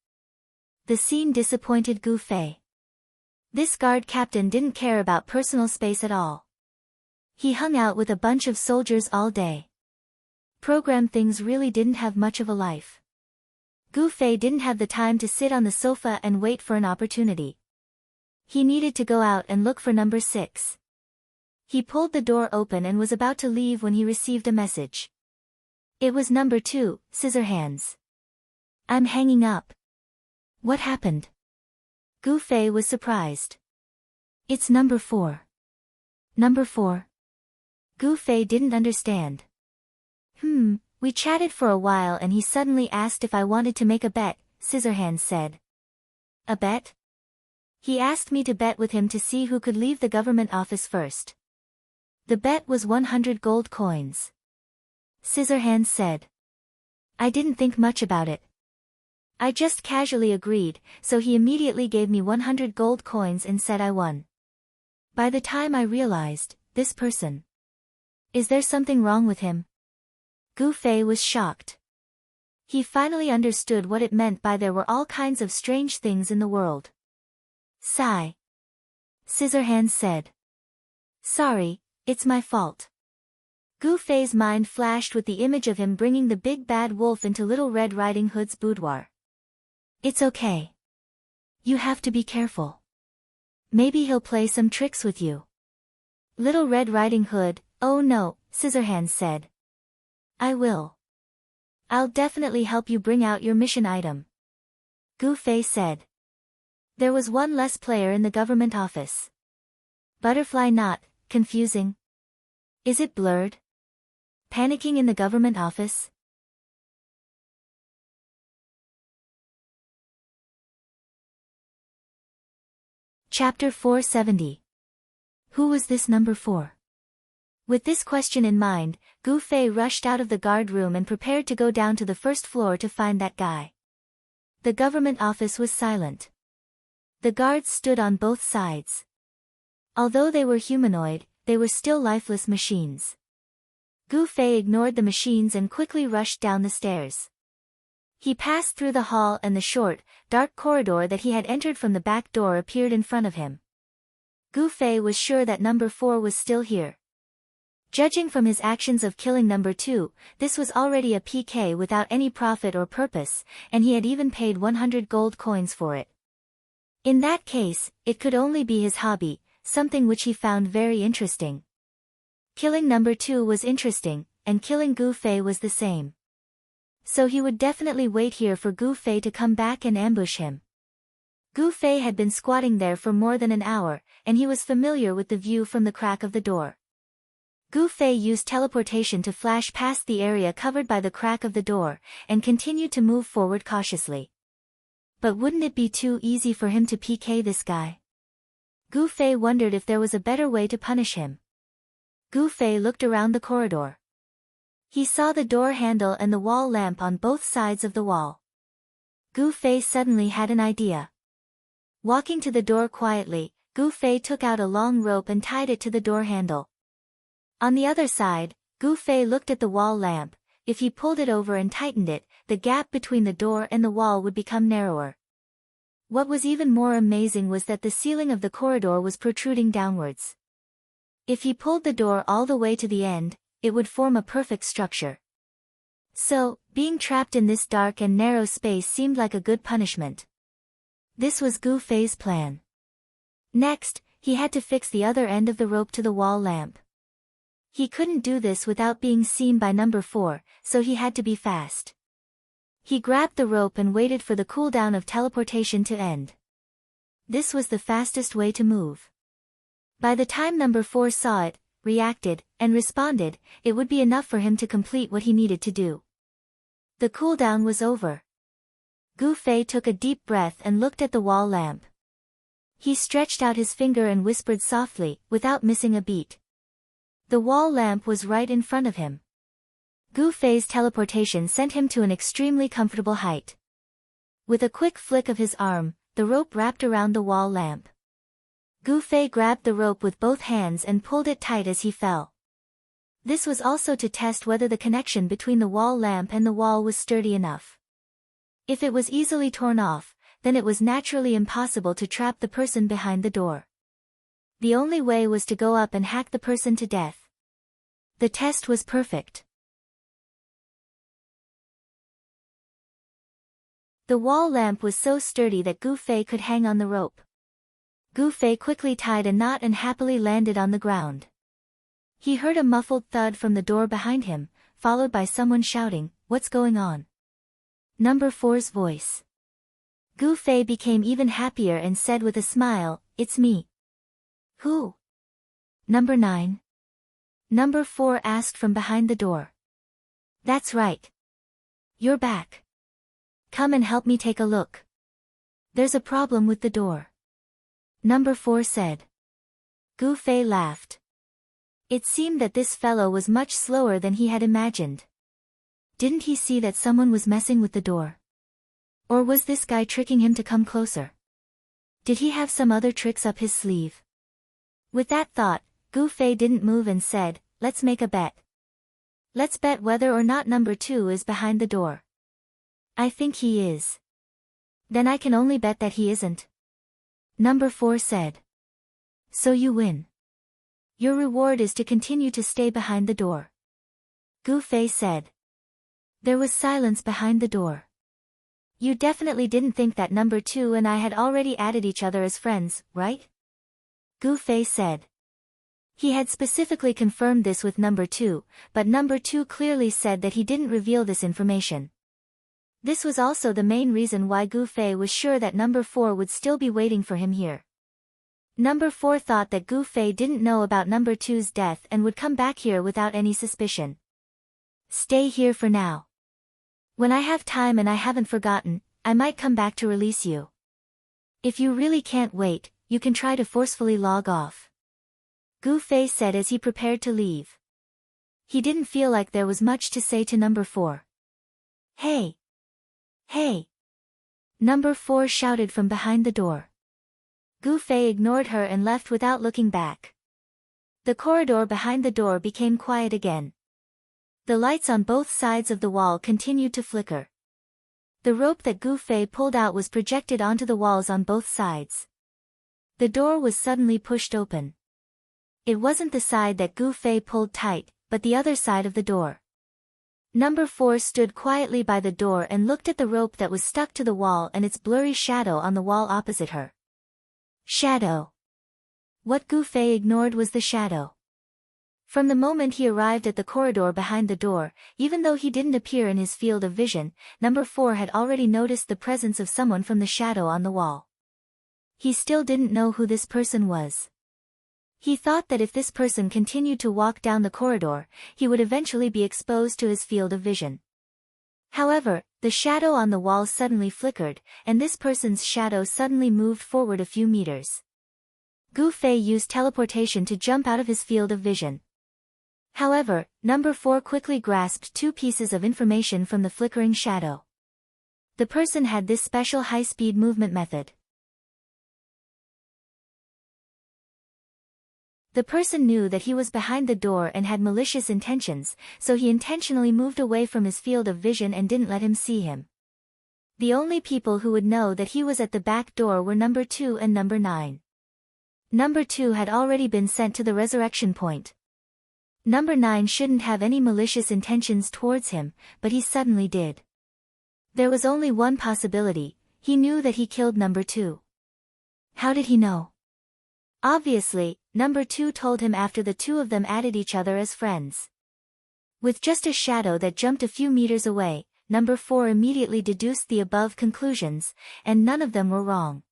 The scene disappointed Gu Fei. This guard captain didn't care about personal space at all. He hung out with a bunch of soldiers all day. Program things really didn't have much of a life. Gu Fei didn't have the time to sit on the sofa and wait for an opportunity. He needed to go out and look for Number 6. He pulled the door open and was about to leave when he received a message. It was Number 2, Scissorhands. I'm hanging up. What happened? Gu Fei was surprised. It's number 4. Number 4? Gu Fei didn't understand. We chatted for a while and he suddenly asked if I wanted to make a bet, Scissorhands said. A bet? He asked me to bet with him to see who could leave the government office first. The bet was 100 gold coins. Scissorhands said. I didn't think much about it. I just casually agreed, so he immediately gave me 100 gold coins and said I won. By the time I realized, this person. Is there something wrong with him? Gu Fei was shocked. He finally understood what it meant by there were all kinds of strange things in the world. Sigh. Scissorhands said. Sorry, it's my fault. Gu Fei's mind flashed with the image of him bringing the big bad wolf into Little Red Riding Hood's boudoir. It's okay. You have to be careful. Maybe he'll play some tricks with you. Little Red Riding Hood, oh no, Scissorhands said. I will. I'll definitely help you bring out your mission item. Gu Fei said. There was one less player in the government office. Butterfly not, confusing. Is it blurred? Panicking in the government office? Chapter 470. Who was this number 4? With this question in mind, Gu Fei rushed out of the guard room and prepared to go down to the first floor to find that guy. The government office was silent. The guards stood on both sides. Although they were humanoid, they were still lifeless machines. Gu Fei ignored the machines and quickly rushed down the stairs. He passed through the hall and the short, dark corridor that he had entered from the back door appeared in front of him. Gu Fei was sure that number 4 was still here. Judging from his actions of killing number 2, this was already a PK without any profit or purpose, and he had even paid 100 gold coins for it. In that case, it could only be his hobby, something which he found very interesting. Killing number 2 was interesting, and killing Gu Fei was the same. So he would definitely wait here for Gu Fei to come back and ambush him. Gu Fei had been squatting there for more than an hour, and he was familiar with the view from the crack of the door. Gu Fei used teleportation to flash past the area covered by the crack of the door, and continued to move forward cautiously. But wouldn't it be too easy for him to PK this guy? Gu Fei wondered if there was a better way to punish him. Gu Fei looked around the corridor. He saw the door handle and the wall lamp on both sides of the wall. Gu Fei suddenly had an idea. Walking to the door quietly, Gu Fei took out a long rope and tied it to the door handle. On the other side, Gu Fei looked at the wall lamp. If he pulled it over and tightened it, the gap between the door and the wall would become narrower. What was even more amazing was that the ceiling of the corridor was protruding downwards. If he pulled the door all the way to the end, it would form a perfect structure. So, being trapped in this dark and narrow space seemed like a good punishment. This was Gu Fei's plan. Next, he had to fix the other end of the rope to the wall lamp. He couldn't do this without being seen by number 4, so he had to be fast. He grabbed the rope and waited for the cooldown of teleportation to end. This was the fastest way to move. By the time number 4 saw it, reacted, and responded, it would be enough for him to complete what he needed to do. The cooldown was over. Gu Fei took a deep breath and looked at the wall lamp. He stretched out his finger and whispered softly, without missing a beat. The wall lamp was right in front of him. Gu Fei's teleportation sent him to an extremely comfortable height. With a quick flick of his arm, the rope wrapped around the wall lamp. Gu Fei grabbed the rope with both hands and pulled it tight as he fell. This was also to test whether the connection between the wall lamp and the wall was sturdy enough. If it was easily torn off, then it was naturally impossible to trap the person behind the door. The only way was to go up and hack the person to death. The test was perfect. The wall lamp was so sturdy that Gu Fei could hang on the rope. Gu Fei quickly tied a knot and happily landed on the ground. He heard a muffled thud from the door behind him, followed by someone shouting, "What's going on?" Number 4's voice. Gu Fei became even happier and said with a smile, "It's me." "Who?" "Number 9. Number 4 asked from behind the door. "That's right. You're back. Come and help me take a look. There's a problem with the door," Number 4 said. Gu Fei laughed. It seemed that this fellow was much slower than he had imagined. Didn't he see that someone was messing with the door? Or was this guy tricking him to come closer? Did he have some other tricks up his sleeve? With that thought, Gu Fei didn't move and said, "Let's make a bet. Let's bet whether or not number 2 is behind the door." "I think he is." "Then I can only bet that he isn't," Number 4 said. "So you win. Your reward is to continue to stay behind the door," Gu Fei said. There was silence behind the door. "You definitely didn't think that number 2 and I had already added each other as friends, right?" Gu Fei said. He had specifically confirmed this with number 2, but number 2 clearly said that he didn't reveal this information. This was also the main reason why Gu Fei was sure that number 4 would still be waiting for him here. Number 4 thought that Gu Fei didn't know about number 2's death and would come back here without any suspicion. "Stay here for now. When I have time and I haven't forgotten, I might come back to release you. If you really can't wait, you can try to forcefully log off," Gu Fei said as he prepared to leave. He didn't feel like there was much to say to number 4. "Hey! Hey!" Number 4 shouted from behind the door. Gu Fei ignored her and left without looking back. The corridor behind the door became quiet again. The lights on both sides of the wall continued to flicker. The rope that Gu Fei pulled out was projected onto the walls on both sides. The door was suddenly pushed open. It wasn't the side that Gu Fei pulled tight, but the other side of the door. Number 4 stood quietly by the door and looked at the rope that was stuck to the wall and its blurry shadow on the wall opposite her. Shadow. What Gu Fei ignored was the shadow. From the moment he arrived at the corridor behind the door, even though he didn't appear in his field of vision, number 4 had already noticed the presence of someone from the shadow on the wall. He still didn't know who this person was. He thought that if this person continued to walk down the corridor, he would eventually be exposed to his field of vision. However, the shadow on the wall suddenly flickered, and this person's shadow suddenly moved forward a few meters. Gu Fei used teleportation to jump out of his field of vision. However, number 4 quickly grasped 2 pieces of information from the flickering shadow. The person had this special high-speed movement method. The person knew that he was behind the door and had malicious intentions, so he intentionally moved away from his field of vision and didn't let him see him. The only people who would know that he was at the back door were number 2 and number 9. Number 2 had already been sent to the resurrection point. Number 9 shouldn't have any malicious intentions towards him, but he suddenly did. There was only one possibility: he knew that he killed number 2. How did he know? Obviously, number 2 told him after the two of them added each other as friends. With just a shadow that jumped a few meters away, number 4 immediately deduced the above conclusions, and none of them were wrong.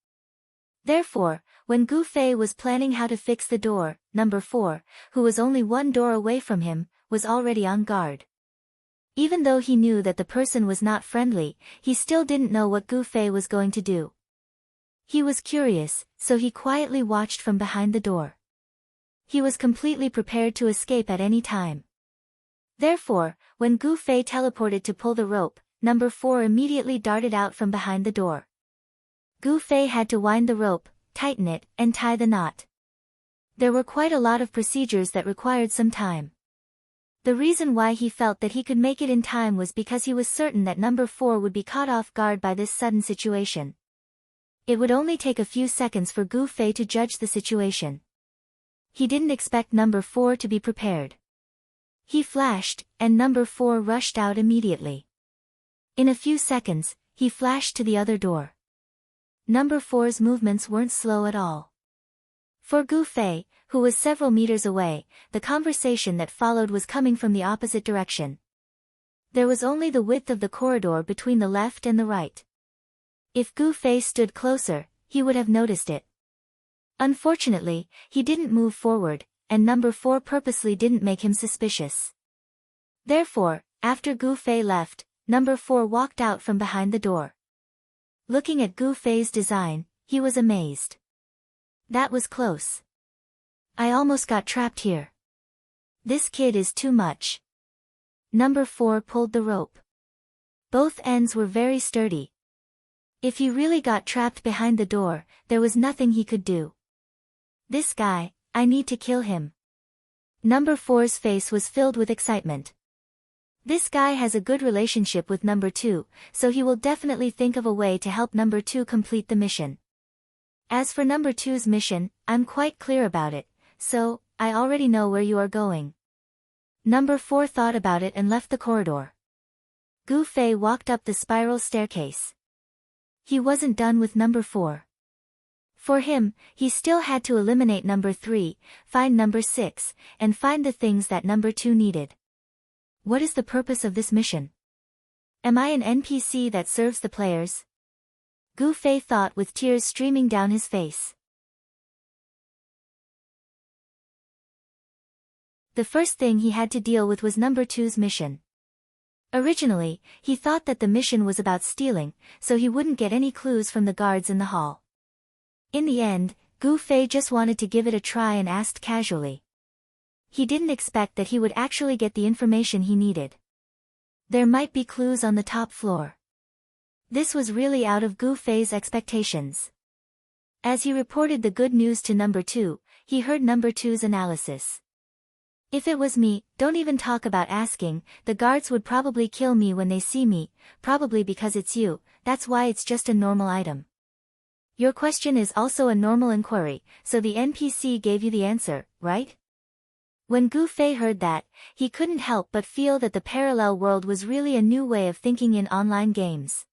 Therefore, when Gu Fei was planning how to fix the door, number 4, who was only one door away from him, was already on guard. Even though he knew that the person was not friendly, he still didn't know what Gu Fei was going to do. He was curious, so he quietly watched from behind the door. He was completely prepared to escape at any time. Therefore, when Gu Fei teleported to pull the rope, number 4 immediately darted out from behind the door. Gu Fei had to wind the rope, tighten it, and tie the knot. There were quite a lot of procedures that required some time. The reason why he felt that he could make it in time was because he was certain that number 4 would be caught off guard by this sudden situation. It would only take a few seconds for Gu Fei to judge the situation. He didn't expect number 4 to be prepared. He flashed, and number 4 rushed out immediately. In a few seconds, he flashed to the other door. Number 4's movements weren't slow at all. For Gu Fei, who was several meters away, the conversation that followed was coming from the opposite direction. There was only the width of the corridor between the left and the right. If Gu Fei stood closer, he would have noticed it. Unfortunately, he didn't move forward, and number 4 purposely didn't make him suspicious. Therefore, after Gu Fei left, number 4 walked out from behind the door. Looking at Gu Fei's design, he was amazed. That was close. I almost got trapped here. This kid is too much. Number 4 pulled the rope. Both ends were very sturdy. If he really got trapped behind the door, there was nothing he could do. This guy, I need to kill him. Number 4's face was filled with excitement. This guy has a good relationship with number 2, so he will definitely think of a way to help number 2 complete the mission. As for number 2's mission, I'm quite clear about it, so, I already know where you are going. Number 4 thought about it and left the corridor. Gu Fei walked up the spiral staircase. He wasn't done with number 4. For him, he still had to eliminate number 3, find number 6, and find the things that number 2 needed. What is the purpose of this mission? Am I an NPC that serves the players? Gu Fei thought with tears streaming down his face. The first thing he had to deal with was number 2's mission. Originally, he thought that the mission was about stealing, so he wouldn't get any clues from the guards in the hall. In the end, Gu Fei just wanted to give it a try and asked casually. He didn't expect that he would actually get the information he needed. There might be clues on the top floor. This was really out of Gu Fei's expectations. As he reported the good news to number 2, he heard number 2's analysis. If it was me, don't even talk about asking, the guards would probably kill me when they see me, probably because it's you, that's why it's just a normal item. Your question is also a normal inquiry, so the NPC gave you the answer, right? When Gu Fei heard that, he couldn't help but feel that the parallel world was really a new way of thinking in online games.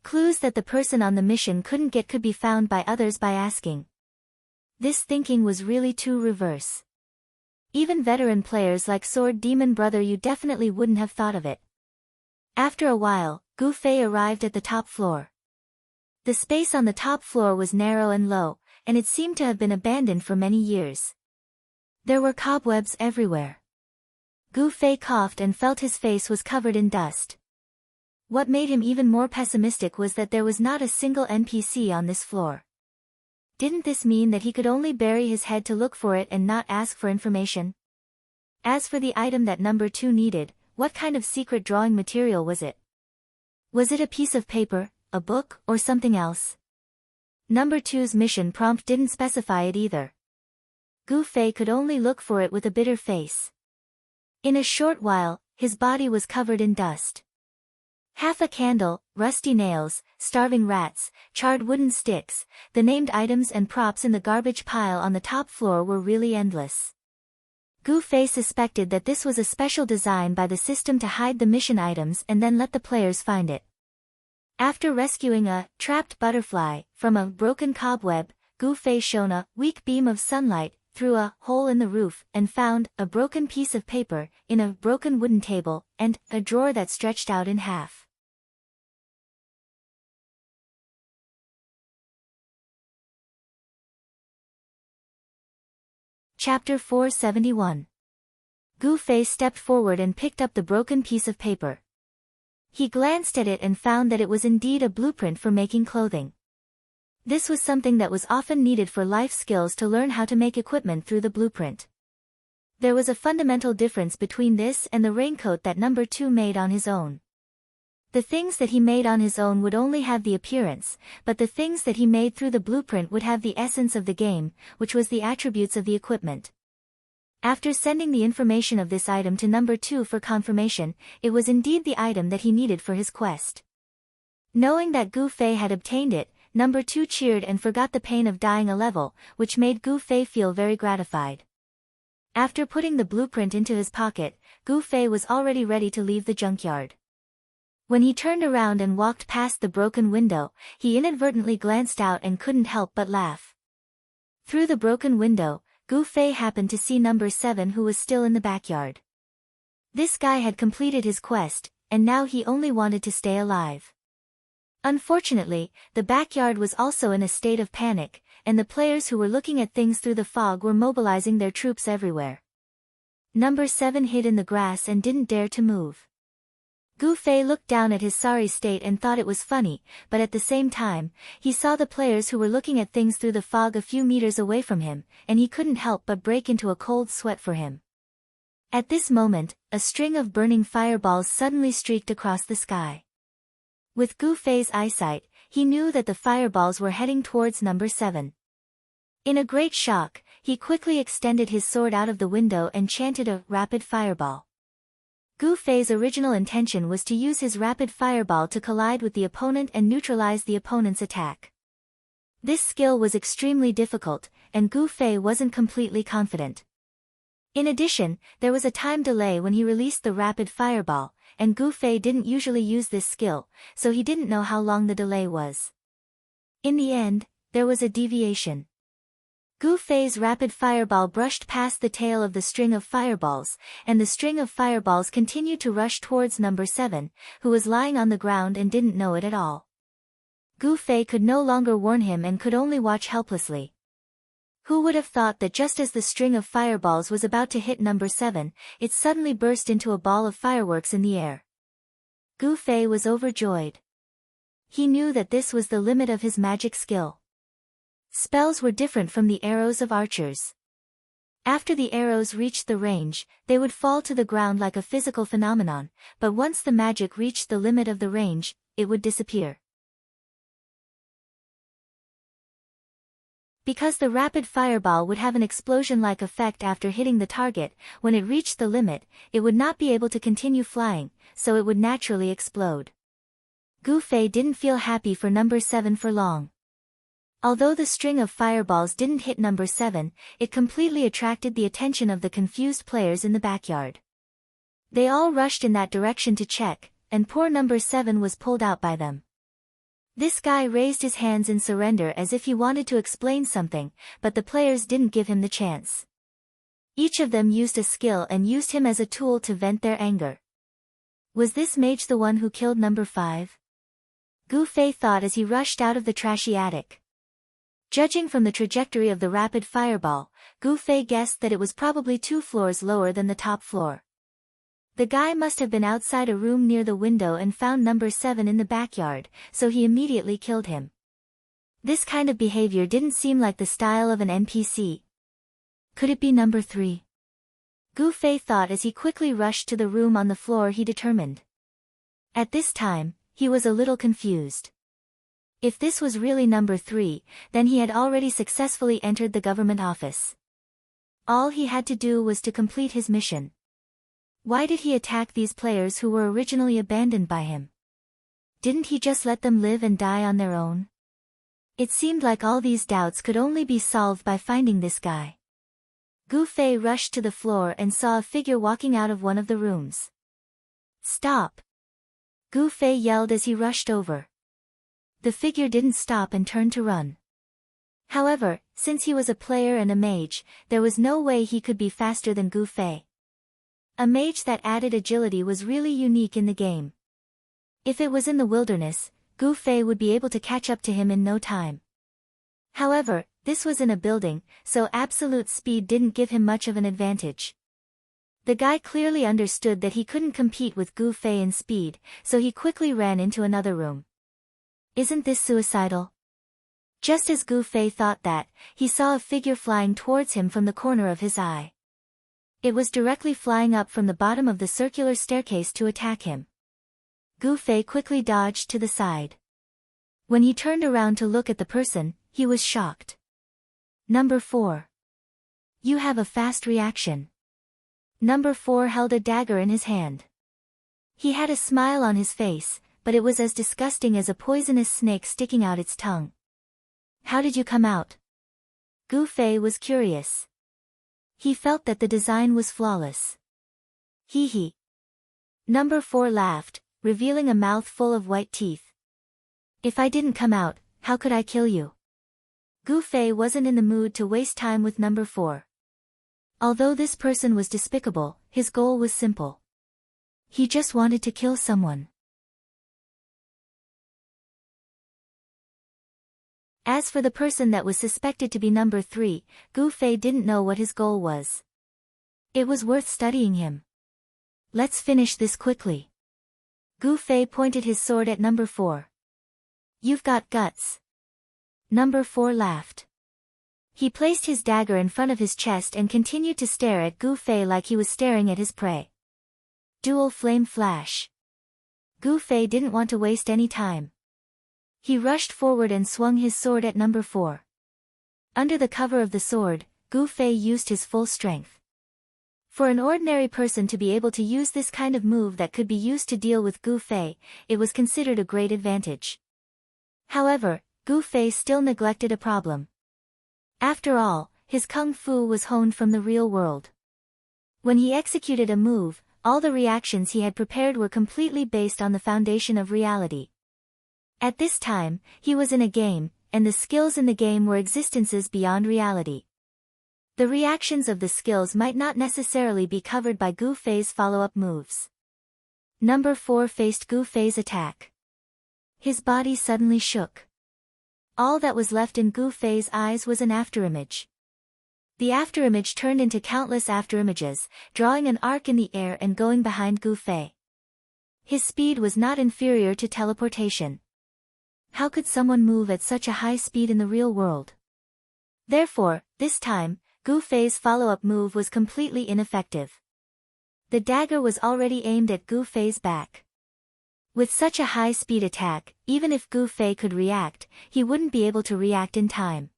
Clues that the person on the mission couldn't get could be found by others by asking. This thinking was really too reverse. Even veteran players like Sword Demon Brother you definitely wouldn't have thought of it. After a while, Gu Fei arrived at the top floor. The space on the top floor was narrow and low, and it seemed to have been abandoned for many years. There were cobwebs everywhere. Gu Fei coughed and felt his face was covered in dust. What made him even more pessimistic was that there was not a single NPC on this floor. Didn't this mean that he could only bury his head to look for it and not ask for information? As for the item that number 2 needed, what kind of secret drawing material was it? Was it a piece of paper, a book, or something else? Number 2's mission prompt didn't specify it either. Gu Fei could only look for it with a bitter face. In a short while, his body was covered in dust. Half a candle, rusty nails, starving rats, charred wooden sticks, the named items and props in the garbage pile on the top floor were really endless. Gu Fei suspected that this was a special design by the system to hide the mission items and then let the players find it. After rescuing a trapped butterfly from a broken cobweb, Gu Fei shone a weak beam of sunlight through a hole in the roof and found a broken piece of paper in a broken wooden table and a drawer that stretched out in half. Chapter 471. Gu Fei stepped forward and picked up the broken piece of paper. He glanced at it and found that it was indeed a blueprint for making clothing. This was something that was often needed for life skills to learn how to make equipment through the blueprint. There was a fundamental difference between this and the raincoat that number 2 made on his own. The things that he made on his own would only have the appearance, but the things that he made through the blueprint would have the essence of the game, which was the attributes of the equipment. After sending the information of this item to number 2 for confirmation, it was indeed the item that he needed for his quest. Knowing that Gu Fei had obtained it, number 2 cheered and forgot the pain of dying a level, which made Gu Fei feel very gratified. After putting the blueprint into his pocket, Gu Fei was already ready to leave the junkyard. When he turned around and walked past the broken window, he inadvertently glanced out and couldn't help but laugh. Through the broken window, Gu Fei happened to see number 7 who was still in the backyard. This guy had completed his quest, and now he only wanted to stay alive. Unfortunately, the backyard was also in a state of panic, and the players who were looking at things through the fog were mobilizing their troops everywhere. Number 7 hid in the grass and didn't dare to move. Gu Fei looked down at his sorry state and thought it was funny, but at the same time, he saw the players who were looking at things through the fog a few meters away from him, and he couldn't help but break into a cold sweat for him. At this moment, a string of burning fireballs suddenly streaked across the sky. With Gu Fei's eyesight, he knew that the fireballs were heading towards number 7. In a great shock, he quickly extended his sword out of the window and chanted a rapid fireball. Gu Fei's original intention was to use his rapid fireball to collide with the opponent and neutralize the opponent's attack. This skill was extremely difficult, and Gu Fei wasn't completely confident. In addition, there was a time delay when he released the rapid fireball, and Gu Fei didn't usually use this skill, so he didn't know how long the delay was. In the end, there was a deviation. Gu Fei's rapid fireball brushed past the tail of the string of fireballs, and the string of fireballs continued to rush towards number 7, who was lying on the ground and didn't know it at all. Gu Fei could no longer warn him and could only watch helplessly. Who would have thought that just as the string of fireballs was about to hit number 7, it suddenly burst into a ball of fireworks in the air. Gu Fei was overjoyed. He knew that this was the limit of his magic skill. Spells were different from the arrows of archers. After the arrows reached the range, they would fall to the ground like a physical phenomenon, but once the magic reached the limit of the range, it would disappear. Because the rapid fireball would have an explosion-like effect after hitting the target, when it reached the limit, it would not be able to continue flying, so it would naturally explode. Gu Fei didn't feel happy for number 7 for long. Although the string of fireballs didn't hit number 7, it completely attracted the attention of the confused players in the backyard. They all rushed in that direction to check, and poor number 7 was pulled out by them. This guy raised his hands in surrender as if he wanted to explain something, but the players didn't give him the chance. Each of them used a skill and used him as a tool to vent their anger. Was this mage the one who killed number 5? Gu Fei thought as he rushed out of the trashy attic. Judging from the trajectory of the rapid fireball, Gu Fei guessed that it was probably 2 floors lower than the top floor. The guy must have been outside a room near the window and found number 7 in the backyard, so he immediately killed him. This kind of behavior didn't seem like the style of an NPC. Could it be number 3? Gu Fei thought as he quickly rushed to the room on the floor he determined. At this time, he was a little confused. If this was really number 3, then he had already successfully entered the government office. All he had to do was to complete his mission. Why did he attack these players who were originally abandoned by him? Didn't he just let them live and die on their own? It seemed like all these doubts could only be solved by finding this guy. Gu Fei rushed to the floor and saw a figure walking out of one of the rooms. "Stop!" Gu Fei yelled as he rushed over. The figure didn't stop and turned to run. However, since he was a player and a mage, there was no way he could be faster than Gu Fei. A mage that added agility was really unique in the game. If it was in the wilderness, Gu Fei would be able to catch up to him in no time. However, this was in a building, so absolute speed didn't give him much of an advantage. The guy clearly understood that he couldn't compete with Gu Fei in speed, so he quickly ran into another room. Isn't this suicidal? Just as Gu Fei thought that, he saw a figure flying towards him from the corner of his eye. It was directly flying up from the bottom of the circular staircase to attack him. Gu Fei quickly dodged to the side. When he turned around to look at the person, he was shocked. Number 4. You have a fast reaction. Number 4 held a dagger in his hand. He had a smile on his face, but it was as disgusting as a poisonous snake sticking out its tongue. How did you come out? Gu Fei was curious. He felt that the design was flawless. Hee hee. Number 4 laughed, revealing a mouth full of white teeth. If I didn't come out, how could I kill you? Gu Fei wasn't in the mood to waste time with number 4. Although this person was despicable, his goal was simple. He just wanted to kill someone. As for the person that was suspected to be number 3, Gu Fei didn't know what his goal was. It was worth studying him. Let's finish this quickly. Gu Fei pointed his sword at number 4. You've got guts. Number 4 laughed. He placed his dagger in front of his chest and continued to stare at Gu Fei like he was staring at his prey. Dual flame flash. Gu Fei didn't want to waste any time. He rushed forward and swung his sword at number 4. Under the cover of the sword, Gu Fei used his full strength. For an ordinary person to be able to use this kind of move that could be used to deal with Gu Fei, it was considered a great advantage. However, Gu Fei still neglected a problem. After all, his kung fu was honed from the real world. When he executed a move, all the reactions he had prepared were completely based on the foundation of reality. At this time, he was in a game, and the skills in the game were existences beyond reality. The reactions of the skills might not necessarily be covered by Gu Fei's follow-up moves. Number 4 faced Gu Fei's attack. His body suddenly shook. All that was left in Gu Fei's eyes was an afterimage. The afterimage turned into countless afterimages, drawing an arc in the air and going behind Gu Fei. His speed was not inferior to teleportation. How could someone move at such a high speed in the real world? Therefore, this time, Gu Fei's follow-up move was completely ineffective. The dagger was already aimed at Gu Fei's back. With such a high-speed attack, even if Gu Fei could react, he wouldn't be able to react in time.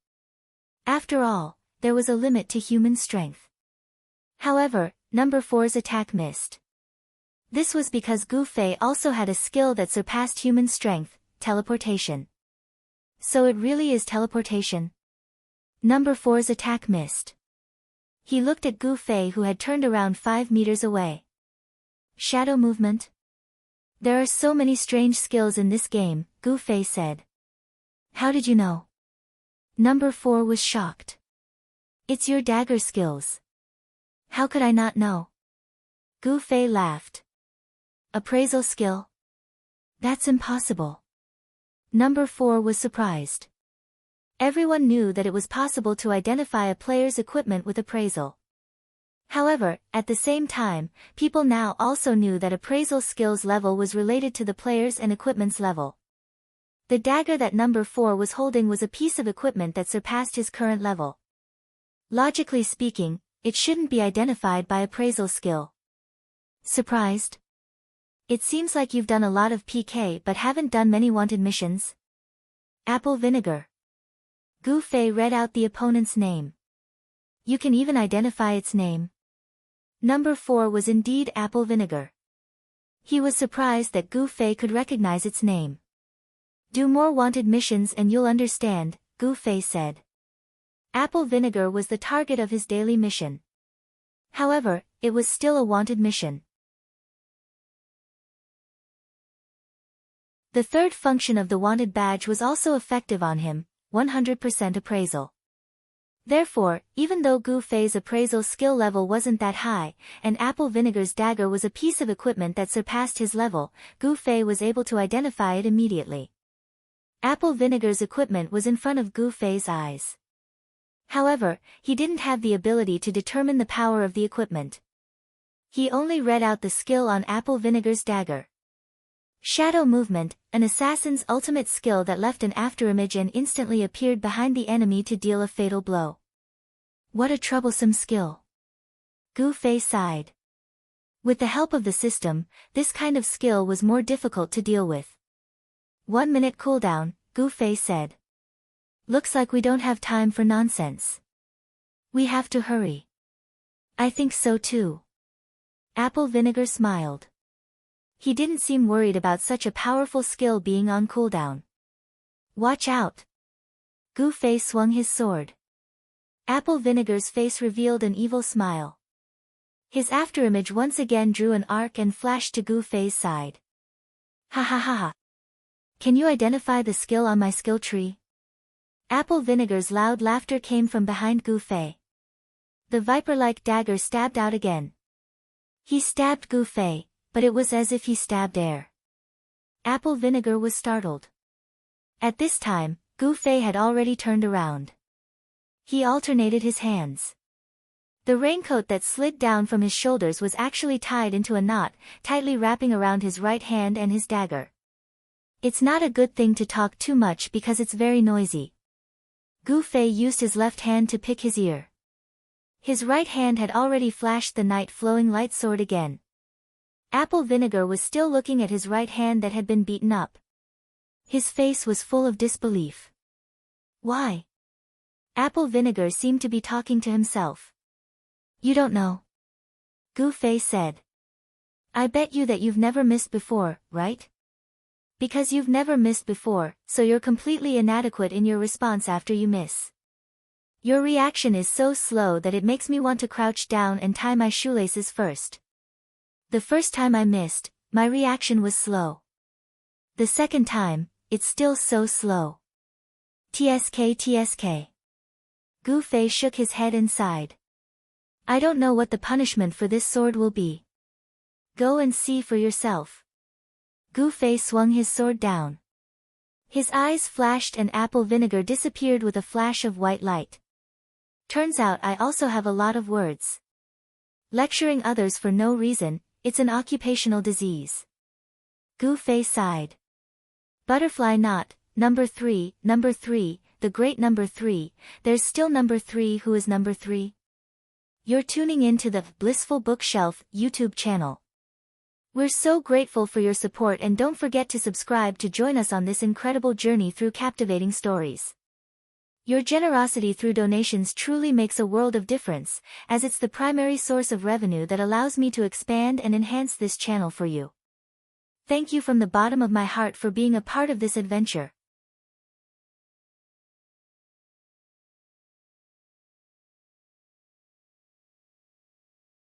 After all, there was a limit to human strength. However, number 4's attack missed. This was because Gu Fei also had a skill that surpassed human strength, teleportation. So it really is teleportation? Number 4's attack missed. He looked at Gu Fei, who had turned around 5 meters away. Shadow movement? There are so many strange skills in this game, Gu Fei said. How did you know? Number 4 was shocked. It's your dagger skills. How could I not know? Gu Fei laughed. Appraisal skill? That's impossible. Number 4 was surprised. Everyone knew that it was possible to identify a player's equipment with appraisal. However, at the same time, people now also knew that appraisal skills level was related to the player's and equipment's level. The dagger that number 4 was holding was a piece of equipment that surpassed his current level. Logically speaking, it shouldn't be identified by appraisal skill. Surprised? It seems like you've done a lot of PK but haven't done many wanted missions. Apple vinegar. Gu Fei read out the opponent's name. You can even identify its name. Number 4 was indeed apple vinegar. He was surprised that Gu Fei could recognize its name. Do more wanted missions and you'll understand, Gu Fei said. Apple vinegar was the target of his daily mission. However, it was still a wanted mission. The third function of the wanted badge was also effective on him, 100% appraisal. Therefore, even though Gu Fei's appraisal skill level wasn't that high, and Apple Vinegar's dagger was a piece of equipment that surpassed his level, Gu Fei was able to identify it immediately. Apple Vinegar's equipment was in front of Gu Fei's eyes. However, he didn't have the ability to determine the power of the equipment. He only read out the skill on Apple Vinegar's dagger. Shadow movement, an assassin's ultimate skill that left an afterimage and instantly appeared behind the enemy to deal a fatal blow. What a troublesome skill. Gu Fei sighed. With the help of the system, this kind of skill was more difficult to deal with. 1 minute cooldown, Gu Fei said. Looks like we don't have time for nonsense. We have to hurry. I think so too. Apple Vinegar smiled. He didn't seem worried about such a powerful skill being on cooldown. Watch out. Gu Fei swung his sword. Apple Vinegar's face revealed an evil smile. His afterimage once again drew an arc and flashed to Gu Fei's side. Ha ha ha ha. Can you identify the skill on my skill tree? Apple Vinegar's loud laughter came from behind Gu Fei. The viper-like dagger stabbed out again. He stabbed Gu Fei, but it was as if he stabbed air. Apple Vinegar was startled. At this time, Gu Fei had already turned around. He alternated his hands. The raincoat that slid down from his shoulders was actually tied into a knot, tightly wrapping around his right hand and his dagger. It's not a good thing to talk too much because it's very noisy. Gu Fei used his left hand to pick his ear. His right hand had already flashed the night-flowing light sword again. Apple Vinegar was still looking at his right hand that had been beaten up. His face was full of disbelief. Why? Apple Vinegar seemed to be talking to himself. You don't know. Gu Fei said. I bet you that you've never missed before, right? Because you've never missed before, so you're completely inadequate in your response after you miss. Your reaction is so slow that it makes me want to crouch down and tie my shoelaces first. The first time I missed, my reaction was slow. The second time, it's still so slow. TSK. Gu Fei shook his head and sighed. I don't know what the punishment for this sword will be. Go and see for yourself. Gu Fei swung his sword down. His eyes flashed and Apple Vinegar disappeared with a flash of white light. Turns out I also have a lot of words. Lecturing others for no reason, it's an occupational disease. Gu Fei sighed. Butterfly knot, number 3, the great number 3, there's still number 3 who is number 3? You're tuning in to the Blissful Bookshelf YouTube channel. We're so grateful for your support and don't forget to subscribe to join us on this incredible journey through captivating stories. Your generosity through donations truly makes a world of difference, as it's the primary source of revenue that allows me to expand and enhance this channel for you. Thank you from the bottom of my heart for being a part of this adventure.